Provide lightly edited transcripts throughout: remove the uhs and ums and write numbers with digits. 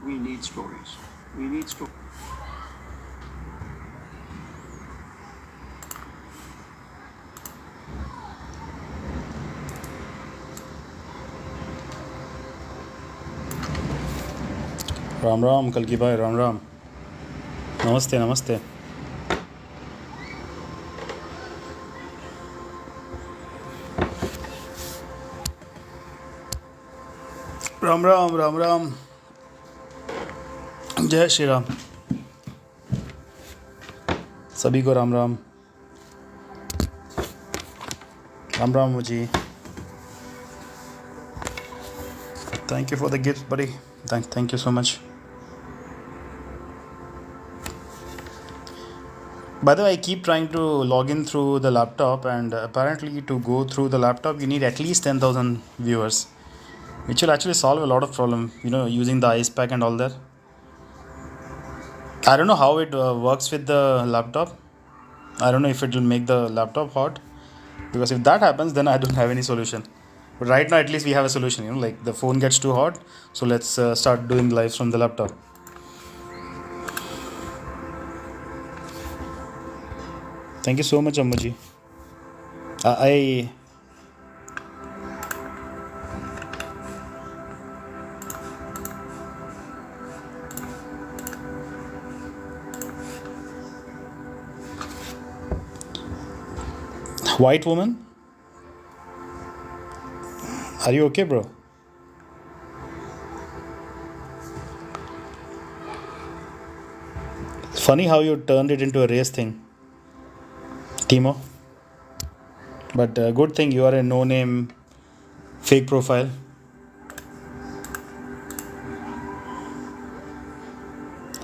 We need stories. We need stories. Ram Ram कलकी भाई, राम राम। नमस्ते नमस्ते। राम राम राम राम। जय श्री राम। सभी को राम राम। राम राम मुझी। Thank you for the gift बड़ी। Thank you so much. By the way, I keep trying to log in through the laptop, and apparently, to go through the laptop, you need at least 10,000 viewers, which will actually solve a lot of problem. Using the ice pack and all that. I don't know how it works with the laptop. I don't know if it will make the laptop hot, because if that happens, then I don't have any solution. But right now, at least we have a solution. Like the phone gets too hot, so let's start doing lives from the laptop. Thank you so much, Ammuji. I white woman. Are you okay, bro? It's funny how you turned it into a race thing, Timo. But good thing you are a no-name fake profile.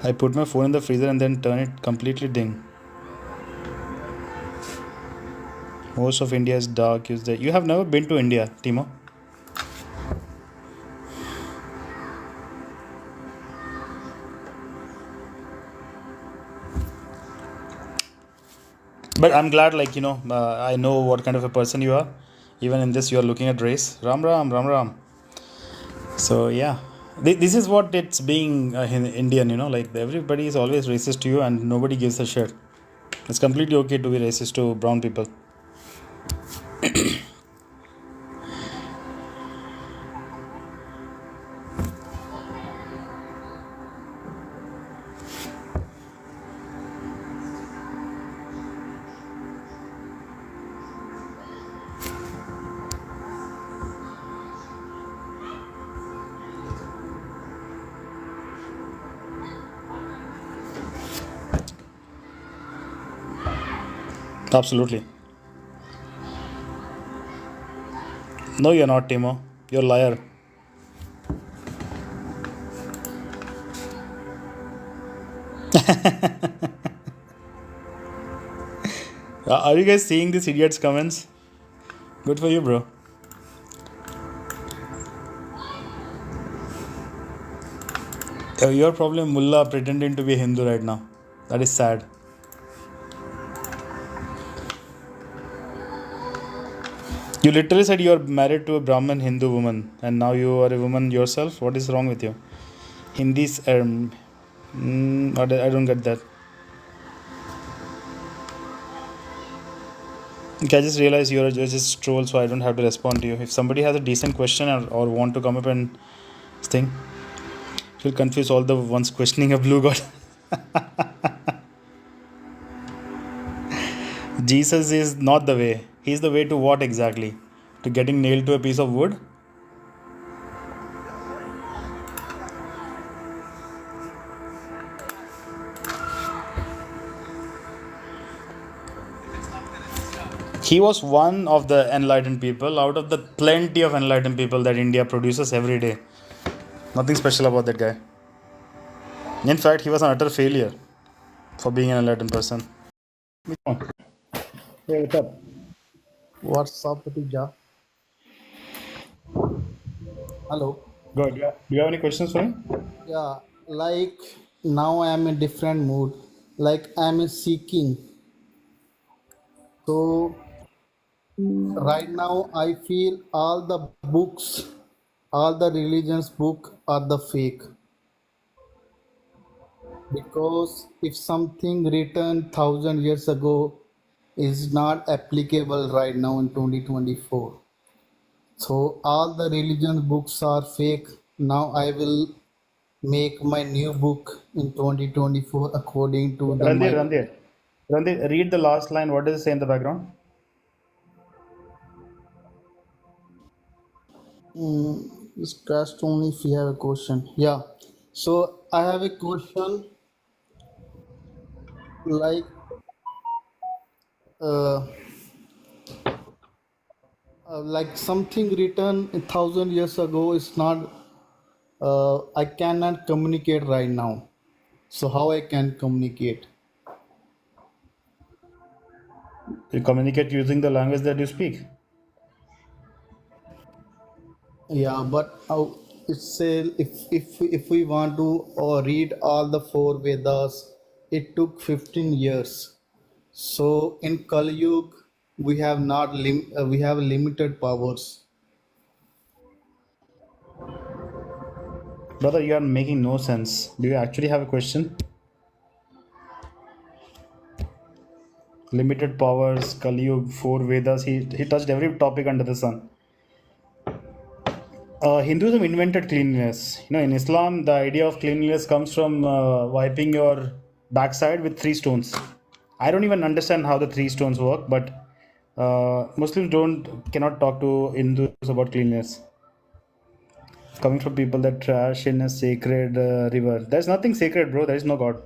I put my phone in the freezer and then turn it completely ding. Most of India is dark. Is that you have never been to India, Timo? But I'm glad, I know what kind of a person you are. Even in this, you are looking at race. Ram Ram, Ram Ram. So, yeah. This is what it's being Indian, like everybody is always racist to you and nobody gives a shit. It's completely okay to be racist to brown people. Absolutely. No, you're not, Timo. You're a liar. Are you guys seeing this idiot's comments? Good for you, bro. You're probably a mullah pretending to be a Hindu right now. That is sad. You literally said you're married to a Brahmin Hindu woman and now you are a woman yourself. What is wrong with you? Hindis, I don't get that. Okay, I just realized you're just troll, so I don't have to respond to you. If somebody has a decent question or want to come up and thing, you'll confuse all the ones questioning a blue god. Jesus is not the way. He's the way to what exactly? To getting nailed to a piece of wood? He was one of the enlightened people out of the plenty of enlightened people that India produces every day. Nothing special about that guy. In fact, he was an utter failure for being an enlightened person. Hey, what's up? What's up, Pratija? Hello. Good. Do you have any questions for me? Yeah, like now I am in different mood. Like I'm seeking. So right now I feel all the books, all the religions book are the fake. because if something written 1,000 years ago is not applicable right now in 2024, so all the religion books are fake. Now I will make my new book in 2024 according to the Randir, my. Randir, Randir, read the last line. What does it say in the background? Just ask only if you have a question. Yeah. So I have a question like uh, like something written 1,000 years ago is not. I cannot communicate right now. So how I can communicate? You communicate using the language that you speak. Yeah, but it's a, if we want to read all the four Vedas, it took 15 years. So in Kali Yuga, we have limited powers. Brother, you are making no sense. Do you actually have a question? Limited powers, Kali Yuga, four Vedas. He touched every topic under the sun. Hinduism invented cleanliness. In Islam, the idea of cleanliness comes from wiping your backside with three stones. I don't even understand how the three stones work, but Muslims don't cannot talk to Hindus about cleanliness. Coming from people that trash in a sacred river. There's nothing sacred, bro. There is no God.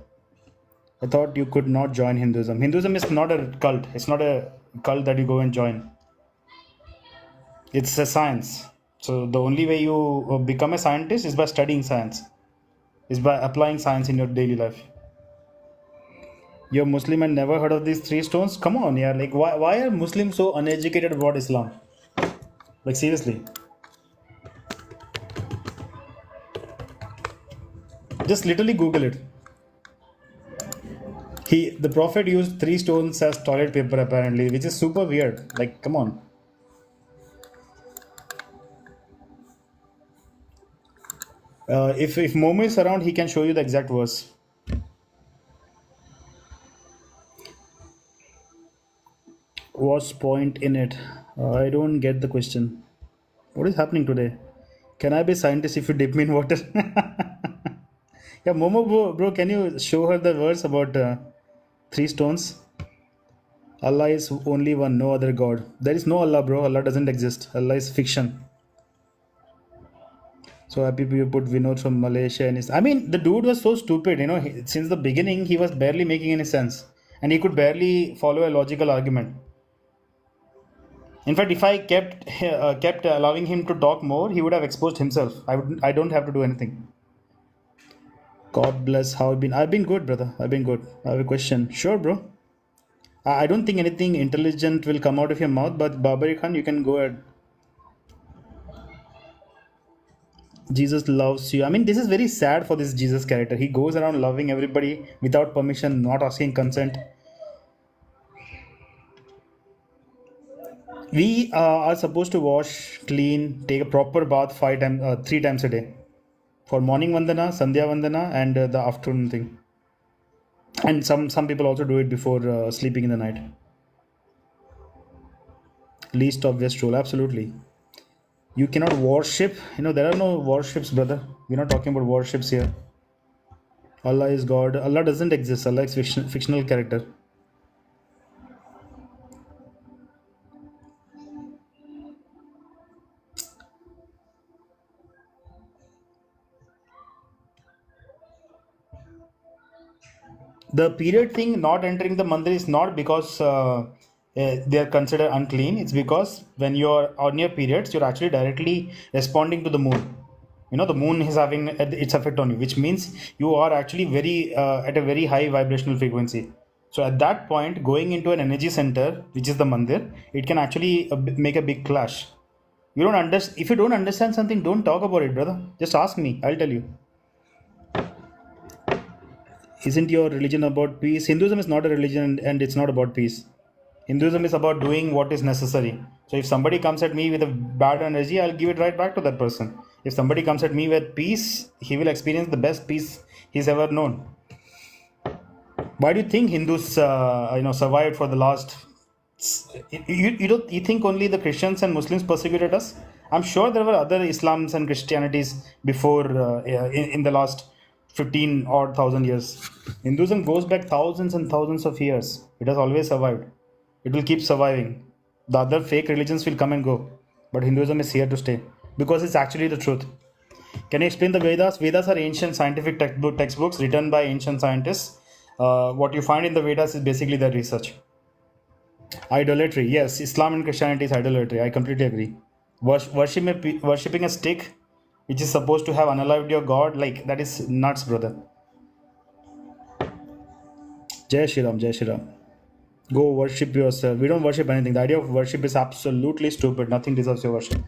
I thought you could not join Hinduism. Hinduism is not a cult. It's not a cult that you go and join. It's a science. So the only way you become a scientist is by studying science, is by applying science in your daily life. You're Muslim and never heard of these three stones? Come on, yeah. Like, why are Muslims so uneducated about Islam? Like, seriously. Just literally Google it. The Prophet used three stones as toilet paper apparently, which is super weird. Like, come on. If Momo is around, he can show you the exact verse. What's point in it? I don't get the question. What is happening today? Can I be scientist if you dip me in water? Yeah, Momo bro, can you show her the verse about three stones? Allah is only one, no other God. There is no Allah, bro. Allah doesn't exist. Allah is fiction. So happy you put Vinod from Malaysia and his. I mean, the dude was so stupid. Since the beginning, he was barely making any sense, and he could barely follow a logical argument. In fact, if I kept allowing him to talk more, he would have exposed himself. I don't have to do anything. God bless. How I've been? I've been good, brother. I've been good. I have a question. Sure, bro. I don't think anything intelligent will come out of your mouth, but Babari Khan, you can go ahead. Jesus loves you. I mean, this is very sad for this Jesus character. He goes around loving everybody without permission, not asking consent. We are supposed to wash, clean, take a proper bath 5 times, 3 times a day. For morning vandana, Sandhya vandana, and the afternoon thing. And some people also do it before sleeping in the night. Least obvious rule, absolutely. You cannot worship. There are no worships, brother. We're not talking about worships here. Allah is God. Allah doesn't exist. Allah is fictional character. The period thing not entering the mandir is not because they are considered unclean. It's because when you're on your periods, you're actually directly responding to the moon. The moon is having its effect on you, which means you are actually very at a very high vibrational frequency. So at that point, going into an energy center, which is the mandir, it can actually make a big clash. You don't understand. If you don't understand something, don't talk about it, brother. Just ask me, I'll tell you. Isn't your religion about peace? Hinduism is not a religion and it's not about peace. Hinduism is about doing what is necessary. So if somebody comes at me with a bad energy, I'll give it right back to that person. If somebody comes at me with peace, he will experience the best peace he's ever known. Why do you think Hindus, survived for the last? You don't you think only the Christians and Muslims persecuted us? I'm sure there were other Islams and Christianities before in the last 15 or thousand years. Hinduism goes back thousands and thousands of years. It has always survived. It will keep surviving. The other fake religions will come and go, but Hinduism is here to stay because it's actually the truth. Can you explain the Vedas? Vedas are ancient scientific textbooks written by ancient scientists. What you find in the Vedas is basically their research. Idolatry, yes, Islam and Christianity is idolatry. I completely agree. Worshipping a stick, which is supposed to have unalived your God, like that is nuts, brother. Jai Shri Ram, Jai Shri Ram. Go worship yourself. We don't worship anything. The idea of worship is absolutely stupid. Nothing deserves your worship.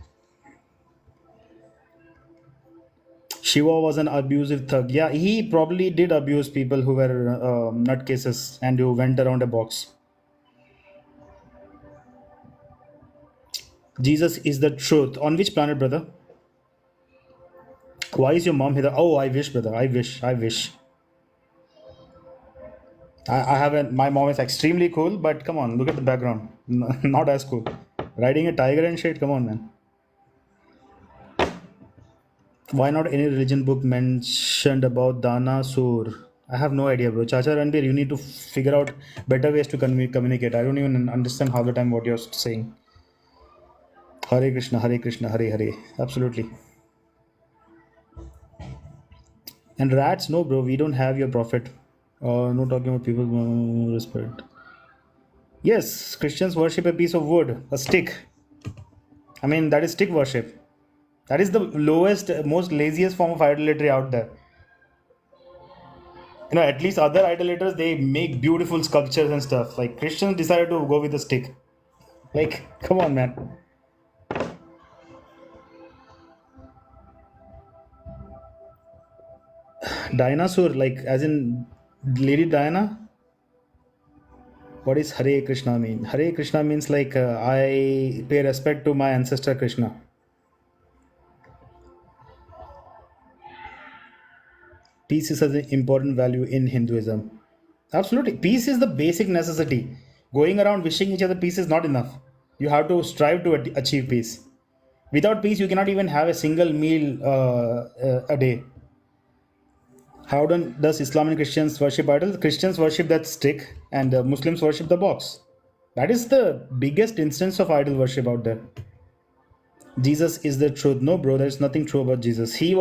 Shiva was an abusive thug. Yeah, he probably did abuse people who were nutcases and who went around a box. Jesus is the truth. On which planet, brother? Why is your mom here? Oh, I wish, brother. I wish. I wish. I haven't. My mom is extremely cool, but come on, look at the background. Not as cool. Riding a tiger and shit. Come on, man. Why not any religion book mentioned about Dana Sur? I have no idea, bro. Chacha Ranbir, you need to figure out better ways to communicate. I don't even understand half the time what you're saying. Hare Krishna, Hare Krishna, Hare Hare. Absolutely. And rats, no, bro. We don't have your prophet. No talking about people. No respect. Yes, Christians worship a piece of wood, a stick. I mean, that is stick worship. That is the lowest, most laziest form of idolatry out there. At least other idolaters they make beautiful sculptures and stuff. Like Christians decided to go with a stick. Like, come on, man. Dinosaur, like as in Lady Diana. What is Hare Krishna mean? Hare Krishna means like I pay respect to my ancestor Krishna. Peace is an important value in Hinduism. Absolutely. Peace is the basic necessity. Going around wishing each other peace is not enough. You have to strive to achieve peace. Without peace, you cannot even have a single meal a day. How does Islam and Christians worship idols? Christians worship that stick, and Muslims worship the box. That is the biggest instance of idol worship out there. Jesus is the truth. No, bro, there's nothing true about Jesus. He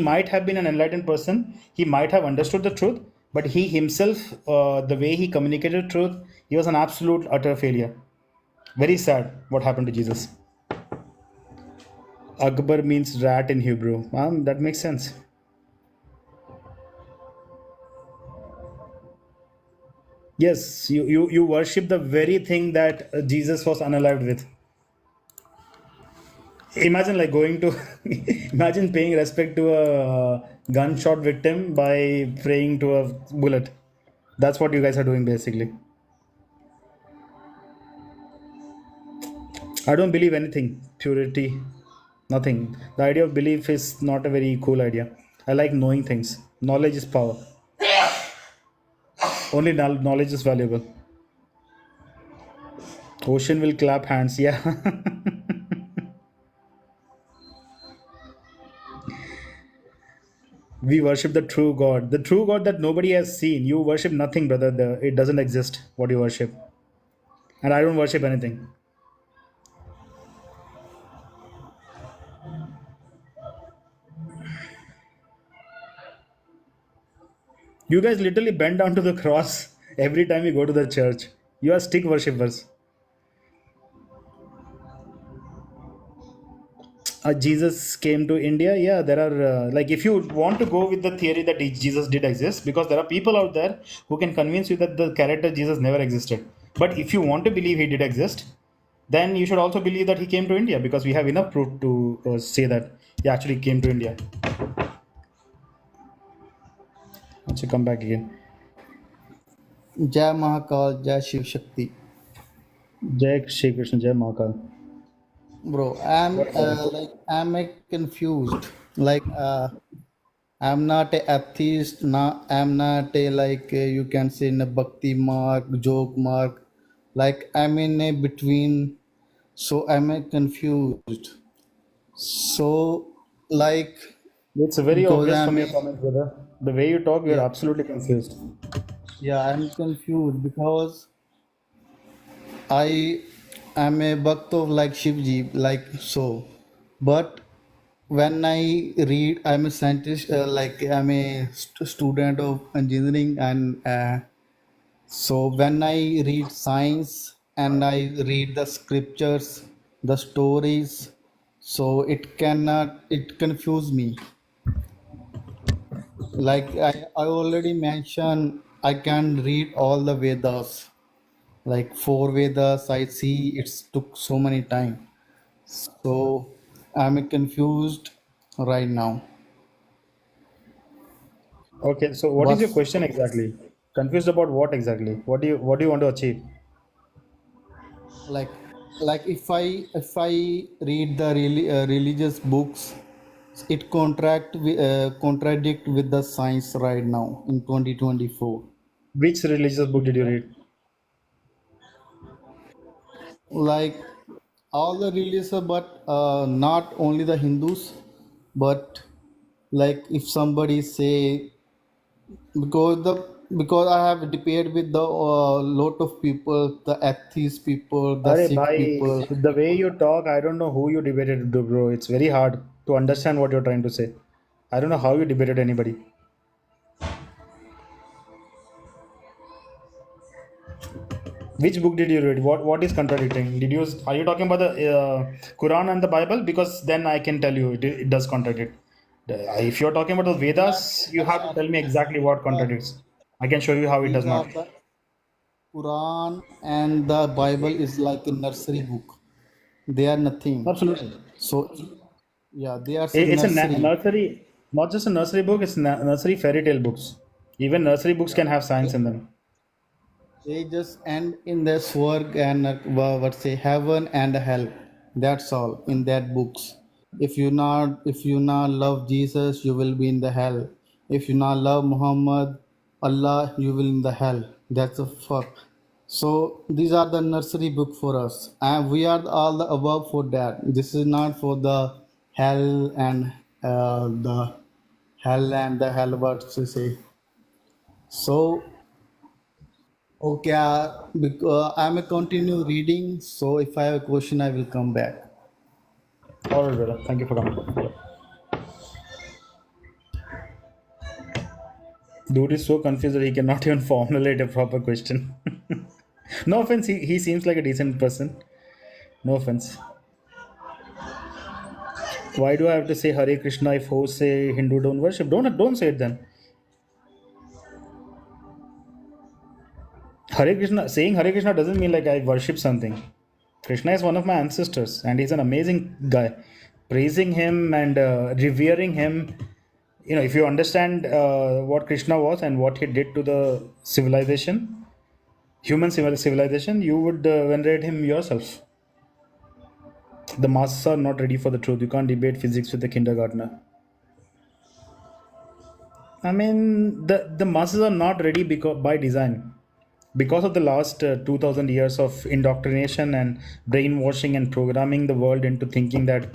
might have been an enlightened person. He might have understood the truth, but he himself, the way he communicated truth, he was an absolute utter failure. Very sad what happened to Jesus. Akbar means rat in Hebrew. That makes sense. Yes, you worship the very thing that Jesus was unalived with. Imagine like going to imagine paying respect to a gunshot victim by praying to a bullet. That's what you guys are doing basically. I don't believe anything. Purity, nothing. The idea of belief is not a very cool idea. I like knowing things. Knowledge is power. Only knowledge is valuable. Ocean will clap hands. Yeah. We worship the true God. The true God that nobody has seen. You worship nothing, brother. It doesn't exist. What you worship. And I don't worship anything. You guys literally bend down to the cross every time you go to the church. You are stick worshippers. Jesus came to India. Yeah, there are like if you want to go with the theory that Jesus did exist, because there are people out there who can convince you that the character Jesus never existed. But if you want to believe he did exist, then you should also believe that he came to India because we have enough proof to say that he actually came to India. Let's come back again. Jai Mahakal, Jai Shiv Shakti. Jai Shri Krishna, Jai Mahakal. Bro, I'm like I'm confused. Like I'm not a atheist. I'm not a like you can say in a bhakti mark, joke mark. Like I'm in a between, so I'm a confused. So like It's very because obvious from I'm your a, comments, brother. The way you talk, you're yeah, absolutely confused. yeah, I'm confused because I am a bhakt of like Shivji, like so. But when I read, I'm a scientist, like I'm a student of engineering, and so when I read science and I read the scriptures, the stories, so it confuse me. Like I already mentioned, I can read all the Vedas, like four Vedas. I see it's took so many time. So I'm confused right now. Okay, so what is your What's question exactly? Confused about what exactly? What do you want to achieve? like like if I read the religious books, it contradict with the science right now in 2024. Which religious book did you read? Like all the religious, but not only the Hindus, but like if somebody say because the because I have debated with the lot of people, the atheist people, the Arey Sikh bhai, people. the way you talk, I don't know who you debated to, bro. It's very hard to understand what you're trying to say. I don't know how you debated anybody. Which book did you read? What is contradicting? Are you talking about the Quran and the Bible? Because then I can tell you it does contradict. If you're talking about the Not Vedas, you have to tell me exactly what the, contradicts. I can show you how it these does are not. the Quran and the Bible is like a nursery book. They are nothing. Absolutely. So yeah, they are a It's a nursery. nursery, not just a nursery book, it's nursery fairy tale books. Even nursery books can have science in them. They just end in the swarg and what say heaven and hell. That's all in that books. If you not love Jesus, you will be in the hell. If you not love Muhammad, Allah, you will in the hell. That's a fuck. So these are the nursery book for us, and we are all the above for that. This is not for the hell and the the hell what to say. So okay, I'm a continue reading. So if I have a question, I will come back. All right, brother. Thank you for coming. Dude is so confused that he cannot even formulate a proper question. No offense, he seems like a decent person. No offense. Why do I have to say Hare Krishna if hosts say Hindu don't worship? Don't say it then. Hare Krishna, saying Hare Krishna doesn't mean like I worship something. Krishna is one of my ancestors and he's an amazing guy. Praising him and revering him, if you understand what Krishna was and what he did to the civilization, civilization, you would venerate him yourself. The masses are not ready for the truth. You can't debate physics with a kindergartner. I mean, the masses are not ready because by design, because of the last 2000 years of indoctrination and brainwashing and programming the world into thinking that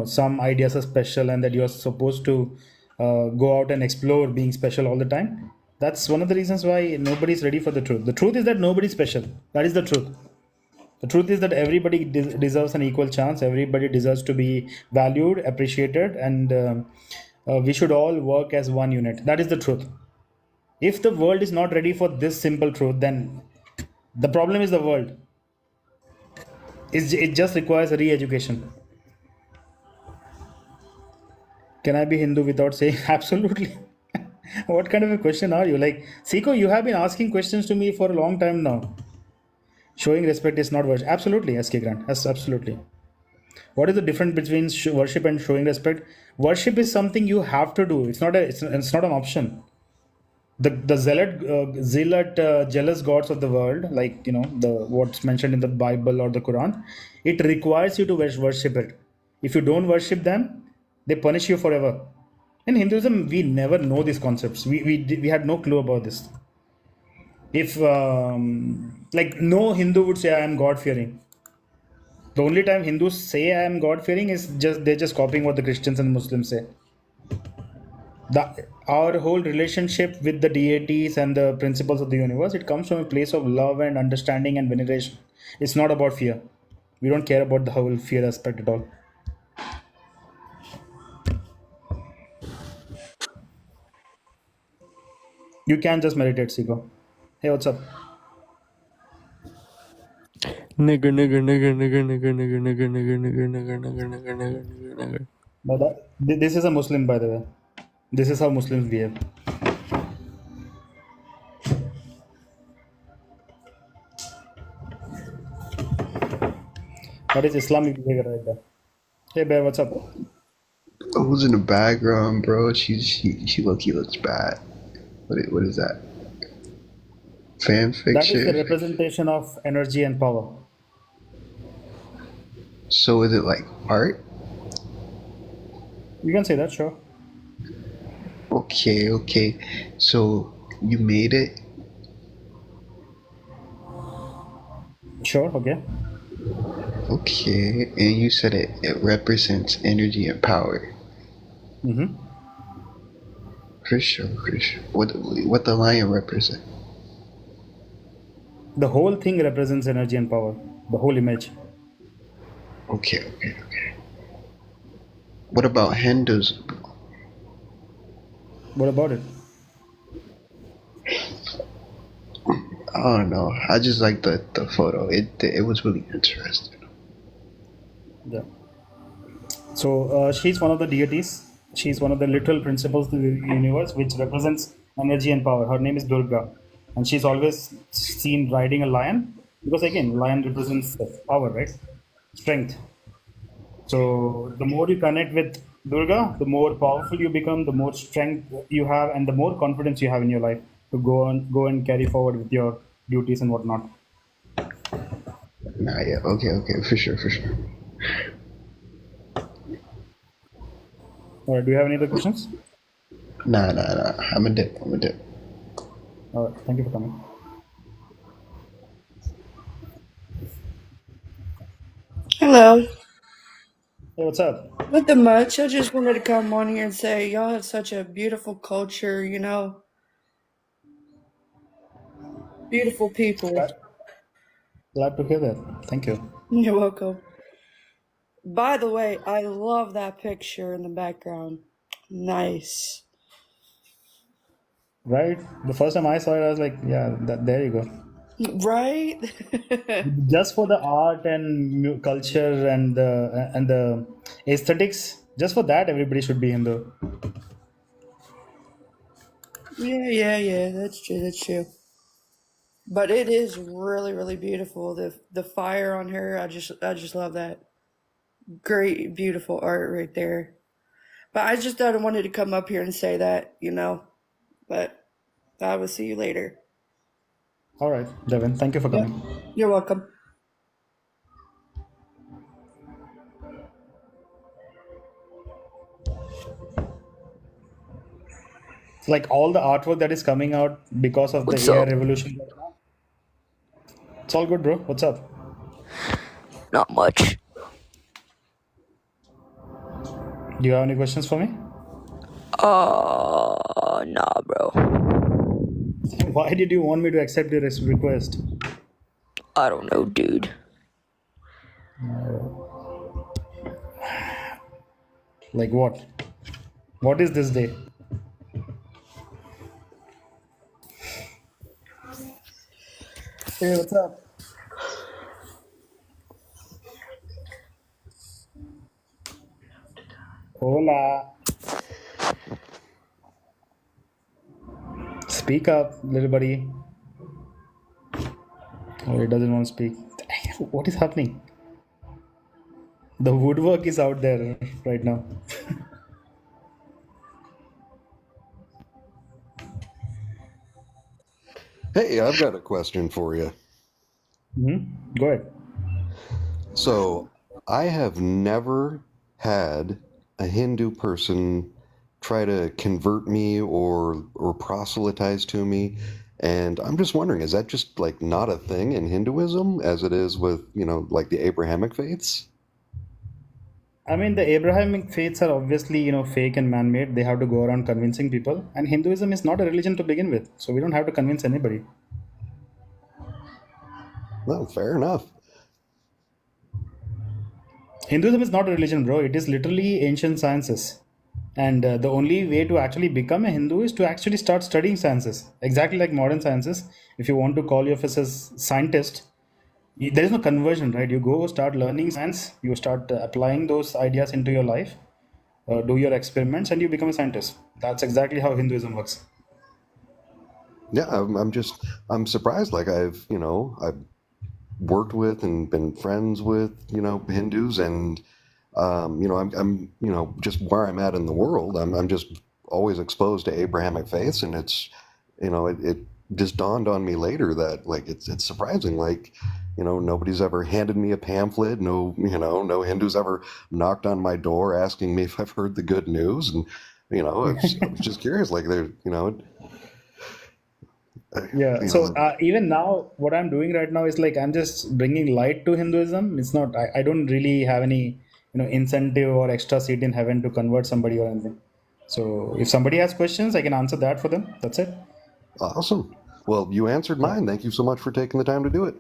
some ideas are special and that you are supposed to go out and explore being special all the time. That's one of the reasons why nobody is ready for the truth. The truth is that nobody is special. That is the truth. The truth is that everybody deserves an equal chance. Everybody deserves to be valued, appreciated, and we should all work as one unit. That is the truth. If the world is not ready for this simple truth, then the problem is the world. It just requires a re-education. Can I be Hindu without saying absolutely? What kind of a question are you? Like, Siko, you have been asking questions to me for a long time now. Showing respect is not worship. Absolutely, SK Grant. Yes, absolutely. What is the difference between worship and showing respect? Worship is something you have to do. It's not an option. The zealot jealous gods of the world, like the what's mentioned in the Bible or the Quran, it requires you to worship it. If you don't worship them, they punish you forever. In Hinduism, we never know these concepts. We had no clue about this. If like no Hindu would say I am God fearing. The only time Hindus say I am God fearing is just they're just copying what the Christians and Muslims say. Our whole relationship with the deities and the principles of the universe, it comes from a place of love and understanding and veneration. It's not about fear. We don't care about the whole fear aspect at all. You can just meditate, Siko. Hey, what's up? Nigger, nigger, nigger, nigger, nigger, nigger, nigger, nigger, nigger, nigger, nigger, nigger, nigger, nigger, nigger. This is a Muslim, by the way. This is how Muslims behave. That is Islamic behavior right there. Hey, Bear, what's up? Who's in the background, bro? She looks bad. What is that? Fan That is the fiction? representation of energy and power. So is it like art? You can say that, sure. Okay, okay. So you made it. Sure, okay. Okay, and you said it represents energy and power. Mm-hmm. For sure, for sure. What the lion represent? The whole thing represents energy and power. The whole image. Okay, okay, okay. What about Hinduism? What about it? I don't know. I just like the photo. It was really interesting. Yeah. So she's one of the deities. She's one of the literal principles of the universe, which represents energy and power. Her name is Durga, and she's always seen riding a lion because again, lion represents power, right? Strength. So the more you connect with Durga, the more powerful you become, the more strength you have, and the more confidence you have in your life to go and carry forward with your duties and whatnot. Nah, yeah. Okay, okay. For sure, for sure. All right. Do you have any other questions? Nah, nah, nah. I'm a dip. I'm a dip. All right. Thank you for coming. Hello. Hey, what's up? Nothing much. I just wanted to come on here and say y'all have such a beautiful culture, beautiful people. Glad, glad to hear that. Thank you. You're welcome. By the way, I love that picture in the background. Nice. Right? The first time I saw it, I was like, yeah, there you go. Right? Just for the art and culture and the aesthetics, just for that, everybody should be Hindu. Yeah. That's true. That's true. But it is really, really beautiful. The fire on her, I just love that. Great, beautiful art right there. But I just thought I wanted to come up here and say that. But I will see you later. All right, Devin, thank you for Yep. coming. You're welcome. Like all the artwork that is coming out because of the What's AI up? revolution. It's all good, bro. What's up? Not much. Do you have any questions for me? Nah, bro. Why did you want me to accept your request? I don't know, dude. Like what? What is this day? Hey, what's up? Hola. Speak up, little buddy. Oh, he doesn't want to speak. What is happening? The woodwork is out there right now. Hey, I've got a question for you. Go ahead. So, I have never had a Hindu person try to convert me or proselytize to me. And I'm just wondering, is that just like not a thing in Hinduism as it is with, like the Abrahamic faiths? I mean, the Abrahamic faiths are obviously, fake and man-made. They have to go around convincing people. And Hinduism is not a religion to begin with, so we don't have to convince anybody. Well, fair enough. Hinduism is not a religion, bro. It is literally ancient sciences. And the only way to actually become a Hindu is to actually start studying sciences. Exactly like modern sciences. If you want to call yourself as scientist, there is no conversion, right? You go start learning science, you start applying those ideas into your life, do your experiments, and you become a scientist. That's exactly how Hinduism works. Yeah, I'm surprised. Like I've worked with and been friends with, Hindus, and I'm just where I'm at in the world. I'm just always exposed to Abrahamic faiths, and it just dawned on me later that like it's surprising. Like, nobody's ever handed me a pamphlet. No, no Hindus ever knocked on my door asking me if I've heard the good news, and I was just curious. Like Yeah. you So know, even now, what I'm doing right now is like I'm just bringing light to Hinduism. It's not. I don't really have any incentive or extra seat in heaven to convert somebody or anything. So if somebody has questions, I can answer that for them. That's it. awesome. Well, you answered Yeah. mine. Thank you so much for taking the time to do it.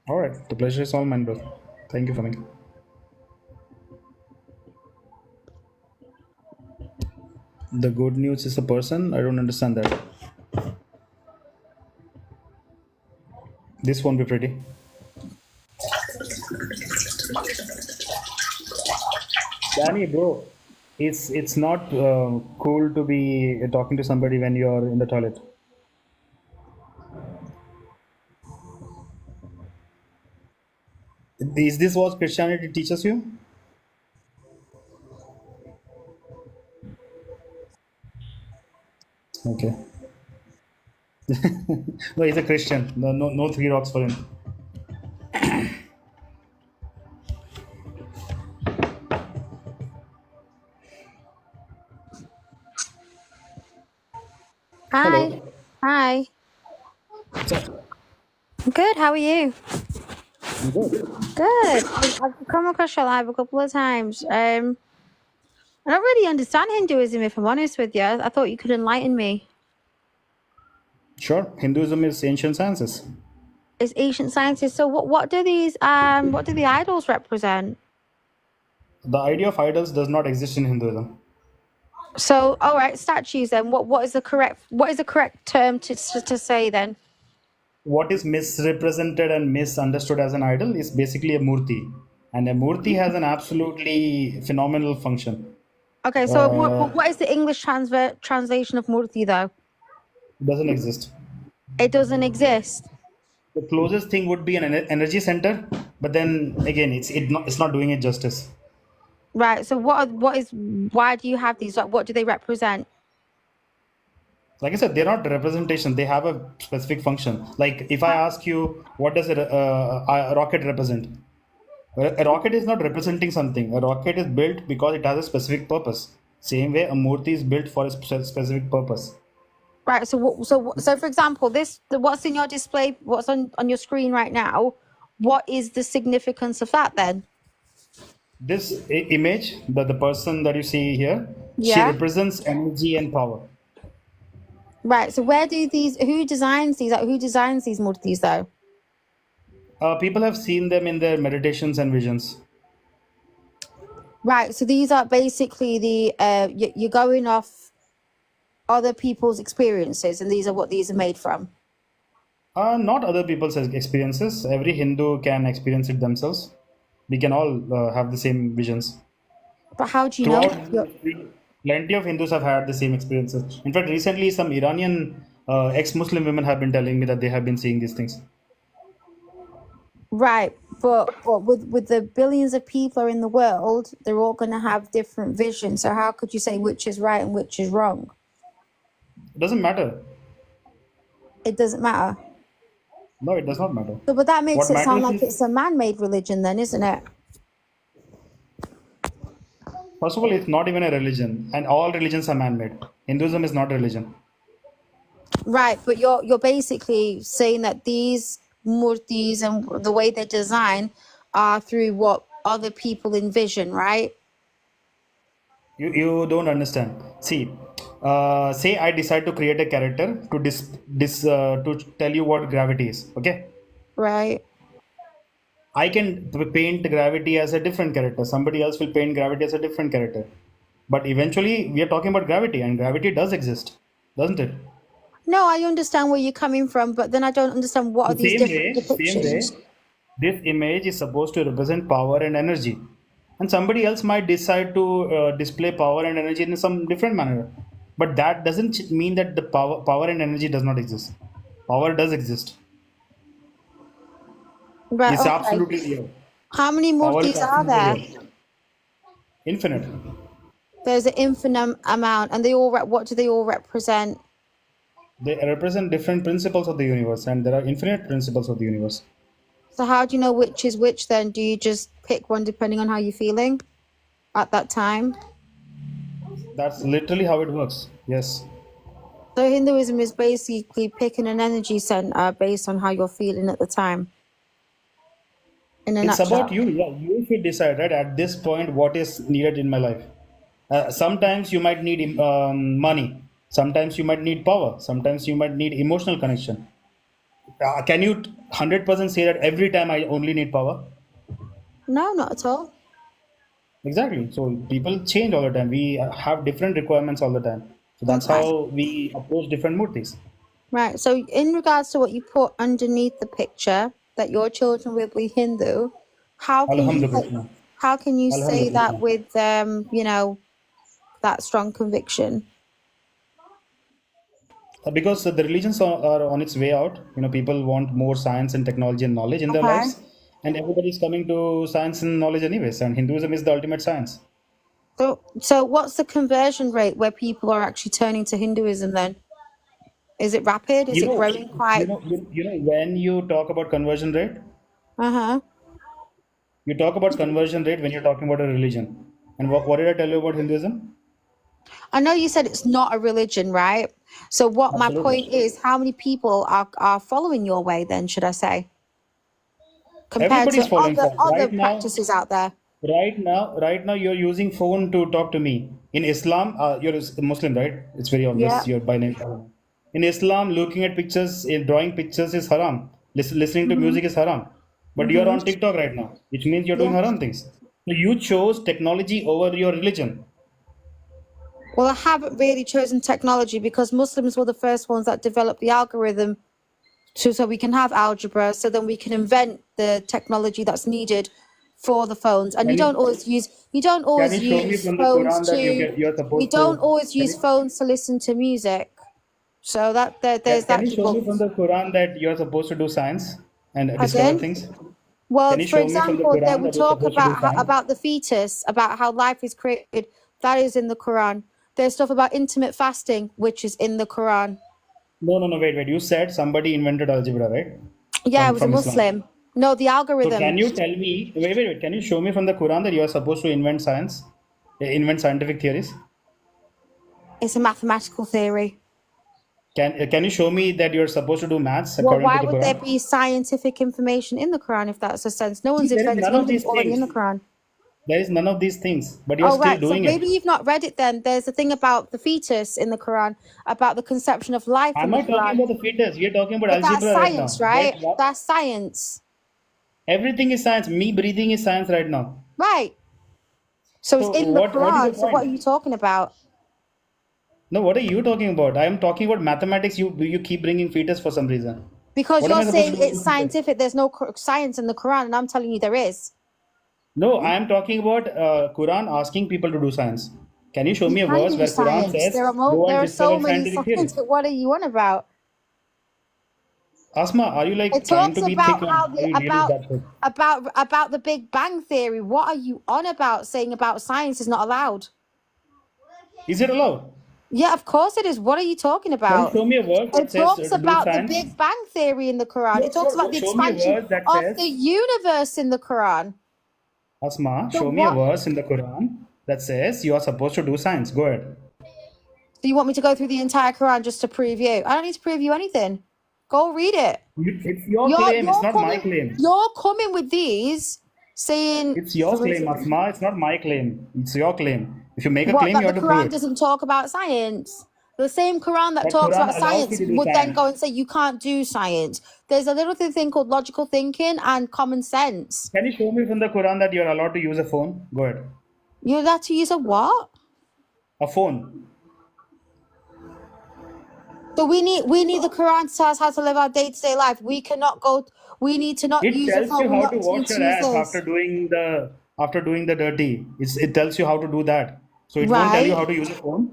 All right. The pleasure is all mine, bro. Thank you for me. The good news is a person. I don't understand that. This won't be pretty. Danny, bro, it's not cool to be talking to somebody when you're in the toilet. Is this what Christianity teaches you? Okay. No, he's a Christian. No, no, no three rocks for him. Hi. Hello. Hi. What's up? Good. How are you? I'm good. Good. I've come across your live a couple of times. I don't really understand Hinduism, if I'm honest with you. I thought you could enlighten me. Sure. Hinduism is ancient sciences. It's ancient sciences. So what do what do the idols represent? The idea of idols does not exist in Hinduism. So all right, statues then. What is the correct term to say then? What is misrepresented and misunderstood as an idol is basically a murti. And a murti has an absolutely phenomenal function. Okay, so what is the English translation of murti though? It doesn't exist. It doesn't exist. The closest thing would be an energy center, but then again, it's not doing it justice. Right. So why do you have these? Like, what do they represent? Like I said, they're not representation. They have a specific function. Like if I ask you, what does a rocket represent? A rocket is not representing something. A rocket is built because it has a specific purpose. Same way, a murti is built for a specific purpose. Right. So for example, what's in your display, what's on your screen right now, what is the significance of that then? This image, the person that you see here, she Yeah. represents energy and power. Right. So who designs these murtis though? People have seen them in their meditations and visions. Right. So these are basically you're going off other people's experiences, and these are what these are made from. Not other people's experiences. Every Hindu can experience it themselves. We can all have the same visions. But how do you know? Throughout history, plenty of Hindus have had the same experiences. In fact, recently, some Iranian ex-Muslim women have been telling me that they have been seeing these things. Right. But with the billions of people are in the world, they're all going to have different visions. So how could you say which is right and which is wrong? It doesn't matter. It doesn't matter. No, it does not matter. So, but that makes What it sound matters like is it's a man-made religion then, isn't it? First of all, it's not even a religion, and all religions are man-made. Hinduism is not a religion. Right, but you're basically saying that these murtis and the way they're designed are through what other people envision, right? You don't understand. See, say I decide to create a character to to tell you what gravity is. Okay, Right. I can paint gravity as a different character. Somebody else will paint gravity as a different character. But eventually, we are talking about gravity, and gravity does exist, doesn't it? No, I understand where you're coming from, but then I don't understand what are The these different same depictions. way, this image is supposed to represent power and energy, and somebody else might decide to display power and energy in some different manner. But that doesn't mean that the power and energy does not exist. Power does exist. Right, It's okay. absolutely real. How many Power is murtis are absolutely there? real. Infinite. There's an infinite amount, and they all what do they all represent? They represent different principles of the universe, and there are infinite principles of the universe. So how do you know which is which then? Do you just pick one depending on how you're feeling at that time? That's literally how it works. Yes. So Hinduism is basically picking an energy center based on how you're feeling at the time. In a It's about nutshell. you. Yeah, you should decide, right? At this point, what is needed in my life. Sometimes you might need money. Sometimes you might need power. Sometimes you might need emotional connection. Can you 100% say that every time I only need power? No, not at all. Exactly. So people change all the time. We have different requirements all the time. So that's Okay. how we approach different murtis. Right. So in regards to what you put underneath the picture that your children will be Hindu, how can you Alhamdulillah. say that Alhamdulillah. with that strong conviction? Because the religions are on its way out. People want more science and technology and knowledge in their Okay. lives, and everybody's coming to science and knowledge anyways. And Hinduism is the ultimate science. So what's the conversion rate where people are actually turning to Hinduism then? Is it rapid? Is You it know, growing quite? when you talk about conversion rate, Uh-huh. you talk about conversion rate when you're talking about a religion. And what did I tell you about Hinduism? I know you said it's not a religion, right? So what my point Absolutely. is, how many people are following your way then, should I say, compared to Everybody's following fast. other practices out there? Right now, you're using phone to talk to me. In Islam, you're a Muslim, right? It's very Yeah. obvious. You're by name. In Islam, looking at pictures, drawing pictures is haram. Listening to music is haram. But you're on Mm-hmm. TikTok right now, which means you're doing Yeah. haram things. So you chose technology over your religion. Well, I haven't really chosen technology because Muslims were the first ones that developed the algorithm so we can have algebra, so then we can invent the technology that's needed for the phones. And Can you you don't can always you show me use from the phones Quran that to you're you supposed don't to? always Can use you, phones to listen to music. So there's can that you show me from debunk. the Quran that you're supposed to do science and discover Again, things? well, Can you for show me from the example, they Quran would that you're talk supposed to do science? about the fetus, about how life is created. That is in the Quran. There's stuff about intermittent fasting, which is in the Quran. No. Wait. You said somebody invented algebra, right? Yeah, I was a From Islam. Muslim. No, the So algorithm. can you tell me? Wait. Can you show me from the Quran that you are supposed to invent science, invent scientific theories? It's a mathematical theory. Can you show me that you're supposed to do maths Well, according to why the would there Quran? be scientific information in the Quran if that's a sense? No See, one's there is invented none of anything these already in things. the Quran. There is none of these things, but you're Oh, still right. So doing it. maybe you've not read it then. There's a thing about the fetus in the Quran, about the conception of life in I'm the not talking Quran. about the fetus. We are talking about But that's algebra right science, now. Get right? what? That's science. Everything is science. Me breathing is science right now. Right. So it's So in the what is the Quran. So what point? are you talking about? No, what are you talking about? I am talking about mathematics. You keep bringing fetus for some reason. Because What am you're I supposed to saying do with it's the fetus? scientific. There's no science in the Quran, and I'm telling you there is. No, I am talking about Quran asking people to do science. Can you show You me a can verse do where Quran science. says go There and are so discover many scientific science. theories? What are you on about? Asma, are you It like trying talks to be thick about or how are the you really that thick? about the Big Bang Theory. What are you on about? Saying about science is not allowed. Is it allowed? Yeah, of course it is. What are you talking Can you about? show me a verse that It says talks to do about the science? Big Bang Theory in the Quran. It Sure, talks sure, about sure. the Show me a expansion verse that of the says, universe in the Quran. Asma, So show me a what? verse in the Quran that says you are supposed to do science. Go ahead. So you want me to go through the entire Quran just to prove you? I don't need to prove you anything. Go read it. It's your claim. It's not my claim. You're coming with these saying It's your claim, Asma. It's not my claim. It's your claim. If you make a what, claim, that you the have to prove Quran it. doesn't talk about science. The same Quran that That talks Quran about allows you science to do would then science. go and say you can't do science. There's a little thing called logical thinking and common sense. Can you show me from the Quran that you're allowed to use a phone? Go ahead. You're allowed to use a what? A phone. So we need the Quran to tell us how to live our day-to-day life. We cannot go. We need to not It use the tells you phone. We how to not need wash to your use ass this. after doing the dirty. It tells you how to do that. So it won't tell you how Right? to use a phone.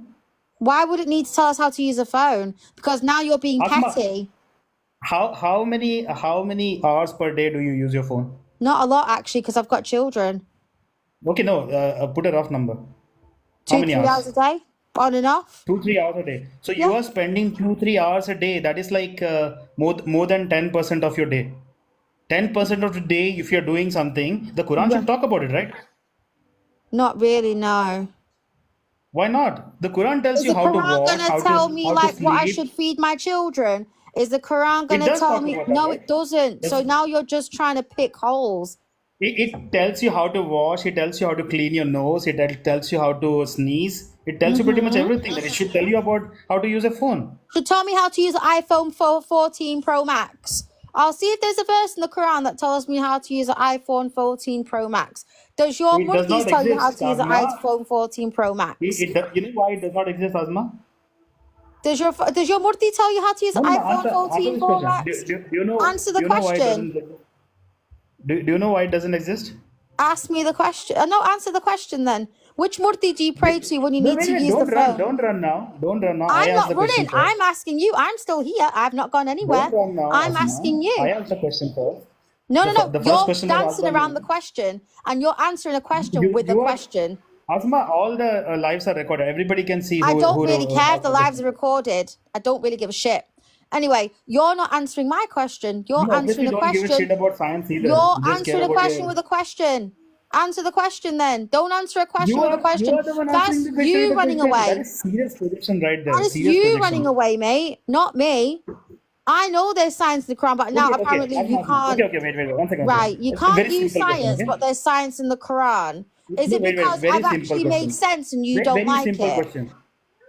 Why would it need to tell us how to use a phone? Because now you're being Asma, petty. how many hours per day do you use your phone? Not a lot actually, because I've got children. Okay, no, put a rough number. How 2, many 3 hours hours? a day, on and off. 2, 3 hours a day. So you Yeah. are spending 2, 3 hours a day. That is like more than 10% of your day. 10% of the day, if you're doing something, the Quran Yeah. should talk about it, right? Not really, no. Why not? The Quran tells Is you the how to Quran walk, gonna tell me how to like what I sleep. should feed my children? Is the Quran It gonna does tell talk me? about that, No, right? it doesn't. So Does now you're just trying to pick holes. it tells you how to wash, it tells you how to clean your nose, tells you how to sneeze, it tells you pretty much everything. Then it should tell you about how to use a phone. Should tell me how to use iPhone 14 Pro Max. I'll see if there's a verse in the Quran that tells me how to use an iPhone 14 Pro Max. Does your It does muftis not tell you how exist, to use an Asma. iPhone 14 Pro Max? You know why it does not exist, Asma? Does your mufti tell you how to use No, an no, no. iPhone Answer 14 this Pro question. Max? Answer Do the you know why it question. doesn't? Do you know why it doesn't exist? Ask me the question. No, answer the question then. Which murti do you pray to when you No, need wait, to wait, use the phone? don't run now. Don't run now. I I'm asked not the question running. first. I'm asking you. I'm still here. I've not gone anywhere. Don't run now, I'm Asma. asking I you. asked the question first. No, no, no. The first You're question was asked dancing by around me. the question and you're answering a question You, with a you are question. Asma. All the lives are recorded. Everybody can see I don't really care if asked the the lives are question. recorded. I don't really give a shit. Anyway, you're not answering my question. You're You answering obviously a don't give a shit question. about science either. You're You just care answering a about question your. with a question. Answer the question then. Don't answer a question with a You question. are the one answering That's the question with you a running question. That away. is serious projection right That there. is Serious you running projection. away, mate, not me. I know there's science in the Quran, but now Okay. apparently you Asma. can't. Okay. Wait. One second. Right, you A can't very use simple question. science, Okay. but there's science in the Quran. Is No, it because Very I've simple actually made question. sense and you don't Very like simple it? question.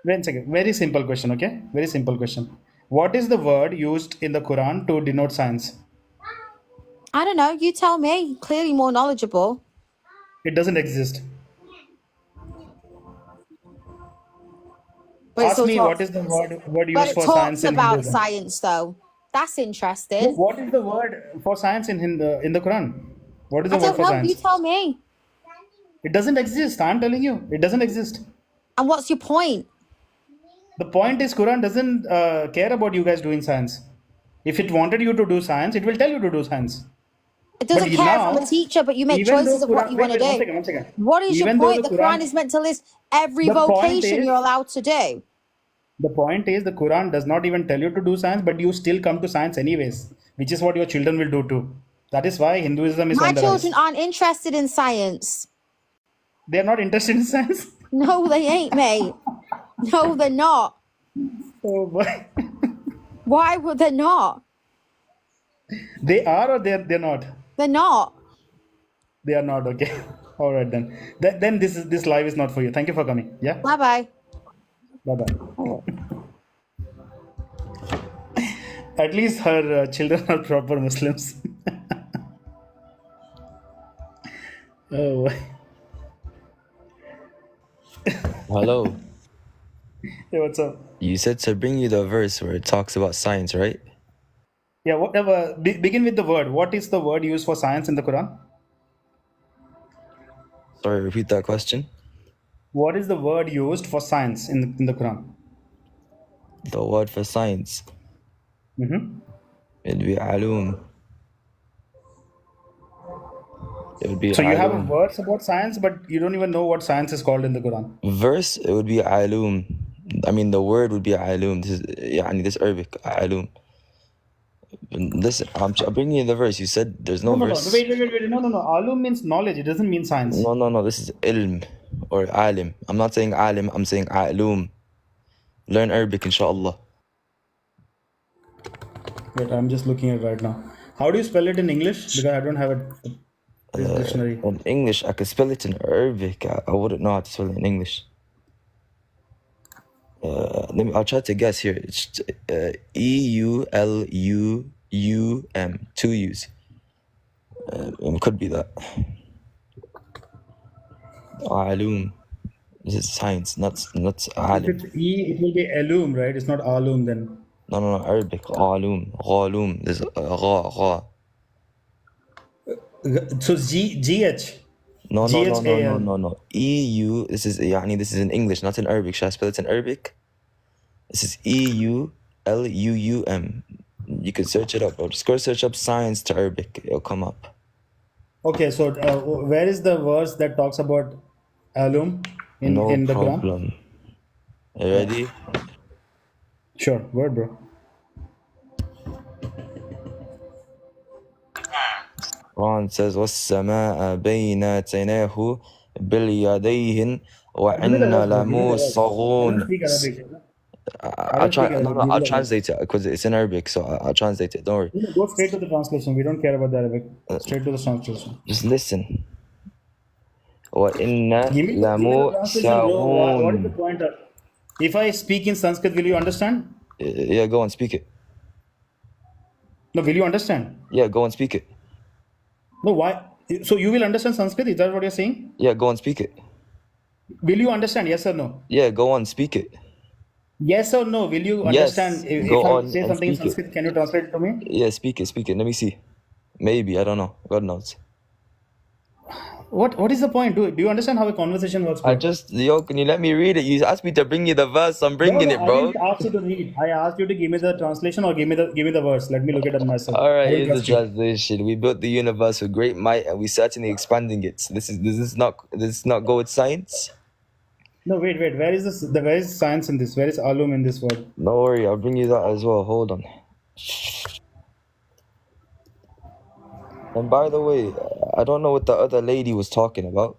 One second. Very simple question. Okay. Very simple question. What is the word used in the Quran to denote science? I don't know. You tell me. You're clearly more knowledgeable. It doesn't exist. But it Ask still me what talks. is the word But used it for talks science in about Hinduism? science, though. That's No, interesting. what is the word for science in the Quran? What is I the word don't for know. You science? tell me. It doesn't exist. I'm telling you, it doesn't exist. And what's your point? The point is, Quran doesn't care about you guys doing science. If it wanted you to do science, it will tell you to do science. It But doesn't care if I'm a now, teacher, but you make even though choices of what Quran, you want to do. one second. What is your Even though point? the The Quran Quran, is meant to list every the point vocation is, you're allowed to do. the point is, the Quran does not even tell you to do science, but you still come to science anyways, which is what your children will do too. That is why Hinduism is My on the children rise. aren't interested in science. They are not interested in science. No, they ain't, mate. No, they're not. Oh boy. Why would they not? They are or they're not. They're not. They are not. Okay. All right then. Then this live is not for you. Thank you for coming. Yeah. Bye bye. Bye bye. At least her children are proper Muslims. Oh boy. Hello. Hey, what's up? You said to bring you the verse where it talks about science, right? Yeah. Whatever. Begin with the word. What is the word used for science in the Quran? Sorry, repeat that question. What is the word used for science in the Quran? The word for science. Mm-hmm. It'd be alum. It would be So you have alum. words about science, but you don't even know what science is called in the Quran. Verse, it would be alum. I mean, the word would be alum. This is, this Arabic, alum. Listen, I'm bringing you the verse. You said there's no verse. Wait. No. Alum means knowledge. It doesn't mean science. No. This is ilm or alim. I'm not saying alim, I'm saying a'lum. Learn Arabic, inshallah. Wait, I'm just looking at it right now. How do you spell it in English? Because I don't have this dictionary. In English, I could spell it in Arabic. I wouldn't know how to spell it in English. I'll try to guess here. It's Eulum, 2 U's. It could be that. Alum. This is science, not If alim. it's E, it will be alum, right? It's not alum then. No, Arabic. Alum. Ghalum. There's gha. So GH. No. GHAL. EU. This is in English, not in Arabic. Should I spell it in Arabic? This is EULUUM. You can search it up, or just go search up science to Arabic. It'll come up. Okay, so where is the verse that talks about alum in the Quran? Problem. You ready? Sure, word, bro. Quran says, وَالسَّمَاءَ بَيْنَاتَيْنَاهُ بِالْيَدَيْهِنْ وَإِنَّا لَمُوسَّغُونَ. Speak Arabic. I'll translate it because it's in Arabic, so I'll translate it. Don't worry. Go straight to the translation. We don't care about the Arabic. Straight to the translation. Just listen. وَإِنَّا Give me the translation, bro. What is the لَمُوسَّغُونَ. point? If I speak in Sanskrit, will you understand? Yeah, go and speak it. No, will you understand? Yeah, go and speak it. No, why? So you will understand Sanskrit? Is that what you're saying? Yeah, go and speak it. Will you understand? Yes or no? Yeah, go on, speak it. Yes or no? Will you Yes, understand? If go I on say and something in speak it. Sanskrit, can you translate it to me? Yeah, speak it. Let me see. Maybe, I don't know. God knows. What is the point? Do you understand how a conversation works, bro? Can you let me read it? You asked me to bring you the verse, I'm bringing it, I bro. didn't ask you to read. I asked you to give me the translation or give me the verse. Let me look at it myself. Alright, I will here's the trust you. translation. We built the universe with great might and we certainly expanding it. So this is not go with science? No, wait. Where is this? Where is science in this? Where is alum in this word? No worry, I'll bring you that as well. Hold on. And by the way, I don't know what the other lady was talking about.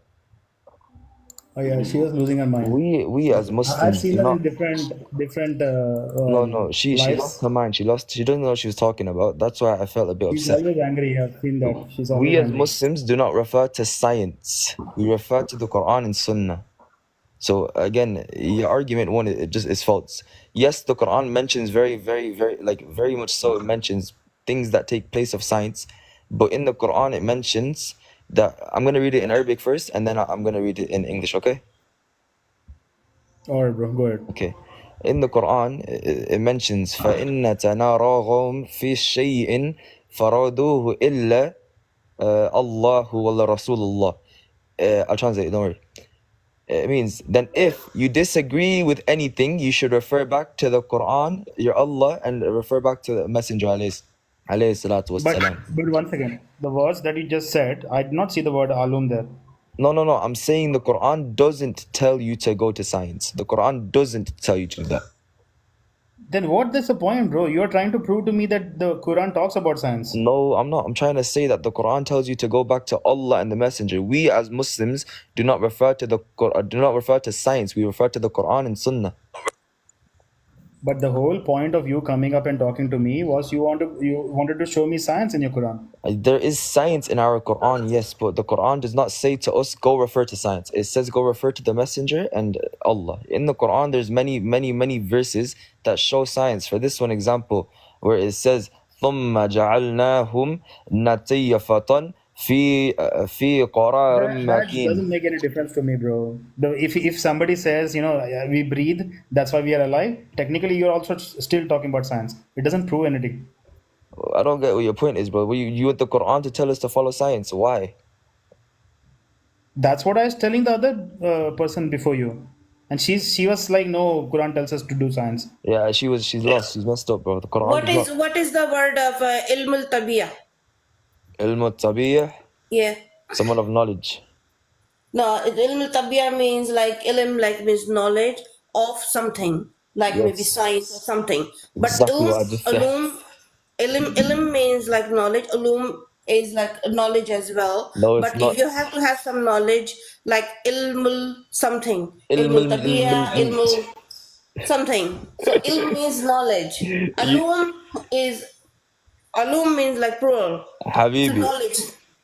Oh yeah, she was losing her mind. We as I've Muslims seen do her not. in different No, she lives. lost her mind. She doesn't know what she was talking about. That's why I felt a bit She's upset. always angry. I've seen that. She's always We as angry. Muslims do not refer to science. We refer to the Quran and Sunnah. So again, your argument one, it just is false. Yes, the Quran mentions very much so. It mentions things that take place of science, but in the Quran it mentions that I'm gonna read it in Arabic first, and then I'm gonna read it in English. Okay? Alright, bro. Go ahead. Okay. In the Quran, it mentions فَإِنَّ تَنَارَغُمْ فِي شَيْءٍ فَرَادُوهُ إِلَّا اللَّهُ وَالرَّسُولُ اللَّهِ. I'll translate. Don't worry. It means then if you disagree with anything, you should refer back to the Quran, your Allah, and refer back to the Messenger alayhi salatu wassalam. But once again, the words that you just said, I did not see the word alum there. No. I'm saying the Quran doesn't tell you to go to science. The Quran doesn't tell you to do that. Then what is the point, bro? You're trying to prove to me that the Quran talks about science. No, I'm not. I'm trying to say that the Quran tells you to go back to Allah and the Messenger. We as Muslims do not refer to the Quran, do not refer to science. We refer to the Quran and Sunnah. But the whole point of you coming up and talking to me was you wanted to show me science in your Quran. There is science in our Quran, yes, but the Quran does not say to us, go refer to science. It says go refer to the Messenger and Allah. In the Quran, there's many verses that show science. For this one example, where it says, ثُمَّ جَعَلْنَاهُمْ نَتِيَّفَةً في قرار That مكين. doesn't make any difference to me, bro. If somebody says, we breathe, that's why we are alive, technically you're also still talking about science. It doesn't prove anything. I don't get what your point is, bro. You want the Quran to tell us to follow science. Why? That's what I was telling the other person before you. And she was like, no, Quran tells us to do science. Yeah, she's lost. She's messed up, bro. The Quran What is the word of ilm al-tabiyah? Ilm al-tabiyah? Yeah. Someone of knowledge. No, ilm al-tabiyah means means knowledge of something, like maybe science or something. But Exactly what I just said. ilm means like knowledge. Ulum is like knowledge as well. No, it's But if not. you have to have some knowledge, like ilmul something, Ilm, ilmul tabiya, ilmul something. So ilm means knowledge. you, Alum means like plural. So Habibi, knowledge.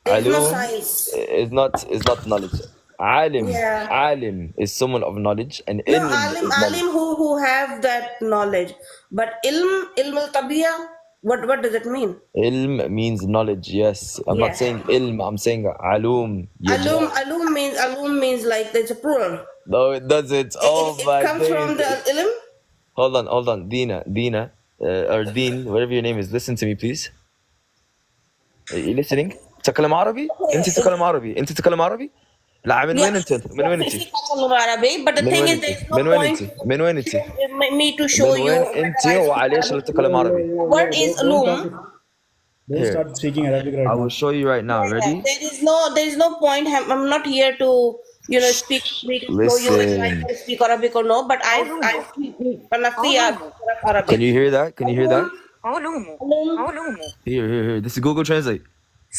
There is no Alum science. is not knowledge. Alim, Yeah. alim is someone of knowledge, and No, ilm alim, is knowledge. alim who have that knowledge. But ilm al tabiya, what does it mean? Ilm means knowledge. Yes, I'm not Yeah. saying ilm. I'm saying alum. Alum means like there's a plural. No, it doesn't. Oh It my comes from the days. ilm. Hold on. Dina, or Dean, whatever your name is. Listen to me, please. Are you listening? تتكلم عربي؟ أنت تتكلم عربي؟ أنت تتكلم عربي؟ لا من وين أنت؟ من وين أنت؟ But the من thing وين is, أنت؟ there's no من وين point أنت؟ من وين أنت؟ me to من show you. وين أنت وعليش لا تتكلم عربي؟ What is alum? Don't Here, start speaking Arabic right I now. will show you right now. Ready? There is no point. I'm not here to speak me to show you if I Listen. can speak Arabic or no. But I speak Arabic. Can you hear that? Can you hear that? Alum. Here. This is Google Translate.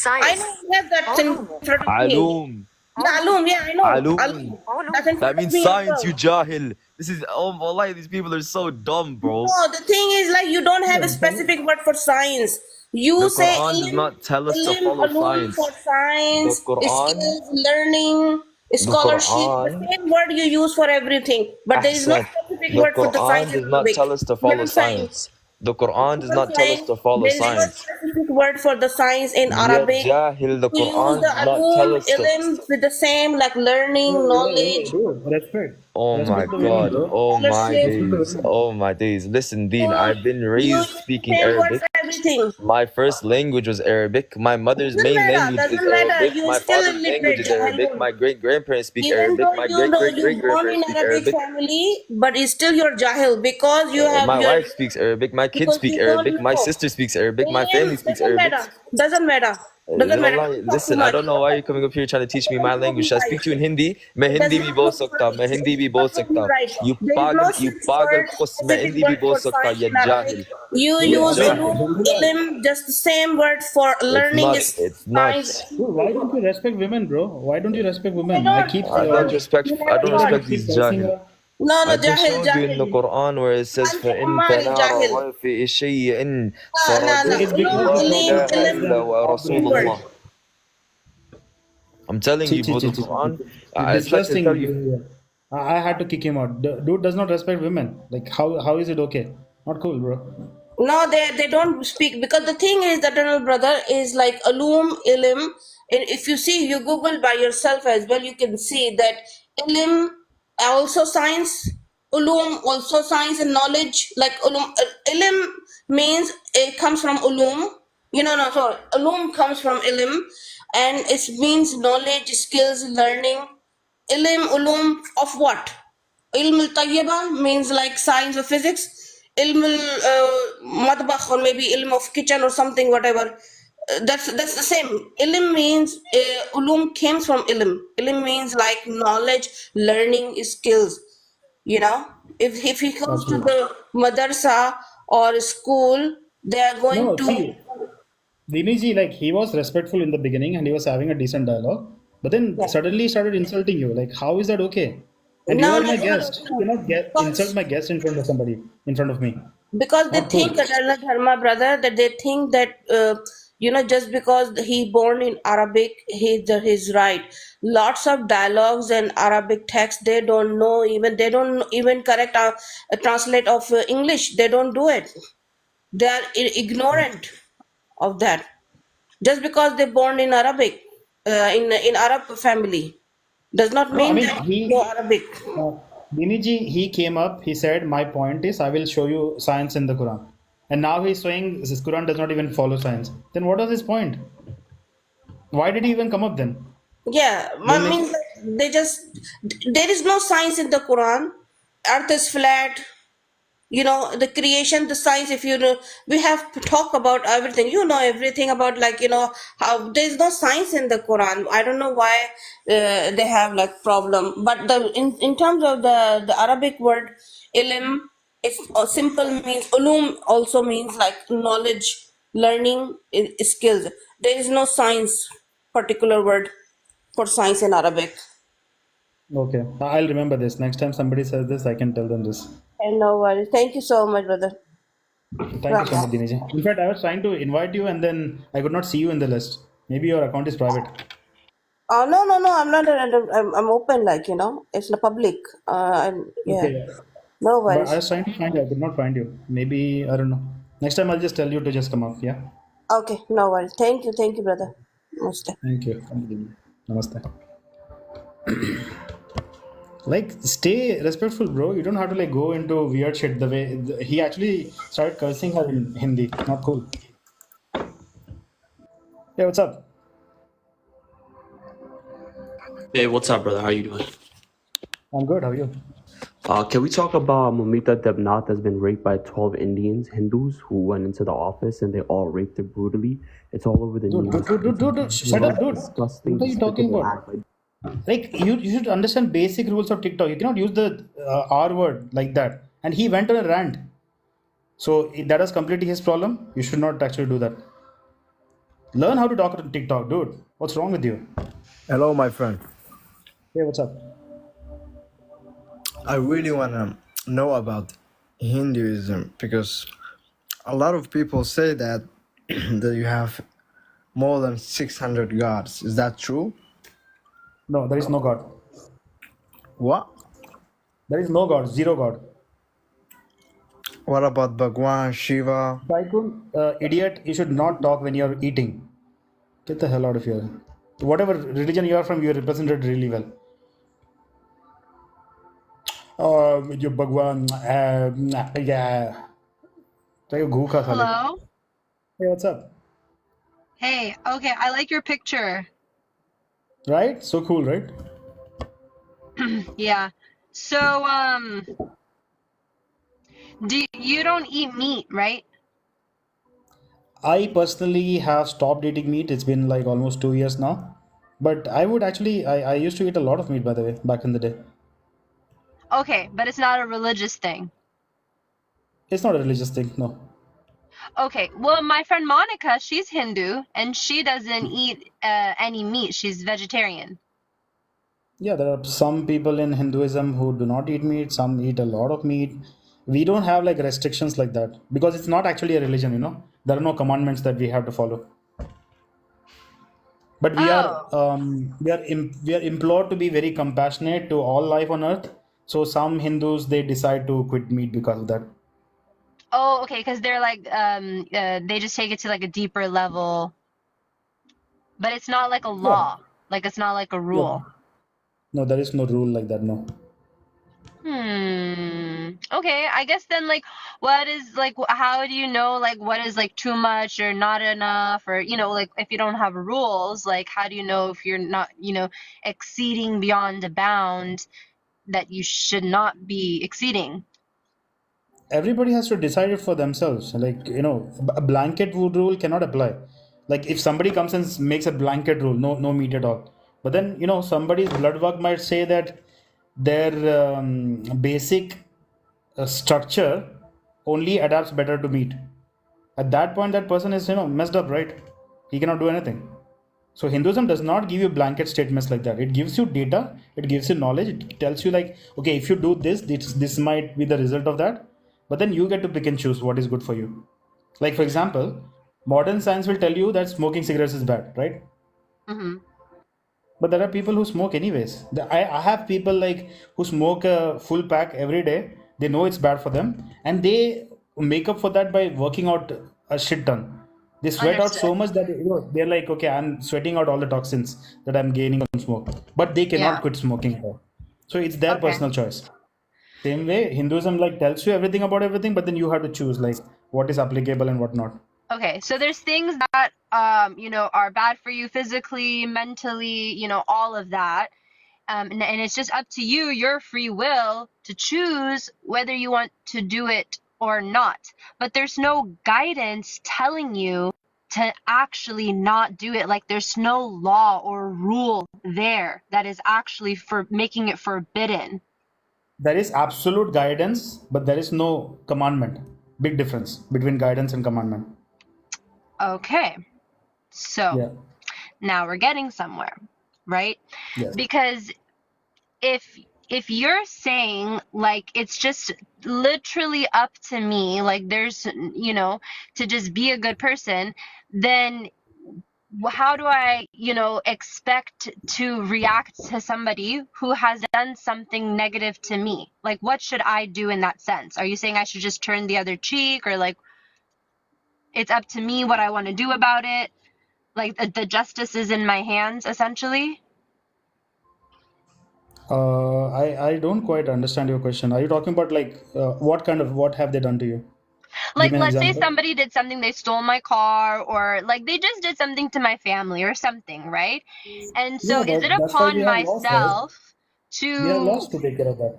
I know you have that in front of me. Alum. Yeah, alum, yeah, I know. Alum. That's in front That of means me as science, well. you jahil. This is, oh, wallahi, these people are so dumb, bro. No, the thing is like you don't have a specific word for science. You The say Quran does not tell us to follow alum for science. science, The Quran, skills, learning, the scholarship. The Quran, same word you use for everything, but there is no Ahsan. specific The word for the science Quran in does not Arabic. tell us to You know what follow I'm saying? science. The Quran does I'm not tell us saying to follow there is no science. specific word for the science in Ya Arabic. jahil, the You use Quran the does not tell alum, us to. ilm with the same like learning, knowledge, Dude, respect. Oh my Respect the women, God. bro. Oh my scholarship. days. Oh my days. Listen, Dean, You I've been you raised use the speaking same word Arabic. for everything. My first language was Arabic. My mother's main language is Doesn't matter. Arabic. You My still father's language illiterate, is Arabic. Jahilun. My great grandparents speak Even Arabic. though My you great know great great you born in grandparents speak Arabic Arabic. family, but it's still your Jahil because you have My your wife speaks Arabic. My kids because speak you don't Arabic. My know. sister speaks Arabic. My family Ilm speaks Arabic. doesn't matter. Doesn't matter. Wallahi, Don't talk too listen, I much. don't know why you're coming up here trying to teach me my Don't language. be Should I speak to you right. in Hindi? मैं It does Hindi भी not बोल look for सकता मैं हिंदी भी बोल not to be सकता right. You There is no पागल you पागल खुस मैं specific हिंदी भी word बोल for सकता science ये in Arabic. जाहिल You Dude, use Abhay, ulum, Abdullah, ilm, just the same word for learning is it's science. not dude, why don't you respect women, bro? Why don't you respect women? I keep, I don't. You I never don't taught. respect these cursing jahil. her. No, I just Jahil, showed you in the Jahil. Quran where it says Anta فَإِن Ummani Jahil. تَنَارَضَا فِي شَيْءٍ No. It's فَرَدُوهُ because Ulum, إِلَى you ilim, don't اللَّهِ ask ilm, إِلَّا them وَرَسُولُ properly. word. اللَّهِ I'm telling Chi, you, chi, bro, chi, the chi, chi. Quran. You're I tried to disgusting tell you. behavior. I had to kick him out. The dude does not respect women. Like, how is it okay? Not cool, bro. No, they don't speak because the thing is that eternal brother is like alum ilim. And if you see, you Google by yourself as well, you can see that ilim also science, ulum also science and knowledge. Like ilim means it comes from ulum. No, sorry, ulum comes from ilim, and it means knowledge, skills, learning. Ilim ulum of what? Ilm al-tayyiba means like science or physics. Ilm al-madbakh or maybe ilm of kitchen or something, whatever. That's the same. Ilm means ulum came from ilm. Ilm means like knowledge, learning, skills. You know, if he goes to Absolutely. the madrasa or school, they are going No, to. see, Diniji, like, he was respectful in the beginning and he was having a decent dialogue, but then Yeah. suddenly started insulting you. Like, how is that okay? And you No, are no, my no, guest. You no. cannot insult Because my guest in front of somebody, in front of me. because they Not cool. think that Allah Dharma brother that they think that just because he born in Arabic he's right. Lots of dialogues and Arabic text they don't even correct translate of English. They don't do it. They are ignorant of that. Just because they born in Arabic in Arab family does not No, I mean mean, that they know Arabic. uh, Diniji, he came up, he said, my point is, I will show you science in the Quran. And now he's saying this Quran does not even follow science. Then what was his point? Why did he even come up then? Yeah, I Don't make mean, there is no science in the Quran. Earth is flat. The creation, the science. If you know, we have to talk about everything. You know everything about how there is no science in the Quran. I don't know why they have like problem. But in terms of the Arabic word ilm, it's simple means ulum also means like knowledge, learning skills. There is no science, particular word for science in Arabic. Okay, I'll remember this. Next time somebody says this, I can tell them this. And no worries. Thank you so much, brother. Thank you so much, Dinesh. In fact, I was trying to invite you and then I could not see you in the list. Maybe your account is private. Oh no, no, no! I'm not. I'm open. Like it's the public. And yeah, Okay, no but I worries. was trying to find you. I could not find you. Maybe, I don't know. Next time I'll just tell you to just come up. Yeah. Okay, no worries. Thank you, brother. Namaste. Thank you. Namaste. Like, stay respectful, bro. You don't have to like go into weird shit the way he actually started cursing her in Hindi. Not cool. Yeah, what's up? Hey, what's up, brother? How you doing? I'm good. How are you? Can we talk about Mamita Debnath has been raped by 12 Indians, Hindus, who went into the office and they all raped her brutally? It's all over the Dude, news. shut up, dude. Disgusting, What are you talking despicable about? act. Like, you should understand basic rules of TikTok. You cannot use the R word like that. And he went on a rant. So that was completely his problem. You should not actually do that. Learn how to talk on TikTok, dude. What's wrong with you? Hello, my friend. Hey, what's up? I really want to know about Hinduism because a lot of people say that that you have more than 600 gods. Is that true? No, there is no God. What? There is no God. Zero God. What about Bhagwan, Shiva? Tycoon, idiot, you should not talk when you're eating. Get the hell out of here. Whatever religion you are from, you represented really well. You Bhagwan, yeah. Take a goo kha sale. Hello? Hey, what's up? Hey, okay, I like your picture. Right? So cool, right? Yeah. So, you don't eat meat, right? I personally have stopped eating meat. It's been like almost 2 years now. But I would actually, I used to eat a lot of meat, by the way, back in the day. Okay, but it's not a religious thing. It's not a religious thing, no. Okay, well, my friend Monica, she's Hindu, and she doesn't eat any meat. She's vegetarian. Yeah, there are some people in Hinduism who do not eat meat, some eat a lot of meat. We don't have like restrictions like that because it's not actually a religion, you know. There are no commandments that we have to follow. But we are implored to be very compassionate to all life on earth. So some Hindus they decide to quit meat because of that. Oh, okay, because they're like, they just take it to like a deeper level, but it's not like a Yeah. law. Like, it's not like a Yeah. rule. No, there is no rule like that. No. Okay, I guess then like what is like how do you know like what is like too much or not enough or like if you don't have rules, like how do you know if you're not, exceeding beyond the bound that you should not be exceeding? Everybody has to decide it for themselves. Like, a blanket rule cannot apply. Like, if somebody comes and makes a blanket rule, no meat at all. But then, somebody's blood work might say that their basic structure only adapts better to meat. At that point, that person is, messed up, right? He cannot do anything. So Hinduism does not give you blanket statements like that. It gives you data, it gives you knowledge, it tells you like, okay, if you do this might be the result of that. But then you get to pick and choose what is good for you. Like for example, modern science will tell you that smoking cigarettes is bad, right? Mm-hmm. But there are people who smoke anyways. I have people like who smoke a full pack every day. They know it's bad for them, and they make up for that by working out a shit ton. They sweat out so Understood. much that they're like, okay, I'm sweating out all the toxins that I'm gaining from smoke. But they cannot Yeah. quit smoking. So it's their Okay. personal choice. Same way, Hinduism like tells you everything about everything, but then you have to choose like what is applicable and what not. Okay, so there's things that are bad for you physically, mentally, all of that. And it's just up to you, your free will, to choose whether you want to do it or not. But there's no guidance telling you to actually not do it. Like there's no law or rule there that is actually for making it forbidden. There is absolute guidance, but there is no commandment. Big difference between guidance and commandment. Okay. So Yeah. now we're getting somewhere, right? Yes. Because if you're saying like it's just literally up to me, like there's, you know, to just be a good person, then how do I, you know, expect to react to somebody who has done something negative to me? Like, what should I do in that sense? Are you saying I should just turn the other cheek, or like it's up to me what I want to do about it? Like the justice is in my hands, essentially? I don't quite understand your question. Are you talking about like what have they done to you? Give Like, me an let's say example. somebody did something, they stole my car, or like they just did something to my family or something, right? And so Yeah, is it that's why we upon have laws, right? myself We have to, laws to take care of that.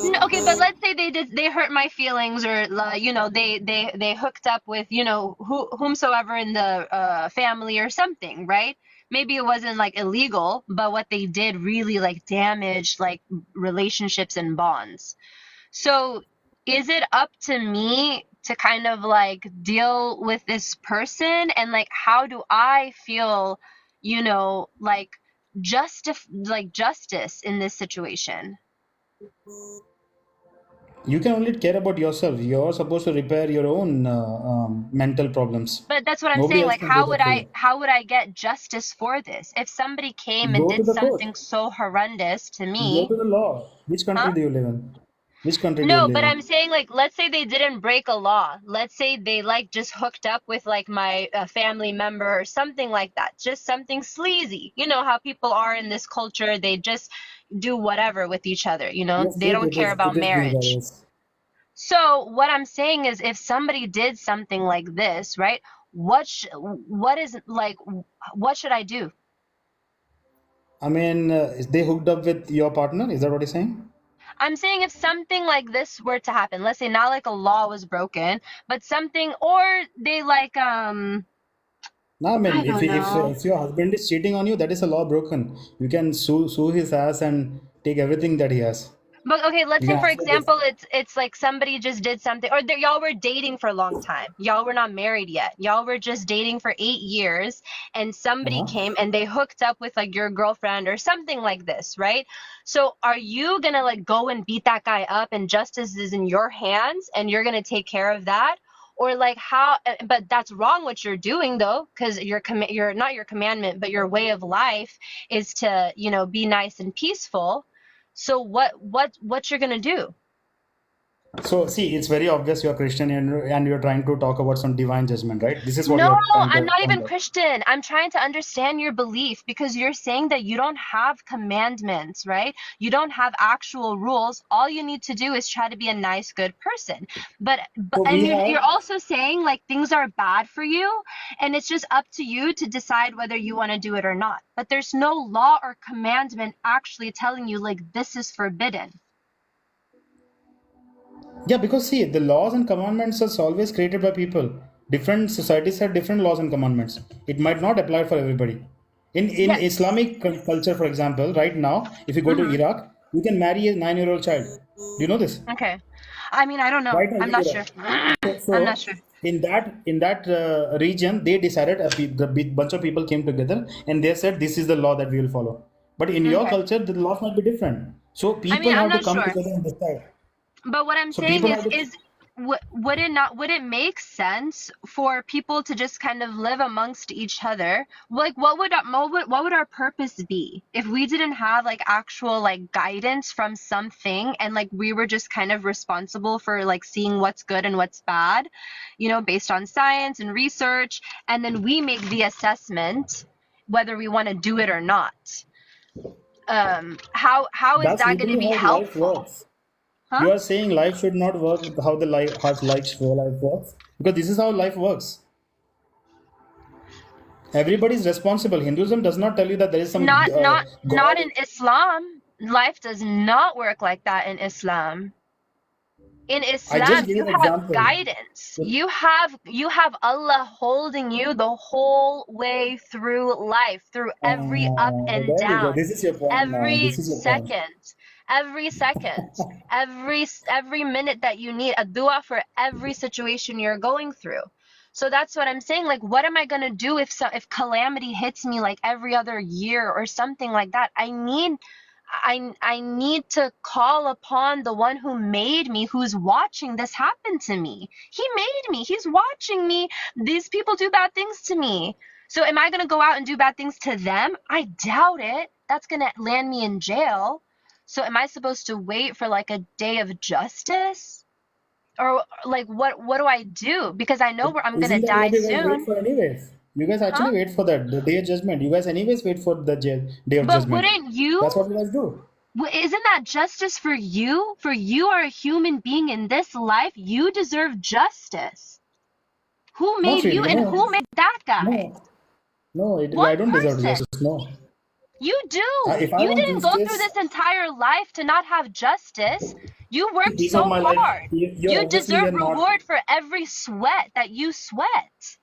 no, okay, but let's say they hurt my feelings, or you know, they hooked up with, you know, whomsoever in the family or something, right? Maybe it wasn't like illegal, but what they did really like damaged like relationships and bonds. So is it up to me to kind of like deal with this person, and like how do I feel, you know, like justice in this situation? You can only care about yourself. You're supposed to repair your own mental problems. But that's what I'm Nobody saying. else Like can do that for you. how would I get justice for this? If somebody came and Go to did the court. something so horrendous to Go me, to the law. Which country huh? do you live in? Which country do you No, live but I'm in? saying like let's say they didn't break a law. Let's say they like just hooked up with like my family member or something like that. Just something sleazy. You know how people are in this culture, they just do whatever with each other, you know? Yes, They yes, don't care it about is legal. marriage. Yes. So, what I'm saying is if somebody did something like this, right? What is like what should I do? I mean, is they hooked up with your partner? Is that what you're saying? I'm saying if something like this were to happen, let's say not like a law was broken, but something, or they like No, I mean, I don't know. if your husband is cheating on you, that is a law broken. You can sue his ass and take everything that he has. But okay, let's You say can for actually example, it's like somebody just did something, or y'all were dating for a long time. Y'all were not married yet. Y'all were just dating for 8 years, and somebody uh-huh. came and they hooked up with like your girlfriend or something like this, right? So are you gonna like go and beat that guy up, and justice is in your hands, and you're gonna take care of that? Or like how? But that's wrong what you're doing though, because you're not your commandment, but your way of life is to, you know, be nice and peaceful. So what you're gonna do? So, see, it's very obvious you're Christian and you're trying to talk about some divine judgment, right? This is what No, you're trying I'm to not point even out. Christian. I'm trying to understand your belief, because you're saying that you don't have commandments, right? You don't have actual rules. All you need to do is try to be a nice, good person. But So, and we you're have, also saying like things are bad for you, and it's just up to you to decide whether you want to do it or not. But there's no law or commandment actually telling you like this is forbidden. yeah, because see, the laws and commandments are always created by people. Different societies have different laws and commandments. It might not apply for everybody. In Yes. Islamic culture, for example, right now, if you go to Mm-hmm. Iraq, you can marry a 9-year-old child. Do you know this? Okay. I mean, I don't know. Right now, I'm in not Iraq. sure. So I'm not sure. in that region, they decided the bunch of people came together and they said this is the law that we will follow. But in your Okay. culture, the laws might be different. So I mean, people I'm have to not come sure. together and decide. But what I'm So saying people have to. is would it not, would it make sense for people to just kind of live amongst each other? Like what would our purpose be if we didn't have like actual like guidance from something, and like we were just kind of responsible for like seeing what's good and what's bad, you know, based on science and research, and then we make the assessment whether we want to do it or not. How is That's that going to literally be how life helpful? works. Huh? You are saying life should not work how life works because this is how life works. Everybody is responsible. Hinduism does not tell you that there is some Not God. in Islam. Life does not work like that in Islam. In I Islam, just give you you an have example. guidance. You have Allah holding you the whole way through life, through every up and There we go. down, This is your point now. every This is your point. second, every second, every minute that you need a dua for every situation you're going through. So that's what I'm saying. Like, what am I gonna do if calamity hits me like every other year or something like that? I need to call upon the one who made me, who's watching this happen to me. He made me. He's watching me. These people do bad things to me. So am I gonna go out and do bad things to them? I doubt it. That's gonna land me in jail. So am I supposed to wait for like a day of justice? Or like what do I do? Because I know where I'm gonna Isn't that die what you guys wait soon. for anyways? You guys Huh? actually wait for that, the day of judgment. You guys anyways wait for the day of But judgment. wouldn't you? That's what you guys do. Isn't that justice for you? For you are a human being in this life. You deserve justice. Who Not made you really, and no. who made that guy? No. No, One I don't deserve person. justice, no. You do. If I You want didn't go through justice, this entire life to not have justice. You worked piece of so my life, hard. you're You obviously deserve you're not. reward for every sweat that you sweat.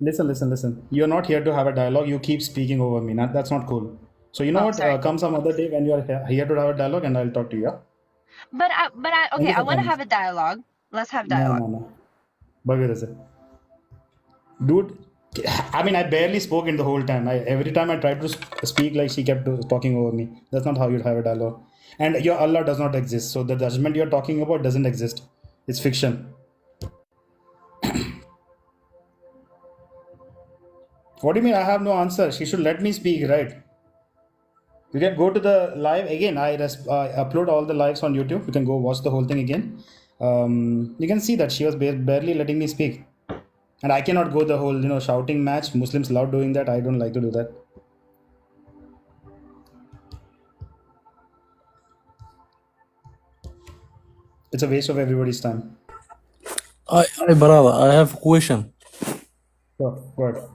Listen. You're not here to have a dialogue. You keep speaking over me. That's not cool. So you know Oh, what? sorry. Come some other day when you are here to have a dialogue, and I'll talk to you. Yeah? Thank Okay, you I for want to coming. have a dialogue. Let's have No, dialogue. no, no. Bugger is it? Dude, I mean, I barely spoke in the whole time. Every time I tried to speak, like she kept talking over me. That's not how you'd have a dialogue. And your Allah does not exist. So the judgment you're talking about doesn't exist. It's fiction. What do you mean? I have no answer. She should let me speak, right? You can go to the live again. I upload all the lives on YouTube. You can go watch the whole thing again. You can see that she was barely letting me speak. And I cannot go the whole, shouting match. Muslims love doing that. I don't like to do that. It's a waste of everybody's time. I brother, I have a question. Sure, what?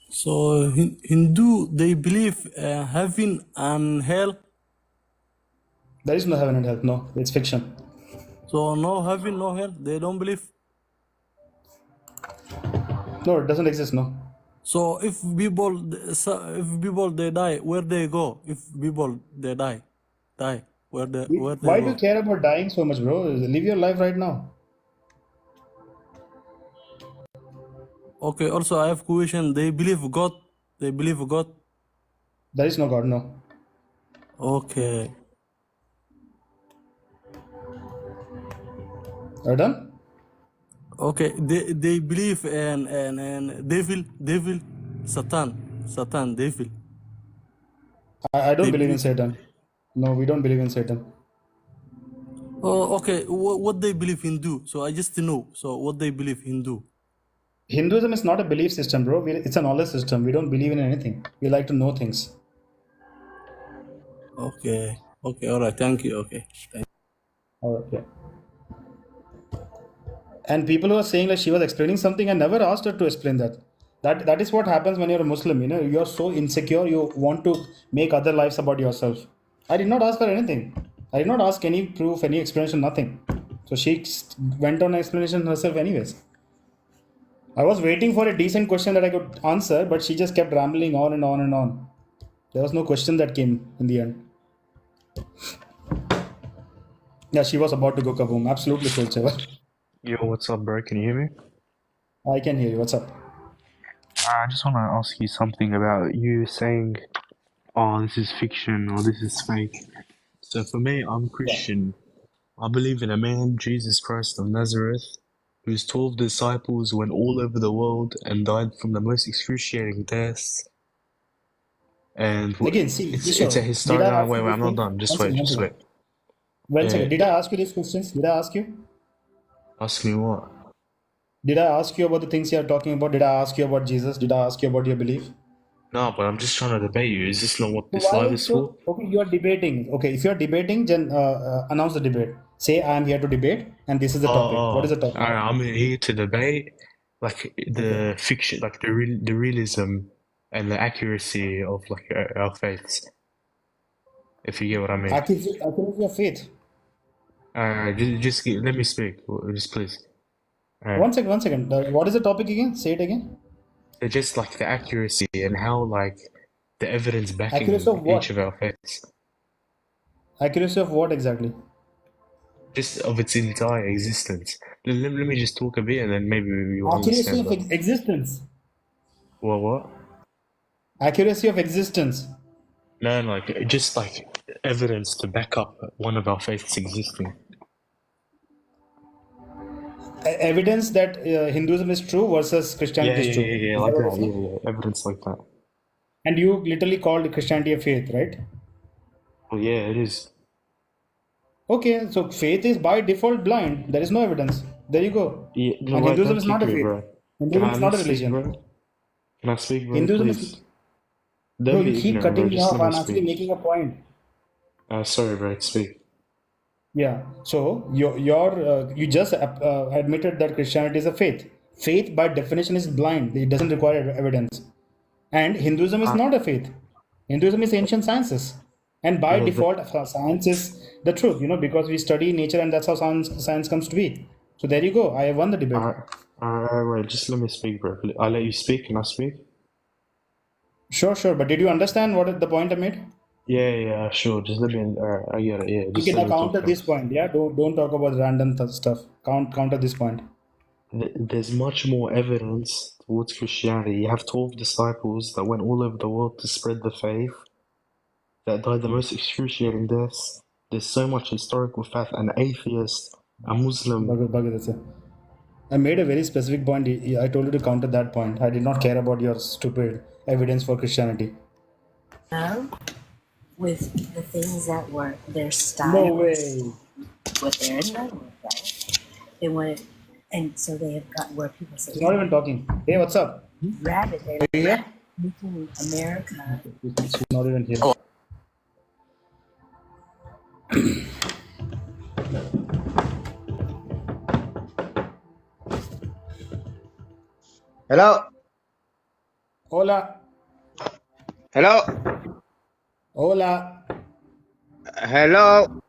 So Hindu, they believe heaven and hell. There is no heaven and hell. No, it's fiction. So no heaven, no hell. They don't believe. No, it doesn't exist. No. So if people they die, where they go? If people they die, where they Why do you go? care about dying so much, bro? Live your life right now. Okay. Also, I have question. They believe God. They believe God. There is no God. No. Okay. Are you done? Okay. They believe and devil, Satan, devil. I don't They believe in believe. Satan. No, we don't believe in Satan. Oh, okay. What they believe Hindu? So I just know. So what they believe Hindu? Hinduism is not a belief system, bro. It's a knowledge system. We don't believe in anything. We like to know things. Okay. Okay. All right. Thank you. Okay. Thank Okay. And people who are saying like she was explaining something, I never asked her to explain that. That is what happens when you're a Muslim. You're so insecure. You want to make other lives about yourself. I did not ask her anything. I did not ask any proof, any explanation, nothing. So she went on an explanation herself, anyways. I was waiting for a decent question that I could answer, but she just kept rambling on and on and on. There was no question that came in the end. Yeah, she was about to go kaboom. Absolutely full Trevor. Yo, what's up, bro? Can you hear me? I can hear you. What's up? I just want to ask you something about you saying, oh, this is fiction or this is fake. So for me, I'm Christian. I believe in a man, Jesus Christ of Nazareth, whose 12 disciples went all over the world and died from the most excruciating deaths. And Again, see, it's Kishore, a did historic. I No, ask wait, you wait, these I'm not things? done. Just One wait, second, one just second. wait. One second. Did I ask you these questions? Did I ask you? Ask me what? Did I ask you about the things you are talking about? Did I ask you about Jesus? Did I ask you about your belief? No, but I'm just trying to debate you. Is this not what So this why live you is for? so okay? You are debating. Okay, if you are debating, then announce the debate. Say I am here to debate, and this is the topic. What is the topic? Alright, I'm here to debate like the fiction, like the realism and the accuracy of like our faiths. If you get what I mean. Accuracy of faith. Let me speak, just please. One second, one second. What is the topic again? Say it again. Just like the accuracy and how like the evidence backing Accuracy of each what? of our faiths. Accuracy of what exactly? just of its entire existence. Let me just talk a bit, and then maybe you'll Accuracy understand of that. existence. Well, what? Accuracy of existence. No, like just like evidence to back up one of our faiths existing. Evidence that Hinduism is true versus Christianity is true. Is that Like what you're that. saying? Yeah, evidence like that. And you literally called Christianity a faith, right? Well, yeah, it is. Okay, so faith is by default blind. There is no evidence. There you go. Yeah, no, And like, Hinduism don't is not kick a me, faith. bro. Can Hinduism I is at not a least speak, bro? religion. Can I speak, bro, Hinduism is. please? Bro, Don't you be keep ignorant, bro. cutting me Just off. let me I'm actually speak. making a point. Sorry, bro. Speak. Yeah. So you just admitted that Christianity is a faith. Faith by definition is blind. It doesn't require evidence. And Hinduism is Uh, not a faith. Hinduism is ancient sciences. And by yeah, default, science is the truth, because we study nature and that's how science comes to be. So there you go. I have won the debate. wait. Just let me speak, bro. I'll let you speak. Can I speak? Sure, sure. But did you understand what the point I made? Yeah, sure. Just let me. I get it. Yeah, Okay, just now let me counter talk, bro. this point. Yeah, don't talk about random stuff. Counter this point. There's much more evidence towards Christianity. You have 12 disciples that went all over the world to spread the faith, that died the most excruciating deaths. There's so much historical fact. An atheist, a Muslim. I made a very specific point. I told you to counter that point. I did not care about your stupid evidence for Christianity. With the things that were their No styles, way. what they're in love with, right? They wanted, and so they have got where people say, He's not even talking. Hey, what's up? rabbit, they're Are you here? making America. She's not even here. Hello. Hola. Hello. Hola. Hello.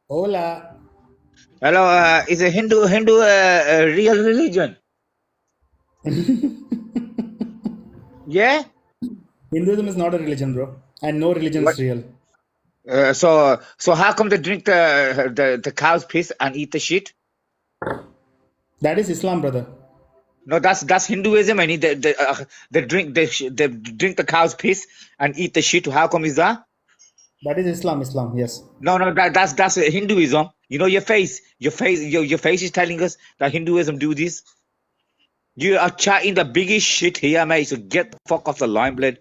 Hola. Hello. Is a Hindu a real religion? Yeah. Hinduism is not a religion, bro, and no religion What? is real. So how come they drink the cow's piss and eat the shit? That is Islam, brother. No, that's Hinduism, and they drink they drink the cow's piss and eat the shit. How come is that? That is Islam. Islam, yes. No, that's Hinduism. You know your face is telling us that Hinduism do this. You are chatting the biggest shit here, mate. So get the fuck off the line, blood.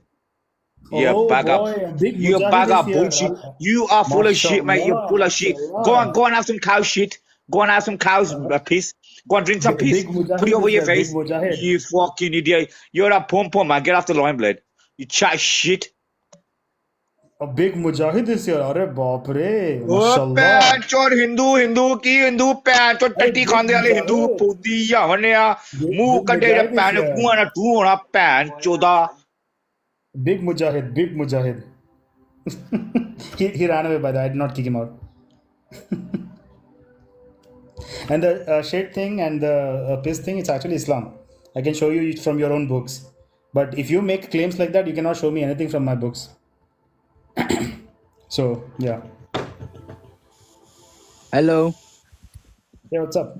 Oh boy, a big You mujahid bag is of here. bullshit. You are full of shit, mate. You're Mashallah, full of shit. mashallah. Go and have some cow shit. Go and have some cow's piss. Go and drink some piss. Big Put it mujahid over is your here. Big face. mujahid. You fucking idiot. You're a pom pom, man. Get off the line, blood. You chat shit. A big mujahid is here. Arey baap re. Oh, Mashallah. पैंचोर Hindu पैंचोर Hey, टट्टी big खाने वाले Hindu mujahid. Podiya होने मुंह Big कटे mujahid is pan here. कुआं ना तू होना पैंचोदा. Big mujahid. Big mujahid. he ran away by that. I did not kick him out. And the shade thing and the piss thing, it's actually Islam. I can show you it from your own books. But if you make claims like that, you cannot show me anything from my books. So, yeah. Hello. Yeah, what's up?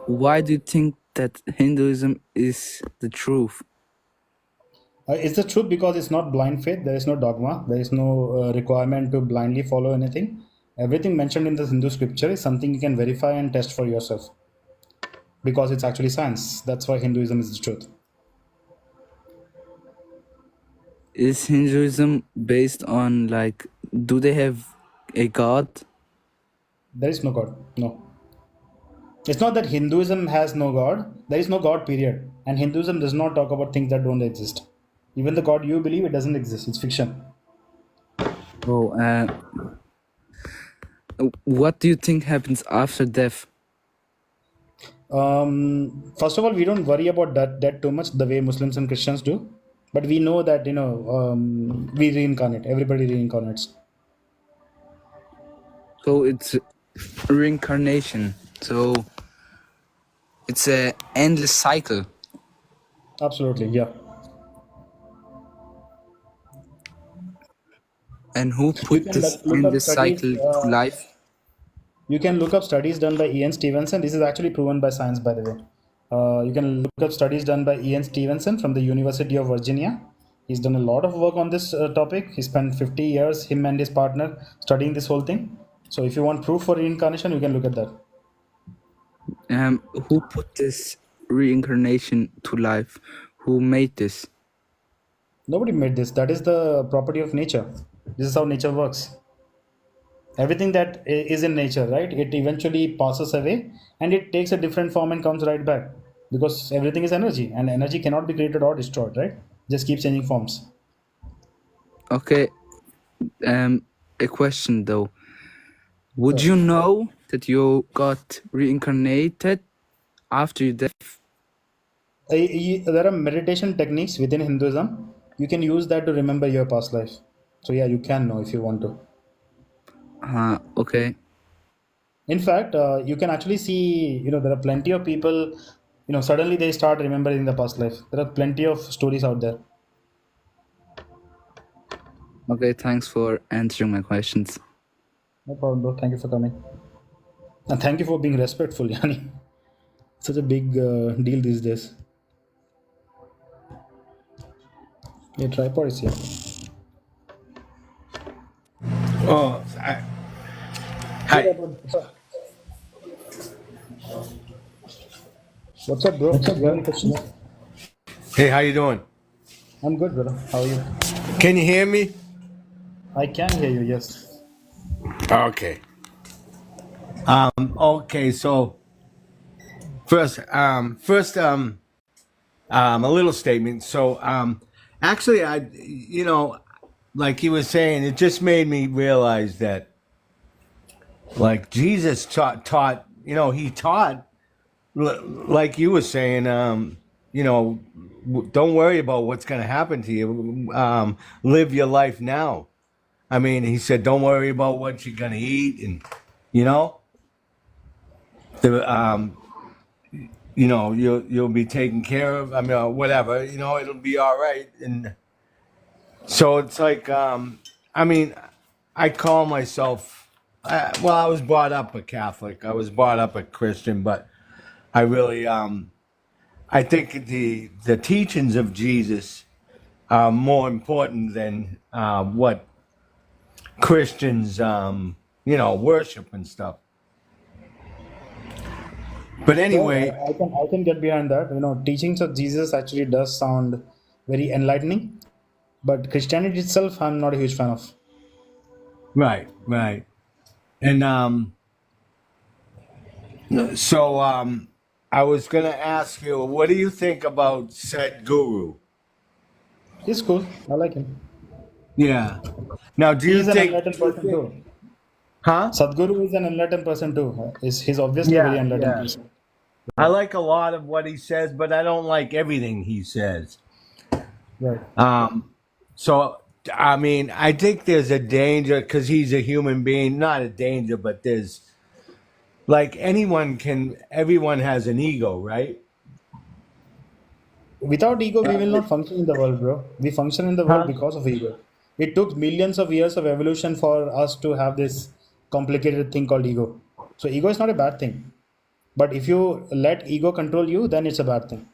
Why do you think that Hinduism is the truth? It's the truth because it's not blind faith. There is no dogma. There is no requirement to blindly follow anything. Everything mentioned in the Hindu scripture is something you can verify and test for yourself. Because it's actually science. That's why Hinduism is the truth. Is Hinduism based on do they have a god? There is no God. No. It's not that Hinduism has no God. There is no God, period. And Hinduism does not talk about things that don't exist. Even the God you believe, it doesn't exist. It's fiction. Oh, what do you think happens after death? First of all, we don't worry about that too much the way Muslims and Christians do. But we know that, we reincarnate. Everybody reincarnates. So it's reincarnation. So it's an endless cycle. Absolutely, yeah. And who You put can this look in up the studies. cycle to life? You can look up studies done by Ian Stevenson. This is actually proven by science, by the way. You can look up studies done by Ian Stevenson from the University of Virginia. He's done a lot of work on this topic. He spent 50 years, him and his partner, studying this whole thing. So if you want proof for reincarnation, you can look at that. Who put this reincarnation to life? Who made this? Nobody made this. That is the property of nature. This is how nature works. Everything that is in nature, right? It eventually passes away and it takes a different form and comes right back because everything is energy and energy cannot be created or destroyed, right? Just keeps changing forms. Okay. A question though. Would you know that you got reincarnated after your death? There are meditation techniques within Hinduism. You can use that to remember your past life. So yeah, you can know if you want to. Okay. In fact, you can actually see, there are plenty of people, suddenly they start remembering the past life. There are plenty of stories out there. Okay, thanks for answering my questions. No problem, bro. Thank you for coming. And thank you for being respectful, Yani. Such a big deal these days. Yeah, tripod is here. Oh, hi. What's up, bro? You have any questions? Hey, how you doing? I'm good, brother. How are you? Can you hear me? I can hear you, yes. Okay. Okay, so first, a little statement. So, actually, like he was saying, it just made me realize that, like Jesus taught, he taught, like you were saying, don't worry about what's going to happen to you. Live your life now. I mean, he said, don't worry about what you're going to eat, and you'll be taken care of. I mean, whatever, it'll be all right. And so it's like, I mean, I call myself, well, I was brought up a Catholic. I was brought up a Christian, but I really, I think the teachings of Jesus are more important than what Christians, worship and stuff. But anyway, I can get behind that. Teachings of Jesus actually does sound very enlightening, but Christianity itself, I'm not a huge fan of. right. And so I was going to ask you, what do you think about Sadhguru? He's cool. I like him. Yeah. Now, do you He's an think? enlightened person too. Huh? Sadhguru is an enlightened person too. He's obviously a very enlightened Yeah. person. I like a lot of what he says, but I don't like everything he says. Right. So, I mean, I think there's a danger because he's a human being. Not a danger, but there's like everyone has an ego, right? Without ego, we will not function in the world, bro. We function in the world because of ego. It took millions of years of evolution for us to have this complicated thing called ego. So ego is not a bad thing. But if you let ego control you, then it's a bad thing.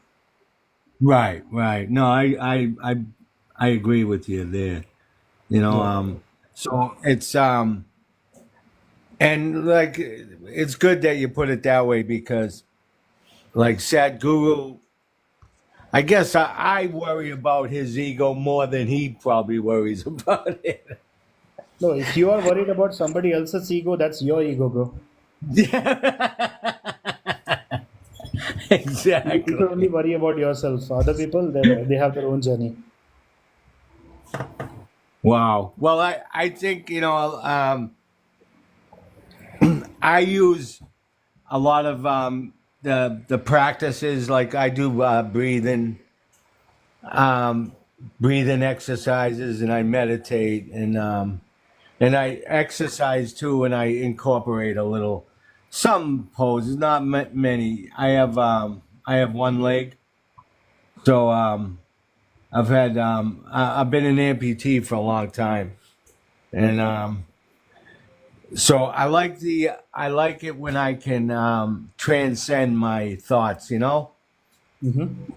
Right. No, I agree with you there. So it's and like it's good that you put it that way because like Sadhguru, I guess I worry about his ego more than he probably worries about it. No, if you are worried about somebody else's ego, that's your ego, bro. Exactly. You should only worry about yourself. Other people, they have their own journey. Wow. Well, I think I use a lot of the practices like I do breathing exercises and I meditate and I exercise too and I incorporate a little some poses, not many. I have one leg, so I've been an amputee for a long time, and so I like it when I can transcend my thoughts. You know. Mm-hmm.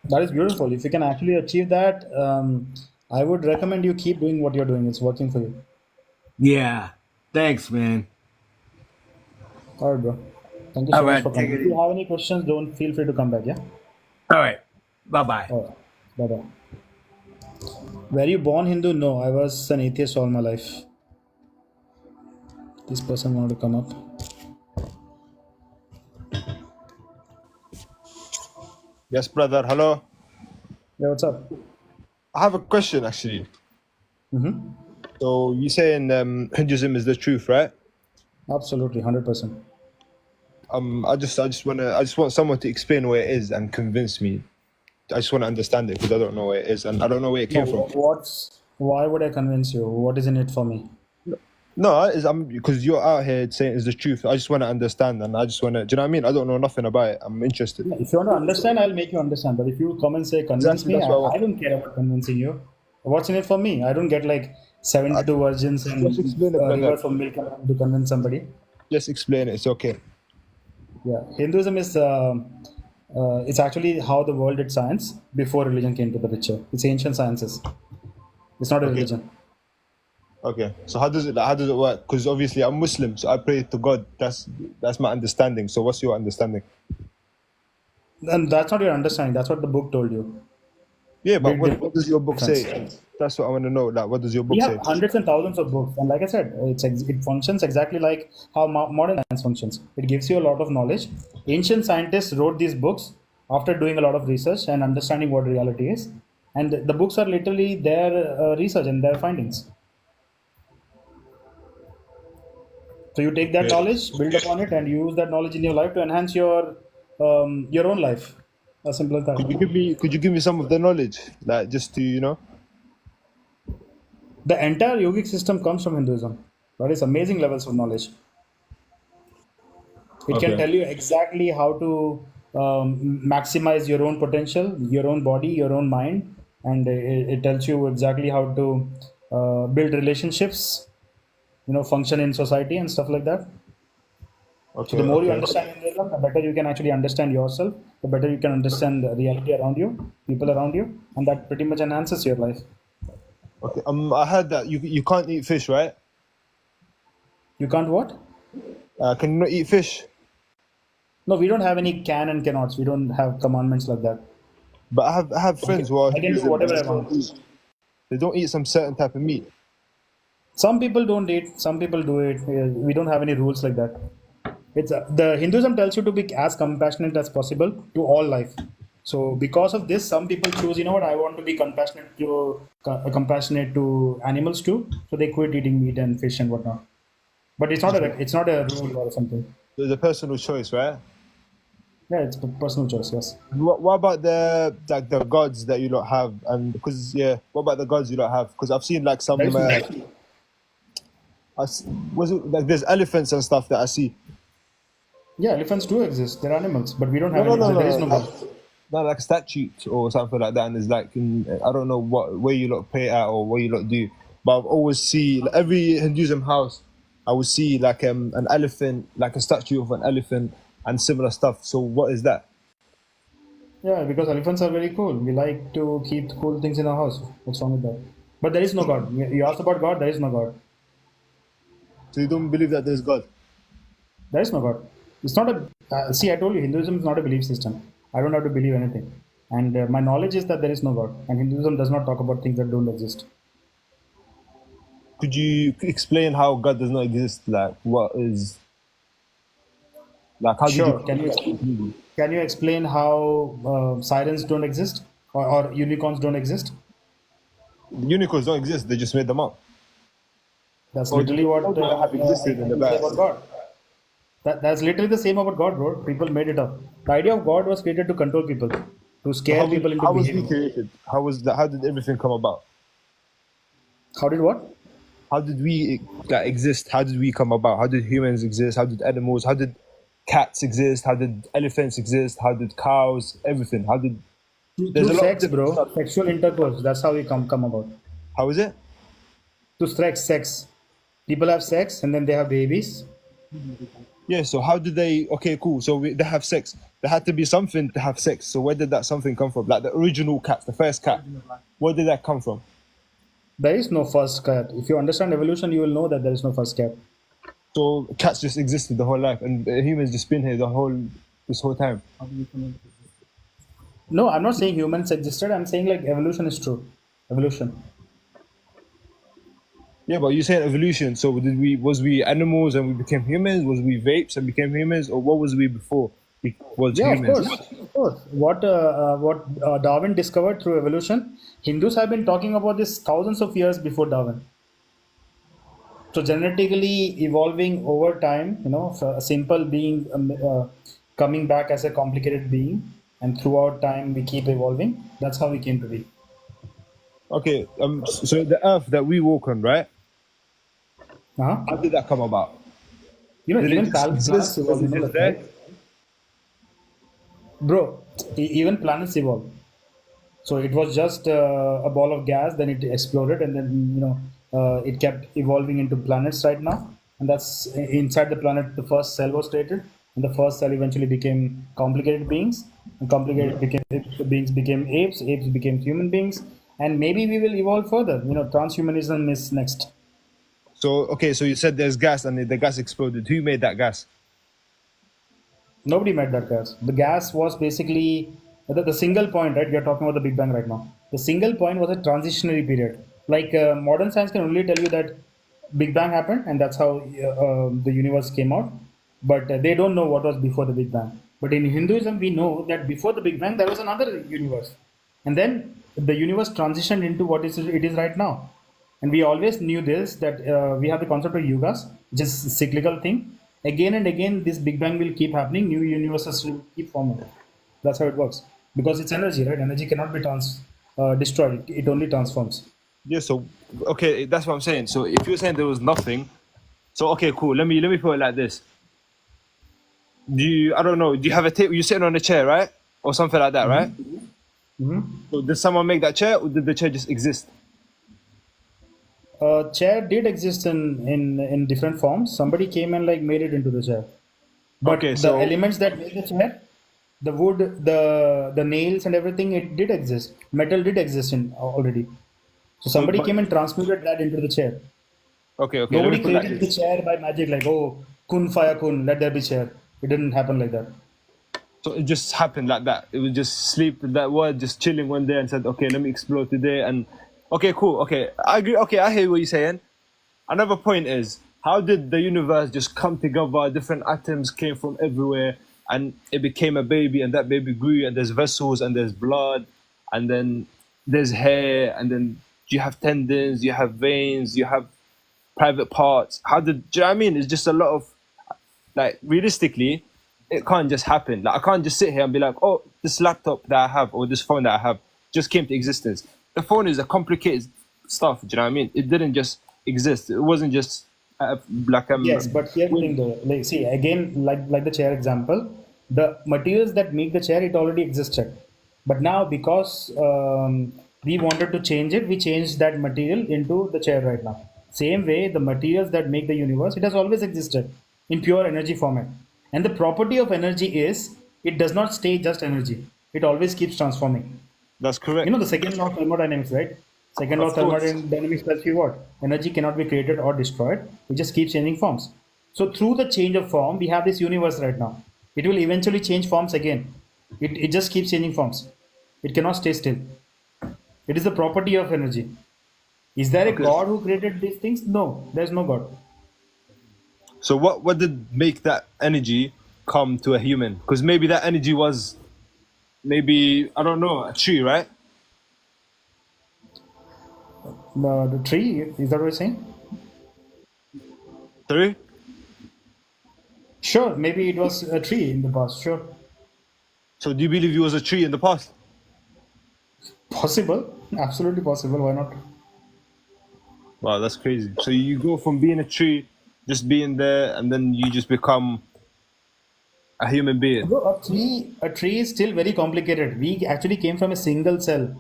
That is beautiful. If you can actually achieve that, I would recommend you keep doing what you're doing. It's working for you. Yeah. Thanks, man. All right, bro. Thank you All so much right. for Take coming. it If you easy. have any questions, don't feel free to come back. Yeah. All right. Bye bye. All right. Bye bye. Were you born Hindu? No, I was an atheist all my life. This person wanted to come up. Yes, brother. Hello. Yeah, what's up? I have a question actually. Mm-hmm. So you saying Hinduism is the truth, right? Absolutely, 100%. I just want someone to explain what it is and convince me. I just want to understand it because I don't know what it is and I don't know where it No, came from. why would I convince you? What is in it for me? No, because you're out here saying it's the truth. I just want to understand and I just want to. Do you know what I mean? I don't know nothing about it. I'm interested. Yeah, if you want to understand, I'll make you understand. But if you come and say, convince Exactly. me, That's what I I want. don't care about convincing you. What's in it for me? I don't get like 72 virgins Just and explain it, brother. rivers of milk to convince somebody. Just explain it. It's okay. Yeah, Hinduism is it's actually how the world did science before religion came to the picture. It's ancient sciences. It's not a Okay. religion. Okay. So how does it work? Because obviously I'm Muslim, so I pray to God. That's my understanding. So what's your understanding? And that's not your understanding. That's what the book told you. Yeah, but Big what does your book difference. say? That's what I want to know. Like, what does your We book have say? hundreds and thousands of books, and like I said, it functions exactly like how modern science functions. It gives you a lot of knowledge. Ancient scientists wrote these books after doing a lot of research and understanding what reality is, and the books are literally their research and their findings. So you take that Okay. knowledge, build upon it, and use that knowledge in your life to enhance your own life. As simple as that. Could you give me some of the knowledge, like just to The entire yogic system comes from Hinduism. That is amazing levels of knowledge. It can Okay. tell you exactly how to maximize your own potential, your own body, your own mind, and it tells you exactly how to build relationships, function in society and stuff like that. So Okay. the more you Okay. understand Hinduism, the better you can actually understand yourself, the better you can understand the reality around you, people around you, and that pretty much enhances your life. Okay. I heard that you can't eat fish, right? You can't what? Can you not eat fish? No, we don't have any can and cannots. We don't have commandments like that. But I have friends who are I can do Hinduism and whatever I want. they don't eat some certain type of meat. Some people don't eat, some people do it. We don't have any rules like that. It's the Hinduism tells you to be as compassionate as possible to all life. So because of this, some people choose. You know what? I want to be compassionate to animals too. So they quit eating meat and fish and whatnot. But it's not a rule or something. There's a personal choice, right? Yeah, it's a personal choice. Yes. What about the gods that you don't have? And because what about the gods you don't have? Because I've seen like There some. is no. Was it like there's elephants and stuff that I see? Yeah, elephants do exist. They're animals, but we don't No, have no, any. no, There is no. no God. No, like a statue or something like that, and it's like I don't know where you lot pay at or what you lot do, but I've always see like, every Hinduism house, I would see like an elephant, like a statue of an elephant and similar stuff. So what is that? Yeah, because elephants are very cool. We like to keep cool things in our house. What's wrong with that? But there is no God. You asked about God. There is no God. So you don't believe that there's God? There is no God. It's not a. See, I told you, Hinduism is not a belief system. I don't have to believe anything. And my knowledge is that there is no God. And Hinduism does not talk about things that don't exist. Could you explain how God does not exist? Like what is like how did Sure. you? Can you explain how sirens don't exist or unicorns don't exist? Unicorns don't exist. They just made them up. That's Or do literally you what know that have existed in the I say about past? God. That's literally the same about God, bro. People made it up. The idea of God was created to control people, to So scare people into how was he behaving. created? How was that? How did everything come about? How did what? How did we like, exist? How did we come about? How did humans exist? How did animals? How did cats exist? How did elephants exist? How did cows? Everything. How did? There's Through a lot of sex, different bro. stuff. Sexual intercourse. That's how we come about. How is it? To strike sex. People have sex and then they have babies. Yeah, so how did they? Okay, cool. So they have sex. There had to be something to have sex. So where did that something come from? Like the original cat, the first cat. Where did that come from? There is no first cat. If you understand evolution, you will know that there is no first cat. So cats just existed the whole life, and humans just been here this whole time. No, I'm not saying humans existed. I'm saying like evolution is true. Evolution. Yeah, but you said evolution. So did we? Was we animals and we became humans? Was we vapes and became humans, or what was we before we was Yeah, of humans? course, of course. What Darwin discovered through evolution, Hindus have been talking about this thousands of years before Darwin. So genetically evolving over time, a simple being coming back as a complicated being, and throughout time we keep evolving. That's how we came to be. Okay, so the Earth that we walk on, right? Uh-huh. How did that come about? Did it Even just planets exist? evolve. Was it just That, right? there? Bro, even planets evolve. So it was just a ball of gas, then it exploded, and then it kept evolving into planets right now. And that's inside the planet. The first cell was created, and the first cell eventually became complicated beings, and beings became apes. Apes became human beings, and maybe we will evolve further. Transhumanism is next. So okay, so you said there's gas and the gas exploded. Who made that gas? Nobody made that gas. The gas was basically the single point, right? We are talking about the Big Bang right now. The single point was a transitionary period. Like modern science can only tell you that Big Bang happened and that's how the universe came out. But they don't know what was before the Big Bang. But in Hinduism, we know that before the Big Bang, there was another universe. And then the universe transitioned into what it is right now. And we always knew this that we have the concept of yugas, which is a cyclical thing. Again and again, this Big Bang will keep happening. New universes will keep forming. That's how it works because it's energy, right? Energy cannot be destroyed. It only transforms. Yeah, so okay, that's what I'm saying. So if you're saying there was nothing, so okay, cool. Let me put it like this. I don't know, do you have a table? You're sitting on a chair, right? Or something like that, right? Mm-hmm. So did someone make that chair or did the chair just exist? Chair did exist in different forms. Somebody came and like made it into the chair. But Okay, the so elements that make the chair, the wood, the nails and everything, it did exist. Metal did exist in already. So somebody but came and transmuted that into the chair. okay, let me Nobody put it like created the this. chair by magic, like, oh, kun fire kun, let there be chair. It didn't happen like that. So it just happened like that. It was just sleep that word, just chilling one day and said, okay, let me explore today. And okay, cool. Okay, I agree. Okay, I hear what you're saying. Another point is, how did the universe just come together? Different atoms came from everywhere, and it became a baby, and that baby grew, and there's vessels, and there's blood, and then there's hair, and then you have tendons, you have veins, you have private parts. Do you know what I mean? It's just a lot of, like, realistically, it can't just happen. Like, I can't just sit here and be like, oh, this laptop that I have or this phone that I have just came to existence. The phone is a complicated stuff. Do you know what I mean? It didn't just exist. It wasn't just like Yes, but here's the thing though. Like, see, again, like the chair example, the materials that make the chair, it already existed. But now, because we wanted to change it, we changed that material into the chair right now. Same way, the materials that make the universe, it has always existed in pure energy format. And the property of energy is it does not stay just energy. It always keeps transforming. That's correct. You know the second law of thermodynamics, right? Second law Of of course. thermodynamics tells you what? Energy cannot be created or destroyed. It just keeps changing forms. So through the change of form, we have this universe right now. It will eventually change forms again. It just keeps changing forms. It cannot stay still. It is the property of energy. Is there a Okay. God who created these things? No, there's no God. So what did make that energy come to a human? Because maybe that energy was maybe, I don't know, a tree, right? The tree, is that what you're saying? Sorry? Sure, maybe it was a tree in the past, sure. So do you believe he was a tree in the past? Possible, absolutely possible, why not? Wow, that's crazy. So you go from being a tree, just being there, and then you just become a human being. Bro, a tree is still very complicated. We actually came from a single cell.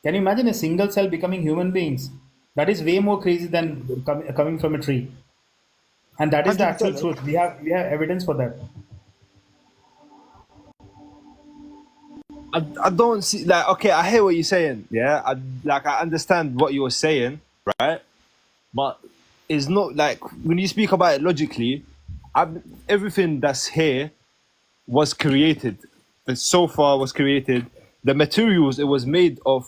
Can you imagine a single cell becoming human beings? That is way more crazy than coming from a tree. And that is the actual 100%. truth. We have evidence for that. I don't see like okay, I hear what you're saying. Yeah, I understand what you're saying, right? But it's not like when you speak about it logically, everything that's here was created. The sofa was created. The materials it was made of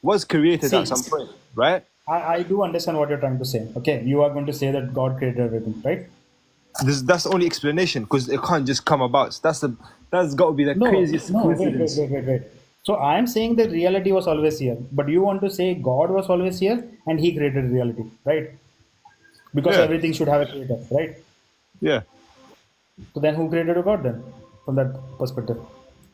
was created at See, some point, right? I do understand what you're trying to say. Okay, you are going to say that God created everything, right? That's the only explanation because it can't just come about. That's got to be the No, craziest no, wait, wait, coincidence. wait, wait, wait. So I am saying that reality was always here, but you want to say God was always here and He created reality, right? Because Yeah, everything should have a creator, right? yeah. So then, who created a God then, from that perspective?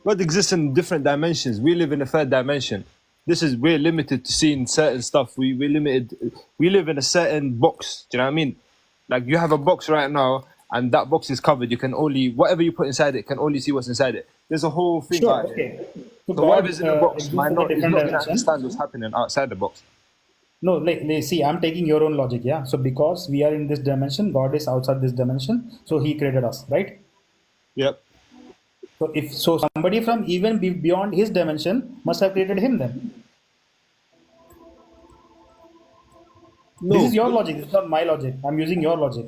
God exists in different dimensions. We live in a third dimension. We're limited to seeing certain stuff. We're limited. We live in a certain box. Do you know what I mean? Like you have a box right now, and that box is covered. You can only whatever you put inside it can only see what's inside it. There's a whole thing Sure. out here. Okay. So So whatever's God in the box exists might in a not is different not going to dimension. understand what's happening outside the box. No, see, I'm taking your own logic, yeah. So because we are in this dimension, God is outside this dimension, so He created us, right? Yep. So if so, somebody from even beyond His dimension must have created Him then. This is No, your logic. This is not my logic. I'm using your logic.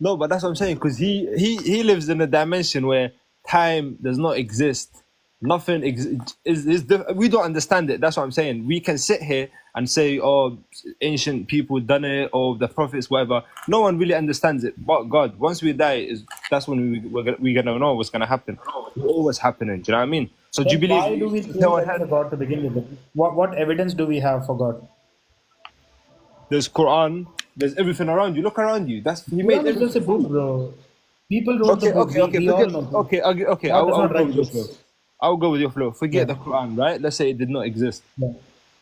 no, but that's what I'm saying because he lives in a dimension where time does not exist. Nothing we don't understand it. That's what I'm saying. We can sit here and say, "Oh, ancient people done it," or the prophets, whatever. No one really understands it. But God, once we die, that's when we're gonna know what's gonna happen. It's always happening. Do you know what I mean? So do you Then believe why do we think hell and there is a heaven? God to begin with? What evidence do we have for God? There's Quran. There's everything around you. Look around you. He made Quran is just a everything. book, bro. People wrote the Okay, book. okay, okay. We all Forget. know this. Okay, okay. God does I'll not go write with your flow. books. I'll go with your flow. Forget Yeah. the Quran, right? Let's say it did not exist. Yeah.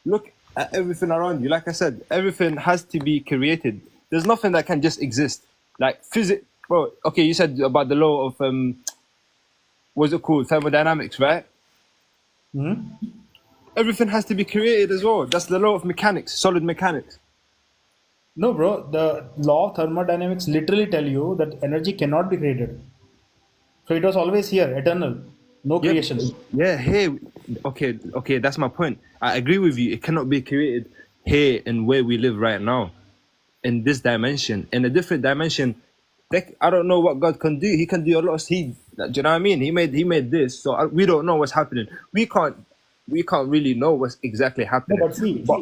Look at everything around you. Like I said, everything has to be created. There's nothing that can just exist. Like physics. Bro, okay, you said about the law of what's it called? Thermodynamics, right? Hmm. Everything has to be created as well. That's the law of mechanics, solid mechanics. No, bro. The law of thermodynamics literally tell you that energy cannot be created. So it was always here, eternal, no Yeah, creation. yeah. Here, okay. That's my point. I agree with you. It cannot be created here and where we live right now, in this dimension. In a different dimension, like, I don't know what God can do. He can do a lot. Do you know what I mean? He made this, so we don't know what's happening. We can't really know what's exactly No, happening. but see, But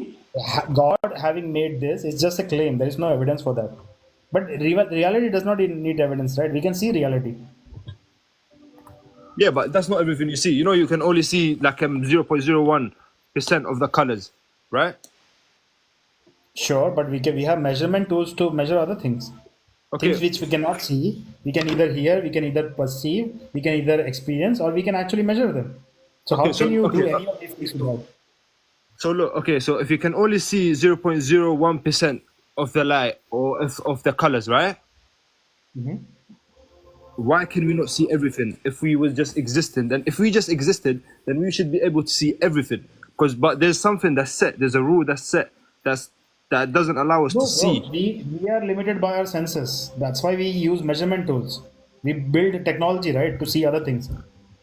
God having made this is just a claim. There is no evidence for that. But reality does not need evidence, right? We can see reality. yeah, but that's not everything you see. You know, you can only see like 0.01% of the colors, right? Sure, but we have measurement tools to measure other things. Things Okay, which we cannot see, we can either hear, we can either perceive, we can either experience, or we can actually measure them. So how okay, can so you do okay, any of these things without? so look, okay, so if you can only see 0.01% of the light or of the colors, right? Mhm. Why can we not see everything if we were just existing? Then if we just existed, then we should be able to see everything. But there's something that's set. There's a rule that's set. That doesn't allow us to No, bro, see. we are limited by our senses. That's why we use measurement tools. We build technology, right, to see other things.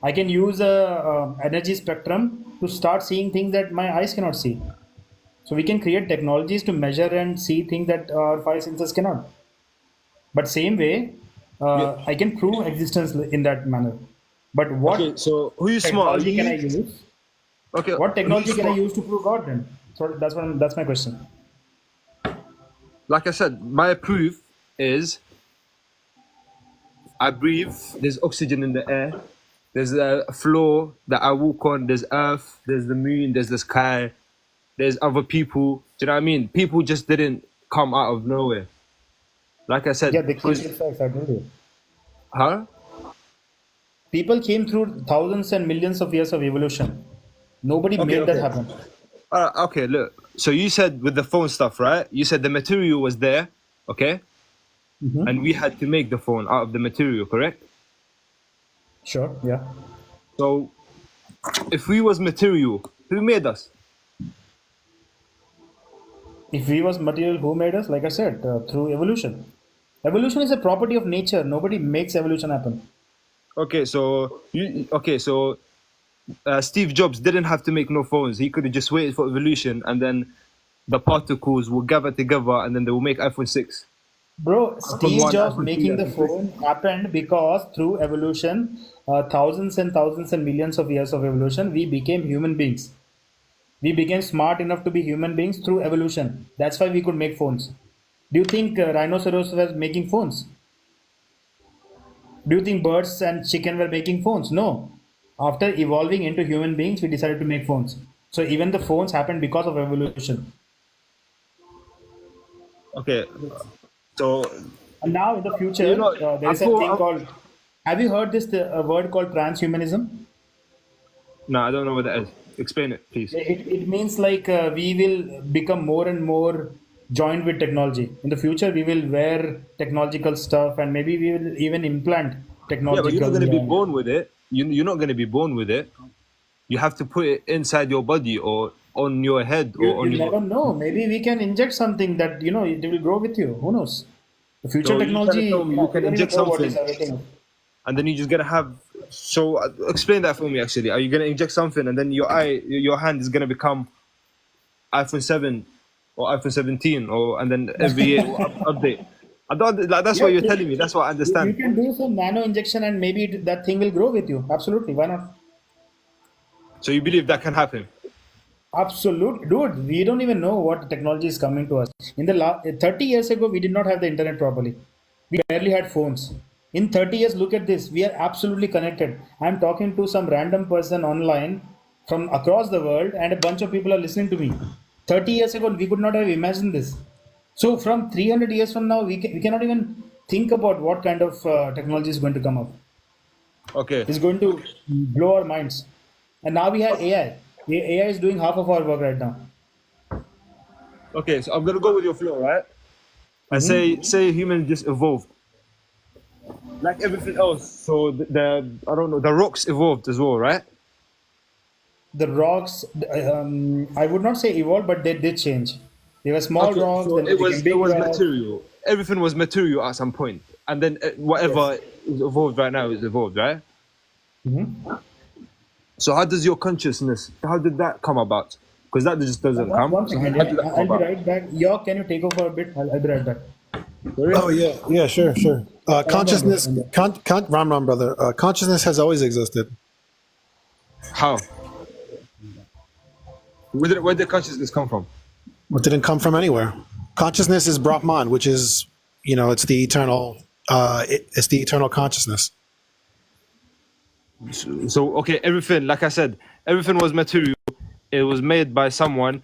I can use a energy spectrum to start seeing things that my eyes cannot see. So we can create technologies to measure and see things that our five senses cannot. But same way, Yeah. I can prove existence in that manner. But Okay. what So who's smart? Are technology can I you? use? Okay. What technology Who's can I smart? use to prove God then? So that's my question. Like I said, my proof is I breathe. There's oxygen in the air. There's a floor that I walk on. There's earth. There's the moon. There's the sky. There's other people. Do you know what I mean? People just didn't come out of nowhere. Like I Yeah, said, they came because with facts, I told you. huh? People came through thousands and millions of years of evolution. Nobody Okay, made that okay. happen. Okay, look. So you said with the phone stuff, right? You said the material was there, okay? And we had to make the phone out of the material, correct? Sure, yeah. So if we was material, who made us? If we was material, who made us? Like I said, through evolution. Evolution is a property of nature. Nobody makes evolution happen. Okay, so Steve Jobs didn't have to make no phones. He could have just waited for evolution, and then the particles will gather together, and then they will make iPhone 6. Bro, iPhone Steve 1, Jobs iPhone 2, making the iPhone 3. phone happened because through evolution, thousands and millions of years of evolution, we became human beings. We became smart enough to be human beings through evolution. That's why we could make phones. Do you think rhinoceros was making phones? Do you think birds and chicken were making phones? No. After evolving into human beings, we decided to make phones. So even the phones happened because of evolution. Okay, so And now in the future, there I is a thing thought. called. Have you heard this word called transhumanism? No, I don't know what that is. Explain it, please. It means like we will become more and more joined with technology. In the future, we will wear technological stuff, and maybe we will even implant Yeah, but you're not technological. going to be born with it. You're not going to be born with it. You have to put it inside your body or on your head or on You your. never know. Maybe we can inject something that it will grow with you. Who knows? The future So you're trying to technology, tell me you we can don't even inject know what is something, everything. and then you're just gonna have. So explain that for me. Actually, are you gonna inject something, and then your hand is gonna become iPhone 7 or iPhone 17, or and then every year it will update. I don't like that's what Yeah, you're telling me. That's what I you understand. can do some nano injection, and maybe that thing will grow with you. Absolutely, why not? So you believe that can happen? Absolute, dude. We don't even know what technology is coming to us. In the last 30 years ago, we did not have the internet properly. We barely had phones. In 30 years, look at this. We are absolutely connected. I'm talking to some random person online from across the world, and a bunch of people are listening to me. 30 years ago, we could not have imagined this. So, from 300 years from now, we cannot even think about what kind of technology is going to come up. Okay. It's going to blow our minds. And now we have AI. AI is doing half of our work right now. Okay. So I'm gonna go with your flow, right? And Mm-hmm. say humans just evolved like everything else. So the I don't know the rocks evolved as well, right? The rocks, I would not say evolved, but they did change. They were small Okay, rocks, so then they became it big was rocks. material. Everything was material at some point, and then Yes. whatever is evolved right now is evolved, right? Mm-hmm. So how does your consciousness? How did that come about? Because that just doesn't come. One So second, how did yeah. that come I'll be about? right back. York, can you take over a bit? I'll be right back. Sorry? Oh yeah, yeah, sure, sure. Ram Ram, bro. Consciousness, Ram Ram, brother. Consciousness has always existed. How? Where did consciousness come from? It didn't come from anywhere. Consciousness is Brahman, which is, it's the eternal. It's the eternal consciousness. So okay, everything, like I said, everything was material. It was made by someone.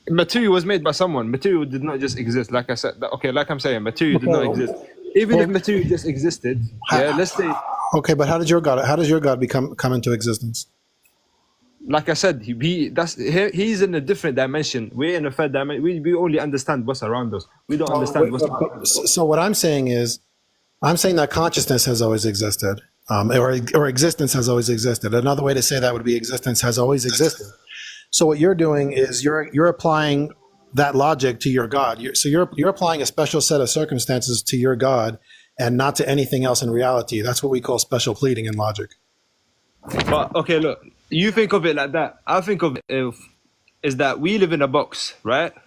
Material was made by someone. Material did not just exist. Like I said, okay, like I'm saying, material did not exist. Even if material just existed, yeah, let's say, Okay, but how does your God come into existence? like I said, he's in a different dimension. We're in a third dimension. We only understand what's around us. We don't understand what's outside of us. So what I'm saying is, I'm saying that consciousness has always existed, or existence has always existed. Another way to say that would be existence has always existed. So what you're doing is you're applying that logic to your God. You're applying a special set of circumstances to your God, and not to anything else in reality. That's what we call special pleading in logic. But okay, look, you think of it like that. I think of it is that we live in a box, right? I'm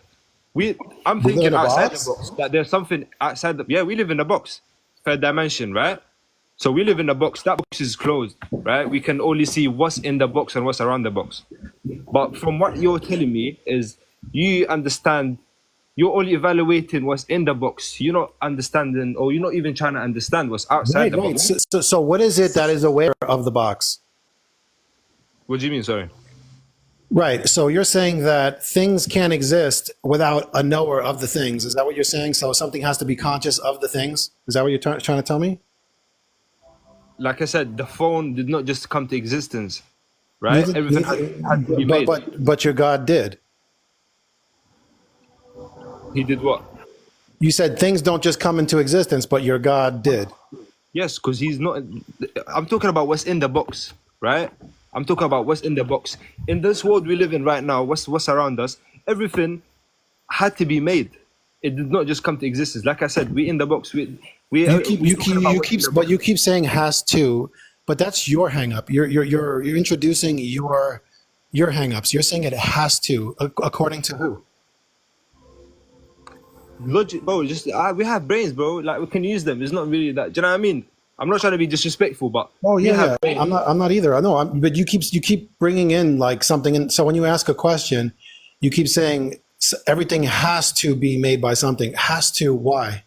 We live in thinking a outside box? the box that there's something outside the. Yeah, we live in a box, third dimension, right? So we live in a box. That box is closed, right? We can only see what's in the box and what's around the box. But from what you're telling me is you understand. You're only evaluating what's in the box. You're not understanding, or you're not even trying to understand what's outside the Right. box. So what is it that is aware of the box? What do you mean? Sorry. Right. So you're saying that things can't exist without a knower of the things. Is that what you're saying? So something has to be conscious of the things. Is that what you're trying to tell me? Like I said, the phone did not just come to existence, right? Everything had to be made. But your God did. He did what? You said things don't just come into existence, but your God did. Yes, because he's not. I'm talking about what's in the box, right? I'm talking about what's in the box. In this world we live in right now, what's around us? everything had to be made. It did not just come to existence. Like I said, we in the box. We But you keep saying has to, but that's your hang up. You're introducing your hang-ups. You're saying it has to, according to who? Logic, bro. Just we have brains, bro. Like we can use them. It's not really that. Do you know what I mean? I'm not trying to be disrespectful, but Oh we yeah, have yeah. brains. I'm not either. I know. But you keep bringing in like something, and so when you ask a question, you keep saying everything has to be made by something. Has to. Why?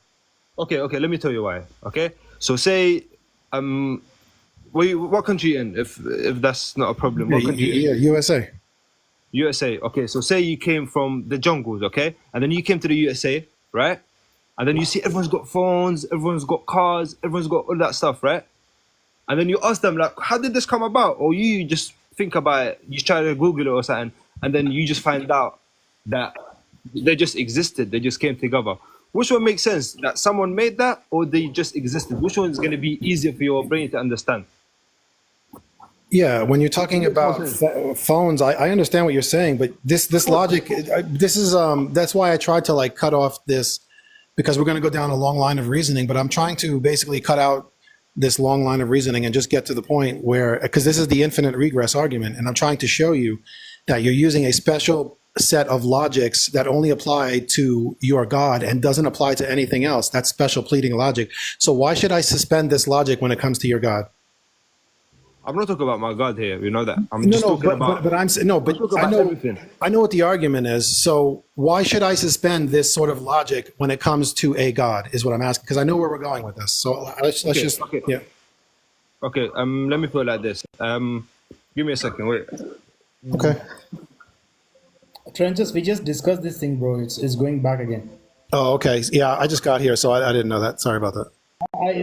Okay, let me tell you why. Okay, so say, what country you in? If that's not a problem, what country you in? Yeah, USA. USA. Okay, so say you came from the jungles, okay, and then you came to the USA, right? And then you see everyone's got phones, everyone's got cars, everyone's got all that stuff, right? And then you ask them like, how did this come about? Or you just think about it, you try to Google it or something, and then you just find out that they just existed, they just came together. Which one makes sense? That someone made that, or they just existed? Which one is going to be easier for your brain to understand? Yeah, when you're talking about phones, I understand what you're saying, but this logic, this is that's why I tried to like cut off this, because we're going to go down a long line of reasoning. But I'm trying to basically cut out this long line of reasoning and just get to the point where, because this is the infinite regress argument, and I'm trying to show you that you're using a special set of logics that only apply to your God and doesn't apply to anything else. That's special pleading logic. So why should I suspend this logic when it comes to your God? I'm not talking about my God here, you know that. I'm just talking about. But I know what the argument is. So why should I suspend this sort of logic when it comes to a God? Is what I'm asking, because I know where we're going with this. So let's just yeah. Okay. Let me put it like this. Give me a second. Wait. Okay. Trenches, we just discussed this thing, bro. It's going back again. Oh, okay. Yeah, I just got here, so I didn't know that. Sorry about that.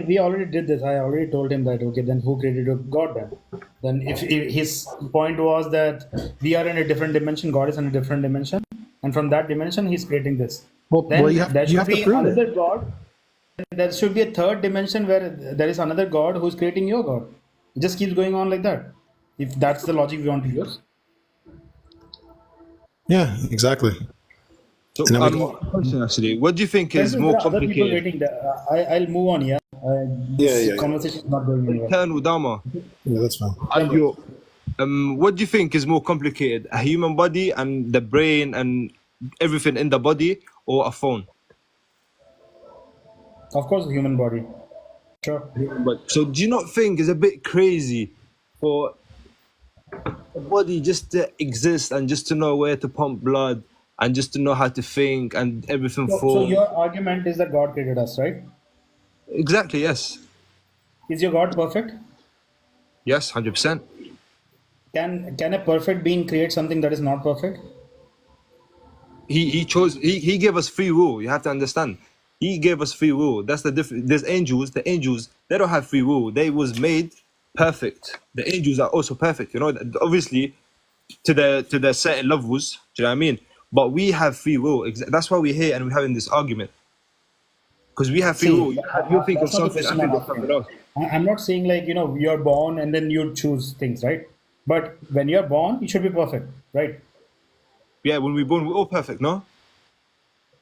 We already did this. I already told him that. Okay, then who created God then? Then if his point was that we are in a different dimension, God is in a different dimension, and from that dimension he's creating this. Then you have to prove another it. God. There should be a third dimension where there is another God who's creating your God. It just keeps going on like that. If that's the logic we want to use. Yeah, exactly. So, question actually, what do you think is more Other people complicated? waiting. I'll move on. Yeah. This conversation is not going anywhere. Eternal Dharma. Yeah, that's fine. What do you think is more complicated? A human body and the brain and everything in the body, or a phone? Of course, the human body. Sure. But so do you not think it's a bit crazy for a body just to exist and just to know where to pump blood and just to know how to think and everything So your argument is that God created us, right? Exactly, yes. Is your God perfect? Yes, 100%. Can a perfect being create something that is not perfect? He gave us free will. You have to understand. He gave us free will. That's the difference. There's angels. The angels, they don't have free will. They was made perfect. The angels are also perfect. You know, obviously, to their certain levels. Do you know what I mean? But we have free will. That's why we're here and we're having this argument. Because we have free will. You think of something, I think of something else. I'm not saying like, you're born and then you choose things, right? But when you're born, you should be perfect, right? Yeah, when we're born, we're all perfect, no?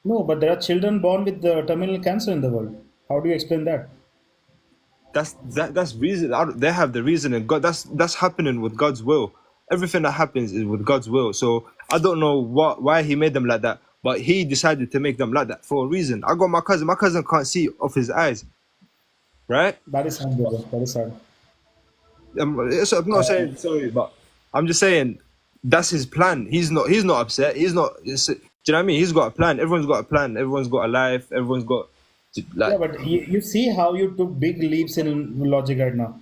No, but there are children born with terminal cancer in the world. How do you explain that? That's reason. They have the reason, and God. That's happening with God's will. Everything that happens is with God's will. So I don't know why He made them like that, but He decided to make them like that for a reason. I got my cousin. My cousin can't see off his eyes, right? That is sad, brother. That is sad. I'm not saying sorry, but I'm just saying that's His plan. He's not upset. He's not. Do you know what I mean? He's got a plan. Everyone's got a plan. Everyone's got a life. Everyone's got. Yeah, but you see how you took big leaps in logic right now.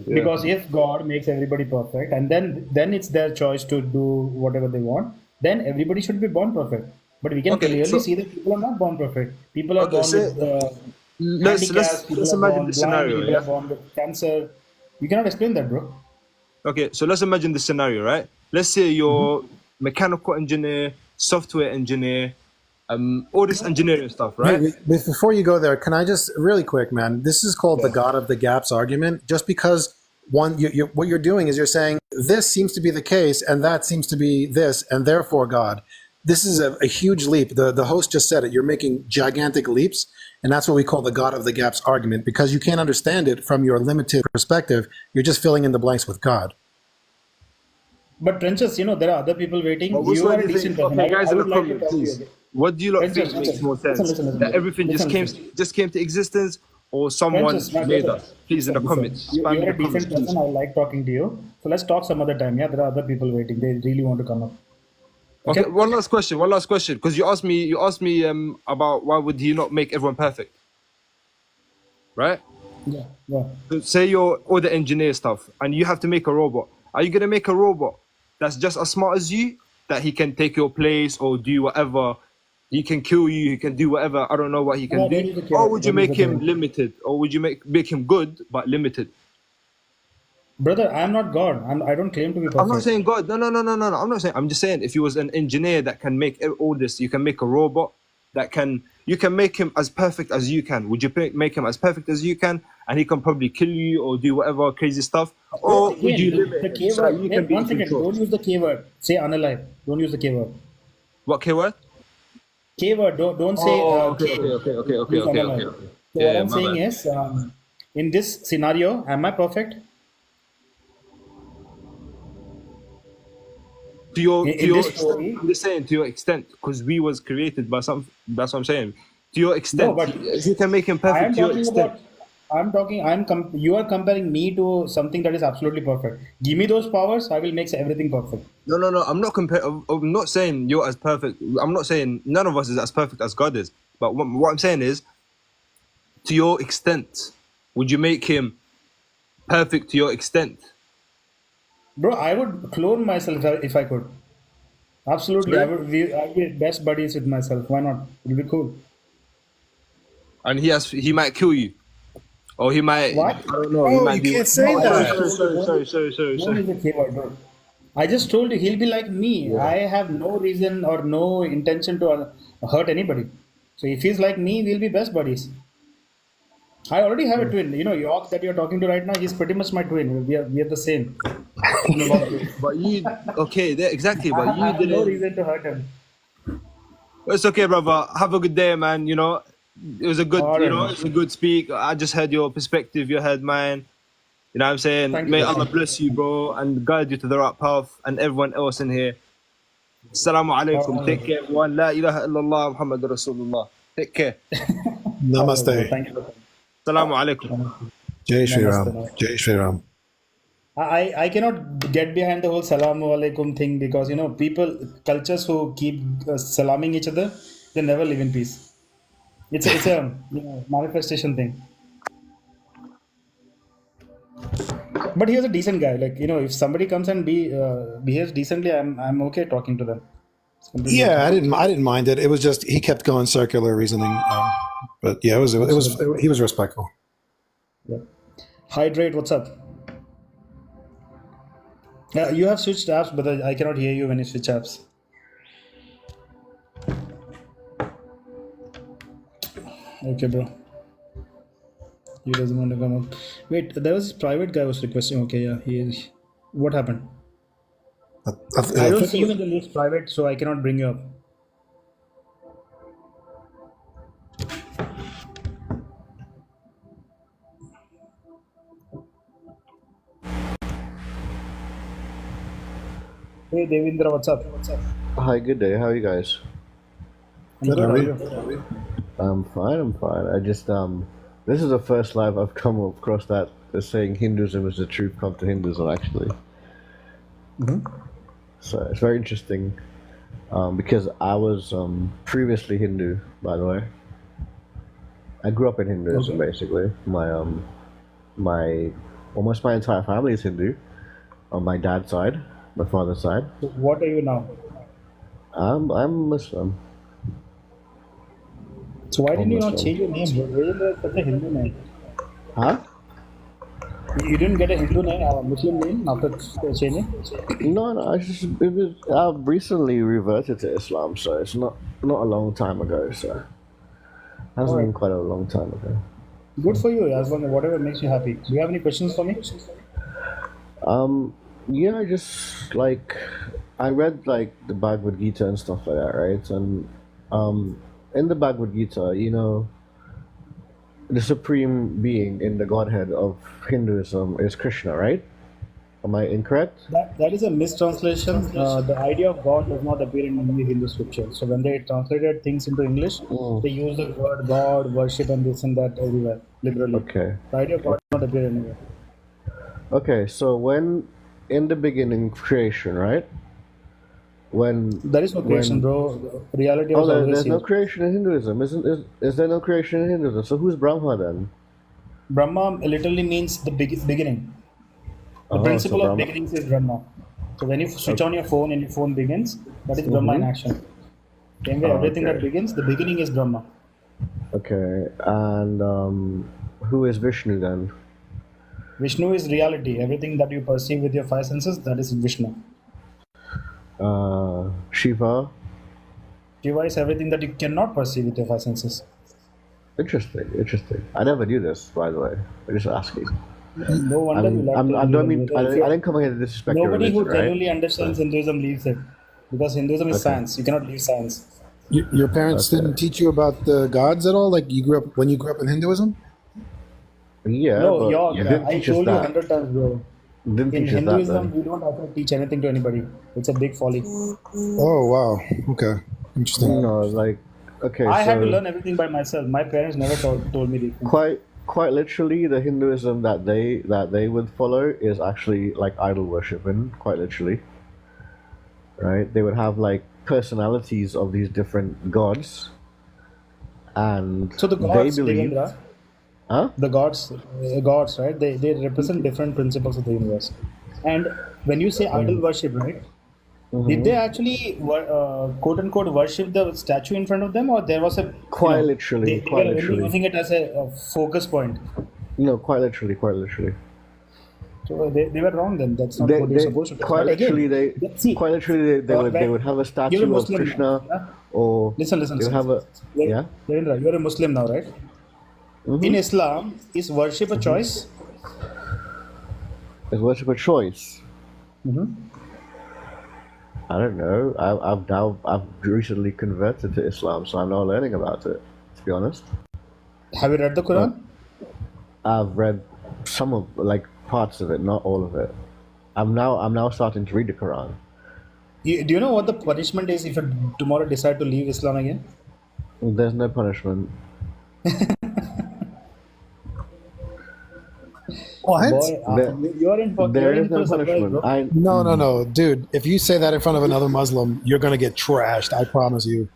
Because if God makes everybody perfect, and then it's their choice to do whatever they want, then everybody should be born perfect. But we can clearly see that people are not born perfect. People are born with handicaps. People are born blind. People are born with cancer. You cannot explain that, bro. Okay, so let's imagine the scenario, right? Let's say you're mechanical engineer, software engineer, all this engineering stuff, right? Before you go there, can I just really quick, man? This is called the God of the Gaps argument. Just because what you're doing is you're saying this seems to be the case and that seems to be this and therefore God. This is a huge leap. The host just said it. You're making gigantic leaps, and that's what we call the God of the gaps argument, because you can't understand it from your limited perspective. You're just filling in the blanks with God. But Trenches, there are other people waiting. But which You one are do a you decent think? person. Okay, guys I in the would like to comment, talk to you please. again. What do you lot Trenches, think makes more listen, sense? listen, That listen. everything Listen, just came to existence, or someone Trenches, my made brother. us? Please in the comments, spam in You're the a comments, decent please. person. I like talking to you. So let's talk some other time. Yeah, there are other people waiting. They really want to come up. Okay, one last question, because you asked me about why would he not make everyone perfect, right? Yeah, yeah. So say you're all the engineer stuff, and you have to make a robot. Are you gonna make a robot that's just as smart as you, that he can take your place or do whatever? He can kill you. He can do whatever. I don't know what he can No, do. don't use the Or keyword. would you Don't use make the him keyword. limited? Or would you make him good but limited? Brother, I'm not God. I don't claim to be I'm not perfect. saying God. No. I'm not saying. I'm just saying if he was an engineer that can make all this, you can make a robot that can. You can make him as perfect as you can. Would you make him as perfect as you can, and he can probably kill you or do whatever crazy stuff, Bro, or would again, you the limit him so that keyword. you can Wait, be in one second. control? Don't use the keyword. Say unalive. Don't use the keyword. What keyword? Keyword. Don't say Oh, okay, K. Use okay. unalive. So Yeah, what yeah, I'm my saying bad. is, in this scenario, am I perfect? To In your this extent, story, I'm just saying to your extent, because we was created by some. That's what I'm saying. To your no. extent, But you can make him I perfect am to your talking extent. about. I'm talking. You are comparing me to something that is absolutely perfect. Give me those powers. I will make everything perfect. No. I'm not I'm not saying you're as perfect. I'm not saying none of us is as perfect as God is. But what I'm saying is, to your extent, would you make him perfect to your extent? Bro, I would clone myself if I could. Absolutely, I Sorry? would. I'd be best buddies with myself. Why not? It'll be cool. And he might kill you, or he might. I What? don't know. He Oh, might you do. can't No, say I Sorry, just that. told you don't sorry. use the keyword, bro. I just told you he'll be like me. Yeah. I have no reason or no intention to hurt anybody. So if he's like me, we'll be best buddies. I already have a twin. York that you're talking to right now, he's pretty much my twin. We are the same in a lot of ways. But you, okay, there exactly. I, But ha- I you have no didn't. reason to hurt him. It's okay, brother. Have a good day, man. It was a good. All right, man. It's a good speak. I just heard your perspective. You heard mine. You know what I'm saying? Thank you, May bro. Allah Thank you. bless you, bro, and guide you to the right path, and everyone else in here. Assalamu alaikum. All Take right. care, everyone. La ilaha illallah Muhammad Rasulullah. Take care. All right, bro. Namaste. Thank you. Assalamu alaikum. Jai Shri Namaste. Ram. Namaste. Jai Shri Ram. I cannot get behind the whole salamu alaikum thing because people cultures who keep salaming each other, they never live in peace. It's a manifestation thing. But he was a decent guy. Like if somebody comes and behaves decently, I'm okay talking to them. It's completely okay. Yeah, I didn't mind it. It was just he kept going circular reasoning. But yeah, Absolutely. he was respectful. Yeah. Hydrate. What's up? You have switched apps, but I cannot hear you when you switch apps. Okay, bro. He doesn't want to come up. Wait, there was this private guy was requesting. Okay, yeah, he is. What happened? I don't see you in the list private, so I cannot bring you up. Hey, Devendra, what's up? Hi, good day. How are you guys? I'm good. How are you? I'm fine. I just this is the first live I've come across that is saying Hinduism is the truth. Come to Hinduism, actually. So it's very interesting because I was previously Hindu, by the way. I grew up in Hinduism, basically. My almost my entire family is Hindu on my dad's side, my father's side. So what are you now? I'm Muslim. So why didn't you not Muslim. change your name? Devendra is such a Hindu name. Huh? You didn't get a Hindu name or a Muslim name after changing? No, I've recently reverted to Islam, so it's not a long time ago. So hasn't been quite a long time ago. Good for you, as long as whatever makes you happy. Do you have any questions for me? Yeah, I just like I read like the Bhagavad Gita and stuff like that, right? And um, in the Bhagavad Gita, the supreme being in the Godhead of Hinduism is Krishna, right? Am I incorrect? That is a mistranslation. The idea of God does not appear in any Hindu scripture. So when they translated things into English, Mm, they use the word God, worship, and this and that everywhere, liberally. okay. The idea of God does not appear anywhere. Okay, so when in the beginning creation, right? When There is no creation, when bro. Reality oh was always there's no here. creation in Hinduism, is there no creation in Hinduism? So who's Brahma then? Brahma literally means the beginning. The Oh, so principle of Brahma. beginnings is Brahma. So when you switch Okay. on your phone and your phone begins, that is Brahma in Mm-hmm. action. Same way, Oh, everything that okay. begins, the beginning is Brahma. Okay, and who is Vishnu then? Vishnu is reality. Everything that you perceive with your five senses, that is Vishnu. Shiva. Shiva is everything that you cannot perceive with your five senses. Interesting, interesting. I never knew this, by the way. I'm just asking. No I wonder you mean, like I don't Hinduism. mean I didn't come here to disrespect your Nobody who religion, right? genuinely understands So, Hinduism leaves it. Because Hinduism is okay, science. You cannot leave science. Your parents okay. didn't teach you about the gods at all? Like when you grew up in Hinduism? Yeah, No, but York, you didn't I teach us told you that. 100 times, bro. You didn't In teach us that Hinduism, then. we don't have to teach anything to anybody. It's a big folly. Oh wow. Okay. Interesting. No, like okay, I had to so learn everything by myself. My parents never told me these things. quite literally, the Hinduism that they would follow is actually like idol worshiping. Quite literally, right? They would have like personalities of these different gods, and So the they gods, believe, Devendra, huh? the gods, right? They represent different principles of the universe. And when you say idol worship, right? Did they Mm-hmm. actually, quote unquote, worship the statue in front of them, or there was a, Quite literally, they quite were only literally. using it as a focus point? No, quite literally, quite literally. So they were wrong then. That's not They, what you're they supposed to do. quite But literally again, they see, quite literally they would have a you're a statue of Muslim now. Krishna, Yeah? or Listen, they would have a yeah. Devendra, you're a Muslim now, right? In Mm-hmm. Islam, is worship a Mm-hmm. choice? Is worship a choice? Mm-hmm. I don't know. I've recently converted to Islam, so I'm now learning about it. To be honest, Have you read the but Quran? I've read some of like parts of it, not all of it. I'm now starting to read the Quran. Do you know what the punishment is if you tomorrow decide to leave Islam again? There's no punishment. What? Boy, There, you're in for there is for no a surprise, punishment. bro. No, dude. If you say that in front of another Muslim, you're gonna get trashed. I promise you.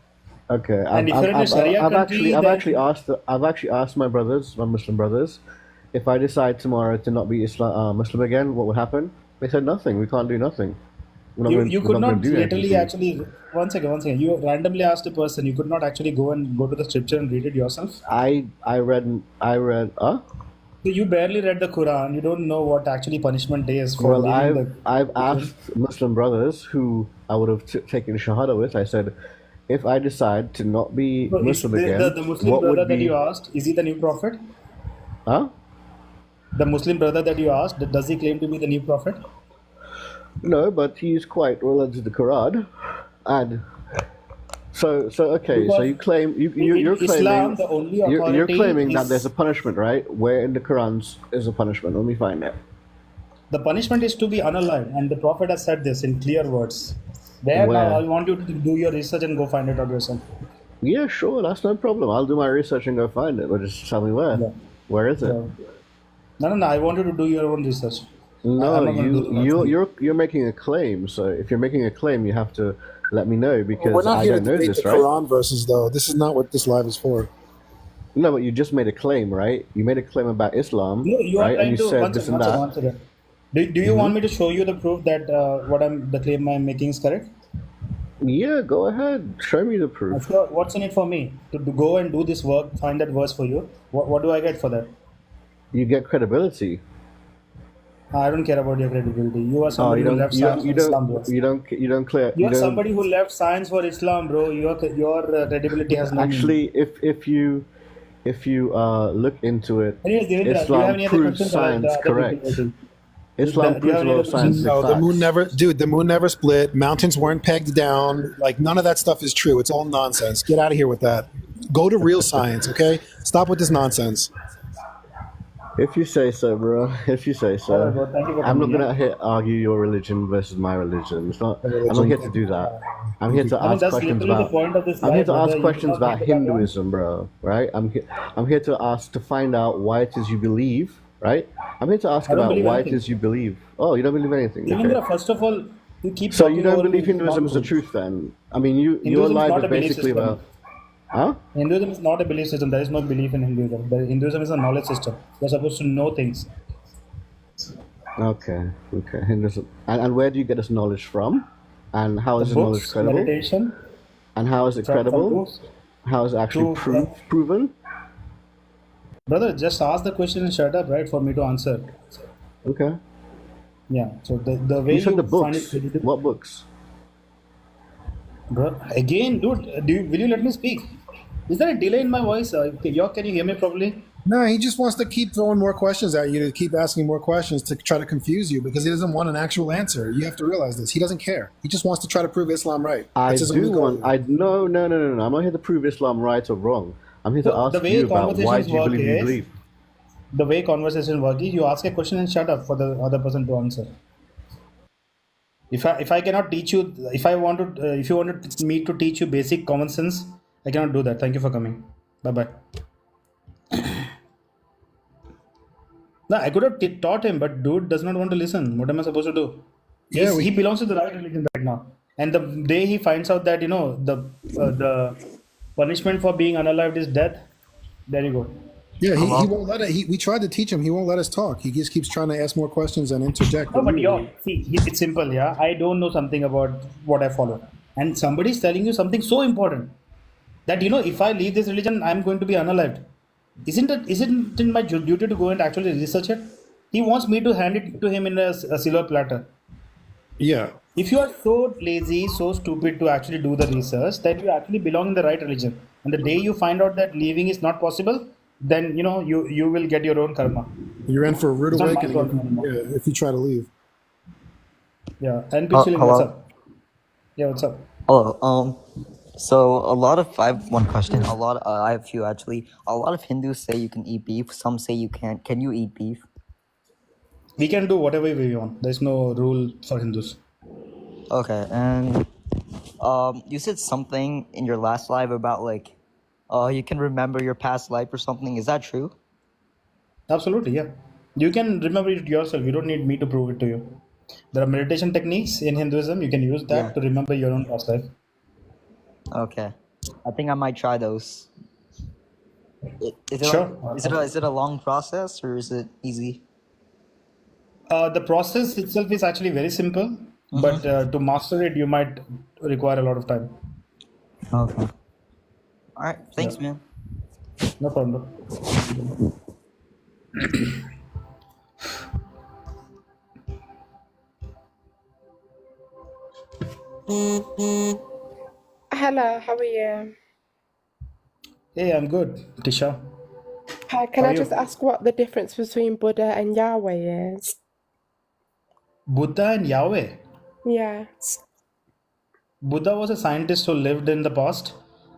Okay, And if you're in a Sharia country, then I've actually asked my brothers, my Muslim brothers, if I decide tomorrow to not be Muslim again, what would happen? They said nothing. We can't do nothing. you We're could not going not to do anything to literally you. actually one second. You randomly asked a person. You could not actually go to the scripture and read it yourself. I read. So you barely read the Quran. You don't know what actually punishment day is for Well, leaving the I've religion. asked Muslim brothers who I would have taken Shahada with. I said, if I decide to not be So is Muslim again, the Muslim what brother would that you be? asked, is he the new prophet? Huh? The Muslim brother that you asked, does he claim to be the new prophet? No, but he's quite related to the Quran, and so okay. So Because you claim in you're Islam, claiming the only you're authority claiming that there's is a punishment, right? Where in the Quran is a punishment? Let me find it. the punishment is to be unalive, and the prophet has said this in clear words. There now, I Where? want you to do your research and go find it out yourself. Yeah, sure, that's no problem. I'll do my research and go find it. But just tell me where. Yeah. Where is it? So, no. I want you to do your own research. I'm No, not going to do the work for you. you're making a claim. So if you're making a claim, you have to let me know Well, we're because not I here to don't know debate the this, right? Quran verses, though. This is not what this live is for. No, but you just made a claim, right? You made a claim about Islam, No, you are right? And trying you to. said this and that. One second. Do you want me to show you the proof that the claim I'm making is correct? Yeah, go ahead. Show me the proof. So what's in it for me to go and do this work, find that verse for you? What do I get for that? You get credibility. I don't care about your credibility. You are Oh, somebody who left science for Islam, bro. you You are don't. somebody who left science for Islam, bro. Your credibility has no meaning. Actually, if you look into it, Anyways, Devendra, do you have Islam any other proves questions or the science other people correct. waiting? Islam Do you proves have a any lot other of questions? scientific No, the moon facts. never, dude. The moon never split. Mountains weren't pegged down. Like none of that stuff is true. It's all nonsense. Get out of here with that. Go to real science, okay? Stop with this nonsense. If you say so, bro. If you say All right, so. bro. Thank you for I'm not coming. Yeah. gonna argue your religion versus my religion. It's not. The I'm not religion. here to Thank do you. that. I'm Thank here you. to I mean, ask that's questions literally the about. point of this I'm here life, to ask brother. You questions cannot make about the background. Hinduism, bro. Right? I'm here to ask to find out why it is you believe. Right? I'm here to ask I don't about believe why it anything. is you believe. Oh, you don't believe anything. Okay. Devendra, first of all, you keep So you talking don't over me, believe which is Hinduism not is the true. truth, then? I mean, your Hinduism is life not is a belief basically system. about. Huh? Hinduism is not a belief system. There is no belief in Hinduism. Hinduism is a knowledge system. You're supposed to know things. Okay. Okay. Hinduism. And where do you get this knowledge from? And how The is this knowledge books, credible? meditation, And how is it from credible? books How is it actually to proven? brother. Just ask the question and shut up, right, for me to answer. Okay. Yeah. So the way You said the you find it books. credible, What books? bro. Again, dude, will you let me speak? Is there a delay in my voice? Can you hear me properly? No, he just wants to keep throwing more questions at you to keep asking more questions to try to confuse you because he doesn't want an actual answer. You have to realize this. He doesn't care. He just wants to try to prove Islam right. I That's his only do goal want. here. I no. I'm not here to prove Islam right or wrong. I'm here to So the ask way you about why conversations do you work believe you is believe. you ask a question and shut up for the other person to answer. If I cannot teach you, if you wanted me to teach you basic common sense, I cannot do that. Thank you for coming. Bye bye. No, I could have taught him, but dude does not want to listen. What am I supposed to do? Yeah, He belongs to the right religion right now, and the day he finds out that the punishment for being unalived is death, there you go. he won't let it. We tried to teach him. He won't let us talk. He just keeps trying to ask more questions and interject. No, but it's simple, yeah. I don't know something about what I follow, and somebody's telling you something so important that if I leave this religion, I'm going to be unalived. Isn't it my duty to go and actually research it? He wants me to hand it to him in a silver platter. Yeah. If you are so lazy, so stupid to actually do the research, that you actually belong in the right religion, and the day you find out that leaving is not possible, then you will get your own karma. You're in for a rude It's not my awakening problem anymore. if you try to leave. Yeah, and Pichling, what's Hello. up? Yeah, what's up? Hello. So I have one question. I have a few actually. A lot of Hindus say you can eat beef. Some say you can't. Can you eat beef? We can do whatever we want. There's no rule for Hindus. Okay. And you said something in your last live about you can remember your past life or something. Is that true? Absolutely, yeah. You can remember it yourself. You don't need me to prove it to you. There are meditation techniques in Hinduism. You can use that Yeah. to remember your own past life. Okay. I think I might try those. Is it Sure. is it a long process or is it easy? The process itself is actually very simple, but to master it, you might require a lot of time. Okay. All right. Thanks, Yeah. man. No problem. Hello, how are you? Hey, I'm good, Tisha. Hi, can How I are just you? ask what the difference between Buddha and Yahweh is? Buddha and Yahweh. Yeah. Buddha was a scientist who lived in the past.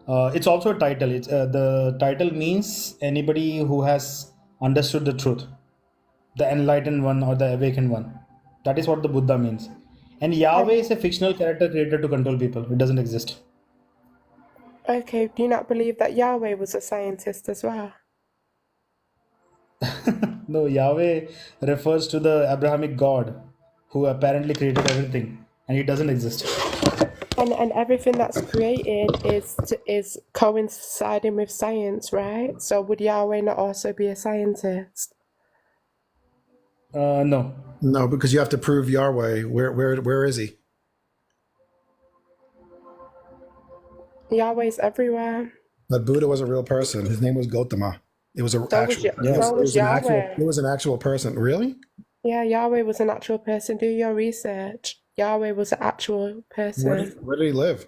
It's also a title. The title means anybody who has understood the truth, the enlightened one or the awakened one. That is what the Buddha means. And Yahweh is a fictional character created to control people. It doesn't exist. Okay, do you not believe that Yahweh was a scientist as well? No, Yahweh refers to the Abrahamic God who apparently created everything, and he doesn't exist. And everything that's created is coinciding with science, right? So would Yahweh not also be a scientist? No. No, because you have to prove Yahweh. Where is he? Yahweh's everywhere. But Buddha was a real person. His name was Gautama. It was an So was, actual. Ye- so was Yahweh. It was an actual person. Really? Yeah, Yahweh was an actual person. Do your research. Yahweh was an actual person. Where did he live?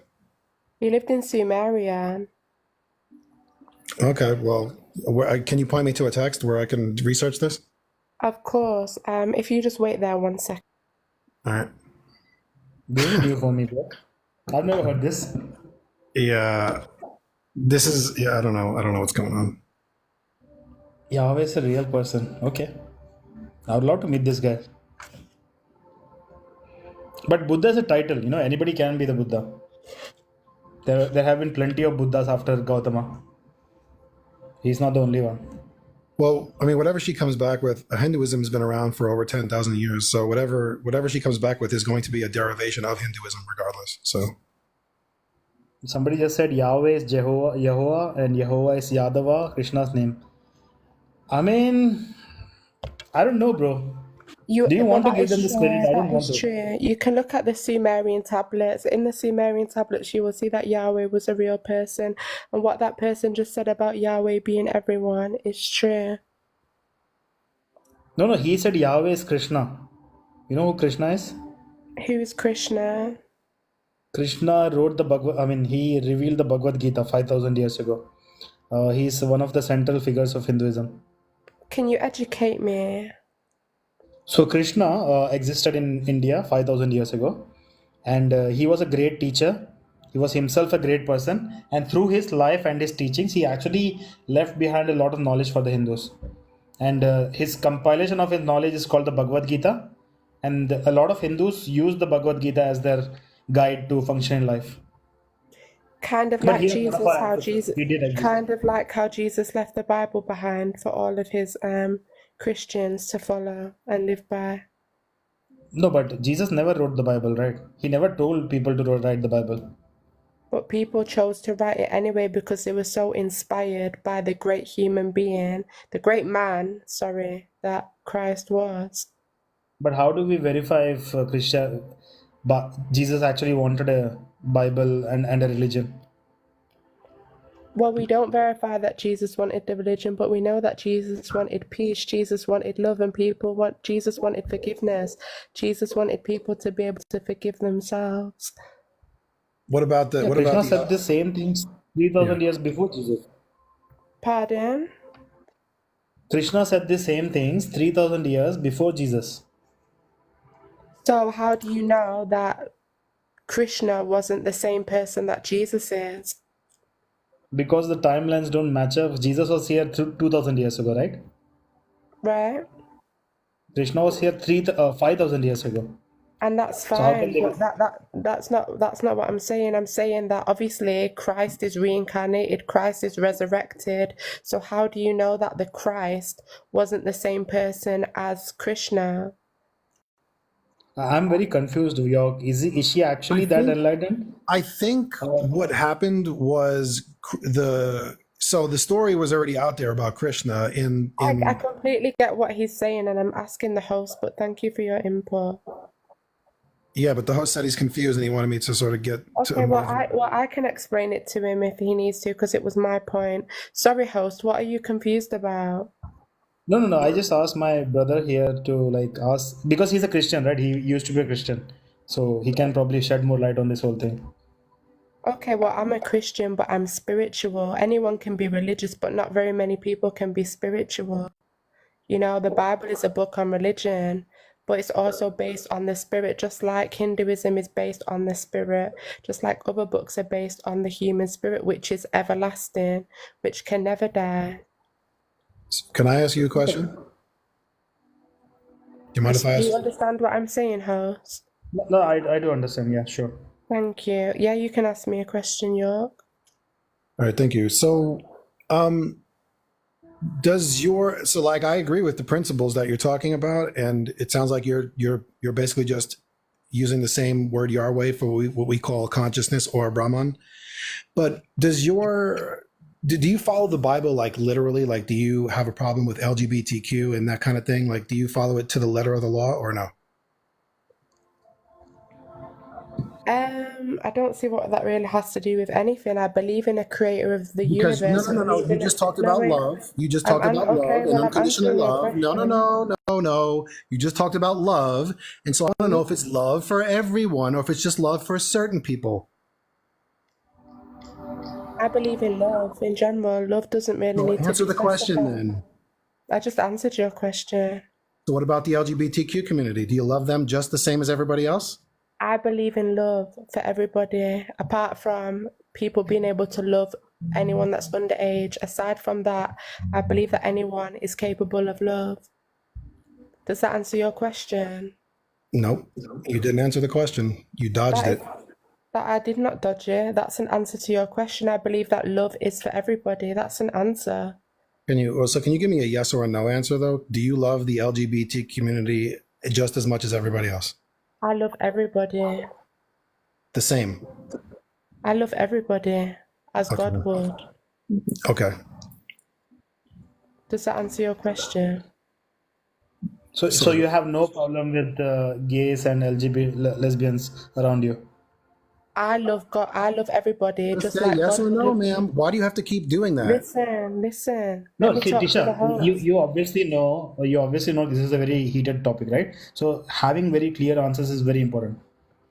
He lived in Sumeria. Okay, well, can you point me to a text where I can research this? Of course. If you just wait there 1 second. All right. This is new for me, bro. I've never heard this. Yeah. This is, yeah, I don't know what's going on. Yahweh is a real person. Okay. I would love to meet this guy. But Buddha is a title, you know, anybody can be the Buddha. There have been plenty of Buddhas after Gautama. He's not the only one. Well, I mean, whatever she comes back with, Hinduism has been around for over 10,000 years. So whatever she comes back with is going to be a derivation of Hinduism regardless. So Somebody just said Yahweh is Jehovah, and Jehovah is Yadava, Krishna's name. I mean, I don't know, bro. Do you want to That give them is this credit? true. I don't That want is to. true. You can look at the Sumerian tablets. In the Sumerian tablets, you will see that Yahweh was a real person, and what that person just said about Yahweh being everyone is true. No, he said Yahweh is Krishna. You know who Krishna is? Who is Krishna? Krishna wrote he revealed the Bhagavad Gita 5,000 years ago. He's one of the central figures of Hinduism. Can you educate me? So Krishna existed in India 5,000 years ago, and he was a great teacher. He was himself a great person, and through his life and his teachings, he actually left behind a lot of knowledge for the Hindus. And his compilation of his knowledge is called the Bhagavad Gita, and a lot of Hindus use the Bhagavad Gita as their guide to function in life. Kind of But like here's one of Jesus, our how ancestors. Jesus, He did exist. kind of like how Jesus left the Bible behind for all of his Christians to follow and live by. No, but Jesus never wrote the Bible, right? He never told people to write the Bible. But people chose to write it anyway because they were so inspired by the great human being, the great man, that Christ was. But how do we verify if Jesus actually wanted a Bible and a religion? Well, we don't verify that Jesus wanted the religion, but we know that Jesus wanted peace, Jesus wanted love, and Jesus wanted forgiveness. Jesus wanted people to be able to forgive themselves. what about the, Yeah, what Krishna about said the, the same things 3,000 years before Jesus. Pardon? Krishna said the same things 3,000 years before Jesus. So how do you know that Krishna wasn't the same person that Jesus is? Because the timelines don't match up. Jesus was here 2,000 years ago, right? Right? Krishna was here 5,000 years ago. And that's So how can fine, they but that's not what I'm saying. I'm saying that obviously Christ is reincarnated, Christ is resurrected. So how do you know that the Christ wasn't the same person as Krishna? I'm very confused, York. Is she actually that enlightened? I think what happened was so the story was already out there about Krishna I completely get what he's saying, and I'm asking the host, but thank you for your input. yeah, but the host said he's confused and he wanted me to sort of get to Okay, I can explain it to him if he needs to, because it was my point. Sorry, host, what are you confused about? No. I just asked my brother here to ask because he's a Christian, right? He used to be a Christian, so he can probably shed more light on this whole thing. Okay, well, I'm a Christian, but I'm spiritual. Anyone can be religious, but not very many people can be spiritual. You know, the Bible is a book on religion, but it's also based on the spirit, just like Hinduism is based on the spirit, just like other books are based on the human spirit, which is everlasting, which can never die. Can I ask you a question? Do you mind if I Do ask? you understand what I'm saying, host? No, I do understand. Yeah, sure. Thank you. Yeah, you can ask me a question, York. All right, thank you. So, I agree with the principles that you're talking about, and it sounds like you're basically just using the same word Yahweh for what we call consciousness or Brahman. But do you follow the Bible like literally? Like, do you have a problem with LGBTQ and that kind of thing? Like, do you follow it to the letter of the law or no? I don't see what that really has to do with anything. I believe in a creator of the universe. No. You just talked about love. You just talked about love and unconditional love. No. You just talked about love. And so I don't know if it's love for everyone or if it's just love for certain people. I believe in love in general. Love doesn't really need to answer be the question specified. then. I just answered your question. So what about the LGBTQ community? Do you love them just the same as everybody else? I believe in love for everybody, apart from people being able to love anyone that's underage. Aside from that, I believe that anyone is capable of love. Does that answer your question? Nope. You didn't answer the question. You dodged That it. is that I did not dodge it. That's an answer to your question. I believe that love is for everybody. That's an answer. Can you give me a yes or a no answer though? Do you love the LGBT community just as much as everybody else? I love everybody. The same. I love everybody as Okay. God would. Okay. Does that answer your question? So you have no problem with gays and LGBT lesbians around you? I love God. I love everybody, Just just say like yes God or would no, love ma'am. Why do you have to keep doing that? Listen. No, Let me talk to the Tisha, host. you obviously know this is a very heated topic, right? So having very clear answers is very important.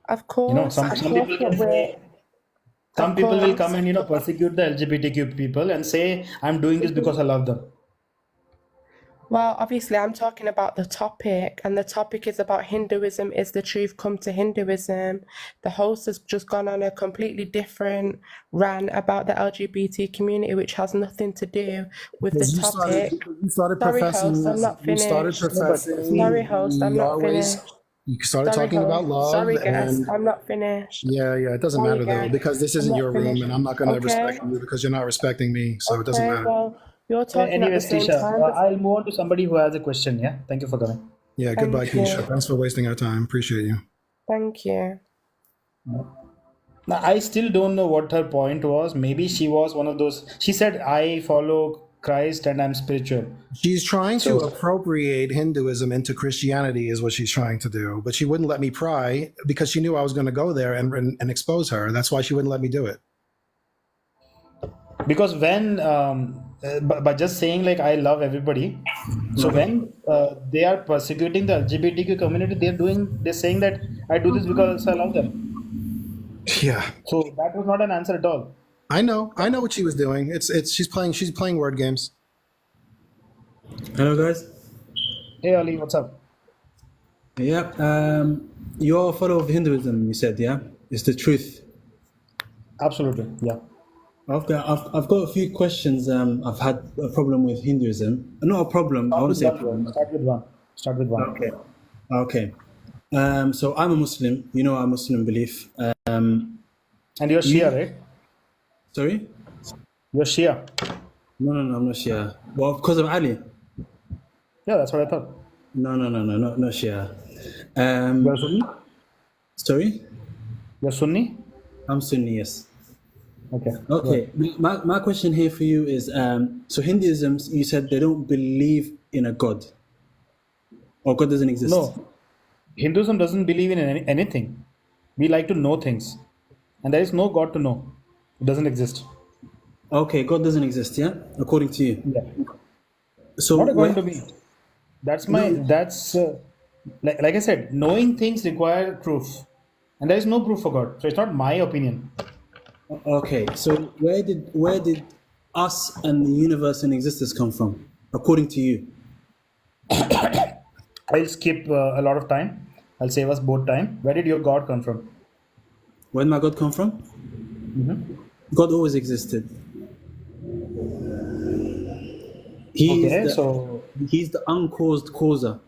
Of course, Some people but can say, some of people will course. come and persecute the LGBTQ people and say, I'm doing this because I love them. Well, obviously, I'm talking about the topic, and the topic is about Hinduism. Is the truth come to Hinduism? The host has just gone on a completely different rant about the LGBT community, which has nothing to do with the Because topic. you started Sorry, professing, host, I'm not you started finished. professing Sorry, host, I'm not your ways. finished. You started Sorry, talking about host. love, Sorry, guest, and I'm not finished. yeah, it doesn't Sorry, matter though, guest, because this I'm isn't not your room, finished. and I'm not going to Okay, respect you because you're not respecting me, so it doesn't okay, matter. well, you're talking at the Anyways, same Tisha, time. I'll move on to somebody who has a question. Yeah, thank you for coming. Yeah, goodbye, Thank you. Keisha. Thanks for wasting our time. Appreciate you. Thank you. Now, I still don't know what her point was. Maybe she was one of those. She said, I follow Christ and I'm spiritual. She's trying to So, appropriate Hinduism into Christianity, is what she's trying to do. But she wouldn't let me pry because she knew I was going to go there and expose her. That's why she wouldn't let me do it. because when, by just saying like, I love everybody. So when they are persecuting the LGBTQ community, they're saying that I do this because I love them. Yeah, So that was not an answer at all. I know what she was doing. She's playing word games. Hello, guys. Hey, Ali, what's up? Yeah, you're a follower of Hinduism, you said, yeah? It's the truth. Absolutely, yeah. I've got a few questions. I've had a problem with Hinduism. Not a problem, I want to say a problem. Start with one. Okay. So I'm a Muslim. You know our Muslim belief. And you're Shia, right? Sorry? You're Shia. No, I'm not Shia. Well, because of Ali. Yeah, that's what I thought. No, not Shia. You're Sunni? Sorry? You're Sunni? I'm Sunni, yes. Okay. My question here for you is, so Hinduism, you said they don't believe in a God. Or God doesn't exist. No. Hinduism doesn't believe in anything. We like to know things. And there is no God to know. It doesn't exist. Okay, God doesn't exist, yeah? According to you. Yeah. So Not according to me. That's like I said, knowing things require proof. And there is no proof for God. So it's not my opinion. Okay, so where did us and the universe and existence come from, according to you? I'll skip a lot of time. I'll save us both time. Where did your God come from? Where did my God come from? Mm-hmm. God always existed. He's the uncaused causer.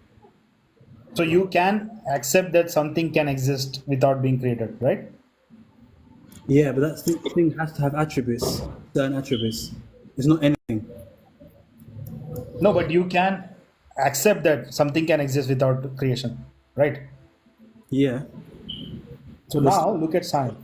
So you can accept that something can exist without being created, right? Yeah, but that thing has to have attributes, certain attributes. It's not anything. No, but you can accept that something can exist without creation, right? Yeah. So now look at science.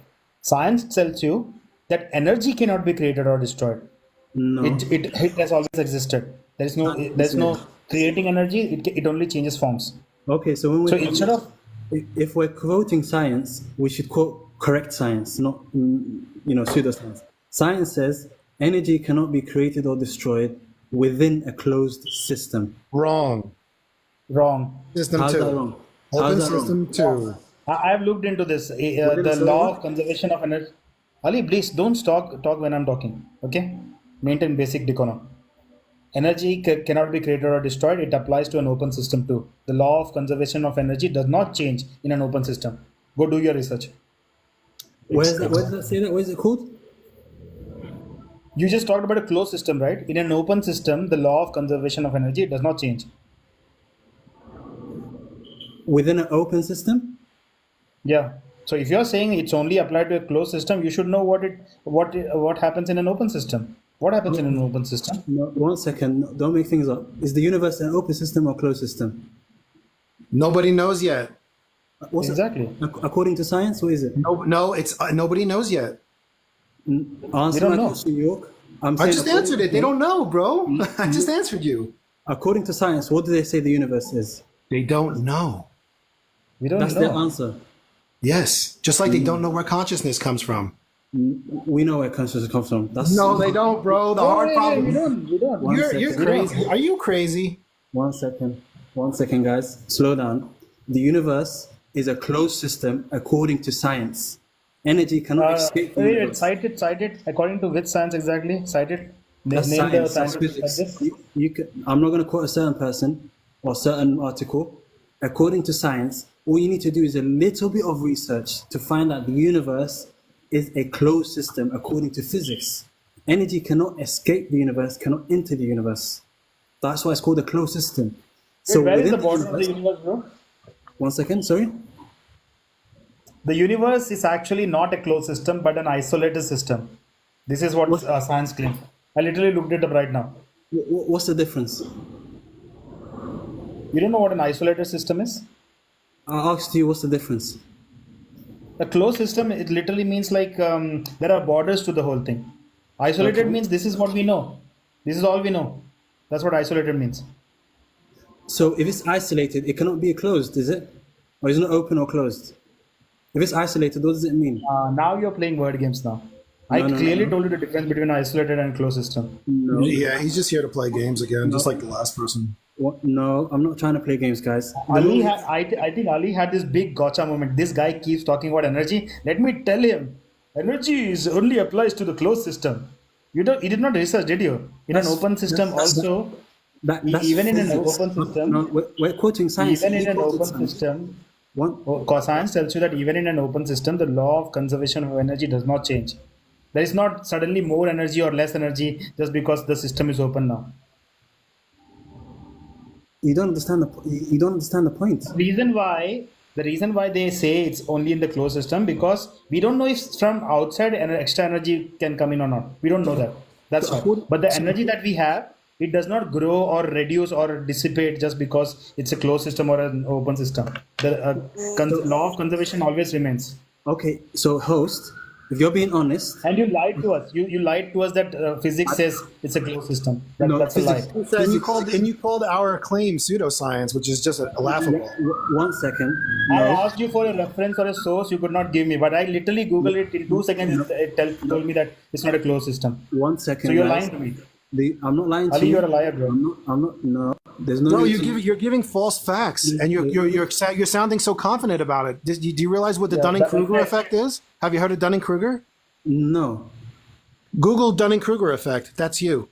Science tells you that energy cannot be created or destroyed. No. It has always existed. There's no creating energy. It only changes forms. Okay, so when instead of if we're quoting science, we should quote correct science, not pseudoscience. Science says energy cannot be created or destroyed within a closed system. Wrong. System How's two. that wrong? Open How's that system wrong? two. I have looked into this. The law of conservation of energy. Ali, please don't talk when I'm talking. Okay, maintain basic decorum. energy cannot be created or destroyed. It applies to an open system too. The law of conservation of energy does not change in an open system. Go do your research. Where does that say that? What is it called? You just talked about a closed system, right? In an open system, the law of conservation of energy does not change. Within an open system? Yeah. So if you're saying it's only applied to a closed system, you should know what happens in an open system. What happens in an open system? No, 1 second. Don't make things up. Is the universe an open system or closed system? Nobody knows yet. What's exactly? According to science, what is it? No, it's nobody knows yet. Answer don't my know. question, York. I just answered it. They don't know, bro. I just answered you. According to science, what do they say the universe is? They don't know. We don't That's know. their answer. Yes, just like they don't know where consciousness comes from. We know where consciousness comes from. No, they don't, bro. The hard problem. We don't. You're crazy. Are you crazy? 1 second. 1 second, guys. Slow down. The universe is a closed system according to science. Energy cannot escape the universe. Cite it. According to which science exactly? Cite it. That's Name science. the That's scientific physics. like this. I'm not going to quote a certain person or certain article. According to science, all you need to do is a little bit of research to find out the universe is a closed system according to physics. Energy cannot escape the universe, cannot enter the universe. That's why it's called a closed system. Wait, where is within the border of the universe, bro? 1 second, sorry? The universe is actually not a closed system, but an isolated system. This is what science claims. I literally looked it up right now. What's the difference? You don't know what an isolated system is? I asked you, what's the difference? A closed system, it literally means like there are borders to the whole thing. Isolated Okay. means this is what we know. This is all we know. That's what isolated means. So if it's isolated, it cannot be closed, is it? Or is it not open or closed? If it's isolated, what does it mean? Now you're playing word games now. I No, clearly told you the difference between isolated and closed system. No. Yeah, he's just here to play games again, just like the last person. What? No, I'm not trying to play games, guys. I think Ali had this big gotcha moment. This guy keeps talking about energy. Let me tell him, energy is only applies to the closed system. You did not research, did you? In an open system also, even in an open system, No, we're quoting science. even in You an quoted open science. system, One, science tells you that even in an open system, the law of conservation of energy does not change. There is not suddenly more energy or less energy just because the system is open now. you don't understand the point. The reason why they say it's only in the closed system, because we don't know if from outside extra energy can come in or not. We don't know that. That's why. But the energy that we have, it does not grow or reduce or dissipate just because it's a closed system or an open system. The law of conservation always remains. Okay, so host, if you're being honest, And you lied to us. You lied to us that physics says it's a closed system. That's a lie. And you called our claim pseudoscience, which is just laughable. 1 second. I asked you for a reference or a source, you could not give me, but I literally Googled it in 2 seconds. It told me that it's not a closed system. 1 second. So you're guys. lying to me. I'm not lying to Ali, you. you're a liar, bro. I'm not. No, there's no. Bro, need to- you're giving false facts, and you're sounding so confident about it. Do you realize what the Dunning-Kruger effect is? Have you heard of Dunning-Kruger? No. Google Dunning-Kruger effect. That's you.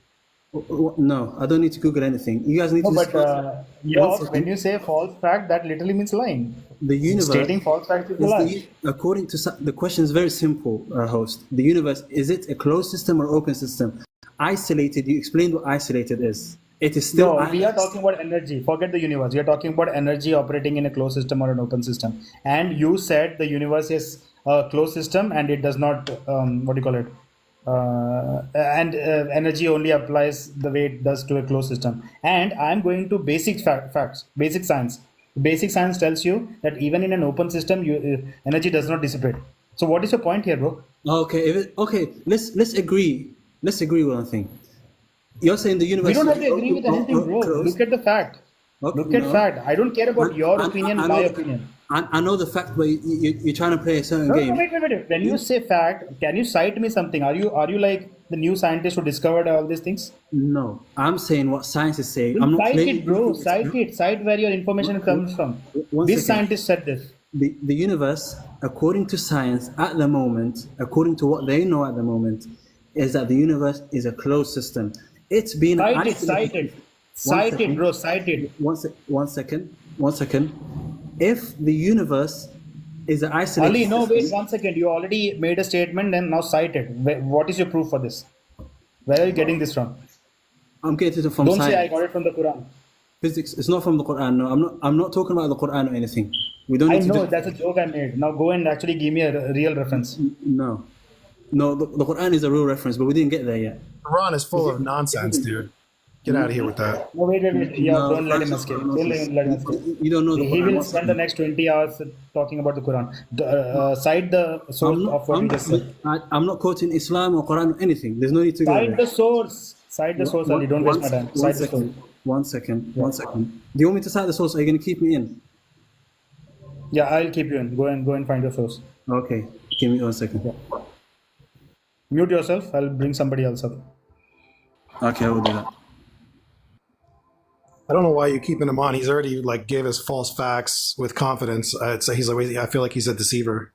No, I don't need to Google anything. You guys need No, to. but when you say false fact, that literally means lying. The universe Stating false facts is a lie. according to the question is very simple, host. The universe, is it a closed system or open system? Isolated. You explained what isolated is. It is still. No, we are talking about energy. Forget the universe. We are talking about energy operating in a closed system or an open system. And you said the universe is a closed system and it does not, what do you call it? Energy only applies the way it does to a closed system. And I'm going to basic facts, basic science. Basic science tells you that even in an open system, energy does not dissipate. So what is your point here, bro? Okay. Let's agree. Let's agree with one thing. You're saying the universe. We don't have to agree with anything, bro. closed. Look at the fact. Look at fact. I don't care about your opinion, my opinion. I know the fact, but you're trying to play a certain game. Wait. When you say fact, can you cite me something? Are you like the new scientist who discovered all these things? No, I'm saying what science is saying. I'm not Cite playing. it, bro. Cite it. Cite where your information comes from. One This second. scientist said this. The universe, according to science at the moment, according to what they know at the moment, is that the universe is a closed system. It's been Cite it, isolated. cite it. One Cite it, second. bro, cite it. One second. If the universe is an isolated Ali, no, wait system, 1 second. You already made a statement and now cite it. What is your proof for this? Where are you getting this from? I'm getting it from Don't say I science. got it from the Quran. Physics. It's not from the Quran. No, I'm not talking about the Quran or anything. We don't I need to know do. that's a joke I made. Now go and actually give me a real reference. No. The Quran is a real reference, but we didn't get there yet. Quran is full of nonsense, dude. Get out of here with that. No, wait. Yeah, No, don't let him Francis, escape. no, Don't nonsense. let him escape. You don't know the He Quran. will One spend the second. next 20 hours talking about the Quran. Cite the source of what you just said. I'm not quoting Islam or Quran or anything. There's no need to go Cite there. the source. Cite the source, Ali. Don't waste my time. Cite the source. One second. One second. Do you want me to cite the source? Or are you going to keep me in? Yeah, I'll keep you in. Go and find your source. Okay. Give me 1 second. Mute yourself. I'll bring somebody else up. Okay, I will do that. I don't know why you're keeping him on. He's already like gave us false facts with confidence. He's like, I feel like he's a deceiver.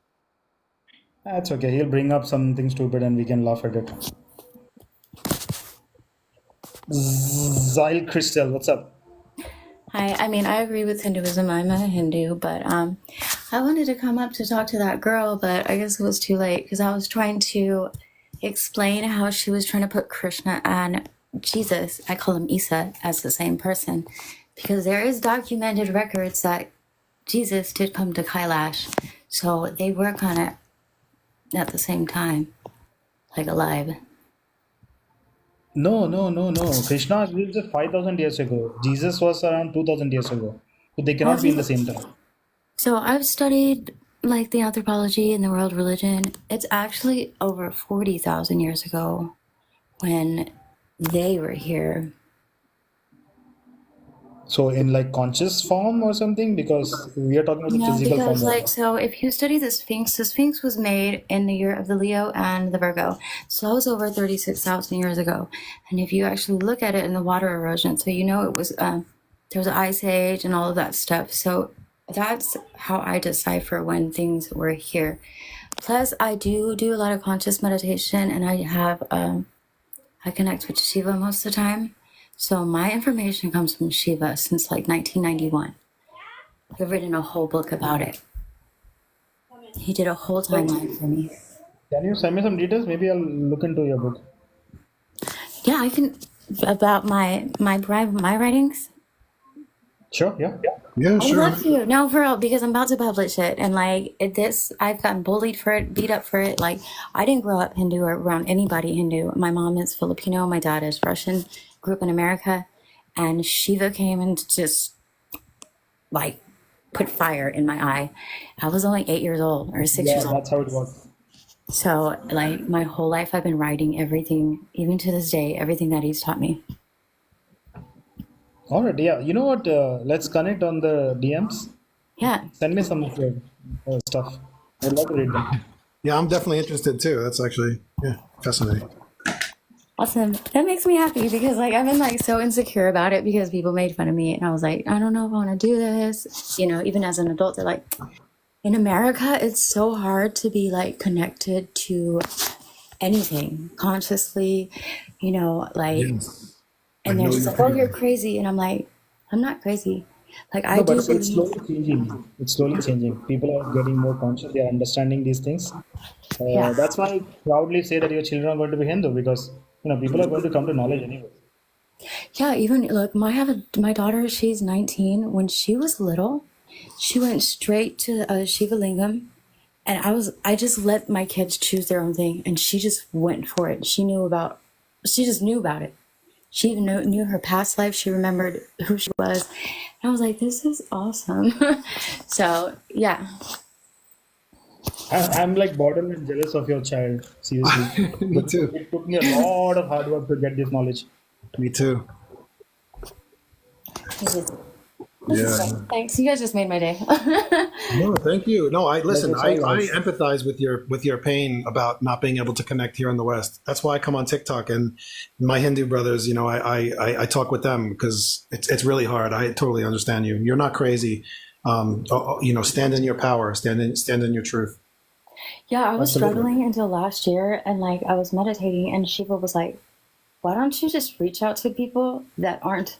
That's okay. He'll bring up something stupid and we can laugh at it. Zyle Crystal, what's up? Hi, I mean, I agree with Hinduism. I'm a Hindu, but I wanted to come up to talk to that girl, but I guess it was too late because I was trying to explain how she was trying to put Krishna and Jesus, I call him Isa, as the same person, because there is documented records that Jesus did come to Kailash, so they were kind of at the same time, like alive. No. Krishna lived 5,000 years ago. Jesus was around 2,000 years ago. So they cannot be in the same time. So I've studied like the anthropology and the world religion. It's actually over 40,000 years ago when they were here. So in like conscious form or something? Because we are talking about the No, physical because form. like, so if you study the Sphinx was made in the year of the Leo and the Virgo. So that was over 36,000 years ago. And if you actually look at it in the water erosion, so you know it was, there was an ice age and all of that stuff. So that's how I decipher when things were here. Plus, I do a lot of conscious meditation, and I have, I connect with Shiva most of the time. So my information comes from Shiva since like 1991. I've written a whole book about it. He did a whole timeline for me. Can you send me some details? Maybe I'll look into your book. Yeah, I can, about my writings. Sure, yeah. Yeah, I'd love to. No, for real, because I'm about to publish it. And like I've gotten bullied for it, beat up for it. Like, I didn't grow up Hindu or around anybody Hindu. My mom is Filipino, my dad is Russian, grew up in America. And Shiva came and just like put fire in my eye. I was only 8 years old or 6 years old. That's how it works. So like my whole life I've been writing everything, even to this day, everything that he's taught me. All right, yeah. You know what? Let's connect on the DMs. Yeah. Send me some of your stuff. I'd love to read them. Yeah, I'm definitely interested too. That's actually, yeah, fascinating. Awesome. That makes me happy because like I've been like so insecure about it because people made fun of me and I was like, I don't know if I want to do this. You know, even as an adult, they're like, in America, it's so hard to be like connected to anything consciously, you know, like, and they're just like, oh, you're crazy. And I'm like, I'm not crazy. Like I No, do but it's believe. slowly changing. It's slowly changing. People are getting more conscious. They are understanding these things. Yeah. That's why I proudly say that your children are going to be Hindu because people are going to come to knowledge anyway. Yeah, even look, my daughter, she's 19. When she was little, she went straight to Shiva Lingam, and I just let my kids choose their own thing, and she just went for it. She just knew about it. She even knew her past life. She remembered who she was. And I was like, this is awesome. So, yeah. I'm like borderline jealous of your child. Seriously. Me too. It took me a lot of hard work to get this knowledge. Me too. Yeah. Thanks. You guys just made my day. No, thank you. No, I listen. I nice. empathize with your pain about not being able to connect here in the West. That's why I come on TikTok and my Hindu brothers. I talk with them because it's really hard. I totally understand you. You're not crazy. Stand in your power. Stand in your truth. Yeah, I was Absolutely. struggling until last year, and like I was meditating, and Shiva was like, why don't you just reach out to people that aren't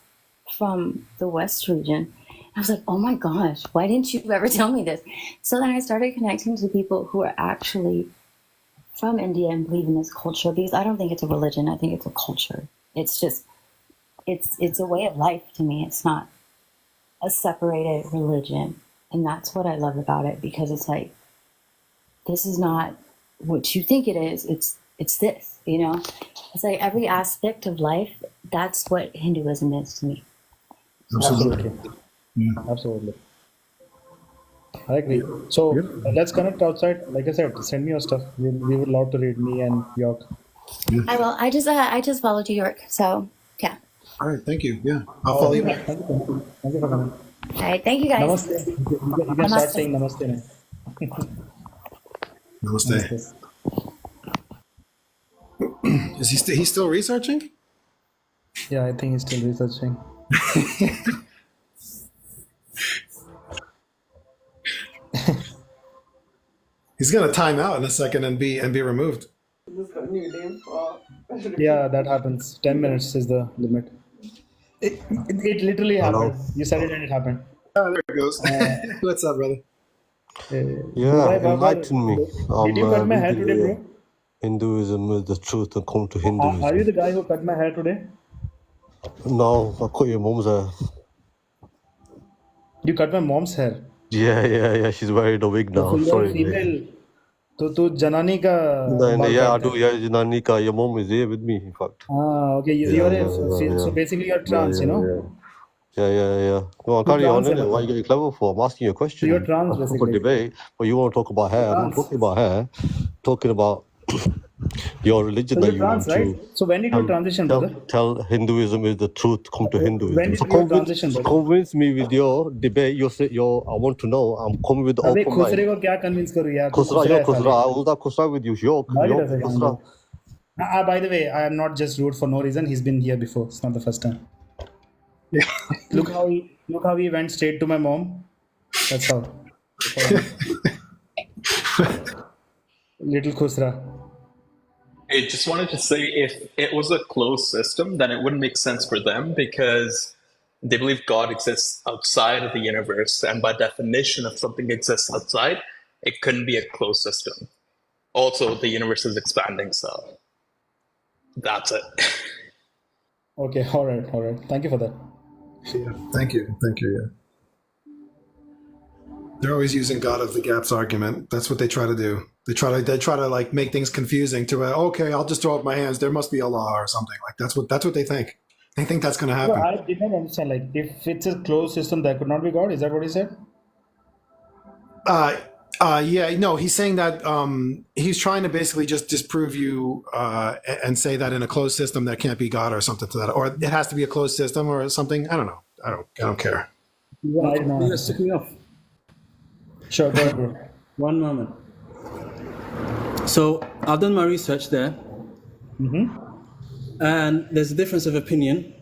from the West region? I was like, oh my gosh, why didn't you ever tell me this? So then I started connecting to people who are actually from India and believe in this culture, because I don't think it's a religion. I think it's a culture. It's just, it's a way of life to me. It's not a separated religion. And that's what I love about it, because it's like, this is not what you think it is. It's this, you know? It's like every aspect of life, that's what Hinduism is to me. Absolutely. Absolutely. I agree. So let's connect outside. Like I said, send me your stuff. We would love to read, me and York. I will. I just followed you, York. So yeah. All right, thank you. Yeah, I'll follow you back. Thank you. Thank you for coming. All right, thank you guys. Namaste. You can start saying namaste now. Namaste. Is he's still researching? Yeah, I think he's still researching. He's gonna time out in a second and be removed. Yeah, that happens. 10 minutes is the limit. It literally happened. You said it and it happened. Oh, there it goes. What's up, brother? Yeah, enlighten me. Did you cut my hair today, bro? Hinduism is the truth and come to Hinduism. Are you the guy who cut my hair today? No, I cut your mom's hair. You cut my mom's hair? Yeah. She's wearing a wig now. So you're Sorry. a female. तो janani ka No, yeah, I बाल do. काटता है. Yeah, Janani ka. Your mom is here with me, in fact. Okay, so basically you're trans, you know? Yeah. No, I'll carry on. Innit? Why you getting clever for? I'm asking you a question. So you're trans, For basically. debate, but you want to talk about hair. I'm not talking about hair. Talking about your religion So that you're you trans, want right? So when did you transition, brother? tell Hinduism is the truth. Come to Hinduism. When did So you transition, brother? convince me with your debate. I want to know. I'm coming with the अबे open खुसरे mind. को क्या convince करूँ यार? तू Khusra, खुसरा yo, है साले. Khusra. Who's that Khusra with you? Yo, भाई दस Khusra. By the way, I am not just rude for no reason. He's been here before. It's not the first time. Look how he went straight to my mom. That's how. Little Khusra. I just wanted to say, if it was a closed system, then it wouldn't make sense for them because they believe God exists outside of the universe. And by definition, if something exists outside, it couldn't be a closed system. Also, the universe is expanding, so that's it. Okay, all right. Thank you for that. Yeah, thank you. Yeah. They're always using God of the gaps argument. That's what they try to do. They try to like make things confusing to okay, I'll just throw up my hands. There must be Allah or something like that's what they think. They think that's going to happen. No, I did not understand. Like, if it's a closed system, there could not be God. Is that what he said? Yeah, no, he's saying that he's trying to basically just disprove you and say that in a closed system there can't be God or something to that, or it has to be a closed system or something. I don't know. I don't care. You're sticking off. Sure, go ahead, bro. One moment. So I've done my research there, and there's a difference of opinion,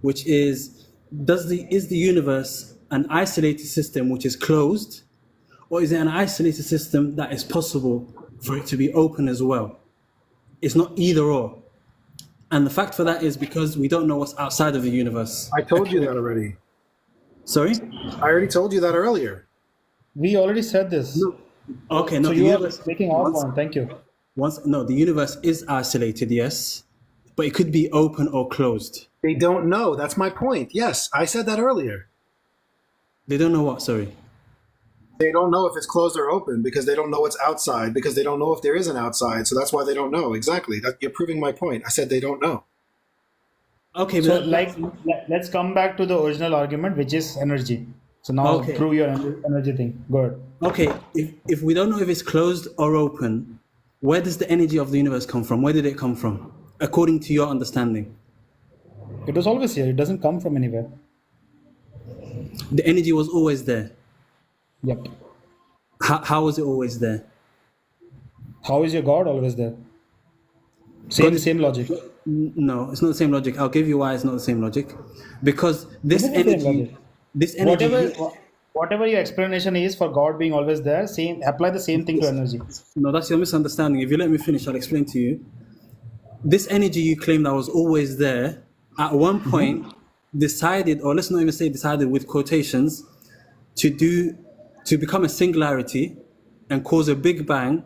which is is the universe an isolated system which is closed, or is it an isolated system that is possible for it to be open as well? It's not either or. And the fact for that is because we don't know what's outside of the universe. I told you that already. Sorry? I already told you that earlier. We already said this. No. Okay, no. So the you are universe- making our point. Thank you. The universe is isolated, yes, but it could be open or closed. They don't know. That's my point. Yes, I said that earlier. They don't know what, sorry? They don't know if it's closed or open because they don't know what's outside, because they don't know if there is an outside. So that's why they don't know. Exactly. You're proving my point. I said they don't know. Okay, So, let's come back to the original argument, which is energy. So now Okay. prove your energy thing. Go ahead. Okay, if we don't know if it's closed or open, where does the energy of the universe come from? Where did it come from, according to your understanding? It was always here. It doesn't come from anywhere. The energy was always there. Yep. How was it always there? How is your God always there? Same logic. No, it's not the same logic. I'll give you why it's not the same logic. Because this It is the same energy, logic. this energy. Whatever your explanation is for God being always there, apply the same thing to energy. No, that's your misunderstanding. If you let me finish, I'll explain to you. this energy you claim that was always there, at one point decided, or let's not even say decided with quotations, to become a singularity and cause a big bang,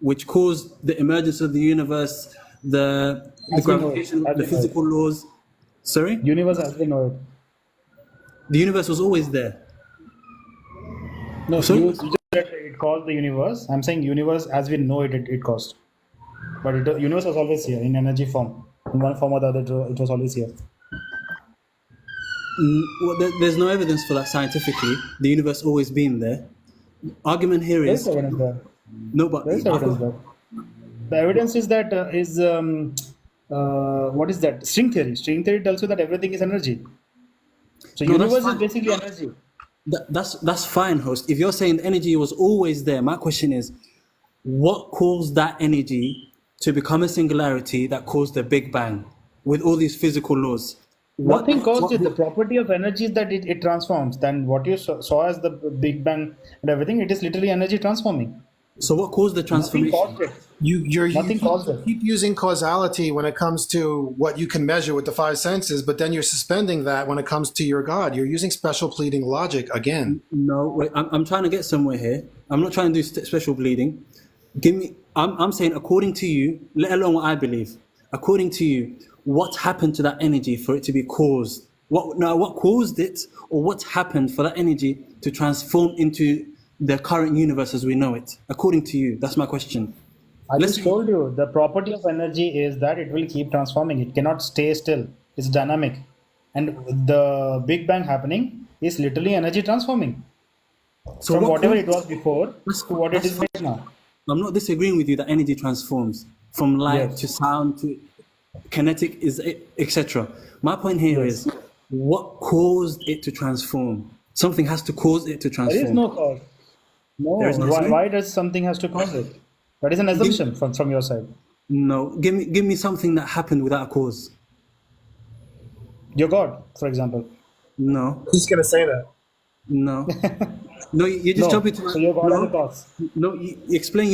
which caused the emergence of the universe, the As we know it. gravitation, As the we know it. physical laws. Sorry? Universe as we know it. The universe was always there. No, Sorry? you just said it caused the universe. I'm saying universe as we know it, it caused. But universe was always here in energy form. In one form or the other, it was always here. Well, there's no evidence for that scientifically. The universe always been there. Argument here There is is evidence there. no, but There is evidence there. The evidence is that what is that? String theory. String theory tells you that everything is energy. So No, that's universe is fine. basically energy. That's fine, host. If you're saying energy was always there, my question is, what caused that energy to become a singularity that caused the Big Bang with all these physical laws? Nothing caused it. The property of energy is that it transforms. Then what you saw as the Big Bang and everything, it is literally energy transforming. So what caused the transformation? Nothing caused it. You keep using causality when it comes to what you can measure with the five senses, but then you're suspending that when it comes to your God. You're using special pleading logic again. No, wait. I'm trying to get somewhere here. I'm not trying to do special bleeding. I'm saying according to you, let alone what I believe. According to you, what happened to that energy for it to be caused? What caused it, or what happened for that energy to transform into the current universe as we know it? According to you, that's my question. I just told you the property of energy is that it will keep transforming. It cannot stay still. It's dynamic, and the Big Bang happening is literally energy transforming. So from what whatever caused- it was before to what it is right now. I'm not disagreeing with you that energy transforms from light Yes. to sound to kinetic, is etc. My point here is, what caused it to transform? Something has to cause it to transform. There is no cause. No. There is no why, reason? why does something has to cause it? That is an assumption from your side. No, give me something that happened without a cause. Your God, for example. No. Who's gonna say that? No. No, you just No. jump into my. So your God no, has a cause. No, you explain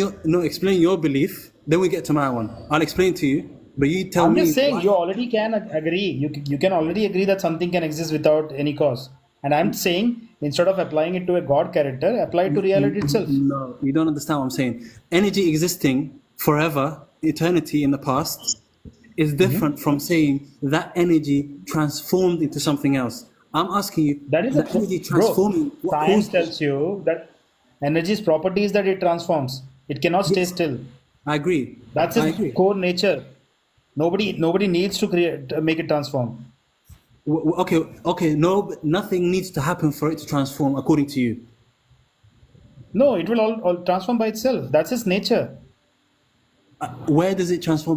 your belief. Then we get to my one. I'll explain to you, but you tell I'm me. just saying why- you already can agree. You can already agree that something can exist without any cause. And I'm saying instead of applying it to a God character, apply it to reality itself. No, you don't understand what I'm saying. Energy existing forever, eternity in the past, is different from saying that energy transformed into something else. I'm asking you, That is the energy transforming. Bro, what science caused tells you that energy's property is that it transforms. It cannot stay still. I agree. That's I its agree. core nature. Nobody needs to make it transform. Okay. No, nothing needs to happen for it to transform, according to you. No, it will all transform by itself. That's its nature. Where does it transform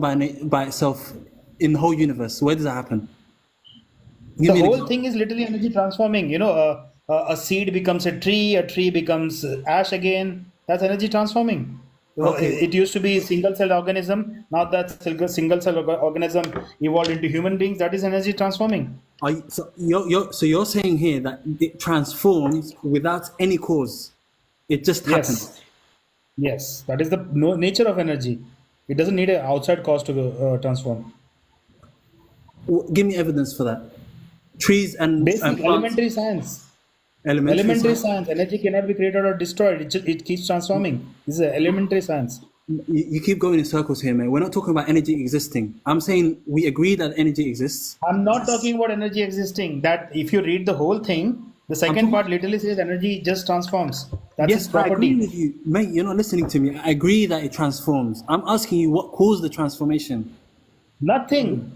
by itself in the whole universe? Where does that happen? The whole thing is literally energy transforming. A seed becomes a tree becomes ash again. That's energy transforming. Okay. It used to be single cell organism. Now that single cell organism evolved into human beings. That is energy transforming. So you're saying here that it transforms without any cause. It just happens. Yes, that is the nature of energy. It doesn't need an outside cause to transform. Give me evidence for that. Trees and Basic plants. elementary science. Elementary science. Energy cannot be created or destroyed. It keeps transforming. This is elementary science. You keep going in circles here, man. We're not talking about energy existing. I'm saying we agree that energy exists. I'm not talking about energy existing. That if you read the whole thing, the second part literally says energy just transforms. That's its Yes, I property. agree with you. Mate, you're not listening to me. I agree that it transforms. I'm asking you what caused the transformation. Nothing.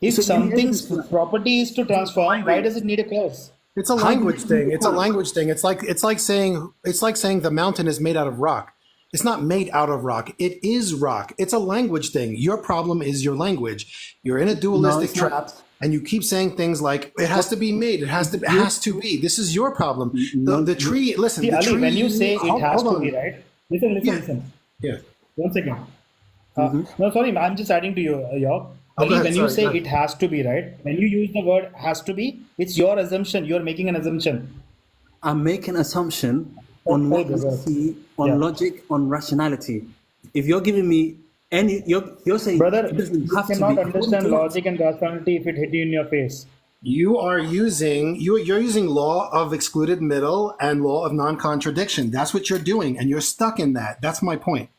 If So give me something's evidence for that. property is to transform, why does it need a cause? It's a language thing. It's a language thing. It's like saying the mountain is made out of rock. It's not made out of rock. It is rock. It's a language thing. Your problem is your language. You're in a dualistic it's not. trap, and you keep saying things like it has to be made. It has to be. This is your problem. The tree. Listen. See, the Ali, tree, when you say it has hold to be, on. right? Listen. Yeah. 1 second. No, sorry, I'm just adding to you, York. Oh, Ali, go ahead, when you sorry, say go ahead. it has to be, right? When you use the word has to be, it's your assumption. You're making an assumption. I'm making assumption on what we see, on Yeah. logic, on rationality. If you're giving me You're saying Brother, it doesn't you have to cannot be according understand to what? logic and rationality if it hit you in your face. You're using law of excluded middle and law of non-contradiction. That's what you're doing, and you're stuck in that. That's my point.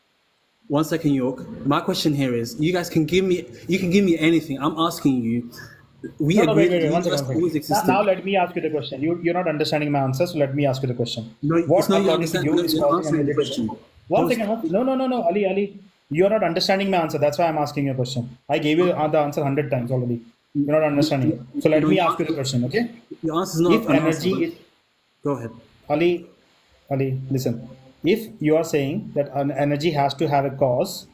1 second, York. My question here is: you guys can give me anything. I'm asking you. We No, agree that wait, the 1 second, universe 1 second. always Now existed. let me ask you the question. You're not understanding my answer, so let me ask you the question. No, What, it's not you according to understand. you, No, is you're causing answering the energy to question. go? One second. No, Ali. You're not understanding my answer. That's why I'm asking you a question. I gave you the answer 100 times already. You're not understanding it. So let No, me ask you the question, okay? your answer is not If an answer. energy But is go ahead. Ali, listen. If you are saying that an energy has to have a cause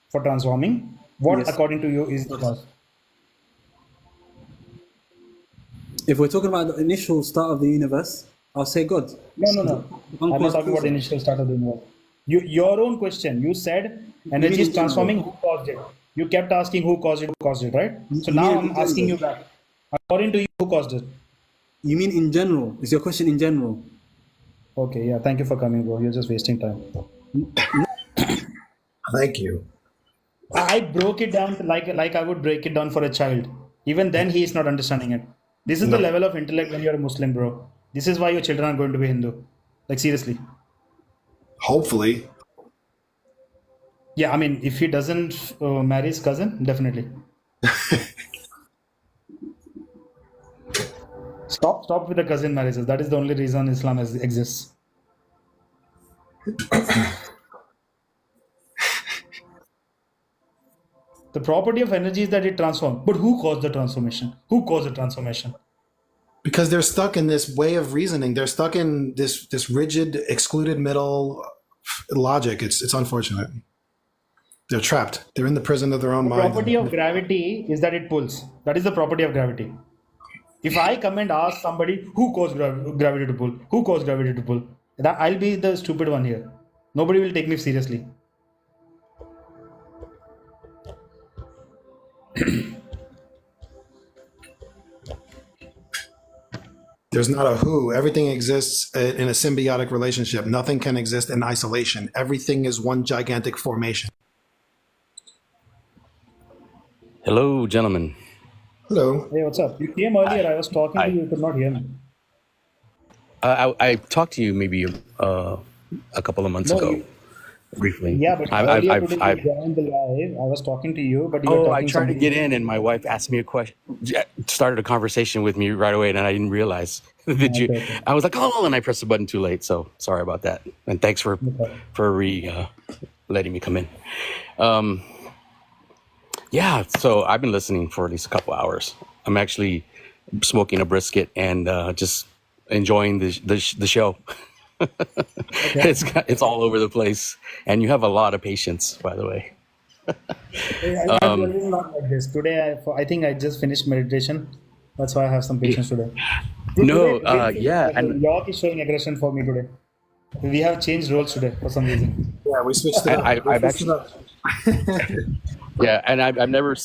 for transforming, what Yes. according to you is the cause? If we're talking about the initial start of the universe, I'll say God. No. I'm not talking about the initial start of the universe. Your own question. You said energy is in general? transforming. Who caused it? You kept asking who caused it, right? So You now mean I'm in asking you general? back. According to you, who caused it? You mean in general? Is your question in general? Okay, yeah. Thank you for coming, bro. You're just wasting time. Thank you. I broke it down like I would break it down for a child. Even then, he is not understanding it. This is the No. level of intellect when you're a Muslim, bro. This is why your children are going to be Hindu. Like seriously. Hopefully. Yeah, I mean, if he doesn't marry his cousin, definitely. Stop with the cousin marriages. That is the only reason Islam exists. The property of energy is that it transforms. But who caused the transformation? Who caused the transformation? Because they're stuck in this way of reasoning. They're stuck in this rigid, excluded middle logic. It's unfortunate. They're trapped. They're in the prison of their own The mind. property of gravity is that it pulls. That is the property of gravity. If I come and ask somebody who caused gravity to pull, who caused gravity to pull, that I'll be the stupid one here. Nobody will take me seriously. There's not a who. Everything exists in a symbiotic relationship. Nothing can exist in isolation. Everything is one gigantic formation. Hello, gentlemen. Hello. Hey, what's up? You came earlier. I was talking to you. You could not hear me. I talked to you maybe a couple of months No, ago, briefly. yeah, but earlier today you joined the live. I was talking to you, but you were Oh, I talking tried to something. get in, and my wife asked me a question, started a conversation with me right away, and I didn't realize that you. Okay. I was like, oh, and I pressed the button too late. So sorry about that. And thanks for letting me come in. Yeah, so I've been listening for at least a couple hours. I'm actually smoking a brisket and just enjoying the show. Okay. It's all over the place, and you have a lot of patience, by the way. I'm really not like this. Today, I think I just finished meditation. That's why I have some patience today. No, Today, yeah, and York is showing aggression for me today. We have changed roles today for some reason. Yeah, we switched it and up. I've actually, yeah, and I've never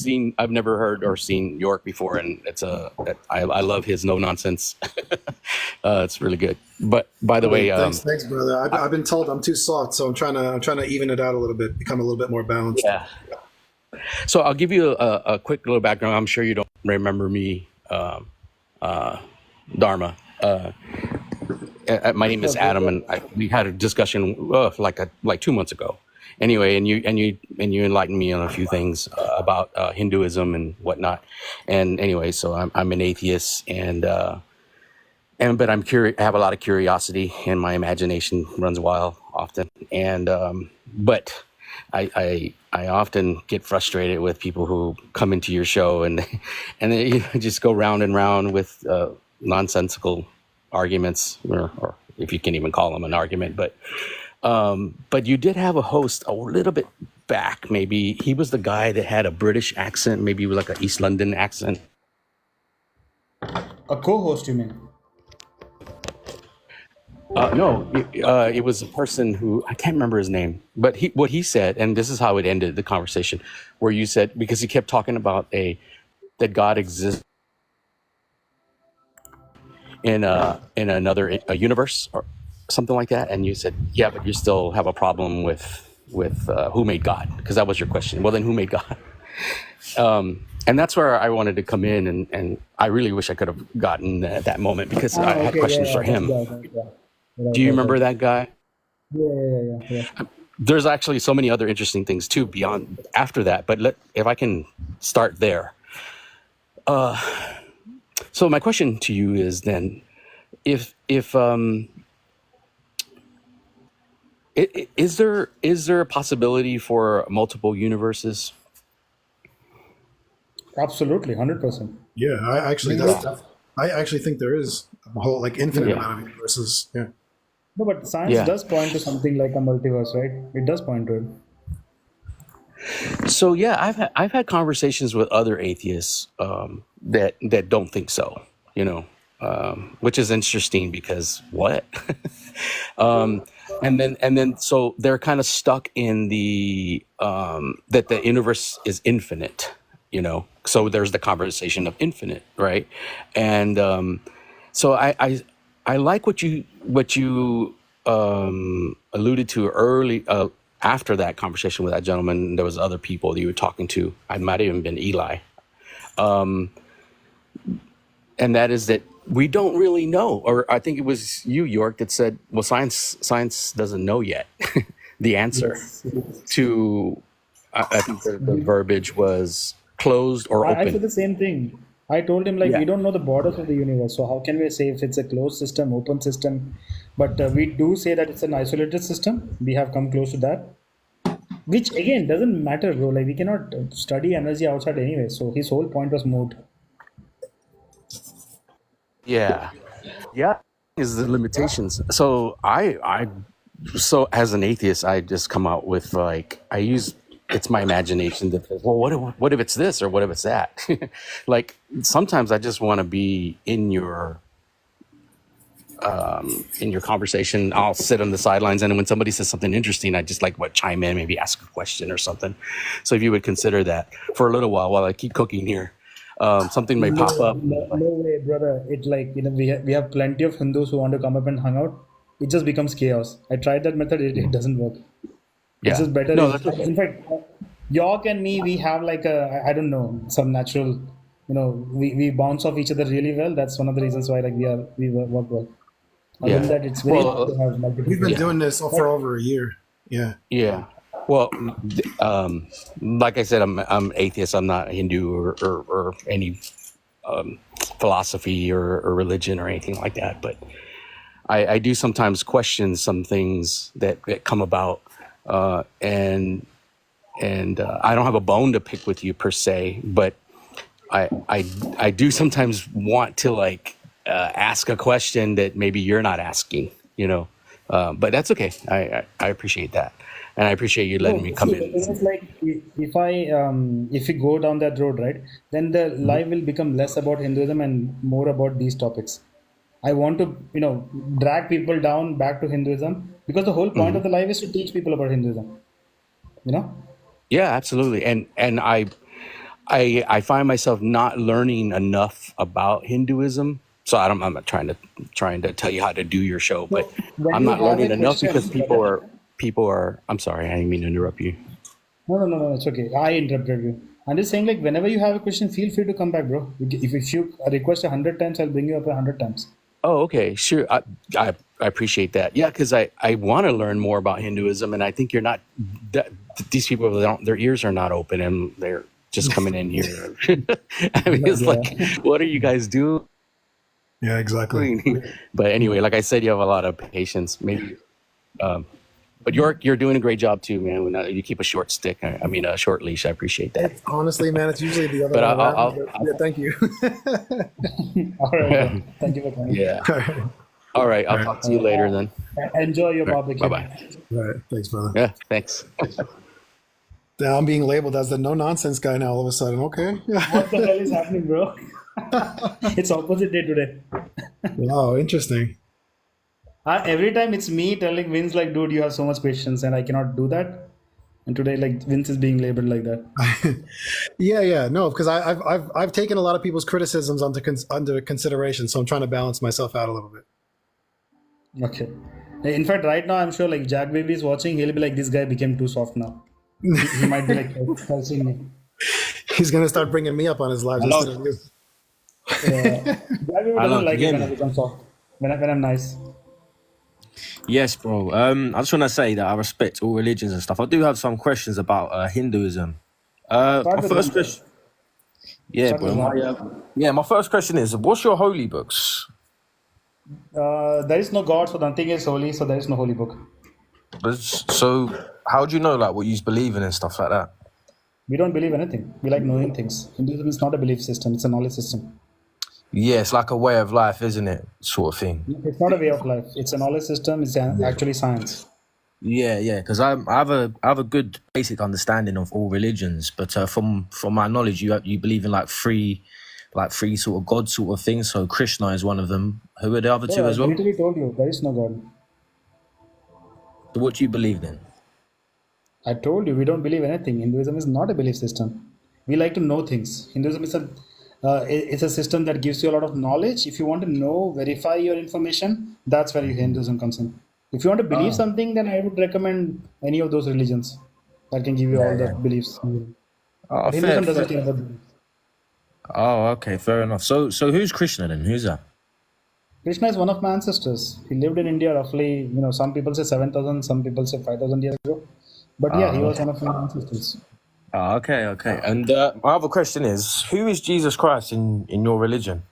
heard or seen York before, and I love his no nonsense. It's really good. But by the way, thanks, brother. I've been told I'm too soft, so I'm trying to even it out a little bit, become a little bit more balanced. Yeah. So I'll give you a quick little background. I'm sure you don't remember me, Dharma. My name is Adam, and we had a discussion like 2 months ago. Anyway, and you enlightened me on a few things about Hinduism and whatnot. And anyway, so I'm an atheist, but I'm curious. I have a lot of curiosity, and my imagination runs wild often. And but I often get frustrated with people who come into your show and they just go round and round with nonsensical arguments, or if you can even call them an argument. But you did have a host a little bit back. Maybe he was the guy that had a British accent, maybe like an East London accent. A co-host, you mean? No, it was a person who I can't remember his name, but what he said, and this is how it ended the conversation, where you said, because he kept talking about that God exists in another universe or something like that, and you said, yeah, but you still have a problem with who made God, because that was your question. Well, then who made God? And that's where I wanted to come in, and I really wish I could have gotten that moment, because I had Okay, questions for that's him. that. Yeah. Do you Right. remember that guy? Yeah. There's actually so many other interesting things too beyond after that, but if I can start there. So my question to you is then, if is there a possibility for multiple universes? Absolutely, 100%. Yeah, I actually think there is a whole like infinite Yeah. amount of universes. Yeah. No, but science Yeah. does point to something like a multiverse, right? It does point to it. So yeah, I've had conversations with other atheists that don't think so. Which is interesting, because what? And then so they're kind of stuck in the that the universe is infinite. So there's the conversation of infinite, right? And so I like what you alluded to early, after that conversation with that gentleman. There was other people that you were talking to. I might have even been Eli. And that is that we don't really know, or I think it was you, York, that said, well, science doesn't know yet the answer to, I think the verbiage was closed or I open. said the same thing. I told him, like, Yeah. we don't know the borders of the universe, so how can we say if it's a closed system, open system? But we do say that it's an isolated system. We have come close to that, which again doesn't matter, bro. Like, we cannot study energy outside anyway. So his whole point was moot. Yeah. Yeah. Is the limitations. So so as an atheist, I just come out with, like, it's my imagination that, well, what if it's this, or what if it's that? Like, sometimes I just want to be in your conversation. I'll sit on the sidelines, and when somebody says something interesting, I just chime in, maybe ask a question or something. So if you would consider that for a little while I keep cooking here, something may pop up. No way, brother. It, like, we have plenty of Hindus who want to come up and hang out. It just becomes chaos. I tried that method. It doesn't work. It's Yeah. just better. No, that's okay. In fact, York and me, we have like I don't know, some natural, we bounce off each other really well. That's one of the reasons why we work well. Other than Yeah. that, it's very Well, hard to have multiple We've been people. doing this for over a year. Yeah. Yeah. Well, like I said, I'm atheist. I'm not Hindu or any philosophy or religion or anything like that. But I do sometimes question some things that come about, and I don't have a bone to pick with you per se, but I do sometimes want to ask a question that maybe you're not asking, but that's okay. I appreciate that. And I appreciate you letting me come See, in. it's like, if we go down that road, right, then the life will become less about Hinduism and more about these topics. I want to, drag people down back to Hinduism, because the whole point of the life is to teach people about Hinduism. Yeah, absolutely. And I find myself not learning enough about Hinduism. So I'm not trying to tell you how to do your show, but when I'm you not have learning a enough, question, because people are. I'm sorry, I didn't mean to interrupt you. No, it's okay. I interrupted you. I'm just saying, like, whenever you have a question, feel free to come back, bro. If you request 100 times, I'll bring you up 100 times. Oh, okay, sure. I appreciate that. Yeah, because I want to learn more about Hinduism, and I think you're not. These people, their ears are not open, and they're just coming in here. I mean, it's like, what are you guys doing? Yeah, exactly. But anyway, like I said, you have a lot of patience. Maybe, but you're doing a great job too, man. You keep a short stick. I mean, a short leash. I appreciate that. Honestly, man, it's usually the other But way around. I'll Yeah, thank you. All right, bro. Thank you for coming. yeah. All right. All right. I'll talk to you later then. Enjoy your Bye barbecue. bye. All right. Thanks, brother. Yeah. Thanks. Now I'm being labeled as the no nonsense guy now all of a sudden. Okay. What the hell is happening, bro? It's opposite day today. Wow, interesting. Every time it's me telling Vince, like, dude, you have so much patience, and I cannot do that. And today, like, Vince is being labeled like that. Yeah, no, because I've taken a lot of people's criticisms under consideration, so I'm trying to balance myself out a little bit. Okay. In fact, right now, I'm sure like Jack Baby is watching. He'll be like, "This guy became too soft now." He might be like cursing me. He's gonna start bringing me up on his lives Hello. instead of you. Yeah. Jack Baby Hello, doesn't can like you it hear when I me? become soft. When I'm nice. Yes, bro. I just want to say that I respect all religions and stuff. I do have some questions about Hinduism. Start My with first Ram. question, yeah, Start with bro. Ram. My first question is, what's your holy books? There is no God, so nothing is holy. So there is no holy book. So, how do you know like what you believe in and stuff like that? We don't believe anything. We like knowing things. Hinduism is not a belief system. It's a knowledge system. Yeah, it's like a way of life, isn't it? Sort of thing. It's not a way of life. It's a knowledge system. It's actually science. Yeah. Because I have a good basic understanding of all religions, but from my knowledge, you believe in like three sort of God sort of things. So Krishna is one of them. Who are the other Bro, two I as well? literally told you there is no God. So what do you believe in? I told you we don't believe anything. Hinduism is not a belief system. We like to know things. Hinduism is it's a system that gives you a lot of knowledge. If you want to know, verify your information, that's where Hinduism comes in. If you want to believe Oh, something, then I would recommend any of those religions that can give you all the yeah. beliefs. Oh, But fair. Hinduism doesn't care about beliefs. Oh, okay, fair enough. So who's Krishna then? Who's that? Krishna is one of my ancestors. He lived in India roughly, some people say 7,000, some people say 5,000 years ago. But yeah, he was one of my ancestors. Okay. And my other question is, who is Jesus Christ in your religion?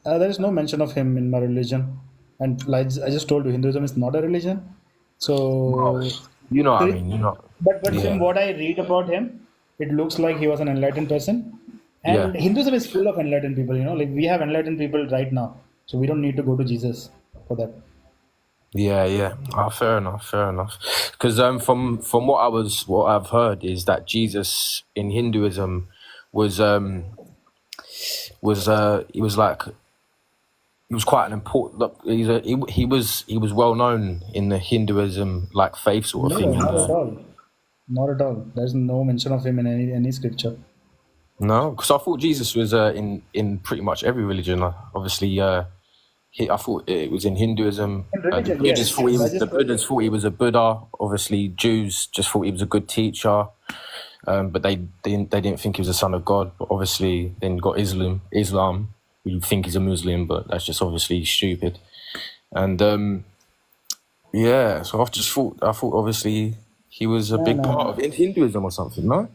There is no mention of him in my religion. And like I just told you, Hinduism is not a religion. Well, So, you know what I but mean. You know. from Yeah. what I read about him, it looks like he was an enlightened person. Yeah. And Hinduism is full of enlightened people, like we have enlightened people right now. So we don't need to go to Jesus for that. Yeah. Oh, fair enough. Because from what I've heard is that Jesus in Hinduism was he was quite an important. Look, he was well known in the Hinduism like faith sort of No, thing. not at all. Not at all. There's no mention of him in any scripture. No, because I thought Jesus was in pretty much every religion. Obviously, I thought it was in Hinduism. In The religion, Buddhists yes. thought he I was just the told Buddhists you. thought he was a Buddha. Obviously, Jews just thought he was a good teacher, but they didn't think he was a son of God. But obviously, then you got Islam. You think he's a Muslim, but that's just obviously stupid. And yeah, so I thought obviously he was a big part No. of Hinduism or something. No.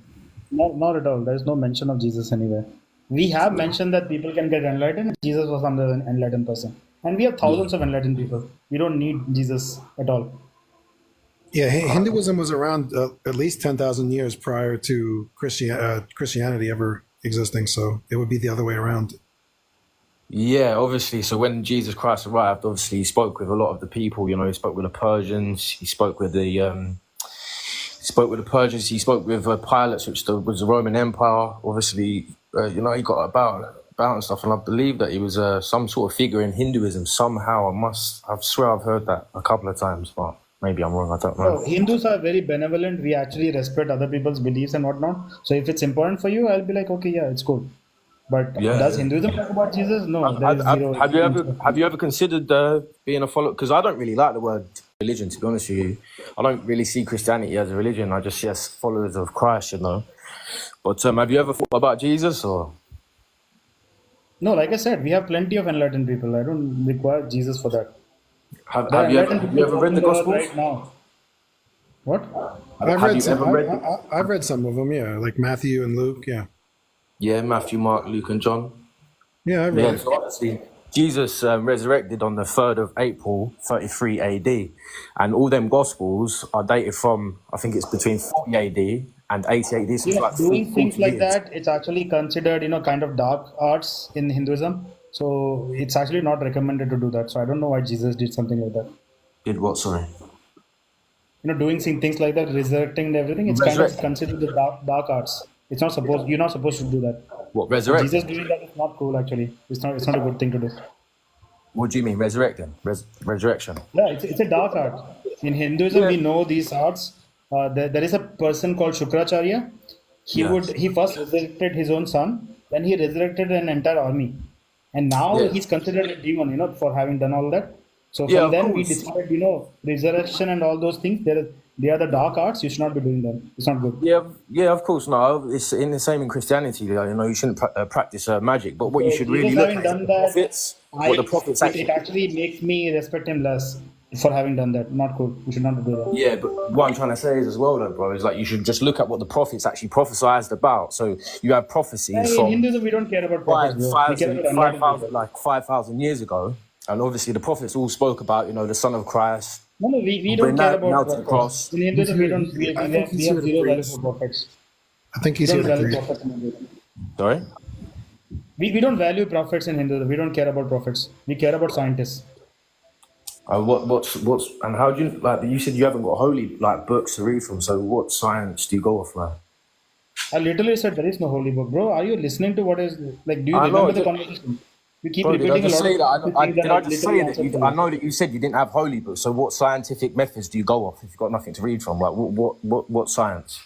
Not at all. There's no mention of Jesus anywhere. We have mentioned that people can get enlightened. Jesus was another enlightened person. And we have thousands of enlightened people. We don't need Jesus at all. Yeah, Hinduism was around at least 10,000 years prior to Christianity ever existing, so it would be the other way around. Yeah, obviously. So when Jesus Christ arrived, obviously he spoke with a lot of the people. He spoke with the Persians. He spoke with he spoke with pilots, which was the Roman Empire. Obviously, he got about and stuff. And I believe that he was some sort of figure in Hinduism somehow. I swear I've heard that a couple of times, but maybe I'm wrong. I don't No, know. Hindus are very benevolent. We actually respect other people's beliefs and whatnot. So if it's important for you, I'll be like, okay, yeah, it's cool. But does Yeah. Hinduism talk about Jesus? No, there is zero. Have you ever considered being a follower? Because I don't really like the word religion, to be honest with you. I don't really see Christianity as a religion. I just see us followers of Christ, But have you ever thought about Jesus or? No, like I said, we have plenty of enlightened people. I don't require Jesus for that. There are Have you enlightened people ever read walking the the earth Gospels? right now. What? I've Have read you some. ever read? I've read some of them. Yeah, like Matthew and Luke. Yeah, Yeah, Matthew, Mark, Luke, and John. yeah, I've read Yeah, it. so obviously Jesus resurrected on the 3rd of April, 33 AD. And all them Gospels are dated from, I think it's between 40 AD and 80 AD, so it's like Doing 40 things like years. that, it's actually considered, kind of dark arts in Hinduism. So it's actually not recommended to do that. So I don't know why Jesus did something like that. Did what, sorry? Doing things like that, resurrecting and everything, it's kind of Resurrect. considered the dark arts. It's not supposed. You're not supposed to do that. What, So Jesus resurrecting? doing that is not cool. Actually, it's not. It's not a good thing to do. What do you mean, resurrecting? Resurrection? Yeah, it's a dark art. In Hinduism, we know these arts. There is a person called Shukracharya. Yeah. He first resurrected his own son, then he resurrected an entire army, and now Yeah. he's considered a demon, for having done all that. So Yeah, from of then we course. decided, resurrection and all those things. They are the dark arts. You should not be doing them. It's not good. Yeah, of course. No, it's in the same in Christianity. You shouldn't practice magic. But what you So should Jesus really look having at is done the that, prophets. What the prophets it actually. actually makes me respect him less for having done that. Not cool. You should not do that. Yeah, but what I'm trying to say is as well, though, bro, is like you should just look at what the prophets actually prophesized about. So you have prophecies In from Hinduism, we don't care about prophets, bro. We care about enlightened people. 5,000 years ago, and obviously the prophets all spoke about the Son of Christ. No, we Bring don't care that about nailed to the prophets. cross. In Hinduism, I think we he's have here to zero value preach. for prophets. I think We he's here don't to value preach. prophets in Hinduism. Sorry. We don't value prophets in Hinduism. We don't care about prophets. We care about scientists. What's and how do you like? You said you haven't got holy books to read from. So what science do you go off, man? I literally said there is no holy book, bro. Are you listening to what is like? Do you I know. remember the conversation? You keep Bro, did I repeating a just lot say that? of things that Did I I just literally say that? answered for I you. know that you said you didn't have holy books. So what scientific methods do you go off if you've got nothing to read from? Like what science?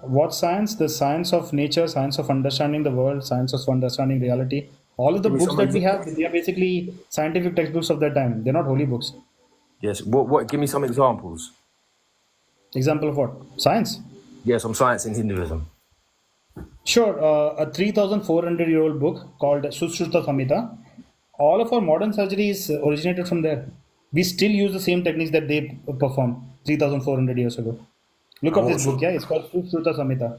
What science? The science of nature, science of understanding the world, science of understanding reality. All of the Give me books some that we have, they are basically scientific textbooks of that time. They're not holy books. Yes. What? Give me some examples. Example of what? Science. Yeah, some science in Hinduism. Sure. A 3,400-year-old book called Sushruta Samhita. All of our modern surgeries originated from there. We still use the same techniques that they performed 3,400 years ago. Look up this book, yeah? It's called Sushruta Samhita.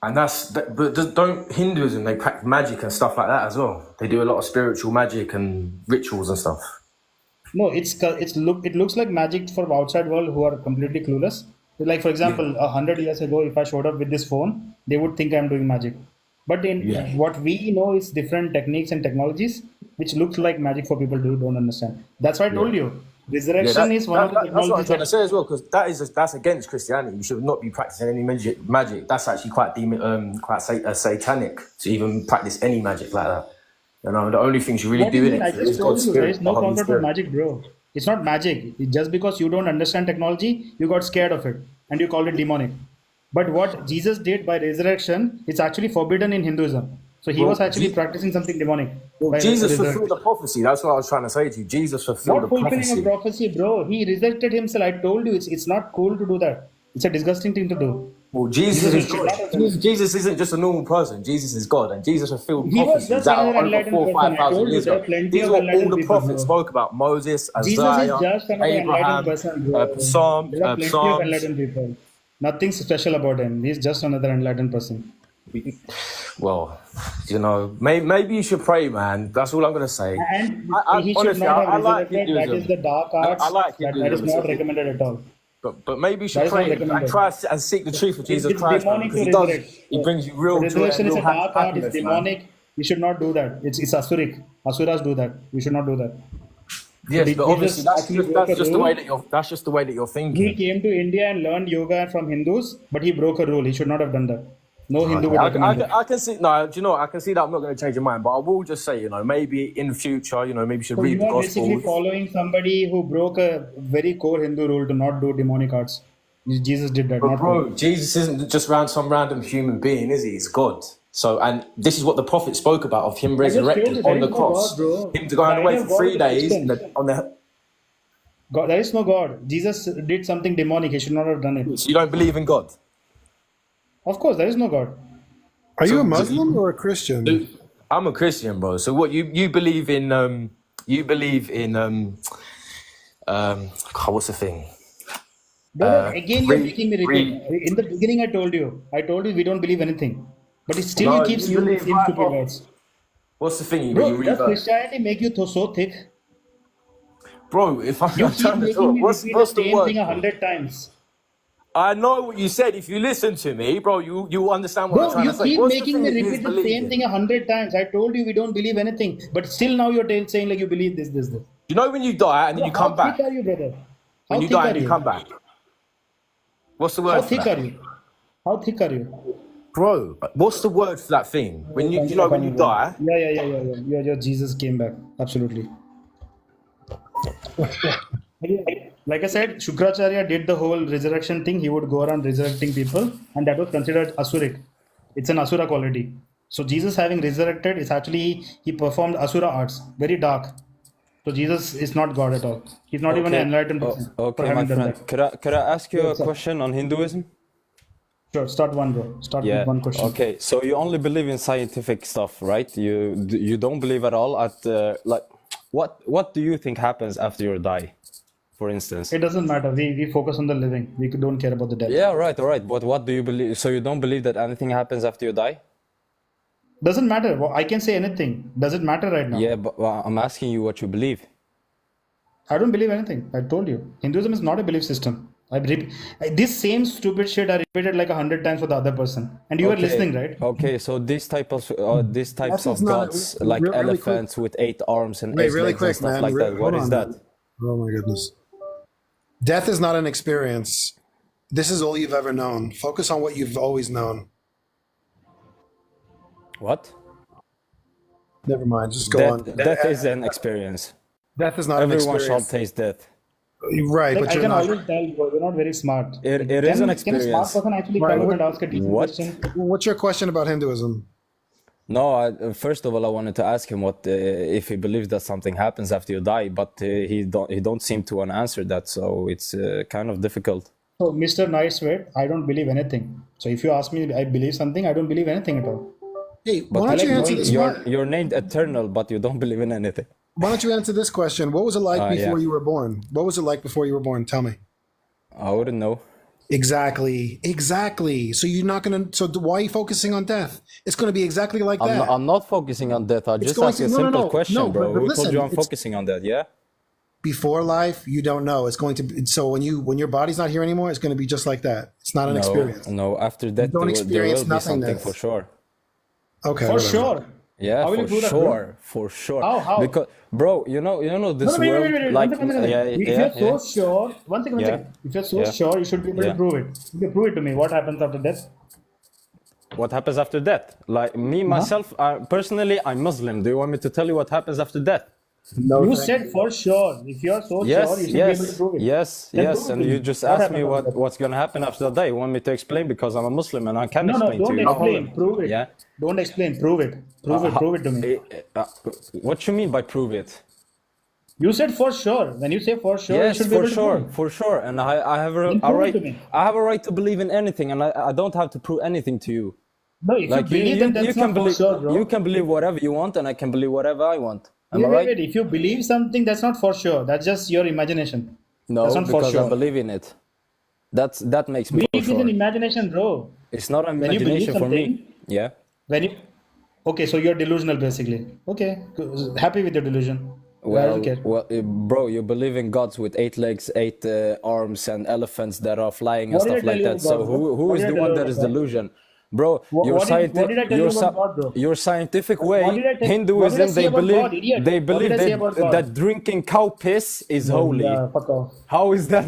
And but don't Hinduism, they practice magic and stuff like that as well. They do a lot of spiritual magic and rituals and stuff. No, it looks like magic for outside world who are completely clueless. Like for example, 100 years ago, if I showed up with this phone, they would think I'm doing magic. But what we know is different techniques and technologies, which looks like magic for people who don't understand. That's why I told you, resurrection is one of the That's what I'm technologies. trying to say as well, because that's against Christianity. You should not be practicing any magic. That's actually quite satanic to even practice any magic like that. The only things you really What do do you in mean? I it is just told God's you there spirit, is the no Holy concept of Spirit. magic, bro. It's not magic. Just because you don't understand technology, you got scared of it and you called it demonic. But what Jesus did by resurrection, it's actually forbidden in Hinduism. So he was actually practicing something demonic. By Jesus resurrection. fulfilled the prophecy. That's what I was trying to say to you. Jesus fulfilled Not the fulfilling a prophecy. prophecy, bro. He resurrected himself. I told you, it's not cool to do that. It's a disgusting thing to do. Well, Jesus is should God. not have done it. Jesus isn't just a normal person. Jesus is God, and Jesus fulfilled He was prophecies just that are another over enlightened 4,000 or person. I 5,000 told you years there ago. are plenty These of are all enlightened the people, prophets bro. spoke about: Moses, Jesus is Isaiah, just another enlightened Abraham, person, bro. Psalms. There are plenty of Psalms. enlightened people. Nothing special about him. He's just another enlightened person. Well, maybe you should pray, man. That's all I'm gonna say. And I he should honestly, not have I like resurrected. That is Hinduism. the dark I arts. like That is Hinduism. not recommended at all. But maybe you should That is not pray and recommended. try and seek the truth of Jesus It's Christ, man, demonic because to resurrect. he brings you real joy Resurrection and is real a dark art. It's happiness, man. demonic. You should not do that. It's asuric. Asuras do that. We should not do that. Yes, but obviously that's just the way that you're He thinking. came to India and learned yoga from Hindus, but he broke a rule. He should not have done that. No Hindu would recommend it. I can see. No, do you know what? I can see that I'm not going to change your mind, but I will just say, maybe in the future, maybe you should So read you the are basically Gospels. following somebody who broke a very core Hindu rule to not do demonic arts. Jesus did that, But not bro, me. Jesus isn't just some random human being, is he? He's God. So, and this is what the prophet spoke about of him I just told resurrected you, there on the is no cross, God, bro. him going The away idea for of God 3 is a days fiction. on the. God, there is no God. Jesus did something demonic. He should not have done it. So you don't believe in God? Of course, there is no God. Are you a Muslim or a Christian? I'm a Christian, bro. So what you believe in? You believe in what's the thing? Brother, again, you're making me repeat. Read. In the beginning, I told you we don't believe anything. But still, No, he keeps you using the believe same stupid words. What's the thing? Bro, You read does that? Christianity make you so thick? Bro, if I'm You not keep trying to making talk, me what's repeat the the same word? thing 100 times. I know what you said. If you listen to me, bro, you understand what I'm Bro, trying you to say. keep What's the making thing me that you repeat the believe same in? thing 100 times. I told you we don't believe anything. But still now you're saying like you believe this. You know when you die and then Bro, you how come back? thick are you, brother? When How you thick die are and you you? come back. What's the How word for thick that? are you? How thick are you? Bro, what's the word for that thing? When I when can't you bro. die, Yeah. Your Jesus came back. Absolutely. Like I said, Shukracharya did the whole resurrection thing. He would go around resurrecting people, and that was considered asuric. It's an asura quality. So Jesus having resurrected is actually he performed asura arts, very dark. So Jesus is not God at all. He's not even an Okay, enlightened person for okay, my having done friend. that. Could I ask you Sure, a sir. question on Hinduism? Sure. Start one, bro. Start with Yeah. one question. Okay. So you only believe in scientific stuff, right? You don't believe at all at like what do you think happens after you die, for instance? It doesn't matter. We focus on the living. We don't care about the death. Yeah, right, all right. But what do you believe? So you don't believe that anything happens after you die? Doesn't matter. Well, I can say anything. Does it matter right now? Yeah, but well, I'm asking you what you believe. I don't believe anything. I told you. Hinduism is not a belief system. This same stupid shit I repeated like 100 times for the other person, and you were listening, right? Okay. So these types Death is of not gods, like really quick. elephants with 8 arms and Wait, 8 really legs and quick, stuff man. like that. What Hold is on, that? man. Oh my goodness. Death is not an experience. This is all you've ever known. Focus on what you've always known. What? Never mind. Just go on. Death is an experience. Death is not Everyone an shall experience. taste death. Right, Like, but I you're can not. always tell you're not very smart. It is an Can a smart experience. person actually Right, come up what- and ask a decent What? question? What's your question about Hinduism? No, first of all, I wanted to ask him what if he believes that something happens after you die, but he don't seem to want to answer that, so it's kind of difficult. So, Mr. Nice Sweat, I don't believe anything. So, if you ask me, I believe something, I don't believe anything at all. Hey, But why don't you answer this? you're named eternal, but you don't believe in anything. Why don't you answer this question? What was it like before Yeah. you were born? What was it like before you were born? Tell me. I wouldn't know. Exactly. So you're not gonna. So why are you focusing on death? It's gonna be exactly like that. I'm not focusing on death. I It's just going asked to- a no, no, simple no. question, No, bro. but Who listen, told you I'm it's- focusing on that? Yeah. Before life, you don't know. It's going to be. So when your body's not here anymore, it's going to be just like that. It's not an experience. No. After that, don't there experience will be something nothingness. for sure. Okay. For whatever. sure. Yeah, How will you for prove that, bro? sure, for sure. How? Because, bro, you know this No, wait, world, wait, wait, wait. like, One second. If you're so sure, one second. If you're so Yeah. sure, you should be able Yeah. to prove it. You can prove it to me. What happens after death? What happens after death? Like me, myself, personally, I'm Muslim. Do you want me to tell you what happens after death? No. You said for sure. If you're so sure, you should be able to prove it. Yes, Then yes. prove it And to you me. just What asked me happens after death? what's gonna happen after that. You want me to explain because I'm a Muslim and I can No, explain to don't you. explain. Prove it. Yeah. Don't explain. Prove it. Prove it to me. What you mean by prove it? You said for sure. When you say for sure, you Yes, should be for able to sure, prove it. for sure. And I have Then a prove it right. to me. I have a right to believe in anything, and I don't have to prove anything to you. No, if Like you believe, then that's you not can for believe sure, bro. you can believe whatever you want, and I can believe whatever I want. Am I Wait, right? wait. If you believe something, that's not for sure. That's just your imagination. No, That's not for because I sure. believe in it. That makes me Belief for is an sure. imagination, bro. It's not an When you believe imagination for me. something, Yeah. when you okay, so you're delusional basically. Okay, happy with your delusion. I Well, don't care. bro, you believe in gods with 8 legs, 8 arms, and elephants that are flying and What did I stuff tell like you that. about So God, bro? who What is did I the tell one you that about is God? delusion? Bro, What did I tell you about God, bro? your scientific What did I way, tell- what did I Hinduism, say about God, idiot? they What did believe I say about God? that drinking cow piss is holy. Yeah, fuck off. How is that?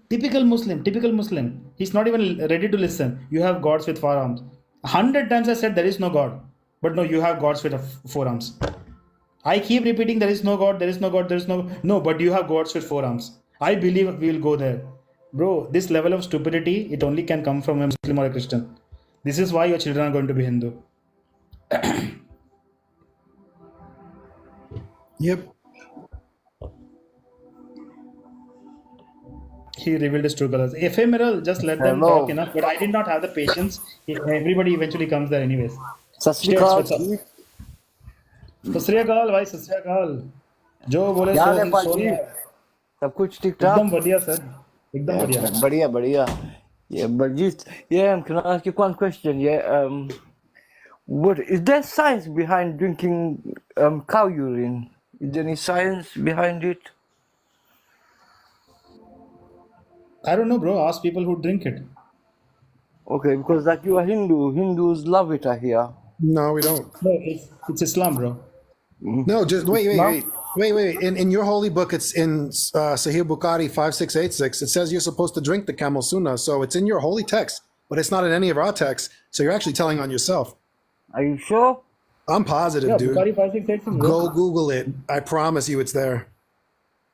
Typical Muslim, typical Muslim. He's not even ready to listen. You have gods with 4 arms. 100 times I said there is no God. But no, you have gods with 4 arms. I keep repeating there is no God, there is no God, there is no... No, but you have gods with 4 arms. I believe we will go there. Bro, this level of stupidity, it only can come from a Muslim or a Christian. This is why your children are going to be Hindu. Yep. He revealed his true colors. Ephemeral, just let them Hello. talk enough. But I did not have the patience. Everybody eventually comes there anyways. सत श्री अकाल जी सत श्री अकाल भाई, सत श्री अकाल। जो बोले क्या हाल है सो पाजी? सब कुछ ठीक ठाक? एकदम बढ़िया सर, एकदम बढ़िया। बढ़िया बढ़िया. Yeah, Baljeet, yeah, can I ask you one question? Yeah, what is there science behind drinking cow urine? Is there any science behind it? I don't know, bro. Ask people who drink it. Okay, because like you are Hindu, Hindus love it, I hear. No, we don't. No, it's Islam, bro. No, just wait. In your holy book, it's in Sahih Bukhari 5686. It says you're supposed to drink the camel sunnah, so it's in your holy text, but it's not in any of our texts. So you're actually telling on yourself. Are you sure? I'm positive, Yeah, dude. Bukhari 568 is Go Google it. I promise you, it's there.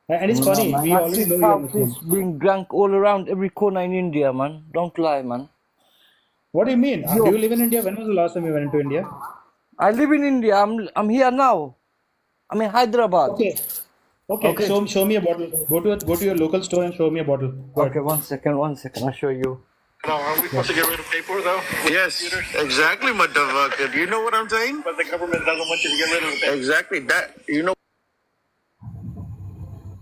And it's funny. Man, We I already see know cow you're Muslim. piss being drunk all around every corner in India, man. Don't lie, man. What do you mean? Yo. Do you live in India? When was the last time you went into India? I live in India. I'm here now. I'm in Hyderabad. Okay. Okay, Okay. show me a bottle. Go to your local store and show me a bottle. Go ahead. Okay, one second. I'll show you. No, are we supposed to get rid of paper though? Yes, exactly, motherfucker. Do you know what I'm saying? But the government doesn't want you to get rid of it. Exactly that. You know.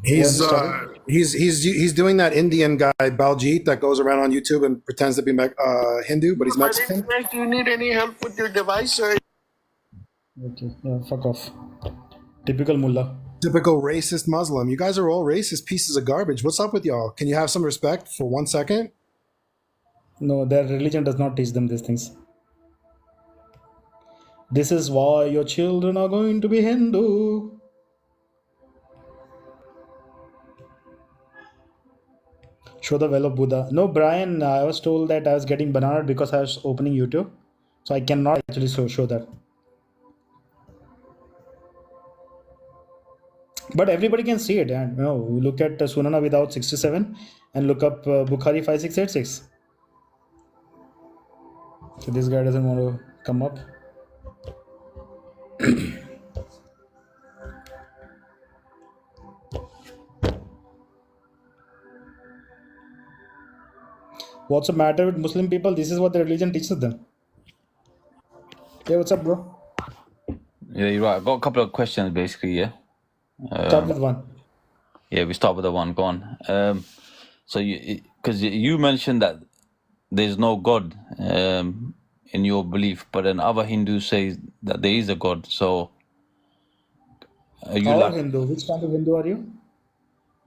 He's doing that Indian guy Baljit that goes around on YouTube and pretends to be Hindu, but he's By Mexican. any chance, do you need any help with your device or? Okay, yeah, fuck off. Typical mullah. Typical racist Muslim. You guys are all racist pieces of garbage. What's up with y'all? Can you have some respect for 1 second? No, their religion does not teach them these things. This is why your children are going to be Hindu. Show the well of Buddha. No, Brian, I was told that I was getting banana because I was opening YouTube. So I cannot actually show that. But everybody can see it. And look at Sunana without 67 and look up Bukhari 5686. So this guy doesn't want to come up. What's the matter with Muslim people? This is what the religion teaches them. Yeah, what's up, bro? Yeah, you're right. I've got a couple of questions basically, yeah. Start with one. Yeah, we start with the one. Go on. So because you mentioned that there's no God in your belief, but then other Hindus say that there is a God. So are you How like? Hindu? Which kind of Hindu are you?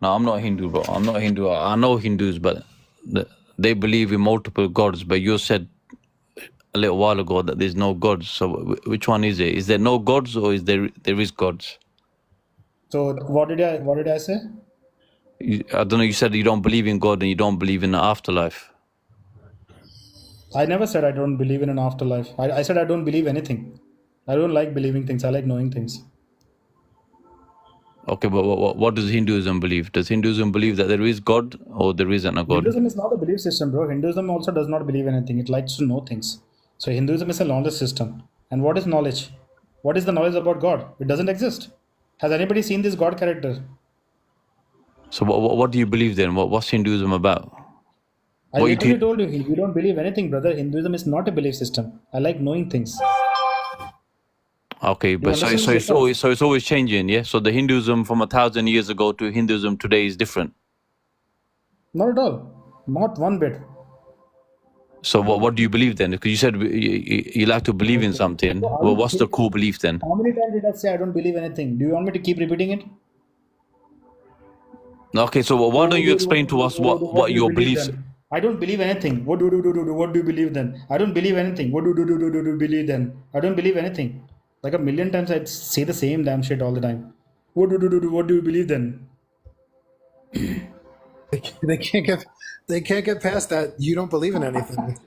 No, I'm not Hindu, bro. I'm not Hindu. I know Hindus, but they believe in multiple gods. But you said a little while ago that there's no gods. So which one is it? Is there no gods or is there is gods? So what did I say? I don't know. You said you don't believe in God and you don't believe in the afterlife. I never said I don't believe in an afterlife. I said I don't believe anything. I don't like believing things. I like knowing things. Okay, but what does Hinduism believe? Does Hinduism believe that there is God or there isn't a God? Hinduism is not a belief system, bro. Hinduism also does not believe anything. It likes to know things. So Hinduism is a knowledge system. And what is knowledge? What is the knowledge about God? It doesn't exist. Has anybody seen this God character? So what do you believe then? What's Hinduism about? I literally told you, you don't believe anything, brother. Hinduism is not a belief system. I like knowing things. Okay, but so it's always changing, yeah? So the Hinduism from 1,000 years ago to Hinduism today is different. Not at all. Not one bit. So what do you believe then? Because you said you like to believe in something. Well, what's the core belief then? How many times did I say I don't believe anything? Do you want me to keep repeating it? Okay, so why don't you explain to us what your beliefs? I don't believe anything. What do you believe then? I don't believe anything. What do you believe then? I don't believe anything. Like a million times I'd say the same damn shit all the time. What do you believe then? They can't get past that. You don't believe in anything.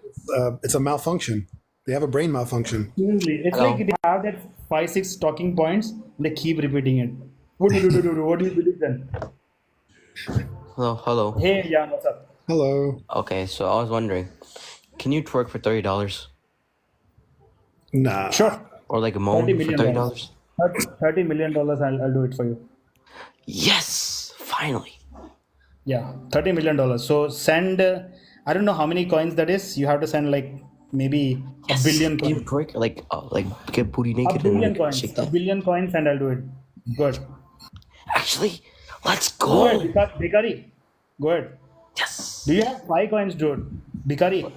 It's a malfunction. They have a brain malfunction. Seriously, it's like they have that 5-6 talking points and they keep repeating it. What do you believe then? Hello. Hey, Jan, what's up? Hello. Okay, so I was wondering, can you twerk for $30? Nah. Sure. Or like a moan for $30? $30 million, I'll do it for you. Yes, finally. Yeah, $30 million. So send, I don't know how many coins that is. You have to send like maybe a billion coins. Can you twerk like get booty naked A billion and coins. shake A that? billion coins and I'll do it. Good. Actually, let's Go go. ahead, Bikari. Go ahead. Yes. Do you have 5 coins, dude? Bikari.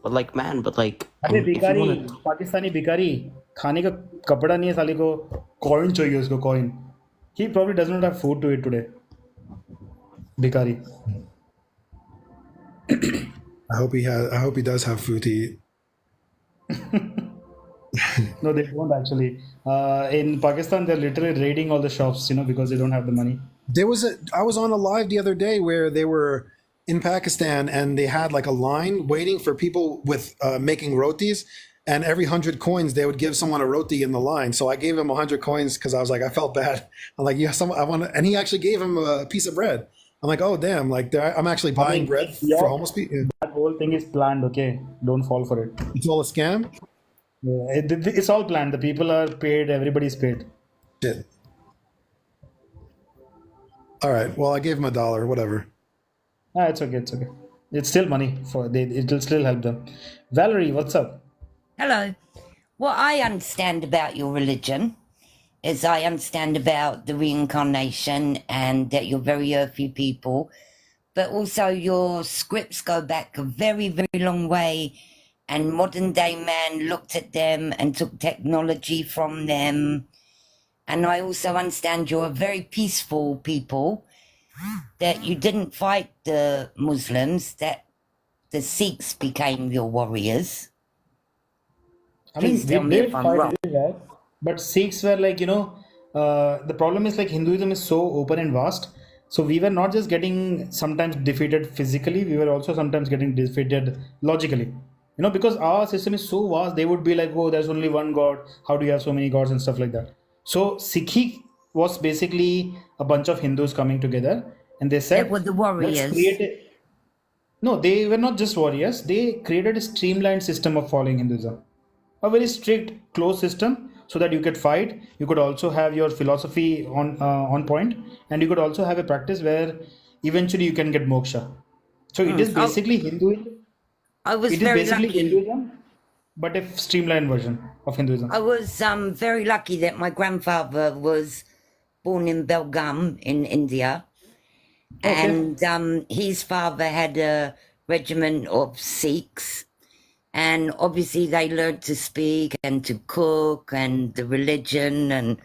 But like अरे if you भिखारी wanna Pakistani भिखारी खाने का कपड़ा नहीं है साले को कॉइन चाहिए उसको coin he probably does not have food to eat today भिखारी I hope he does have food to eat. no they don't actually in Pakistan they're literally raiding all the shops because they don't have the money. I was on a live the other day where they were in Pakistan and they had like a line waiting for people with making rotis, and every 100 coins they would give someone a roti in the line. So I gave him 100 coins because I was like, I felt bad. I'm like, yeah, I want to, and he actually gave him a piece of bread. I'm like, oh damn, like I'm actually buying bread for homeless people. That whole thing is planned, okay? Don't fall for it. It's all a scam? Yeah, it's all planned. The people are paid, everybody's paid. Shit. All right. Well, I gave him $1. Whatever. It's okay. It's okay. It's still money for they. It will still help them. Valerie, what's up? Hello. What I understand about your religion is I understand about the reincarnation and that you're very earthy people, but also your scripts go back a very, very long way. And modern day man looked at them and took technology from them. And I also understand you're a very peaceful people, that you didn't fight the Muslims, that the Sikhs became your warriors. I mean, Please we tell me did if I'm fight wrong. everywhere, but Sikhs were like, the problem is like Hinduism is so open and vast. So we were not just getting sometimes defeated physically, we were also sometimes getting defeated logically. Because our system is so vast, they would be like, oh, there's only one God. How do you have so many gods and stuff like that? So Sikhi was basically a bunch of Hindus coming together and they They said, were the let's warriors. create a. No, they were not just warriors. They created a streamlined system of following Hinduism, a very strict closed system, so that you could fight, you could also have your philosophy on point, and you could also have a practice where eventually you can get moksha. So it is I, basically Hinduism. I was It is very basically lucky. Hinduism, but a streamlined version of Hinduism. I was very lucky that my grandfather was born in Belgaum in India, Okay. and his father had a regiment of Sikhs, and obviously they learned to speak and to cook and the religion, and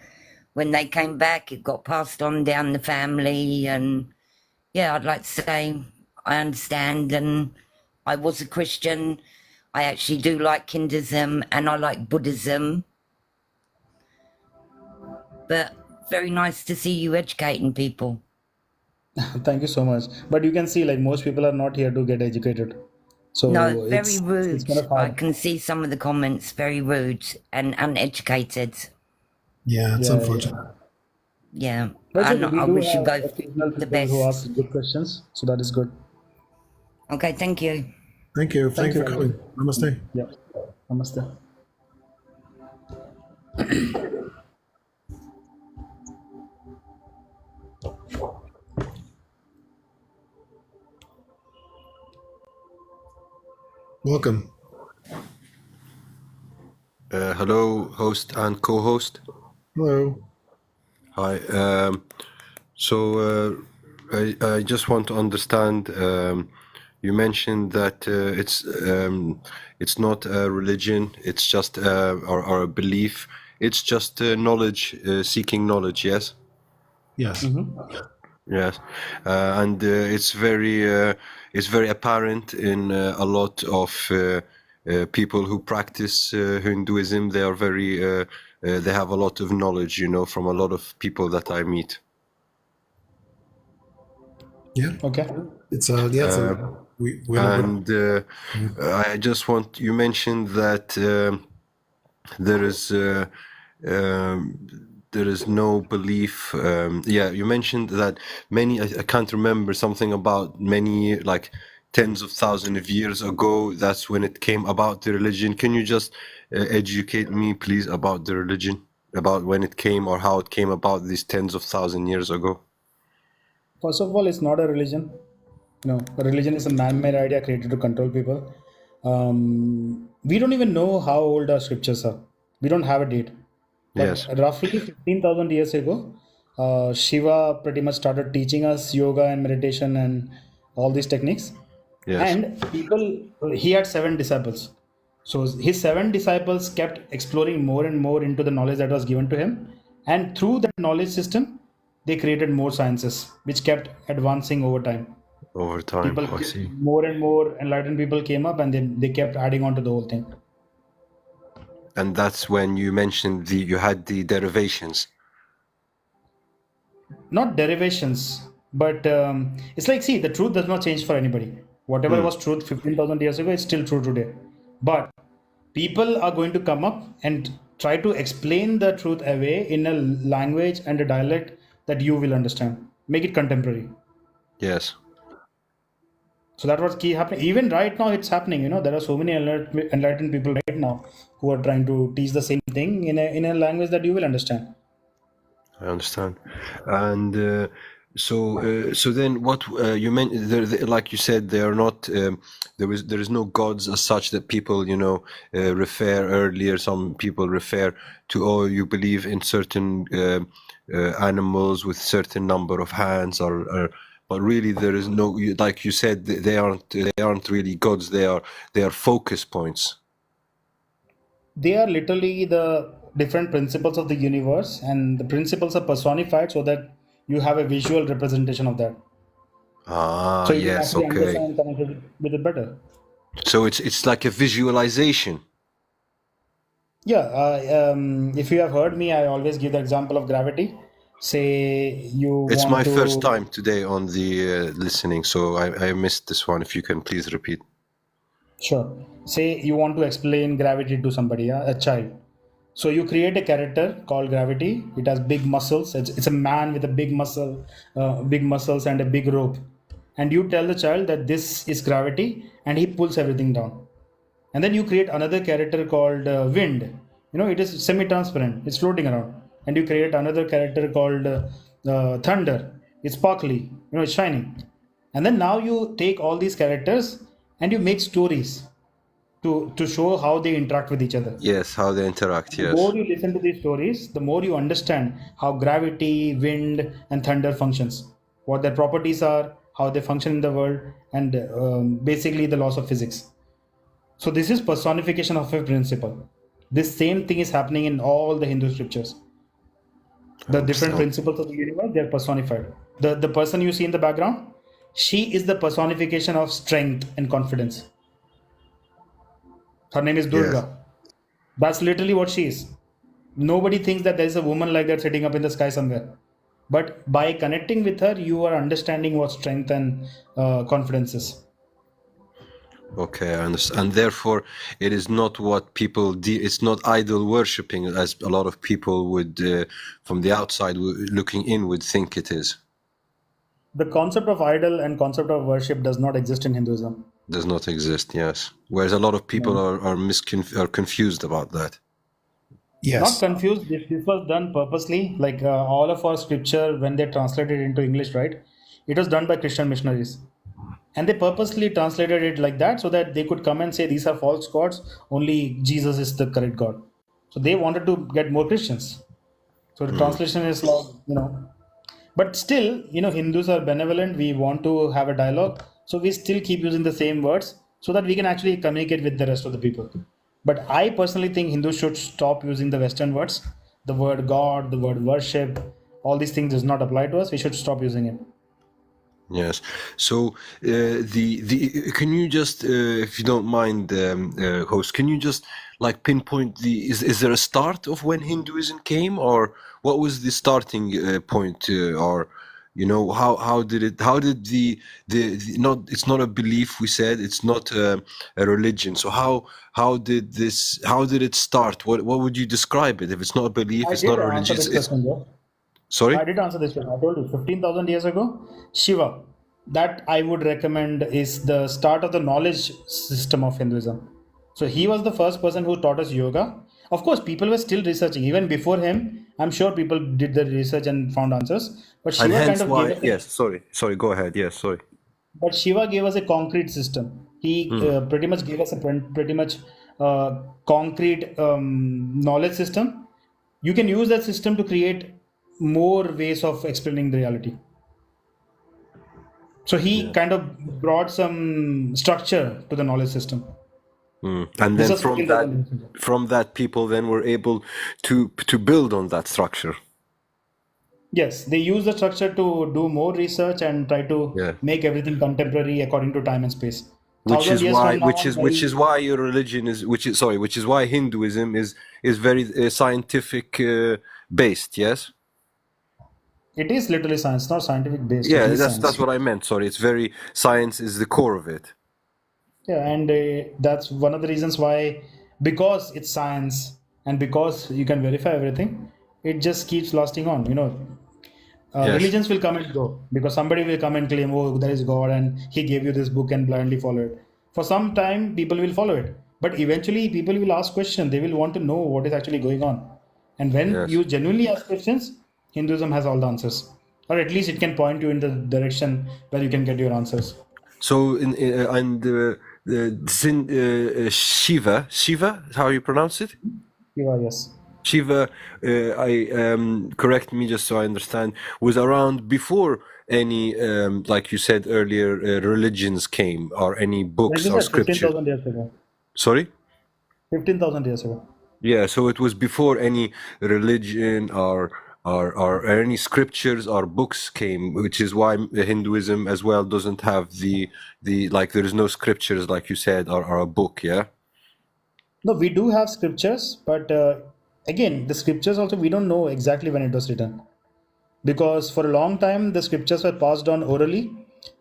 when they came back it got passed on down the family. And yeah, I'd like to say I understand, and I was a Christian. I actually do like Hinduism and I like Buddhism, but very nice to see you educating people. Thank you so much. But you can see, like, most people are not here to get educated, No, so very it's rude. kind of I hard. can see some of the comments, very rude and uneducated. Yeah, it's Yeah, yeah. unfortunate. Yeah, But it's and okay. We I do wish you have both occasional the people who best. ask good questions, so that is good. Okay, thank you. Thank you. Thank Thank you, you for Valerie. coming. Namaste. Yeah. Namaste. Welcome. Hello, host and co-host. Hello. Hi. I just want to understand. You mentioned that it's not a religion. It's just or a belief. It's just knowledge, seeking knowledge. Yes. Yes. Yes, and it's very apparent in a lot of people who practice Hinduism. They are they have a lot of knowledge, from a lot of people that I meet. Yeah. Okay. It's we And I just want you mentioned that there is. There is no belief. Yeah, you mentioned that I can't remember something about many, like tens of thousands of years ago. That's when it came about the religion. Can you just educate me, please, about the religion, about when it came or how it came about these tens of thousand years ago? First of all, it's not a religion. No, a religion is a man-made idea created to control people. We don't even know how old our scriptures are. We don't have a date. But Yes. roughly 15,000 years ago, Shiva pretty much started teaching us yoga and meditation and all these techniques. Yes. And he had 7 disciples. So his 7 disciples kept exploring more and more into the knowledge that was given to him. And through that knowledge system, they created more sciences, which kept advancing over time. Over time, I see. More and more enlightened people came up, and then they kept adding on to the whole thing. And that's when you mentioned you had the derivations. Not derivations, but it's like, see, the truth does not change for anybody. Whatever was truth 15,000 years ago is still true today. But people are going to come up and try to explain the truth away in a language and a dialect that you will understand. Make it contemporary. Yes. So that was key happening. Even right now, it's happening. There are so many enlightened people right now who are trying to teach the same thing in a language that you will understand. I understand. And So then, what you meant? Like you said, they are not. There is no gods as such that people, refer earlier. Some people refer to. Oh, you believe in certain animals with certain number of hands, but really there is no. Like you said, they aren't really gods. They are focus points. They are literally the different principles of the universe, and the principles are personified so that you have a visual representation of that. Ah, So you can yes, actually okay. understand and connect with it better. So it's like a visualization. Yeah, if you have heard me, I always give the example of gravity. Say you It's my want first to, time today on the listening, so I missed this one. If you can please repeat. sure. Say you want to explain gravity to somebody, yeah, a child. So you create a character called Gravity. It has big muscles. It's a man with a big muscles and a big rope. And you tell the child that this is gravity, and he pulls everything down. And then you create another character called Wind. It is semi-transparent. It's floating around. And you create another character called Thunder. It's sparkly. It's shining. And then now you take all these characters and you make stories to show how they interact with each other. Yes, how they interact. The more Yes. you listen to these stories, the more you understand how gravity, wind, and thunder functions, what their properties are, how they function in the world, and basically the laws of physics. So this is personification of a principle. This same thing is happening in all the Hindu scriptures. The different Understand. principles of the universe, they are personified. The person you see in the background, she is the personification of strength and confidence. Her name is Yes. Durga. That's literally what she is. Nobody thinks that there is a woman like that sitting up in the sky somewhere. But by connecting with her, you are understanding what strength and confidence is. Okay, I understand. And therefore, it is not what people it's not idol worshipping as a lot of people would, from the outside looking in, would think it is. The concept of idol and concept of worship does not exist in Hinduism. Does not exist. Yes. Whereas a lot of people No. are confused about that. Not Yes. confused. This was done purposely. Like all of our scripture, when they translated into English, right? It was done by Christian missionaries. And they purposely translated it like that so that they could come and say these are false gods, only Jesus is the correct God. So they wanted to get more Christians. So the Mm. translation is like, but still, Hindus are benevolent. We want to have a dialogue. So we still keep using the same words so that we can actually communicate with the rest of the people. But I personally think Hindus should stop using the Western words. The word God, the word worship, all these things does not apply to us. We should stop using it. Yes. So the can you just, if you don't mind, host, can you just like pinpoint is there a start of when Hinduism came, or what was the starting point, or how did the not it's not a belief, we said it's not a religion, so how did it start? What would you describe it? If it's not a belief, I it's not did a answer religion, this it's question, though. sorry. I did answer this question. I told you 15,000 years ago, Shiva. That I would recommend is the start of the knowledge system of Hinduism. So he was the first person who taught us yoga. Of course, people were still researching. Even before him, I'm sure people did the research and found answers. But And Shiva kind hence of gave why, us yes, sorry, go ahead, yes, sorry. a concrete system. He Hmm. pretty much gave us a pretty much concrete knowledge system. You can use that system to create more ways of explaining the reality. So he Yeah. kind of brought some structure to the knowledge system. And This then was 15,000 years ago. from that people then were able to build on that structure. Yes, they use the structure to do more research and try to Yeah. make everything contemporary according to time and space. Which Thousand is years why from now, your religion is which is why Hinduism is very scientific based, yes? it is literally science, not scientific based. It Yeah, is that's science. what I meant. Sorry, it's very science is the core of it. Yeah, and that's one of the reasons why, because it's science and because you can verify everything, it just keeps lasting on. Yes. Religions will come and go because somebody will come and claim, oh, there is God and he gave you this book and blindly follow it. For some time, people will follow it. But eventually, people will ask questions. They will want to know what is actually going on. And when Yes. you genuinely ask questions, Hinduism has all the answers. or at least it can point you in the direction where you can get your answers. So Shiva, how you pronounce it? Yes. Shiva, correct me just so I understand, was around before any, like you said earlier, religions came or any Like books you or said, scripture. 15,000 years ago. Sorry? 15,000 years ago. Yeah, so it was before any religion or any scriptures or books came, which is why Hinduism as well doesn't have the like there is no scriptures like you said or a book, yeah? No, we do have scriptures, but again, the scriptures also we don't know exactly when it was written, because for a long time the scriptures were passed on orally,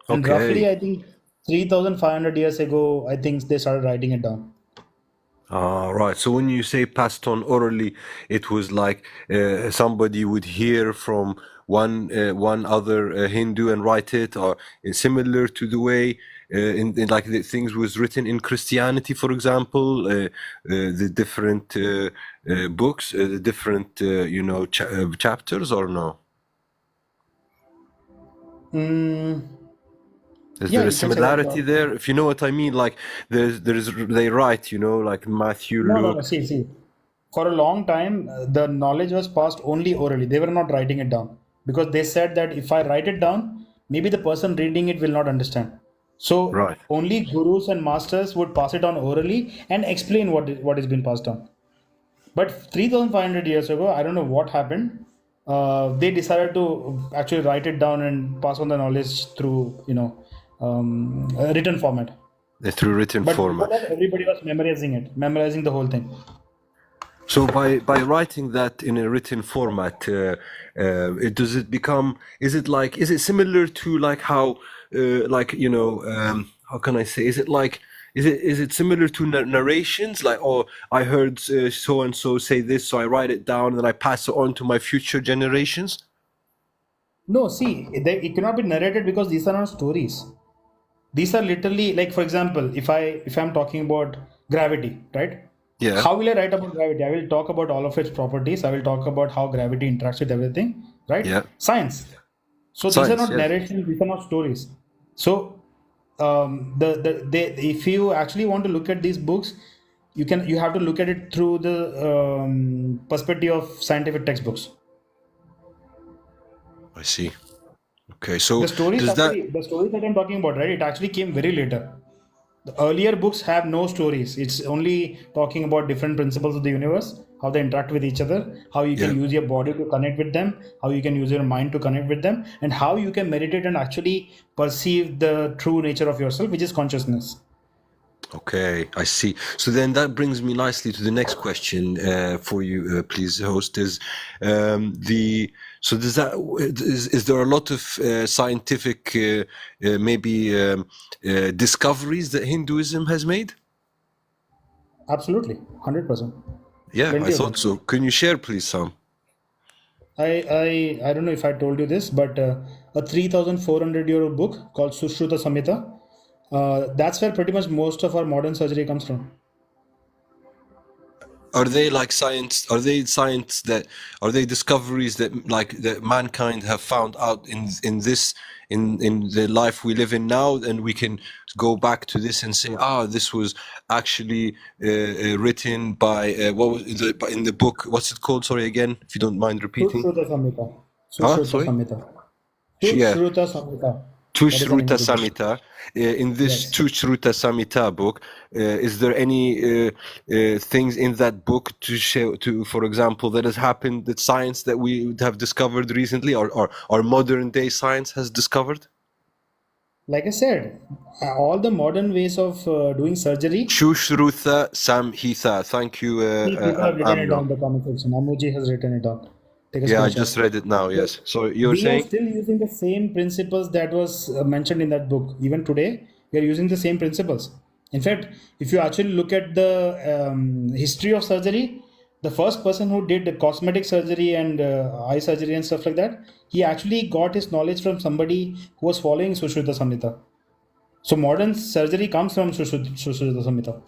and roughly Okay. I think 3,500 years ago, I think they started writing it down. Right. So when you say passed on orally, it was like somebody would hear from one other Hindu and write it, or similar to the way in like the things was written in Christianity, for example, the different books, the different chapters, or no? Mm, Is yeah, there a you can say that. similarity there? If you know what I mean, like there's they write, like Matthew, No. Luke. See. For a long time, the knowledge was passed only orally. They were not writing it down because they said that if I write it down, maybe the person reading it will not understand. So Right. only gurus and masters would pass it on orally and explain what is being passed on. But 3,500 years ago, I don't know what happened. They decided to actually write it down and pass on the knowledge through a written format. Through written But before format. that, everybody was memorizing the whole thing. So by writing that in a written format, is it similar to like how how can I say, is it similar to narrations, like, oh, I heard so and so say this, so I write it down and then I pass it on to my future generations? No, see, it cannot be narrated because these are not stories. These are literally, like, for example, if I'm talking about gravity, right? Yeah. How will I write about gravity? I will talk about all of its properties. I will talk about how gravity interacts with everything, right? Yeah. Science. So these are Science, not yes. narrations. These are not stories. So if you actually want to look at these books, you have to look at it through the perspective of scientific textbooks. I see. Okay, so The stories does that that I'm talking about, right? It actually came very later. The earlier books have no stories. It's only talking about different principles of the universe, how they interact with each other, how you can Yeah. use your body to connect with them, how you can use your mind to connect with them, and how you can meditate and actually perceive the true nature of yourself, which is consciousness. Okay, I see. So then that brings me nicely to the next question for you, please, host. Is there a lot of scientific discoveries that Hinduism has made? Absolutely, 100%. Yeah, I Plenty of them. thought so. Can you share, please, some? I don't know if I told you this, but a 3,400-year-old book called Sushruta Samhita. That's where pretty much most of our modern surgery comes from. Are they like science? Are they discoveries that mankind have found out in the life we live in now, and we can go back to this and say, this was actually written by what was in the book? What's it called? Sorry again, if you don't mind repeating. Sushruta Samhita. Huh? Sushruta Sorry. Samhita. Yeah. Sushruta Samhita. Tushruta Samhita. In this Yes. Tushruta Samhita book, is there any things in that book to show, for example, that has happened, that science that we have discovered recently, or modern day science has discovered? Like I said, all the modern ways of doing surgery. Tushruta Samhita. Thank you, People have written it down Amno. in the comment section. Amuji has written it down. Take a Yeah, I screenshot. just read it now. So Yes. So you're we are saying? still using the same principles that was mentioned in that book. Even today, we are using the same principles. In fact, if you actually look at the history of surgery, the first person who did the cosmetic surgery and eye surgery and stuff like that, he actually got his knowledge from somebody who was following Sushruta Samhita. So modern surgery comes from Sushruta Samhita.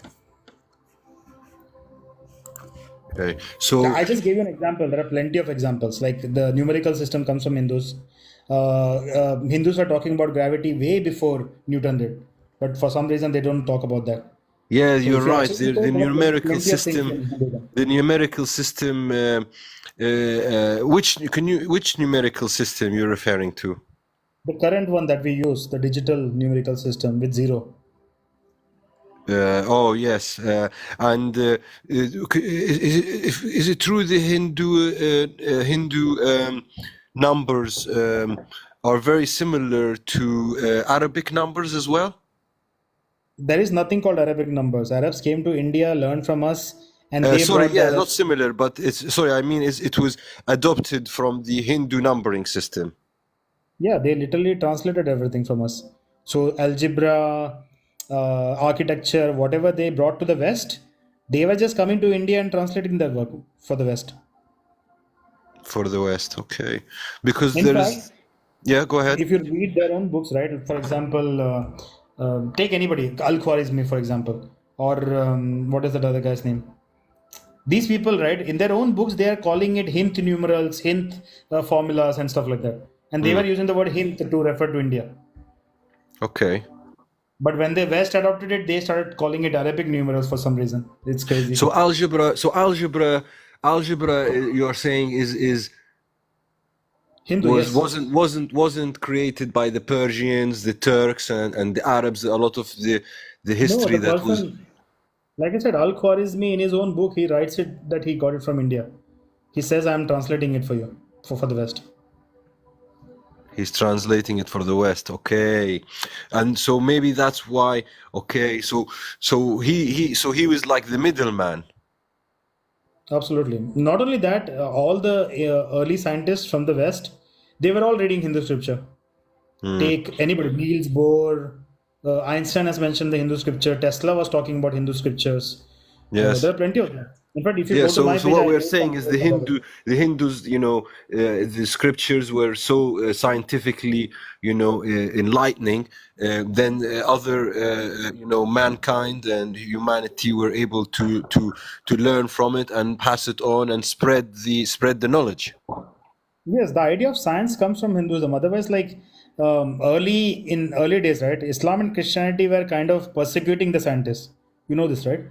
Okay. So I just gave you an example. There are plenty of examples. Like the numerical system comes from Hindus. Hindus were talking about gravity way before Newton did, but for some reason they don't talk about that. yeah, So you're if you right. actually go, there are plenty of things in Hinduism. The numerical system. Which numerical system you're referring to? The current one that we use, the digital numerical system with zero. Oh yes, and is it true the Hindu numbers are very similar to Arabic numbers as well? There is nothing called Arabic numbers. Arabs came to India, learned from us, and they Sorry, brought the yeah, not Arabs. similar, but it's sorry. I mean, it was adopted from the Hindu numbering system. Yeah, they literally translated everything from us. So algebra, architecture, whatever they brought to the West, they were just coming to India and translating their work for the West. For the West, okay. Because In there fact, is, yeah, go ahead. if you read their own books, right? For example, take anybody, Al-Khwarizmi, for example, or what is that other guy's name? These people, right, in their own books, they are calling it Hint numerals, Hint formulas, and stuff like that. And they were using the word Hint to refer to India. Okay. But when the West adopted it, they started calling it Arabic numerals for some reason. It's crazy. So algebra, you're saying is Hindu, yes. wasn't created by the Persians, the Turks, and the Arabs. A lot of the history No, the that was. person, like I said, Al-Khwarizmi in his own book, he writes it that he got it from India. He says, I'm translating it for you, for the West. He's translating it for the West, okay, and so maybe that's why. Okay, so he was like the middleman. Absolutely. Not only that, all the early scientists from the West, they were all reading Hindu scripture. Take anybody, Niels Bohr, Einstein has mentioned the Hindu scripture. Tesla was talking about Hindu scriptures. Yes. There are plenty of them. In fact, if you Yeah, go to my so page, what I we're wrote saying is something about it. the Hindus, the scriptures were so scientifically, enlightening. Then other, mankind and humanity were able to learn from it and pass it on and spread the knowledge. Yes, the idea of science comes from Hinduism. Otherwise, like in early days, right, Islam and Christianity were kind of persecuting the scientists. You know this, right?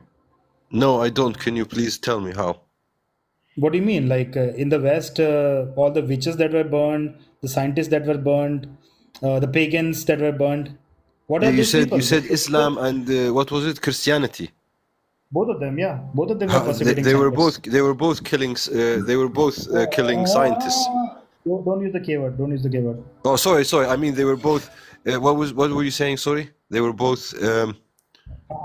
No, I don't. Can you please tell me how? What do you mean? Like in the West, all the witches that were burned, the scientists that were burned, the pagans that were burned. What Yeah, are these people? you said Islam and what was it? Christianity. Both of them, yeah, both of them were persecuting They were scientists. both killing killing scientists. Don't use the K word. Don't use the K word. Oh, sorry. I mean, they were both. What were you saying? Sorry, they were both.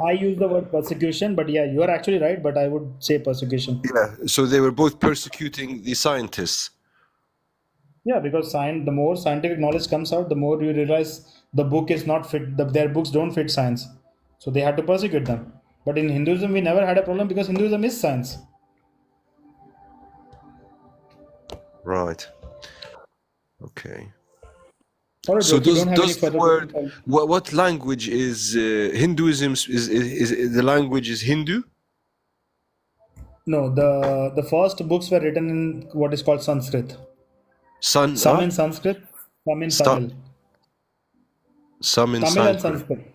I use the word persecution, but yeah, you are actually right. But I would say persecution. Yeah, so they were both persecuting the scientists. Yeah, because the more scientific knowledge comes out, the more you realize the book is not fit. Their books don't fit science, so they had to persecute them. But in Hinduism, we never had a problem because Hinduism is science. Right. Okay. All right, So bro, if you don't have any does the further word questions, what language is Hinduism is the language is Hindu? no, the first books were written in what is called Sanskrit. Some in Sanskrit, some in Tamil. Some in Tamil and Sanskrit. Sanskrit.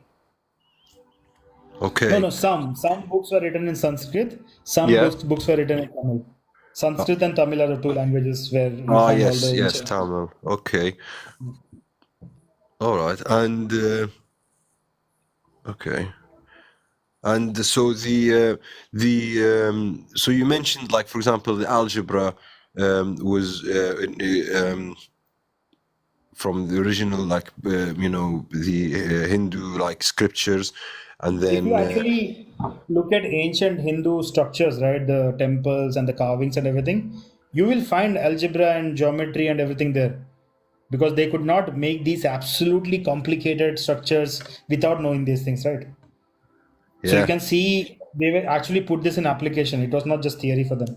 Okay. No, some books were written in Sanskrit. Some Yeah. books were written in Tamil. Sanskrit and Tamil are the two languages where we Ah, find all yes, the yes, ancient. Tamil. Okay. All right. And okay. And so so you mentioned, like, for example, the algebra was from the original, like, the Hindu, like, scriptures, and If you then actually look at ancient Hindu structures, right, the temples and the carvings and everything, you will find algebra and geometry and everything there. Because they could not make these absolutely complicated structures without knowing these things, right? So you yeah. can see they were actually put this in application. It was not just theory for them.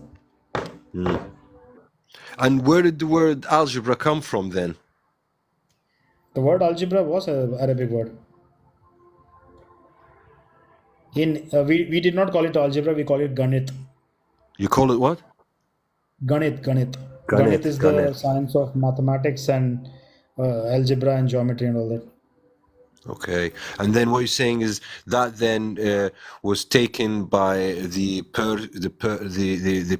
And where did the word algebra come from then? The word algebra was an Arabic word. We did not call it algebra, we call it Ganit. You call it what? Ganit. Ganit Ganet. is the Ganet. science of mathematics and algebra and geometry and all that. Okay, and then what you're saying is that then was taken by the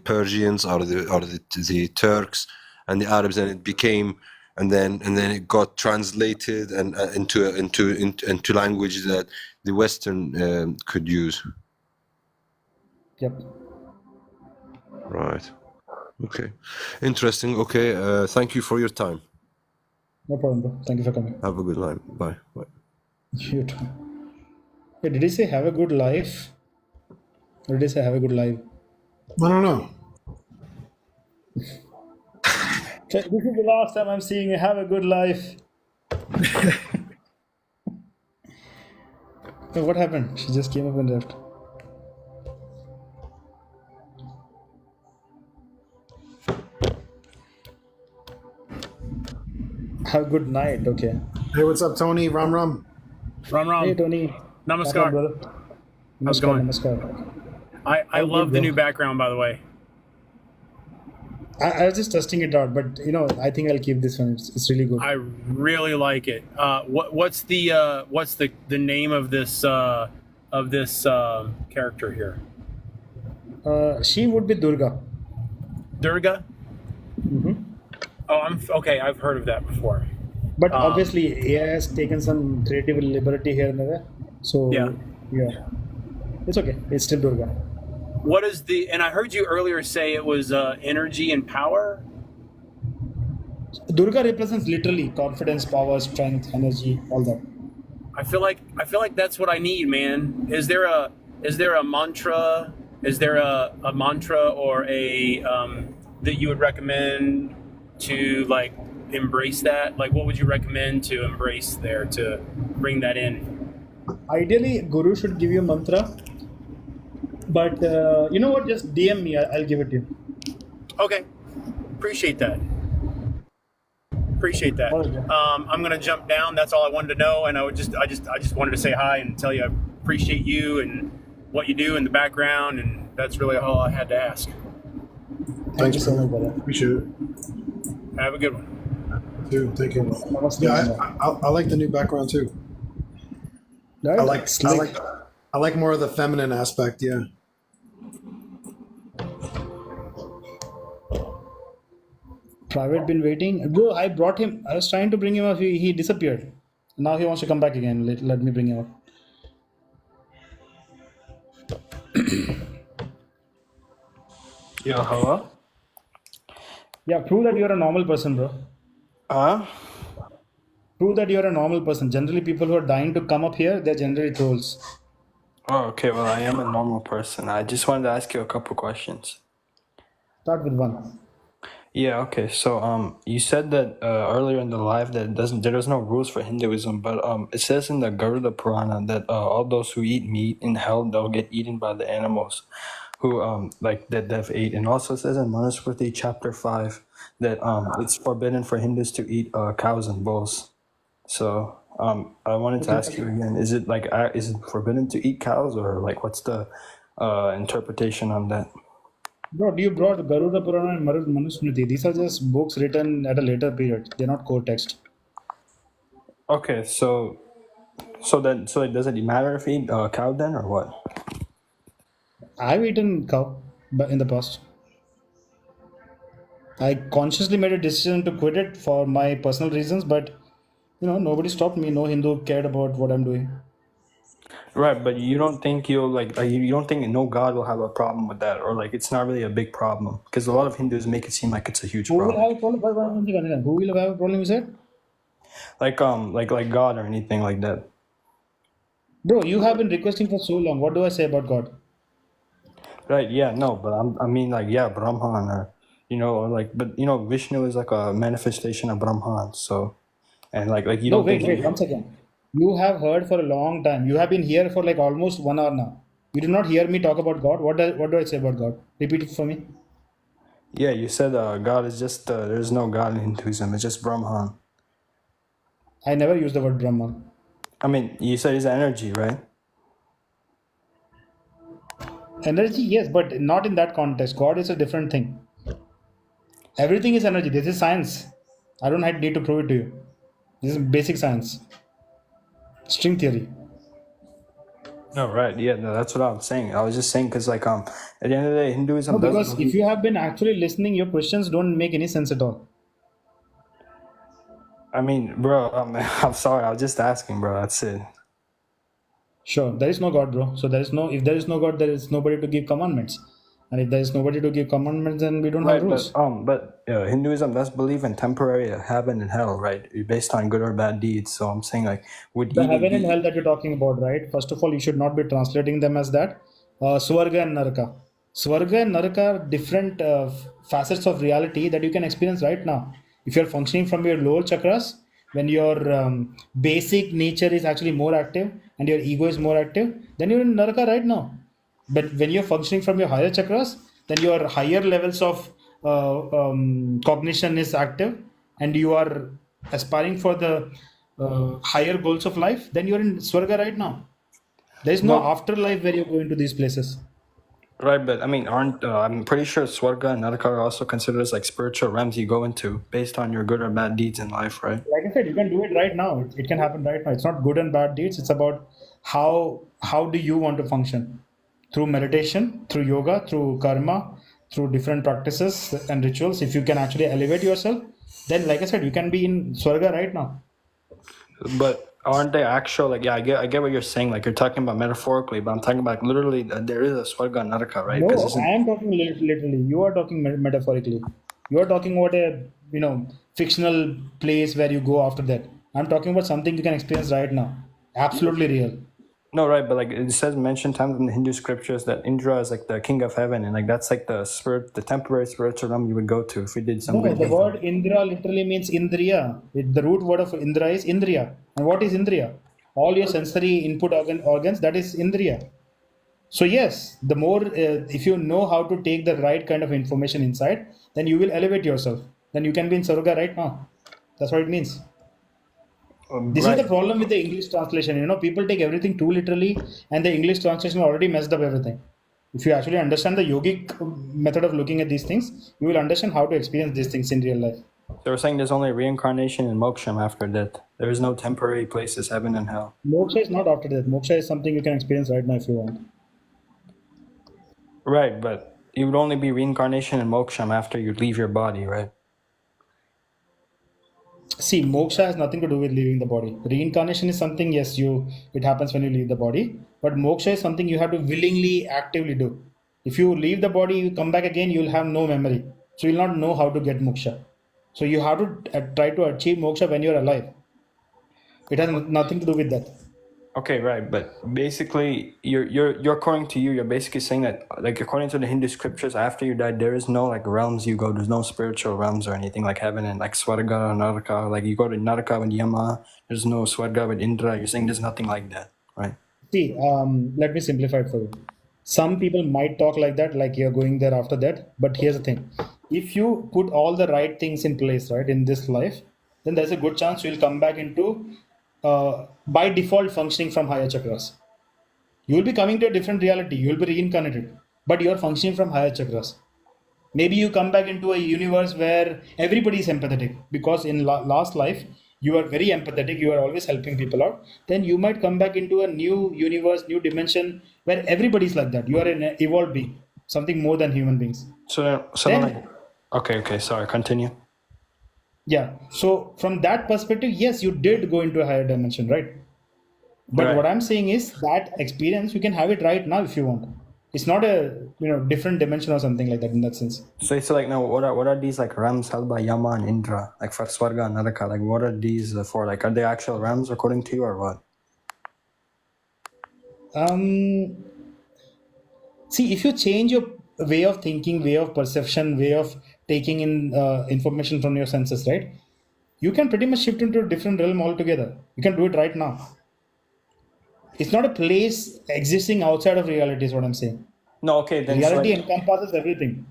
Persians or the Turks and the Arabs, and it became and then it got translated and into language that the Western could use. Yep. Right. Okay. Interesting. Okay. Thank you for your time. No problem, bro. Thank you for coming. Have a good night. Bye. Bye. You too. Wait, did he say have a good life? Or did he say have a good life? I don't know. This is the last time I'm seeing you. Have a good life. Hey, what happened? She just came up and left. Have a good night. Okay. Hey, what's up, Tony? Ram Ram. Ram Ram. Hey, Tony. Namaskar. Brother. How's it going? Namaskar. I love the new background, by the way. I was just testing it out, but I think I'll keep this one. It's really good. I really like it. What's the name of this character here? She would be Durga. Durga. Mm-hmm. Oh, okay. I've heard of that before. But obviously, he has taken some creative liberty here and there. So yeah, it's okay. It's still Durga. What is and I heard you earlier say it was energy and power. Durga represents literally confidence, power, strength, energy, all that. I feel like that's what I need, man. Is there a mantra? Is there a mantra or a that you would recommend to like embrace that? Like, what would you recommend to embrace there to bring that in? Ideally, Guru should give you a mantra. But you know what? Just DM me. I'll give it to you. Okay, appreciate that. I'm gonna jump down. That's all I wanted to know, and I just wanted to say hi and tell you I appreciate you and what you do in the background, and that's really all I had to ask. Thank you so much, brother. Appreciate it. Have a good one. Dude, thank you. Yeah, I like the new background too. Right? I like more of the feminine aspect. Yeah. Private been waiting. Bro, I brought him. I was trying to bring him up. He disappeared. Now he wants to come back again. Let me bring him up. Yo, hello? Yeah, prove that you're a normal person, bro. Prove that you're a normal person. Generally, people who are dying to come up here, they're generally trolls. Oh, okay. Well, I am a normal person. I just wanted to ask you a couple questions. Start with one. Yeah, okay. So, you said that earlier in the live that there's no rules for Hinduism, but it says in the Garuda Purana that all those who eat meat in hell, they'll get eaten by the animals who like that they've ate. And also it says in Manusmriti chapter 5 that it's forbidden for Hindus to eat cows and bulls. So I wanted to ask you again: is it forbidden to eat cows, or like what's the interpretation on that? Bro, you brought Garuda Purana and Manusmriti. These are just books written at a later period. They're not core text. Okay, so it doesn't matter if you eat cow then, or what? I've eaten cow, but in the past. I consciously made a decision to quit it for my personal reasons, but nobody stopped me. No Hindu cared about what I'm doing. Right, but you don't think you don't think no God will have a problem with that, or like it's not really a big problem, because a lot of Hindus make it seem like it's a huge Who problem. will have a problem? Who will have a problem? You said? Like God or anything like that. Bro, you have been requesting for so long. What do I say about God? Right. Yeah. No. But I mean, like, yeah, Brahman, or but Vishnu is like a manifestation of Brahman. So, and like you No, don't wait, think. 1 second. You have heard for a long time. You have been here for like almost 1 hour now. You did not hear me talk about God. What do I say about God? Repeat it for me. Yeah, you said God is just there's no God in Hinduism. It's just Brahman. I never used the word Brahman. I mean, you said it's energy, right? Energy, yes, but not in that context. God is a different thing. Everything is energy. This is science. I don't need to prove it to you. This is basic science. String theory. No, right. Yeah, no, that's what I was saying. I was just saying because, like, at the end of the day, Hinduism No, does because if believe. you have been actually listening, your questions don't make any sense at all. I mean, bro, I'm sorry. I was just asking, bro. That's it. Sure, there is no God, bro. So if there is no God, there is nobody to give commandments. And if there is nobody to give commandments, then we don't have Right, rules. but Hinduism does believe in temporary heaven and hell, right? Based on good or bad deeds. So I'm saying, like, would The eating heaven and be hell that you're talking about, right? First of all, you should not be translating them as that. Swarga and Naraka. Swarga and Naraka are different facets of reality that you can experience right now. If you're functioning from your lower chakras, when your basic nature is actually more active and your ego is more active, then you're in Naraka right now. But when you're functioning from your higher chakras, then your higher levels of cognition is active and you are aspiring for the higher goals of life, then you're in Swarga right now. There is no well, afterlife where you're going to these places. right? But I mean, aren't I'm pretty sure Swarga and Naraka are also considered as like spiritual realms you go into based on your good or bad deeds in life, right? Like I said, you can do it right now. It can happen right now. It's not good and bad deeds. It's about how do you want to function through meditation, through yoga, through karma, through different practices and rituals. If you can actually elevate yourself, then like I said, you can be in Swarga right now. But aren't they actual? Like, yeah, I get what you're saying. Like, you're talking about metaphorically, but I'm talking about literally. There is a Swarga and Naraka, right? Because No, isn't I am talking literally. You are talking metaphorically. You are talking about a fictional place where you go after that. I'm talking about something you can experience right now. Absolutely real. no, right? But like it says, mentioned times in the Hindu scriptures that Indra is like the king of heaven, and like that's like the spirit, the temporary spiritual realm you would go to if we did some No, good the deeds. word Indra literally means Indriya. The root word of Indra is Indriya. And what is Indriya? All your sensory input organs, that is Indriya. So yes, the more if you know how to take the right kind of information inside, then you will elevate yourself. Then you can be in Saruga right now. That's what it means. This is the Right. problem with the English translation. People take everything too literally, and the English translation already messed up everything. If you actually understand the yogic method of looking at these things, you will understand how to experience these things in real life. They were saying there's only reincarnation and moksham after death. There is no temporary places, heaven and hell. Moksha is not after death. Moksha is something you can experience right now if you want. Right, but it would only be reincarnation and moksham after you leave your body, right? See, moksha has nothing to do with leaving the body. Reincarnation is something, yes, it happens when you leave the body, but moksha is something you have to willingly, actively do. If you leave the body, you come back again, you'll have no memory. So you'll not know how to get moksha. So you have to try to achieve moksha when you're alive. It has nothing to do with that. Okay, right, but basically, you're according to you, you're basically saying that, like, according to the Hindu scriptures, after you die, there is no like realms you go. There's no spiritual realms or anything like heaven and like Swarga or Naraka. Like you go to Naraka with Yama. There's no Swarga with Indra. You're saying there's nothing like that, right? See, let me simplify it for you. Some people might talk like that, like you're going there after that. But here's the thing: if you put all the right things in place, right, in this life, then there's a good chance you'll come back into by default functioning from higher chakras. You will be coming to a different reality. You will be reincarnated, but you are functioning from higher chakras. Maybe you come back into a universe where everybody is empathetic because in last life you are very empathetic, you are always helping people out. Then you might come back into a new universe, new dimension where everybody is like that. You are an evolved being, something more than human beings. So Then like, okay, sorry, continue. yeah, so from that perspective, yes, you did go into a higher dimension, right? But Right. what I'm saying is that experience you can have it right now if you want. It's not a different dimension or something like that in that sense. So it's like, now what are these like realms held by Yama and Indra, like for Swarga and Naraka? Like what are these for? Like are they actual realms according to you or what? See, if you change your way of thinking, way of perception, way of taking in information from your senses, right? You can pretty much shift into a different realm altogether. You can do it right now. It's not a place existing outside of reality, is what I'm saying. No, okay, then Reality like, encompasses everything.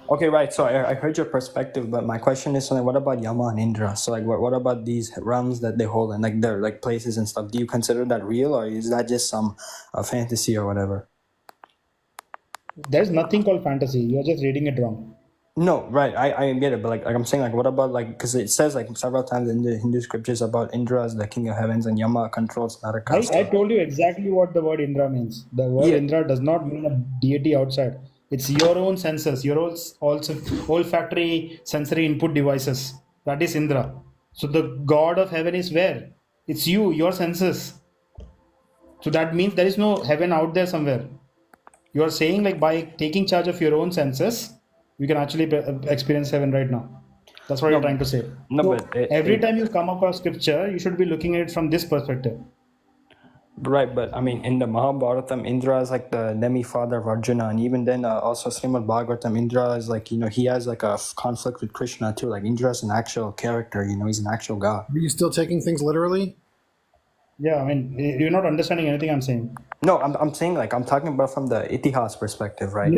okay, right. So I heard your perspective, but my question is, like, what about Yama and Indra? So like, what about these realms that they hold and like their like places and stuff? Do you consider that real or is that just some fantasy or whatever? There's nothing called fantasy. You're just reading it wrong. No, right. I get it, but like I'm saying, like, what about like, because it says like several times in the Hindu scriptures about Indra as the king of heavens and Yama controls another caste. I told you exactly what the word Indra means. The word Yeah. Indra does not mean a deity outside. It's your own senses, your own also olfactory sensory input devices. That is Indra. So the god of heaven is where? It's you, your senses. So that means there is no heaven out there somewhere. You are saying like by taking charge of your own senses, you can actually experience heaven right now. That's what you're trying to say. No, So but every time you come across scripture, you should be looking at it from this perspective. Right, but I mean, in the Mahabharatam, Indra is like the demi-father of Arjuna, and even then, also Srimad Bhagavatam, Indra is like, he has like a conflict with Krishna too. Like Indra is an actual character, he's an actual god. Are you still taking things literally? Yeah, I mean, you're not understanding anything I'm saying. No, I'm saying like I'm talking about from the Itihas perspective, right?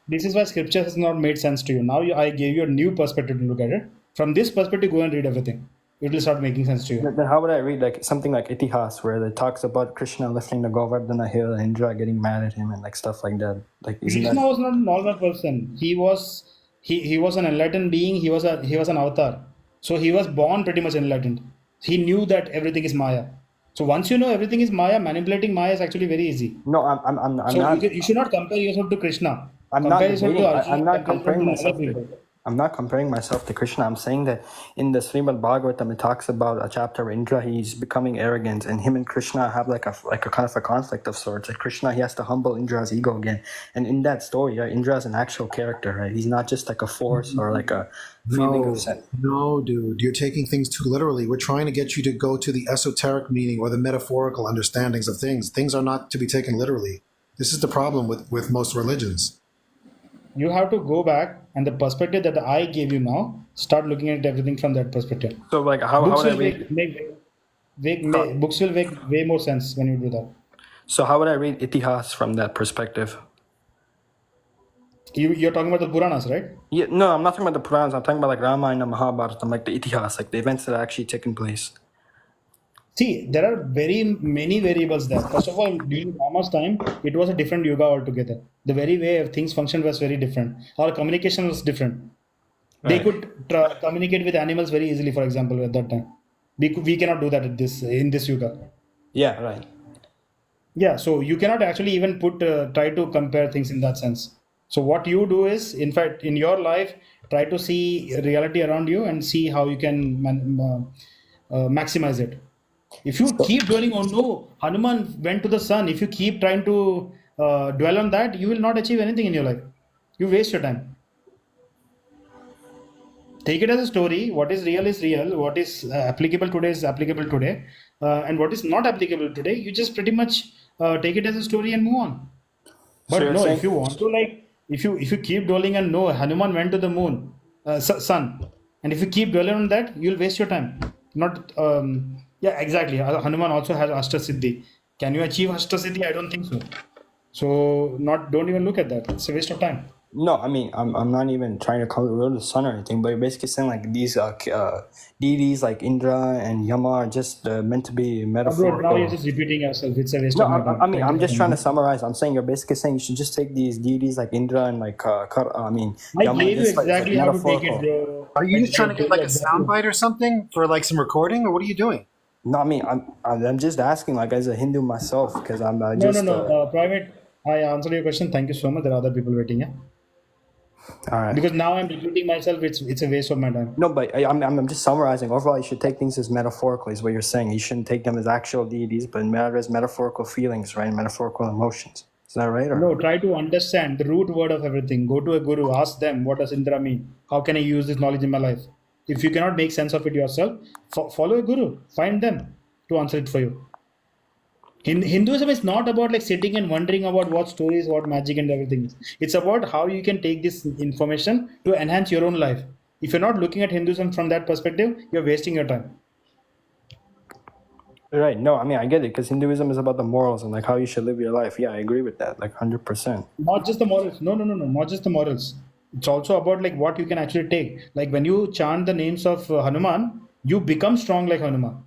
This is why scripture has not made sense to you. Now I gave you a new perspective to look at it. From this perspective, go and read everything. It will start making sense to you. Then how would I read like something like Itihas, where it talks about Krishna lifting the Govardhana hill and Indra getting mad at him and like stuff like that? Like, isn't Krishna that? was not a normal person. He was an enlightened being. He was an avatar. So he was born pretty much enlightened. He knew that everything is Maya. So once you know everything is Maya, manipulating Maya is actually very easy. No, I'm So not. you should not compare yourself to Krishna. I'm Compare not yourself debating. to Arjuna. I'm not Compare yourself comparing to myself other to. people. I'm not comparing myself to Krishna. I'm saying that in the Srimad Bhagavatam, it talks about a chapter where Indra, he's becoming arrogant, and him and Krishna have like a kind of a conflict of sorts. Like Krishna, he has to humble Indra's ego again. And in that story, right, Indra is an actual character, right? He's not just like a force or like a feeling of sense. No, dude, you're taking things too literally. We're trying to get you to go to the esoteric meaning or the metaphorical understandings of things. Things are not to be taken literally. This is the problem with most religions. You have to go back and the perspective that I gave you now, start looking at everything from that perspective. So like how Books would I will read? books will make way more sense when you do that. So how would I read Itihas from that perspective? You're talking about the Puranas, right? Yeah, no, I'm not talking about the Puranas. I'm talking about like Ramayana, Mahabharata, like the Itihas, like the events that are actually taking place. See, there are very many variables there. First of all, during Rama's time, it was a different yuga altogether. The very way of things function was very different. Our communication was different. They Right. could communicate with animals very easily, for example, at that time. We cannot do that in this yuga. Yeah, right. Yeah, so you cannot actually even try to compare things in that sense. So what you do is, in fact, in your life, try to see reality around you and see how you can maximize it. If you keep dwelling on no, Hanuman went to the sun. If you keep trying to dwell on that, you will not achieve anything in your life. You waste your time. Take it as a story. What is real. What is applicable today is applicable today, and what is not applicable today, you just pretty much take it as a story and move on. So But you're no, saying if you want to if you keep dwelling on no, Hanuman went to the moon, sun, and if you keep dwelling on that, you'll waste your time. Not yeah, exactly. Hanuman also has Ashtasiddhi. Can you achieve Ashtasiddhi? I don't think so. So don't even look at that. It's a waste of time. no, I mean I'm not even trying to go to the sun or anything, but you're basically saying like these deities like Indra and Yama are just meant to be Bro, now metaphorical. you're just repeating yourself. It's a waste No, of my time. I mean I'm just trying to summarize. I'm saying you're basically saying you should just take these deities like Indra and like I Yama, gave you just like exactly how to take it, metaphorical. bro. Are you just trying to I get gave like you a exactly. soundbite or something for like some recording, or what are you doing? No, I mean I'm just asking like as a Hindu myself because I'm No. Private. I answered your question. Thank you so much. There are other people waiting. Yeah. all right. Because now I'm repeating myself. It's a waste of my time. No, but I'm just summarizing. Overall, you should take things as metaphorically, is what you're saying. You shouldn't take them as actual deities, but matter as metaphorical feelings, right? Metaphorical emotions. Is that right? Or No, try to understand the root word of everything. Go to a guru. Ask them what does Indra mean. How can I use this knowledge in my life? If you cannot make sense of it yourself, follow a guru. Find them to answer it for you. Hinduism is not about like sitting and wondering about what stories, what magic and everything is. It's about how you can take this information to enhance your own life. If you're not looking at Hinduism from that perspective, you're wasting your time. right? No, I mean I get it because Hinduism is about the morals and like how you should live your life. Yeah, I agree with that, like 100%. Not just the morals. No, not just the morals. It's also about like what you can actually take. Like when you chant the names of Hanuman, you become strong like Hanuman.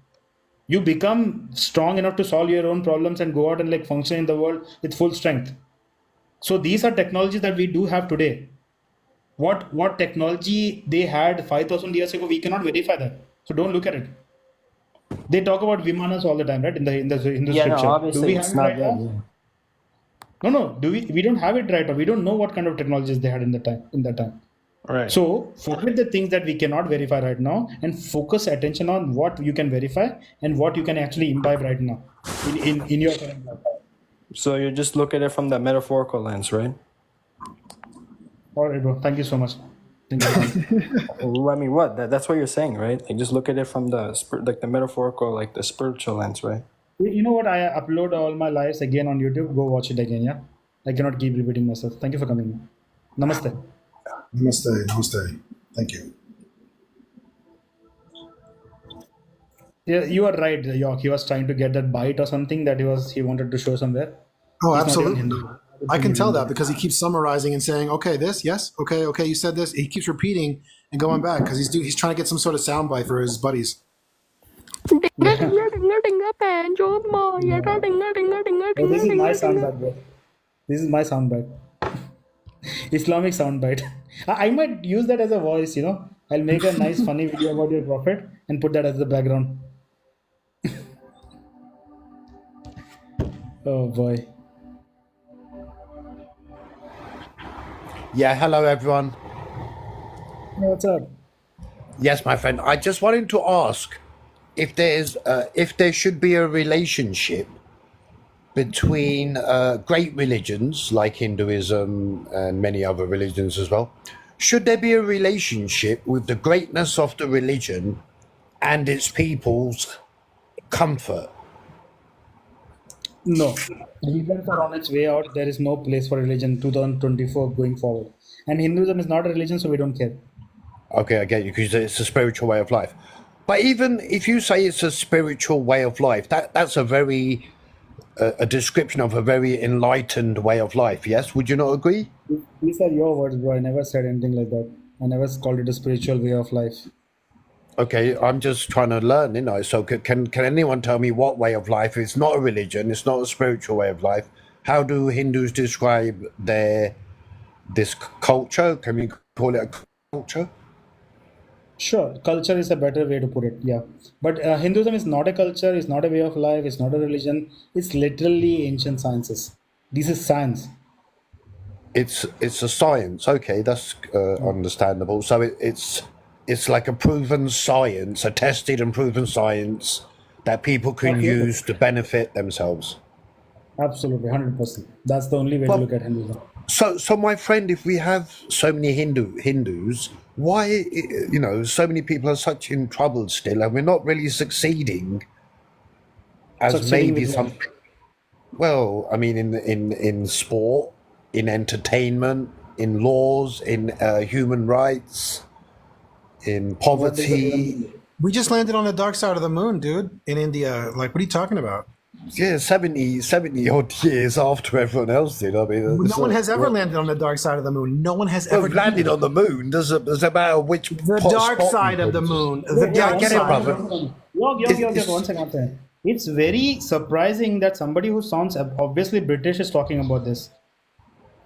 You become strong enough to solve your own problems and go out and like function in the world with full strength. So these are technologies that we do have today. What technology they had 5,000 years ago, we cannot verify that. So don't look at it. They talk about vimanas all the time, right? In the Yeah, no, scripture. Do obviously we have it's it not right that. now? Yeah. No. We don't have it right now. We don't know what kind of technologies they had in that time. Right. So forget the things that we cannot verify right now and focus attention on what you can verify and what you can actually imbibe right now in your current life. So you just look at it from the metaphorical lens, right? All right, bro. Thank you so much. Thank you for coming. Well, I mean, what? That's what you're saying, right? Like, just look at it from like the metaphorical, like the spiritual lens, right? You know what? I upload all my lives again on YouTube. Go watch it again, yeah? I cannot keep repeating myself. Thank you for coming. Namaste. Namaste. Thank you. Yeah, you are right, York. He was trying to get that bite or something that he wanted to show somewhere. Oh, He's not even absolutely. Hindu. I can tell that because he keeps summarizing and saying, "Okay, this, yes, okay, you said this." He keeps repeating and going back because he's trying to get some sort of soundbite for his buddies. Oh, this is my soundbite, bro. This is my soundbite. Islamic soundbite. I might use that as a voice, you know. I'll make a nice funny video about your prophet and put that as the background. Oh boy. Yeah, hello everyone. What's up? Yes, my friend. I just wanted to ask if there should be a relationship between great religions like Hinduism and many other religions as well. Should there be a relationship with the greatness of the religion and its people's comfort? No. Religions are on its way out. There is no place for religion 2024 going forward. And Hinduism is not a religion, so we don't care. Okay, I get you, because it's a spiritual way of life. But even if you say it's a spiritual way of life, that's a description of a very enlightened way of life, yes? Would you not agree? These are your words, bro. I never said anything like that. I never called it a spiritual way of life. Okay, I'm just trying to learn, you know. So can anyone tell me what way of life? It's not a religion, it's not a spiritual way of life. How do Hindus describe this culture? Can we call it a culture? Sure, culture is a better way to put it, yeah. But Hinduism is not a culture, it's not a way of life, it's not a religion. It's literally ancient sciences. This is science. It's a science. Okay, that's understandable. So it's like a proven science, a tested and proven science that people can Absolutely. use to benefit themselves. Absolutely, 100%. That's the only way to Well, look at Hinduism. So my friend, if we have so many Hindus, why so many people are such in trouble still, and we're not really succeeding as Succeeding maybe with some. what? Well, I mean, in sport, in entertainment, in laws, in human rights, in What does that even poverty. mean? We just landed on the dark side of the moon, dude, in India. Like, what are you talking about? Yeah, 70 odd years after everyone else did. I mean, No it's one not, has ever landed on the dark side of the moon. No one has ever well, landed on the moon. Does it matter which the pot dark spot side you of the go to? moon. Wait, The wait, Yeah, I dark get it, one side. brother. second. One second. One second. It's very surprising that somebody who sounds obviously British is talking about this.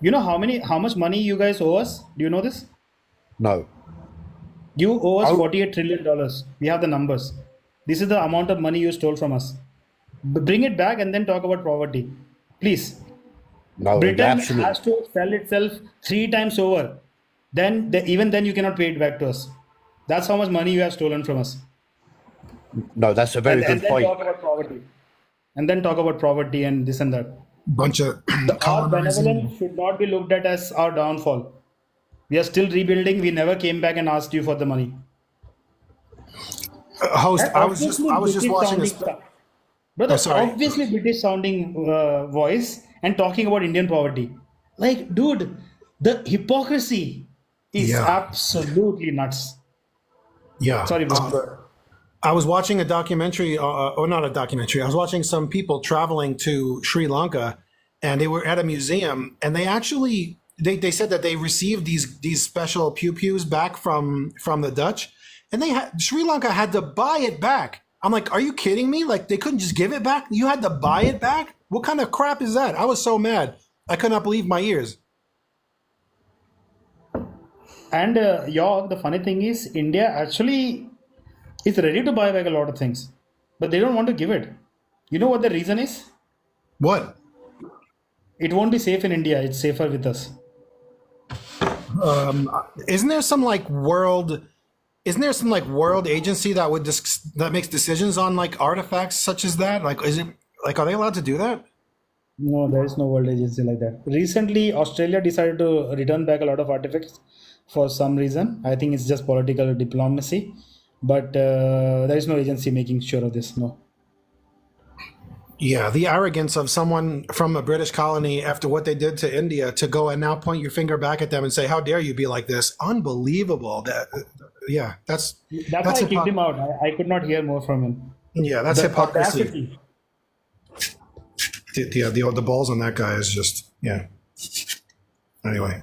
You know how much money you guys owe us? Do you know this? No. You owe us Oh, $48 trillion. We have the numbers. This is the amount of money you stole from us. Bring it back and then talk about poverty. Please. no, Britain absolutely. has to sell itself 3 times over. Even then you cannot pay it back to us. That's how much money you have stolen from us. No, that's a very And good then point. talk about poverty. And then talk about poverty and this and that. Bunch of Our colonizing. benevolence should not be looked at as our downfall. We are still rebuilding. We never came back and asked you for the money. Host, And I was just British watching sounding this. stuff. Oh, Brother, sorry. obviously British sounding voice and talking about Indian poverty. Like, dude, the hypocrisy is Yeah, absolutely nuts. yeah. Sorry, bro. I was watching a documentary, or not a documentary. I was watching some people traveling to Sri Lanka, and they were at a museum, and they actually they said that they received these special pews back from the Dutch, and Sri Lanka had to buy it back. I'm like, are you kidding me? Like, they couldn't just give it back? You had to buy it back? What kind of crap is that? I was so mad. I could not believe my ears. And York, the funny thing is, India actually is ready to buy back a lot of things, but they don't want to give it. You know what the reason is? What? It won't be safe in India. It's safer with us. Isn't there some like world? Isn't there some like world agency that would that makes decisions on like artifacts such as that? Like, is it like are they allowed to do that? No, there is no world agency like that. Recently, Australia decided to return back a lot of artifacts for some reason. I think it's just political diplomacy, but there is no agency making sure of this. No. Yeah, the arrogance of someone from a British colony after what they did to India to go and now point your finger back at them and say, "How dare you be like this?" Unbelievable. That, yeah, that's why I kicked him out. I could not hear more from him. Yeah, that's The hypocrisy. audacity. The balls on that guy is just Anyway,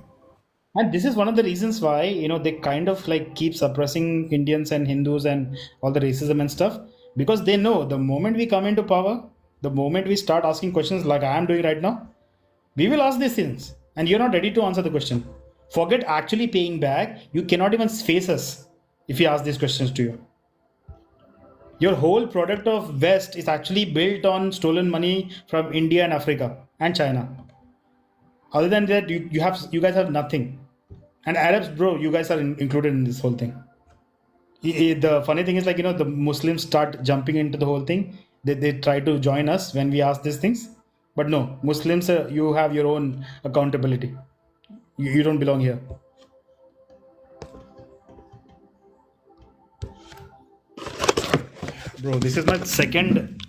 And this is one of the reasons why, they kind of like keep suppressing Indians and Hindus and all the racism and stuff, because they know the moment we come into power, the moment we start asking questions like I am doing right now, we will ask these things and you're not ready to answer the question. Forget actually paying back. You cannot even face us if we ask these questions to you. Your whole product of West is actually built on stolen money from India and Africa and China. Other than that, you guys have nothing. And Arabs, bro, you guys are included in this whole thing. The funny thing is, like, the Muslims start jumping into the whole thing. They try to join us when we ask these things. But no, Muslims, you have your own accountability. You don't belong here. Bro, this is my second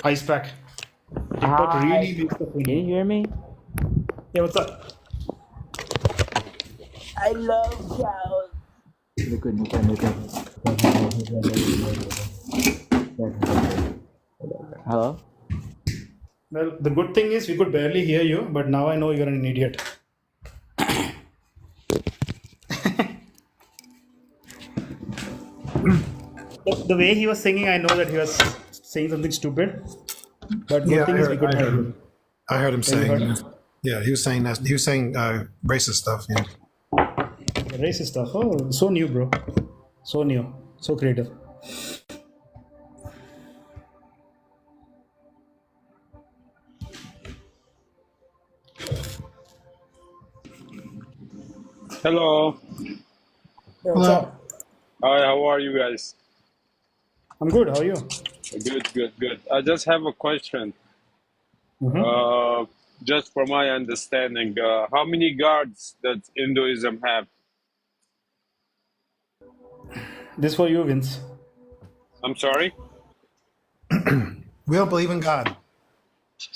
ice pack. TikTok really makes the thing. Can you hear me? Yeah, what's up? I love cows. Hello? Well, the good thing is we could barely hear you, but now I know you're an idiot. The way he was singing, I know that he was saying something stupid. But good thing is we could hear him. I heard him Have you heard saying, him? yeah, he was saying that. He was saying racist stuff. Yeah. The racist stuff. Oh, so new, bro. So new. So creative. Hello. Yeah, what's up? Hi, how are you guys? I'm good. How are you? Good. I just have a question. Just for my understanding, how many gods does Hinduism have? This for you, Vince. I'm sorry? We don't believe in God.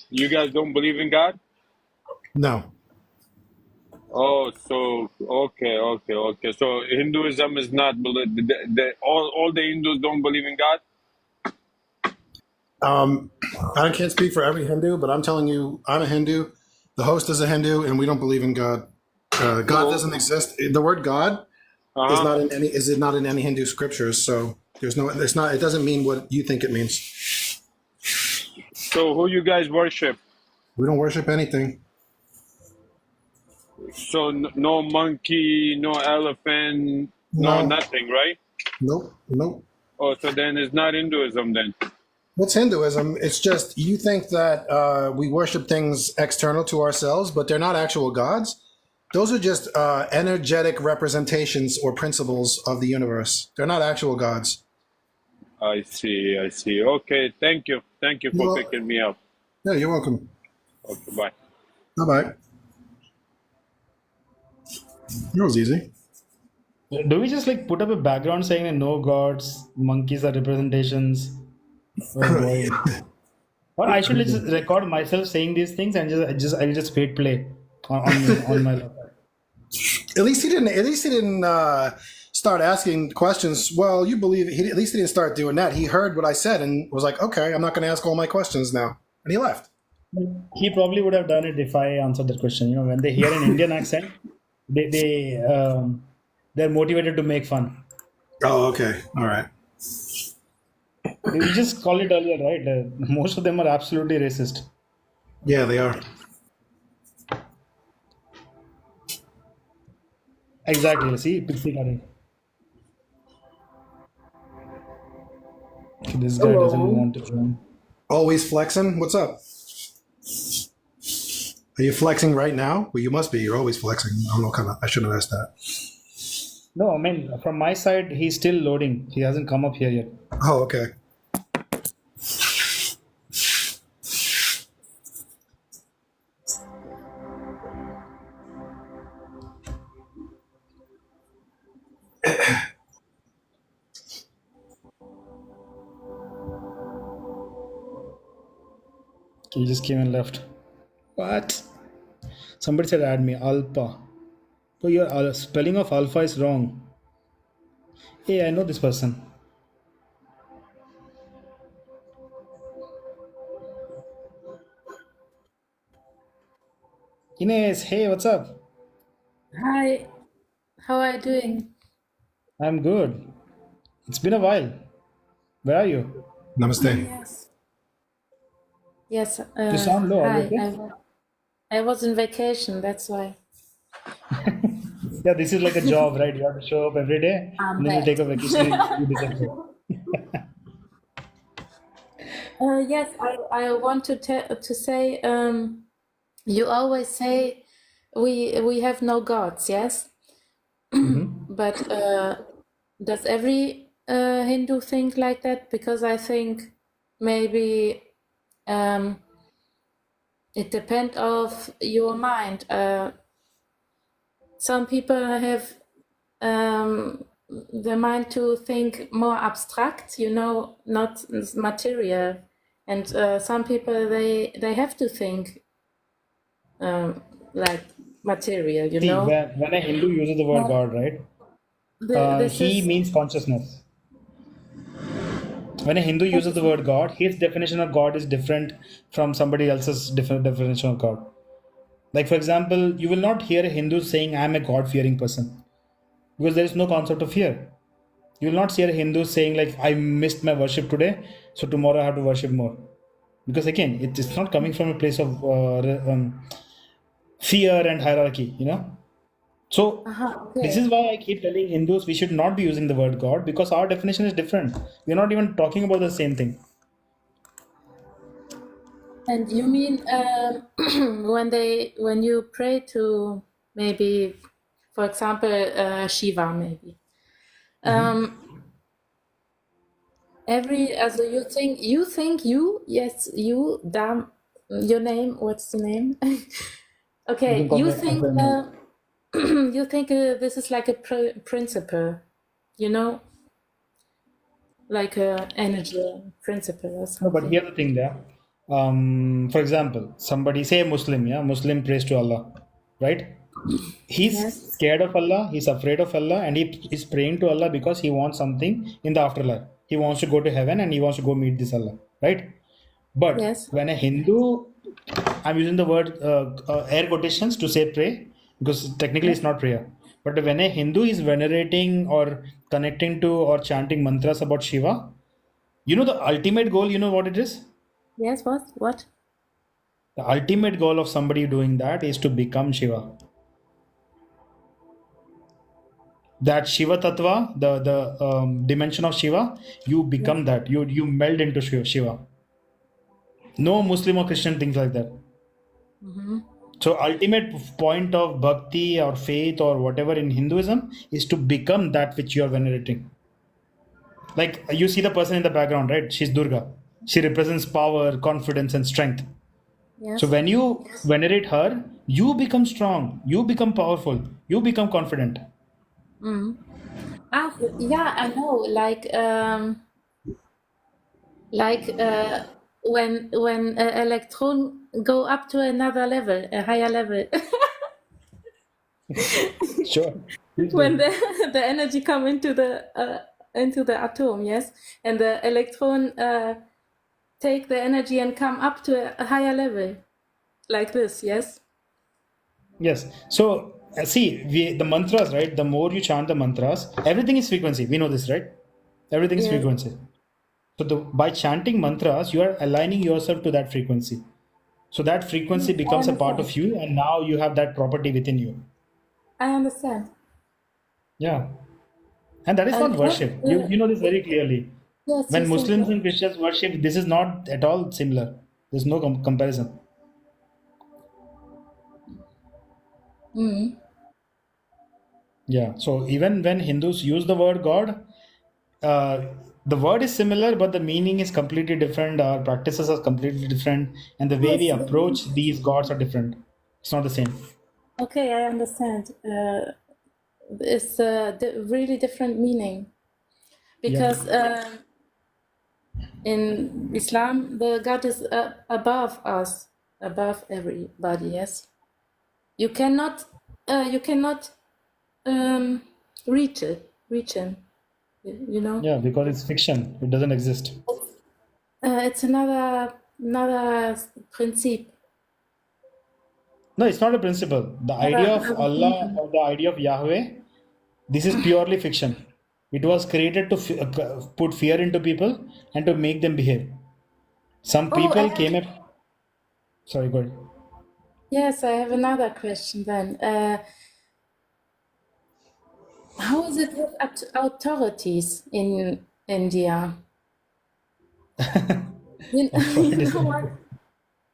You guys don't believe in God? No. Oh, so okay. So Hinduism is not all the Hindus don't believe in God? I can't speak for every Hindu, but I'm telling you, I'm a Hindu. The host is a Hindu, and we don't believe in God. God doesn't exist. The word God is not in any. Is it not in any Hindu scriptures? So there's no. It's not. It doesn't mean what you think it means. So who you guys worship? We don't worship anything. So no monkey, no elephant, No. nothing, right? Nope. Oh, so then it's not Hinduism then. What's Hinduism? It's just you think that we worship things external to ourselves, but they're not actual gods. Those are just energetic representations or principles of the universe. They're not actual gods. I see. Okay, thank you for picking me up. Yeah, you're welcome. Okay, bye. Bye-bye. That was easy. Do we just like put up a background saying that no gods, monkeys are representations? Oh boy. Or I should just record myself saying these things and I'll just hit play on my laptop. At least he didn't start asking questions. Well, you believe at least he didn't start doing that. He heard what I said and was like, okay, I'm not going to ask all my questions now, and he left. He probably would have done it if I answered that question. When they hear an Indian accent, they're motivated to make fun. Oh, okay, all right. We just called it earlier, right? Most of them are absolutely racist. Yeah, they are. Exactly. See, pixie cutting. Okay, this guy doesn't Hello. want to join. Always flexing. What's up? Are you flexing right now? Well, you must be. You're always flexing. I don't know. Kind of. I shouldn't have asked that. No, I mean, from my side, he's still loading. He hasn't come up here yet. Oh, okay. He just came and left. What? Somebody said add me. Alpha. Oh, your spelling of alpha is wrong. Hey, I know this person. Ines, hey, what's up? Hi. How are you doing? I'm good. It's been a while. Where are you? Namaste. Yes. Yes. You sound low. Are you Hi. okay? I was on vacation. That's why. Yeah, this is like a job, right? You have to show up every day, I'm and then you back. take a vacation. You disappear. Yes. I want to say. You always say we have no gods. Yes. But does every Hindu think like that? Because I think maybe it depends of your mind. Some people have the mind to think more abstract, not material, and some people they have to think like material, See, when a Hindu uses the word God, right? This He is means consciousness. When a Hindu uses the word God, his definition of God is different from somebody else's different definition of God. Like, for example, you will not hear a Hindu saying, I'm a God fearing person, because there is no concept of fear. You will not see a Hindu saying, like, I missed my worship today, so tomorrow I have to worship more. Because again, it's not coming from a place of fear and hierarchy. So, this okay. is why I keep telling Hindus we should not be using the word God, because our definition is different. We're not even talking about the same thing. And you mean when you pray to maybe, for example, Shiva, maybe. Also yes, your name, what's the name? You Okay, can call you me think Anthony. you think this is like a principle, you know, like a energy principle or No, but something. here's the thing there. For example, somebody say a Muslim, yeah, Muslim prays to Allah, right? He's Yes. scared of Allah, he's afraid of Allah, and he is praying to Allah because he wants something in the afterlife. He wants to go to heaven and he wants to go meet this Allah, right? But Yes. when a Hindu, I'm using the word air quotations to say pray, because technically it's not prayer. But when a Hindu is venerating or connecting to or chanting mantras about Shiva, the ultimate goal, you know what it is? Yes. What? The ultimate goal of somebody doing that is to become Shiva. That Shiva Tattva, the dimension of Shiva, you become that. You meld into Shiva. No Muslim or Christian thinks like that. So ultimate point of bhakti or faith or whatever in Hinduism is to become that which you are venerating. Like you see the person in the background, right? She's Durga. She represents power, confidence, and strength. So Yes. when you venerate her, you become strong, you become powerful, you become confident. Yeah, I know. Like when electron go up to another level, a higher level. Sure. When the energy come into the atom, yes, and the electron take the energy and come up to a higher level, like this, yes. Yes. So see, the mantras, right? The more you chant the mantras, everything is frequency. We know this, right? Everything is Yes. frequency. So by chanting mantras, you are aligning yourself to that frequency. So that frequency Yes, I becomes a part understand. of you, and now you have that property within you. I understand. Yeah. And that is not And what? worship. You know this very clearly. Yes, you When said Muslims that. and Christians worship, this is not at all similar. There's no comparison. Mm. Yeah. So even when Hindus use the word God, uh, the word is similar, but the meaning is completely different. Our practices are completely different, and the way we Yes. approach these gods are different. It's not the same. Okay, I understand. It's a really different meaning Yeah. because in Islam, the God is above us, above everybody. Yes, you cannot reach him. You know, Yeah, because it's fiction. It doesn't exist. it's another principle. No, it's not a principle. The idea of Allah or the idea of Yahweh, this is purely fiction. It was created to put fear into people and to make them behave. Some Oh, I people have, came up. Sorry, go ahead. yes, I have another question then. How is it with authorities in India? You, you know what?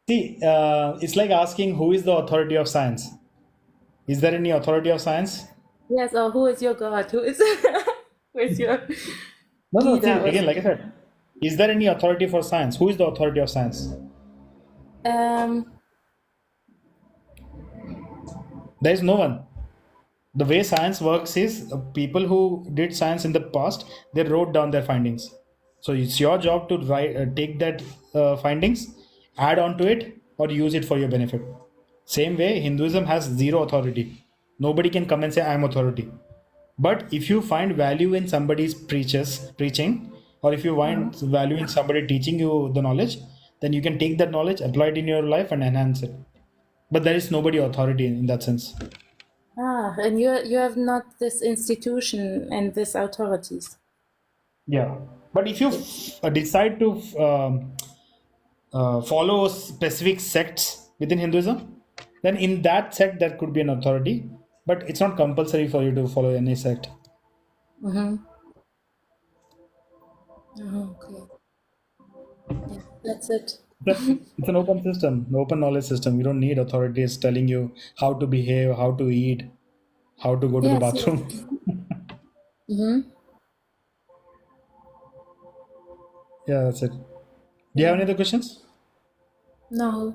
See, it's like asking who is the authority of science. Is there any authority of science? Yes, or who is your God? Who is who is your No, no. See, leader? again, like I said, is there any authority for science? Who is the authority of science? Um, There is no one. The way science works is people who did science in the past, they wrote down their findings. So it's your job to take that findings, add on to it, or use it for your benefit. Same way, Hinduism has zero authority. Nobody can come and say, I'm authority. But if you find value in somebody's preaching, or if you find value in somebody teaching you the knowledge, then you can take that knowledge, apply it in your life, and enhance it. But there is nobody authority in that sense. and you have not this institution and this authorities. Yeah, but if you decide to follow specific sects within Hinduism, then in that sect there could be an authority, but it's not compulsory for you to follow any sect. Mm-hmm. Okay. Yeah, that's it. It's an open system, an open knowledge system. You don't need authorities telling you how to behave, how to eat, how to go to the Yes, yes. bathroom. Mm-hmm. Yeah, that's it. Do you have any other questions? No.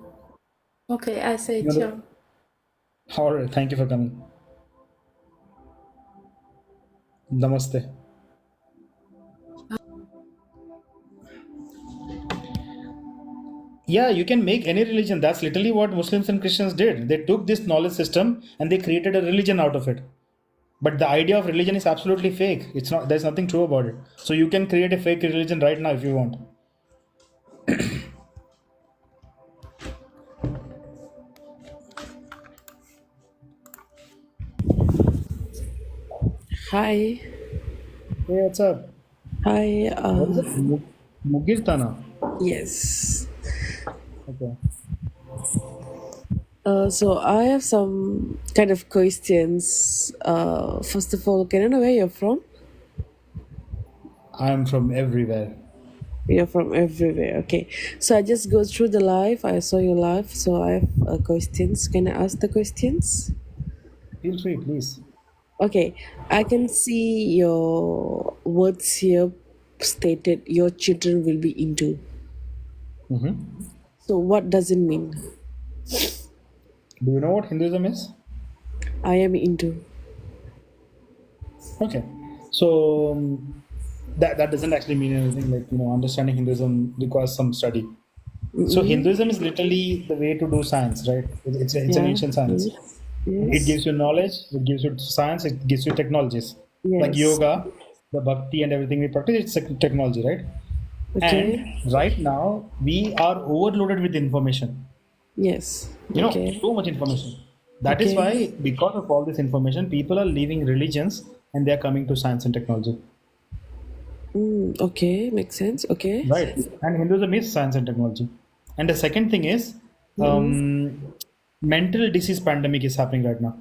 Okay, I say No, no. ciao. All right, thank you for coming. Namaste. Yeah, you can make any religion. That's literally what Muslims and Christians did. They took this knowledge system and they created a religion out of it. But the idea of religion is absolutely fake. It's not. There's nothing true about it. So you can create a fake religion right now if you want. Hi. Hey, what's up? Hi. What is it? Mugirtana. Yes. Okay. So I have some kind of questions. First of all, can I know where you're from? I'm from everywhere. You're from everywhere. Okay. So I just go through the live. I saw your live, so I have questions. Can I ask the questions? Feel free, please. Okay. I can see your words here stated your children will be Hindu. Mm-hmm. So what does it mean? Do you know what Hinduism is? I am Hindu. Okay. So that doesn't actually mean anything. Like, understanding Hinduism requires some study. So Hinduism is literally the way to do science, right? It's an ancient science. It gives you knowledge, it gives you science, it gives you technologies. Like yoga, the bhakti and everything we practice, it's technology, right? Okay. And right now, we are overloaded with information. Yes. So much information. That is why, because of all this information, people are leaving religions and they're coming to science and technology. Okay, makes sense. Okay. Right. And Hinduism is science and technology. And the second thing is, mental disease pandemic is happening right now.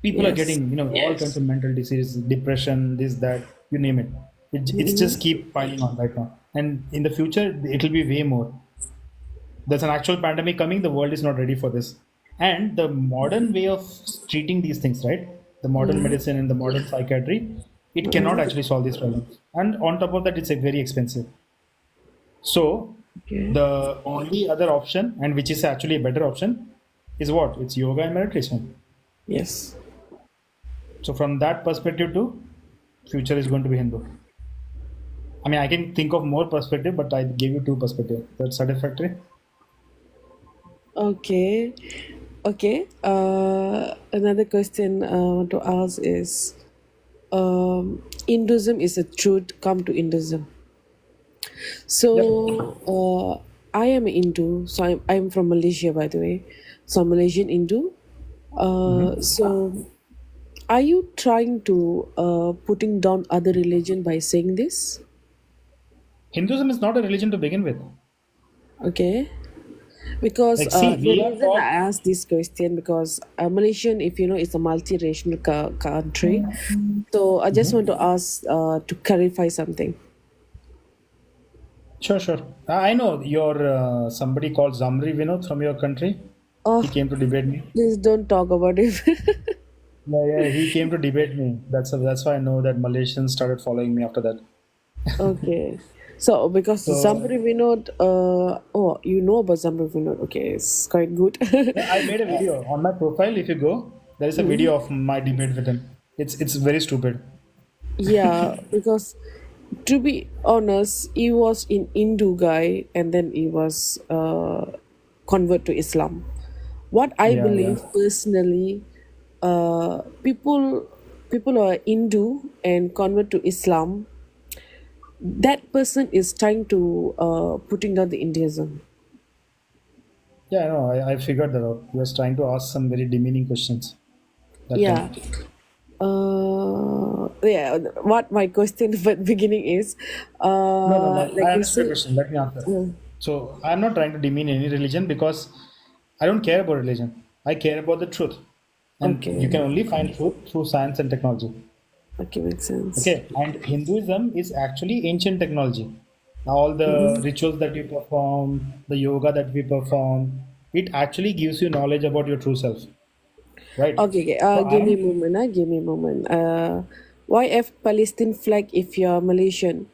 People are Yes. getting, all kinds of mental disease, depression, this, that, you name it. It's Mhm. just keep piling on right now. And in the future, it'll be way more. There's an actual pandemic coming. The world is not ready for this. And the modern way of treating these things, right? The modern Mhm. medicine and the modern psychiatry, it cannot Mhm. actually solve these problems. And on top of that, it's very expensive. So Okay. the only other option, and which is actually a better option, is what? It's yoga and meditation. Yes. So from that perspective too, future is going to be Hindu. I mean, I can think of more perspective, but I gave you two perspective. That's satisfactory. Okay. Okay. Another question I want to ask is, Hinduism is a truth come to Hinduism. So, I am a Hindu. So I'm from Malaysia, by the way. So I'm Malaysian Hindu. So are you trying to putting down other religion by saying this? Hinduism is not a religion to begin with. Okay. Because Like, see, the we are reason I taught. asked this question because Malaysian, if you know, is a multiracial country. So I just want to ask to clarify something. Sure, sure. I know your somebody called Zamri Vinod from your country. He Oh, came to debate me. please don't talk about it. Yeah, yeah, he came to debate me. That's why I know that Malaysians started following me after that. Okay. So because So Zamri Vinod, oh, you know about Zamri Vinod. Okay, it's quite good. yeah, I made a video on my profile. If you go, there is a Mhm. video of my debate with him. It's very stupid. Yeah, because to be honest, he was in Hindu guy and then he was convert to Islam. What I Yeah, yeah. believe personally, people who are Hindu and convert to Islam, that person is trying to putting down the Hinduism. Yeah, I know. I figured that out. He was trying to ask some very demeaning questions that time. Yeah. Yeah. What my question at beginning is, No, no, no. like I you understood your said, question. Let me answer. yeah. So I'm not trying to demean any religion because I don't care about religion. I care about the truth. And you can Okay. only find truth through science and technology. Okay, makes sense. Okay. And Hinduism is actually ancient technology. All the Mhm. rituals that we perform, the yoga that we perform, it actually gives you knowledge about your true self. Right? Okay, okay. So Give me a I'm moment. Give me a moment. Why F Palestine flag if you're Malaysian?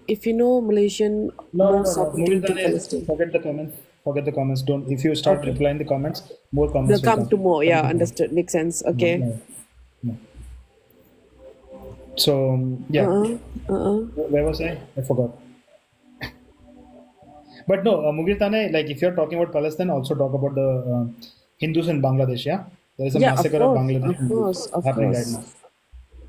If you know Malaysian no, no, more no, no. supporting to Mughal Palestine. forget the comments. Forget the comments. Don't. If you start Okay. replying the comments, more They'll comments will come come. to more. Forget Yeah, the comments. understood. Makes sense. No, Okay. no, no. So yeah, Uh-uh. Uh-uh. where was I? I forgot. But no, Mugir Tane, like if you're talking about Palestine, also talk about the Hindus in Bangladesh. Yeah, there is a Yeah, of massacre of course. Bangladesh Of Hindus course. Of happening right course. now.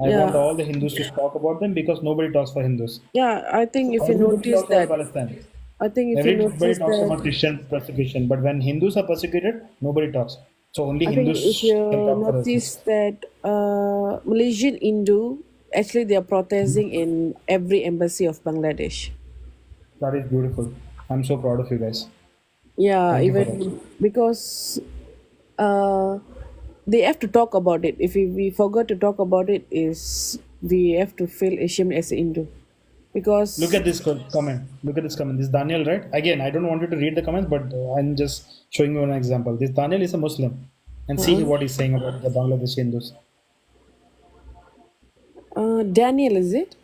I want Yeah. all the Hindus to talk about them because nobody talks for Hindus. Yeah, I think if you Everybody notice talks about that, Palestine. I think if you Everybody notice talks about that, Christian persecution, but when Hindus are persecuted, nobody talks. So only I think if Hindus can you talk for us. notice that Malaysian Hindu, actually they are protesting in every embassy of Bangladesh. That is beautiful. I'm so proud of you guys. Yeah, Thank you for that. even because uh, they have to talk about it. If we forgot to talk about it, is we have to feel ashamed as a Hindu Look because at this comment. Look at this comment. This Daniel, right? Again, I don't want you to read the comments, but I'm just showing you an example. This Daniel is a Muslim, and see uh, what he's saying about the Bangladeshi Hindus. Daniel, is it?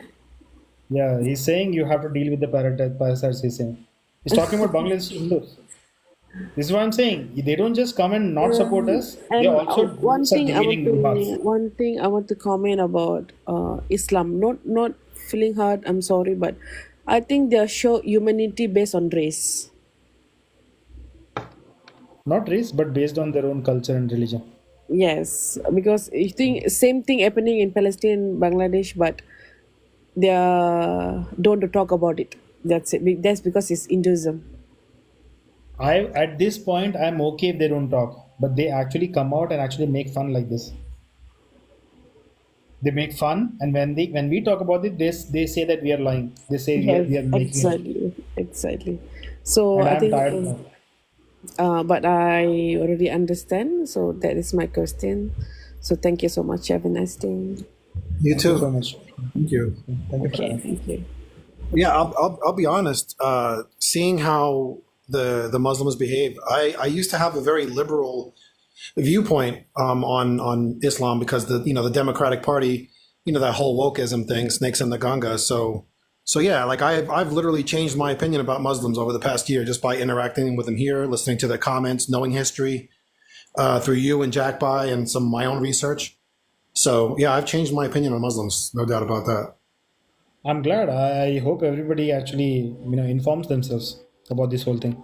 Yeah, he's saying you have to deal with the parasites. He's saying he's talking about Bangladeshi Hindus. This is what I'm saying. They don't just come and not support us. They And also do one such thing I want demeaning to remarks. comment about Islam. Not feeling hurt. I'm sorry, but I think they show humanity based on race. Not race, but based on their own culture and religion. Yes, because you think same thing happening in Palestine, Bangladesh, but they don't talk about it. That's it. That's because it's Hinduism. I at this point I'm okay if they don't talk, but they actually come out and actually make fun like this. They make fun, and when we talk about it, they say that we are lying. They say Yes, we are making it, exactly. So and I I'm think tired of that. But I already understand, so that is my question. So thank you so much. Have a nice day. You Thank you so too. much. Thank you. Thank you for Okay, that. thank you. Yeah, I'll be honest. Seeing how the Muslims behave, I used to have a very liberal viewpoint on Islam because the Democratic Party, that whole wokeism thing, snakes in the Ganga. So yeah, like I've literally changed my opinion about Muslims over the past year just by interacting with them here, listening to their comments, knowing history through you and Jack By and some of my own research. So yeah, I've changed my opinion on Muslims, no doubt about that. I'm glad. I hope everybody actually, informs themselves about this whole thing.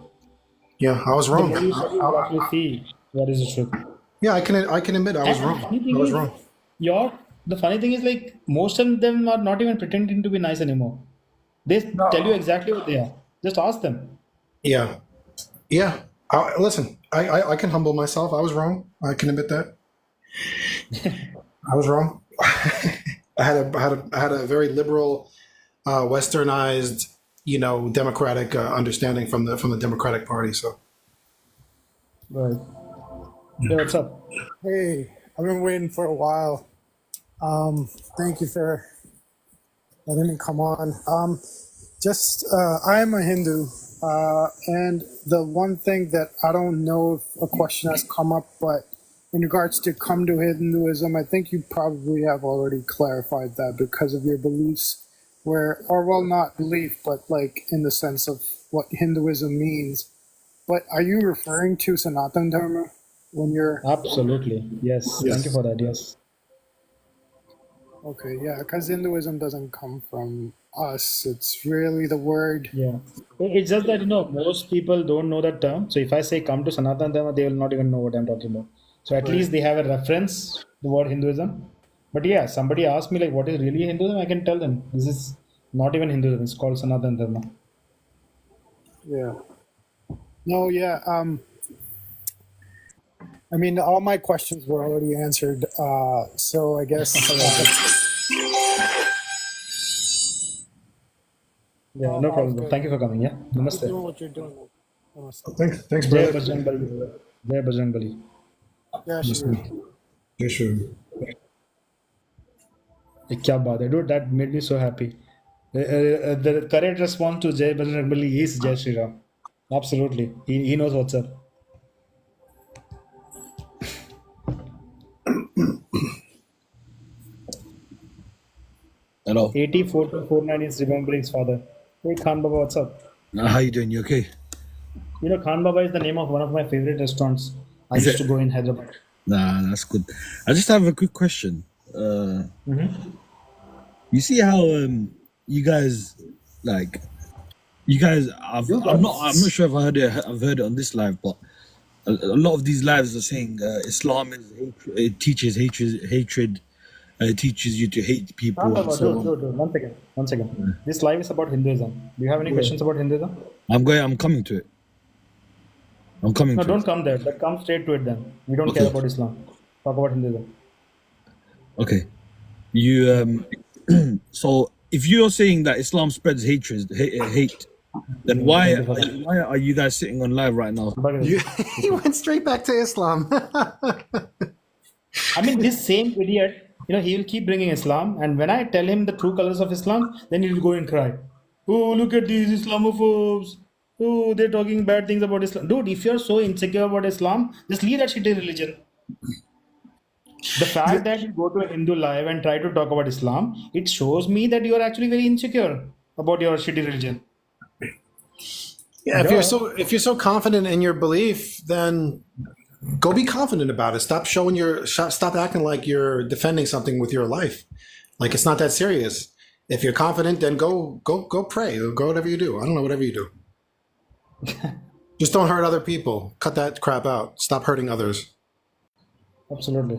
Yeah, I was The wrong. more you study, you actually see what is the truth. Yeah, I can admit I was And the wrong. funny I thing was is, wrong. the funny thing is like most of them are not even pretending to be nice anymore. They tell you exactly what they are. Just ask them. Yeah, yeah. Listen, I can humble myself. I was wrong. I can admit that. I was wrong. I had a very liberal, westernized, democratic understanding from the Democratic Party. So Right. Yeah, what's up? Hey, I've been waiting for a while. Thank you for letting me come on. I am a Hindu, and the one thing that I don't know if a question has come up, but in regards to come to Hinduism, I think you probably have already clarified that because of your beliefs, not belief, but like in the sense of what Hinduism means. But are you referring to Sanatana Dharma when you're Absolutely. Yes. Thank you yes, for that. Yes. okay? Yeah, because Hinduism doesn't come from us. It's really the word. Yeah. It's just that, most people don't know that term. So if I say come to Sanatana Dharma, they will not even know what I'm talking about. So at Right. least they have a reference, the word Hinduism. But yeah, somebody asked me like what is really Hinduism, I can tell them. This is not even Hinduism, it's called Sanatana Dharma. Yeah. No. Yeah. I mean, all my questions were already answered. So I guess. Yeah, no All's problem, bro. good. Thank you for coming. Yeah. Keep Namaste. doing what you're doing. Namaste. thanks, Jai brother. Bajrang Bali. Jai Bajrang Bali. Yeah, Yes, sure. yes, sure. Kya baat hai, dude, that made me so happy. The correct response to Jai Bajrang Bali is Jai Shri Ram. Absolutely. He knows what's up. Hello. 84 to 49 is remembering his father. Hey Khan Baba, what's up? How you doing? You okay? Khan Baba is the name of one of my favorite restaurants. I Is used it? to go in Hyderabad. Nah, that's good. I just have a quick question. Mm-hmm. You see how you guys like you guys? I'm not sure if I've heard it on this live, but a lot of these lives are saying Islam is it teaches hatred, teaches you to hate Khan people and Baba, so dude, on. dude, dude, one second. This live is about Hinduism. Do you have any questions about Hinduism? I'm coming to it. I'm coming No, to don't it. come there. But come straight to it then. We don't care Okay. about Islam. Talk about Hinduism. Okay. You so if you're saying that Islam spreads hate, then why Thank you for that. why are you guys sitting on live right now? He went straight back to Islam. I mean, this same idiot, he will keep bringing Islam, and when I tell him the true colors of Islam, then he will go and cry. Oh, look at these Islamophobes. Oh, they're talking bad things about Islam. Dude, if you're so insecure about Islam, just leave that shitty religion. The fact that you go to a Hindu live and try to talk about Islam, it shows me that you are actually very insecure about your shitty religion. Yeah, if Duh. you're so confident in your belief, then go be confident about it. Stop acting like you're defending something with your life. Like it's not that serious. If you're confident, then go pray or go whatever you do. I don't know, whatever you do. Just don't hurt other people. Cut that crap out. Stop hurting others. Absolutely.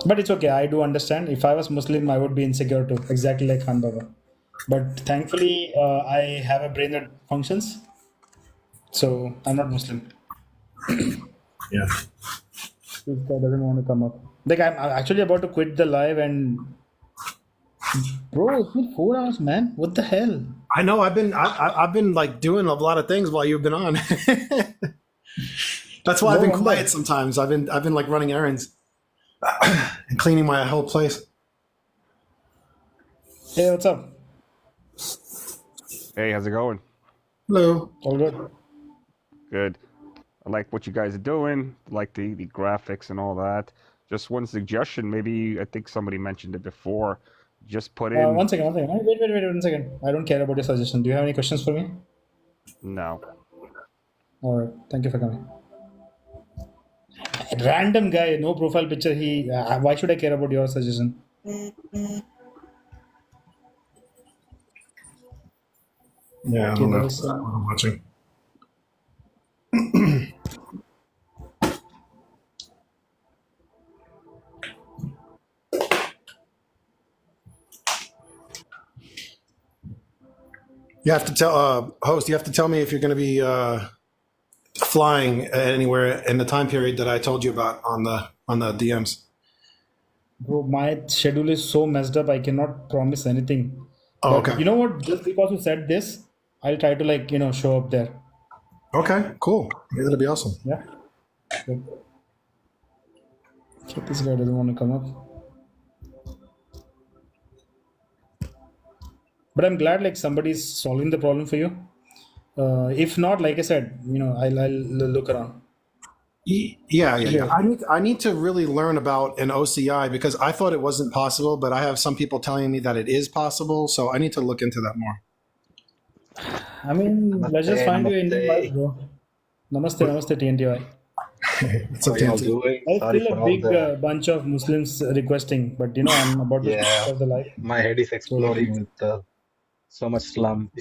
But it's okay. I do understand. If I was Muslim, I would be insecure too, exactly like Khan Baba. But thankfully, I have a brain that functions, so I'm not Muslim. Yeah. This guy doesn't want to come up. Like I'm actually about to quit the live, and bro, it's been 4 hours, man. What the hell? I know I've been like doing a lot of things while you've been on. That's why I've No been wonder. quiet sometimes. I've been like running errands and cleaning my whole place. Hey, what's up? Hey, how's it going? Hello. All good. Good. I like what you guys are doing, like the graphics and all that. Just one suggestion, maybe I think somebody mentioned it before. Just put in One second, one second. Wait, 1 second. I don't care about your suggestion. Do you have any questions for me? no. All right. Thank you for coming. Random guy, no profile picture. Why should I care about your suggestion? Yeah, I Okay, don't know. there What is some. I'm watching. You have to tell host. You have to tell me if you're going to be flying anywhere in the time period that I told you about on the DMs. Bro, my schedule is so messed up. I cannot promise anything. Oh, But okay. you know what? Just because you said this, I'll try to show up there. Okay, cool. Yeah, that'll be awesome. Yeah. Good. So this guy doesn't want to come up. But I'm glad somebody's solving the problem for you. If not, like I said, I'll look around. Yeah. Anyway, I need to really learn about an OCI because I thought it wasn't possible, but I have some people telling me that it is possible. So I need to look into that more. I mean, let's just Namaste, find your Indian wife, namaste. bro. Namaste, namaste, TNTY. What's How up, y'all TNT? doing? There's Sorry still a for all big the. bunch of Muslims requesting, but I'm about to Yeah, start the live. my head is So, exploding with so much Islam.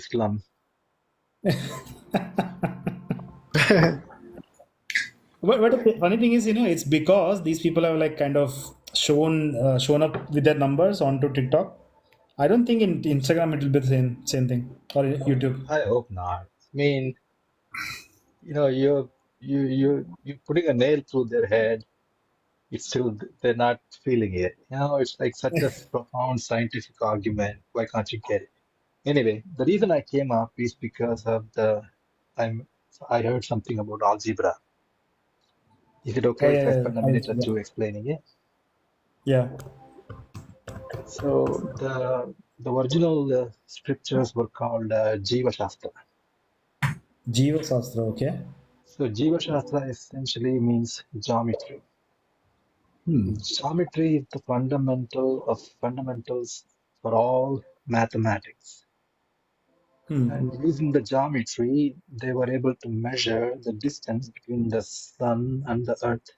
but the funny thing is, it's because these people have kind of shown up with their numbers onto TikTok. I don't think in Instagram it will be the same thing, or in YouTube. I hope not. I mean, you're putting a nail through their head. It's still they're not feeling it. It's like such a profound scientific argument. Why can't you get it? Anyway, the reason I came up is because of I'm I heard something about algebra. Is it Oh okay if I yeah, spend a yeah, minute or two explaining it? yeah. So the original scriptures were called Jiva Shastra. Jiva Sastra, okay. So Jiva Shastra essentially means geometry. Geometry is the fundamental of fundamentals for all mathematics. And using the geometry, they were able to measure the distance between the sun and the earth,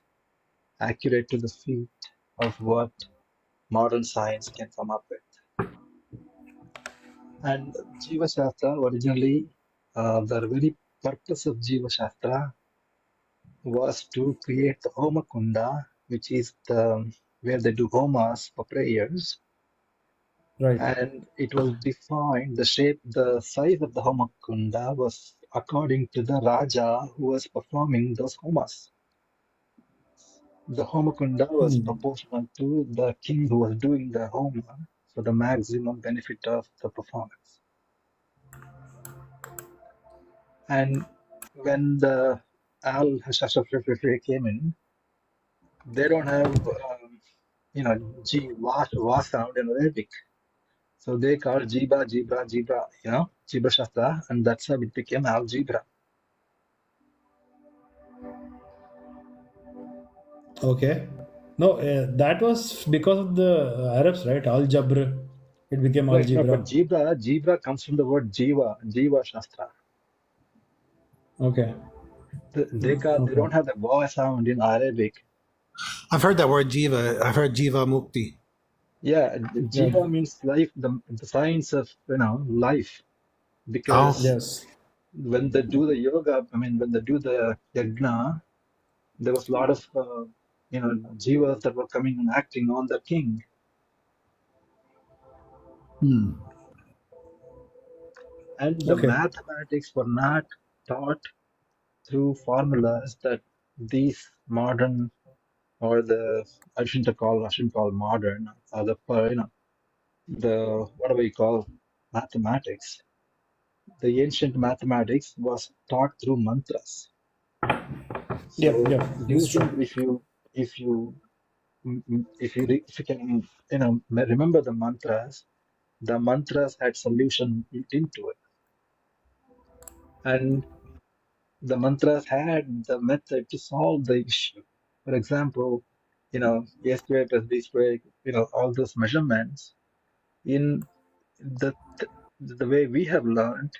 accurate to the feet of what modern science can come up with. And Jiva Shastra originally, the very purpose of Jiva Shastra was to create the Homa Kunda, which is where they do homas for prayers. Right. And it was defined, the size of the Homa Kunda was according to the Raja who was performing those homas. The Homa Kunda was proportional to the king who was doing the homa for the maximum benefit of the performance. And when the Al Hashashafi came in, they don't have, wa sound in Arabic. So they called Jiba, Jiba Shastra, and that's how it became algebra. Okay. No, that was because of the Arabs, right? Al-Jabr. It became Right, no, but algebra. Jibra comes from the word Jiva Shastra. Okay. They Okay. don't have the wa sound in Arabic. I've heard that word Jiva. I've heard Jiva Mukti. Yeah, Yeah. Jiva means life, the science of life. Oh. Because Yes. when they do the yoga, when they do the yajna, there was a lot of jivas that were coming and acting on the king. And the Okay. mathematics were not taught through formulas that these modern or I shouldn't call modern or the whatever you call mathematics. the ancient mathematics was taught through mantras. Yep, So yep, that's true. using if you if you can remember the mantras had solution built into it, and the mantras had the method to solve the issue. For example, a square plus b square, all those measurements in the the way we have learned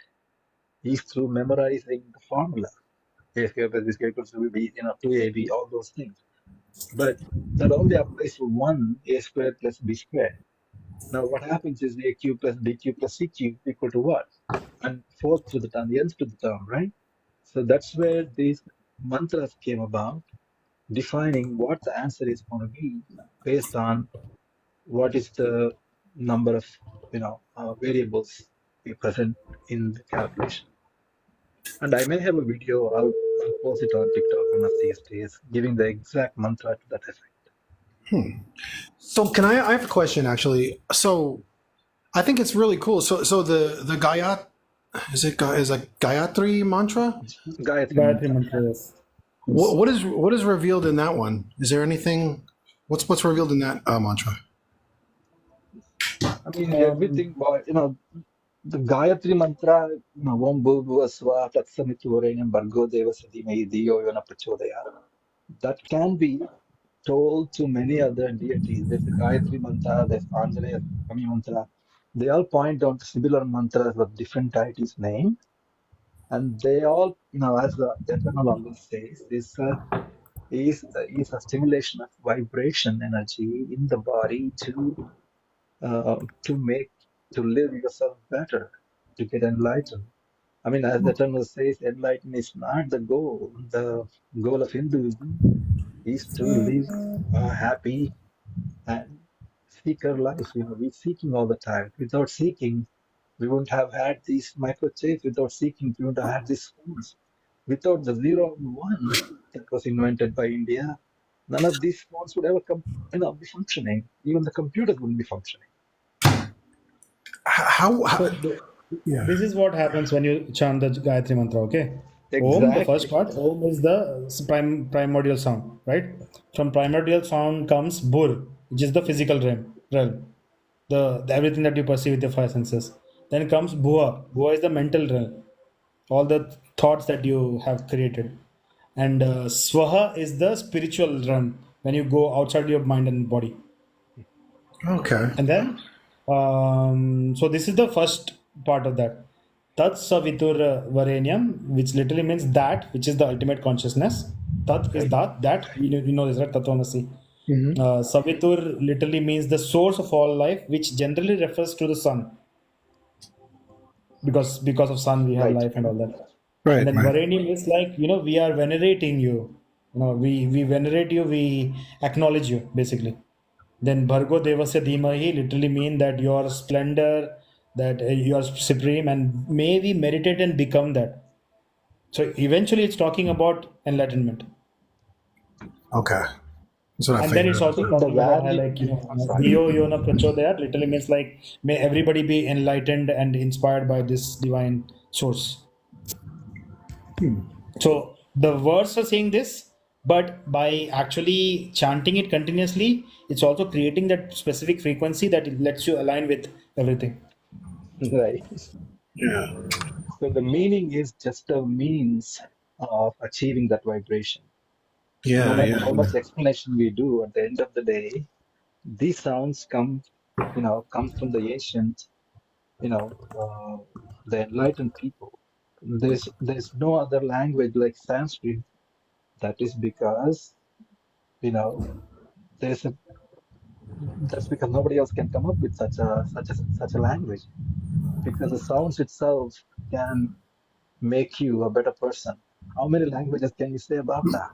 is through memorizing the formula. A square plus b square equals to b, 2ab, all those things. But that only applies to one a square plus b square. Now what happens is a cube plus b cube plus c cube equal to what? And fourth to the term, the nth to the term, right? So that's where these mantras came about, defining what the answer is going to be based on what is the number of variables we present in the calculation. And I may have a video, I'll post it on TikTok one of these days, giving the exact mantra to that effect. So can I have a question actually. So I think it's really cool. So the Gayat is a Gayatri mantra? Gayatri mantra, yes. What is revealed in that one? Is there anything what's revealed in that mantra? I mean, everything, the Gayatri mantra, Om Bhurvuvah Svah Tatsamitu Bhargo Devasya Dhimahi Dhiyo Yona Prachodayat, that can be told to many other deities. There's the Gayatri mantra, there's Anjaneya Kami mantra. They all point down to similar mantras with different deities' name. And they all, as the Eternal always says, is a stimulation of vibration energy in the body to live yourself better, to get enlightened. I mean, as the Eternal says, enlightenment is not the goal. The goal of Hinduism is to live a happy and seeker life. We're seeking all the time. Without seeking, we wouldn't have had these microchips. Without seeking, we wouldn't have had these phones. Without the 0 and 1 that was invented by India, none of these phones would ever be functioning. Even the computers wouldn't be functioning. This is what happens when you chant the Gayatri mantra, okay? Exactly. Om, the first part, Om is the primordial sound, right? From primordial sound comes Bur, which is the physical realm. The everything that you perceive with your five senses. Then comes Bhuva. Bhuva is the mental realm. All the thoughts that you have created. And Swaha is the spiritual realm, when you go outside your mind and body. Okay. And then, so this is the first part of that. Tat Savitur Varenyam, which literally means that, which is the ultimate consciousness. Tat is that, we know this, right? Tatvamasi. Savitur literally means the source of all life, which generally refers to the sun. Because of sun we have life and all that. Right. And then Right. Varenyam is like, we are venerating you. We venerate you, we acknowledge you, basically. Then Bhargo Devasya Dhimahi literally mean that your splendor, that you are supreme, and may we meditate and become that. So eventually it's talking about enlightenment. Okay. That's what I And then figured. it's also talking about how, like, Dhiyo Yona Prachodayat literally means like, may everybody be enlightened and inspired by this divine source. So the words are saying this, but by actually chanting it continuously, it's also creating that specific frequency that it lets you align with everything. Right. Yeah. So the meaning is just a means of achieving that vibration. Yeah. No matter Yeah. how much explanation we do, at the end of the day, these sounds come from the ancient, the enlightened people. There's no other language like Sanskrit. That is because, there's a that's because nobody else can come up with such a language. Because the sounds itself can make you a better person. How many languages can you say about that?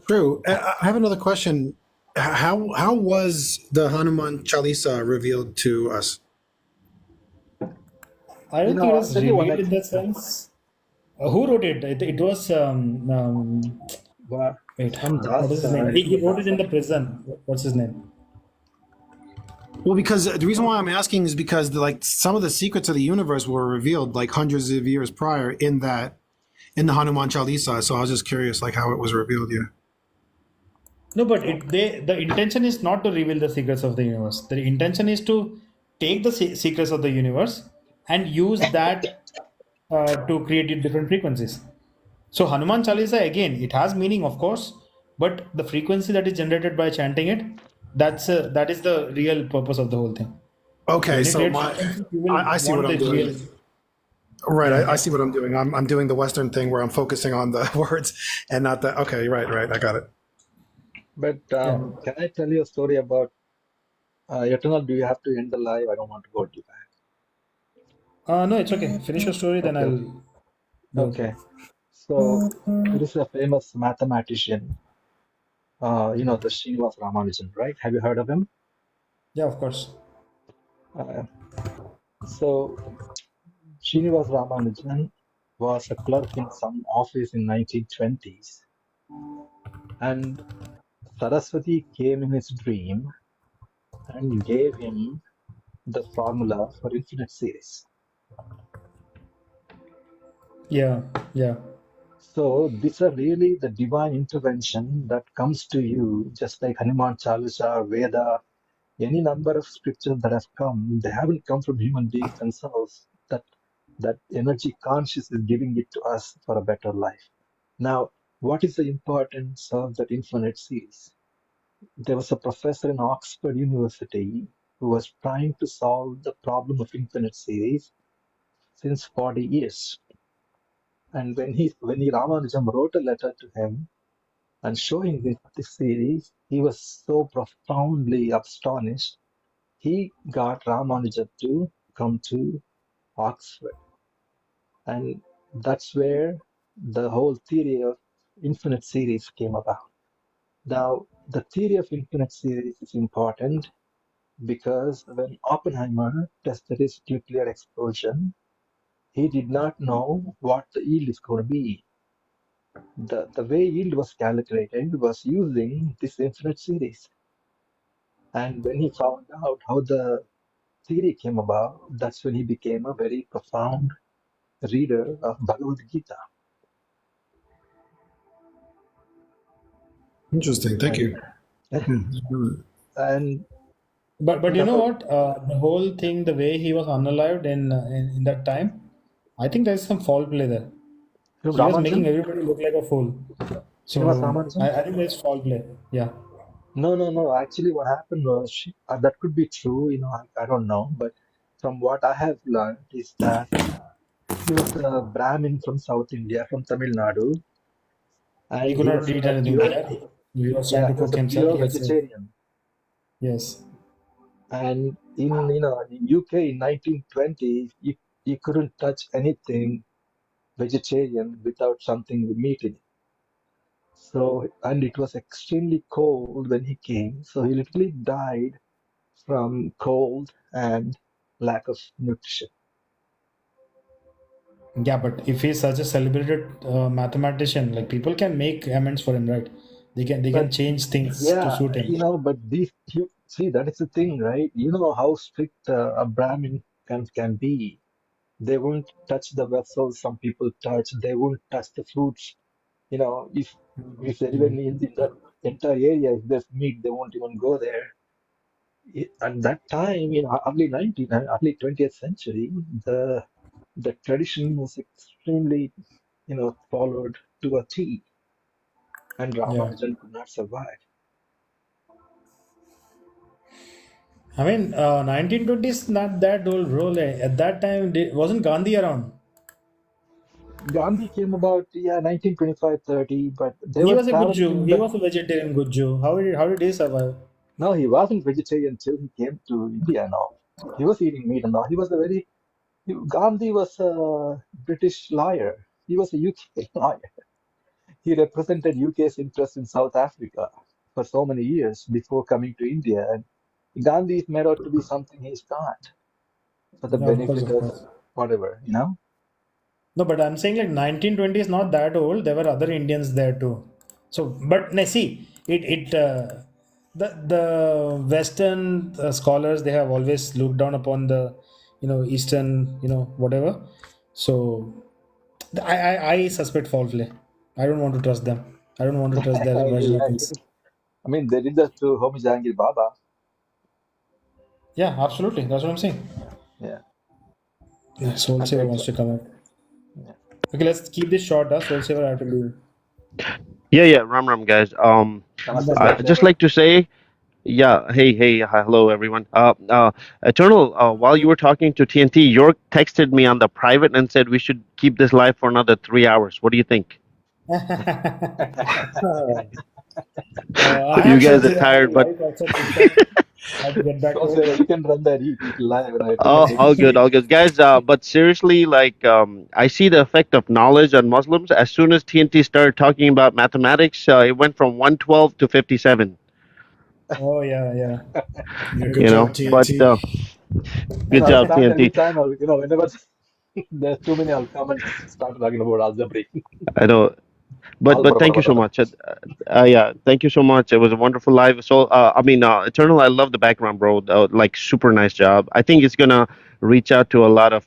True. I have another question. How was the Hanuman Chalisa revealed to us? I don't think it I'll was tell you one revealed in that sense. Who wrote it? It was wait, some what is his name? Dasa. He wrote it in the prison. What's his name? Well, because the reason why I'm asking is because like some of the secrets of the universe were revealed like hundreds of years prior in the Hanuman Chalisa. So I was just curious, like how it was revealed here. No, but the intention is not to reveal the secrets of the universe. The intention is to take the secrets of the universe and use that to create different frequencies. So Hanuman Chalisa again, it has meaning, of course, but the frequency that is generated by chanting it, that is the real purpose of the whole thing. So Okay, when you so create frequencies, you will I see what want I'm the doing. real. Right, Yeah. I see what I'm doing. I'm doing the Western thing where I'm focusing on the words and not the. Okay, right. I got it. But can I tell you a story about Eternal? Do you have to end the live? I don't want to hold you back. No, it's okay. Finish your story, then Okay, I'll okay. go. Okay. So there is a famous mathematician, the Srinivas Ramanujan, right? Have you heard of him? Yeah, of course. So Srinivas Ramanujan was a clerk in some office in 1920s, and Saraswati came in his dream and gave him the formula for infinite series. Yeah, yeah. So these are really the divine intervention that comes to you, just like Hanuman Chalisa, Veda, any number of scriptures that have come. They haven't come from human beings themselves. That energy conscious is giving it to us for a better life. Now, what is the importance of that infinite series? There was a professor in Oxford University who was trying to solve the problem of infinite series since 40 years. And when Ramanujan wrote a letter to him and showing this series, he was so profoundly astonished. He got Ramanujan to come to Oxford. And that's where the whole theory of infinite series came about. Now, the theory of infinite series is important because when Oppenheimer tested his nuclear explosion, he did not know what the yield is going to be. The way yield was calculated was using this infinite series. And when he found out how the theory came about, that's when he became a very profound reader of Bhagavad Gita. Interesting. Thank And you. and But you know what? The whole thing, the way he was unalived in that time, I think there's some foul play there. He was making Ramanujan, everybody look like a fool. Srinivas So Ramanujan. I think there's foul play. Yeah. No. Actually, what happened was that could be true. I don't know, but from what I have learned is that he was a Brahmin from South India, from Tamil Nadu, He and could he not was eat a anything pure, there. He was trying yeah, to he was cook a himself. pure He had said, vegetarian. yes. And in UK in 1920, you couldn't touch anything vegetarian without something with meat in it. So, and it was extremely cold when he came, so he literally died from cold and lack of nutrition. Yeah, but if he's such a celebrated mathematician, like people can make amends for him, right? They can But change things to yeah, suit him. but these you see that is the thing, right? You know how strict a Brahmin can be. They won't touch the vessels some people touch. They won't touch the fruits. If anyone in that entire area, if there's meat, they won't even go there. At that time, early 20th century, the tradition was extremely, followed to a T, and Yeah. Ramanujan could not survive. I mean, 1920s not that old role. At that time, wasn't Gandhi around? Gandhi came about, yeah, 1925-30, but they He were was a good traveling Jew. in He the. was a vegetarian good Jew. How did he survive? No, he wasn't vegetarian till he came to India now. He was eating meat and all. Gandhi was a British lawyer. He was a UK lawyer. He represented UK's interest in South Africa for so many years before coming to India. And Gandhi is made out to be something he's not for the Yeah, of course, benefit of of course. whatever. No, but I'm saying like 1920 is not that old. There were other Indians there too. So, but see, the Western scholars, they have always looked down upon the Eastern, whatever. So I suspect foul play. I don't want to trust them. I don't want to trust their version of Yeah, things. I mean, they did that to Homi Jahangir Baba. Yeah, absolutely. That's what I'm saying. Yeah, Yeah, Soul and Saver they, wants to come out. yeah. Okay, let's keep this short. Soul Saver, I have to leave. Yeah, Ram Ram, guys. Namaste, I Soul just Saver. like to say, yeah, hey, hi, hello, everyone. Eternal, while you were talking to TNT, York texted me on the private and said we should keep this live for another 3 hours. What do you think? I You have guys are something. I have a tired, but life outside TikTok. I have to get back Soul to it. Saver, you can run that live, if you can oh, make it all good, stream. all good, guys. But seriously, like, I see the effect of knowledge on Muslims. As soon as TNT started talking about mathematics, it went from 112 to 57. Oh yeah, yeah. Yeah, good You job, know, but TNT. And good I'll job, start every TNT. time, whenever there's too many, I'll come and start talking about algebra. I know. But thank you so much. Yeah, thank you so much. It was a wonderful live. So I mean, Eternal, I love the background, bro. Like super nice job. I think it's gonna reach out to a lot of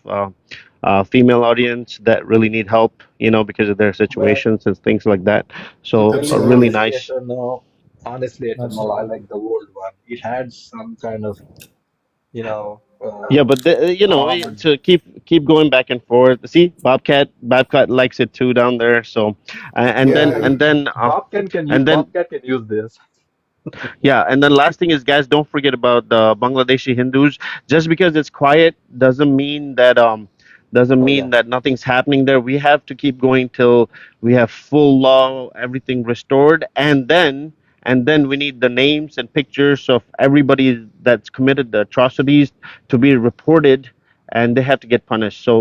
female audience that really need help, because of their But situations and things like that. to So tell you really honestly, nice. Eternal, I Absolutely. like the old one. It had some kind of, Yeah, but calm and to keep going back and forth. See, Bobcat likes it too down there. So, and then Yeah. and then and then Bobcat can use this. yeah, and then last thing is, guys, don't forget about the Bangladeshi Hindus. Just because it's quiet doesn't Oh mean yeah, that nothing's happening there. We have to keep going till we have full law, everything restored, and then we need the names and pictures of everybody that's committed the atrocities to be reported, and they have to get punished. So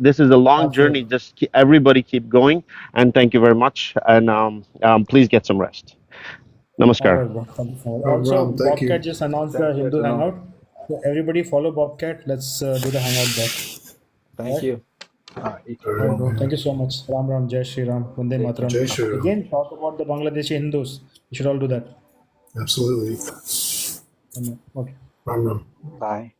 this is a long journey. Absolutely. Just everybody keep going, and thank you very much, and please get some rest. All Namaskar. right, bro. Thank you so much. Ram Also, Ram, thank Bobcat you. just announced the thank you, Hindu Eternal. hangout. So everybody follow Bobcat. Let's do the hangout there. All Thank right. you. All All right. right, bro. Thank you so much. Ram Ram, Jai Shri Ram, Vande Take care. Mataram. Jai Shri Ram. Again, talk about the Bangladeshi Hindus. We should all do that. Absolutely. Okay. Ram Ram. Bye.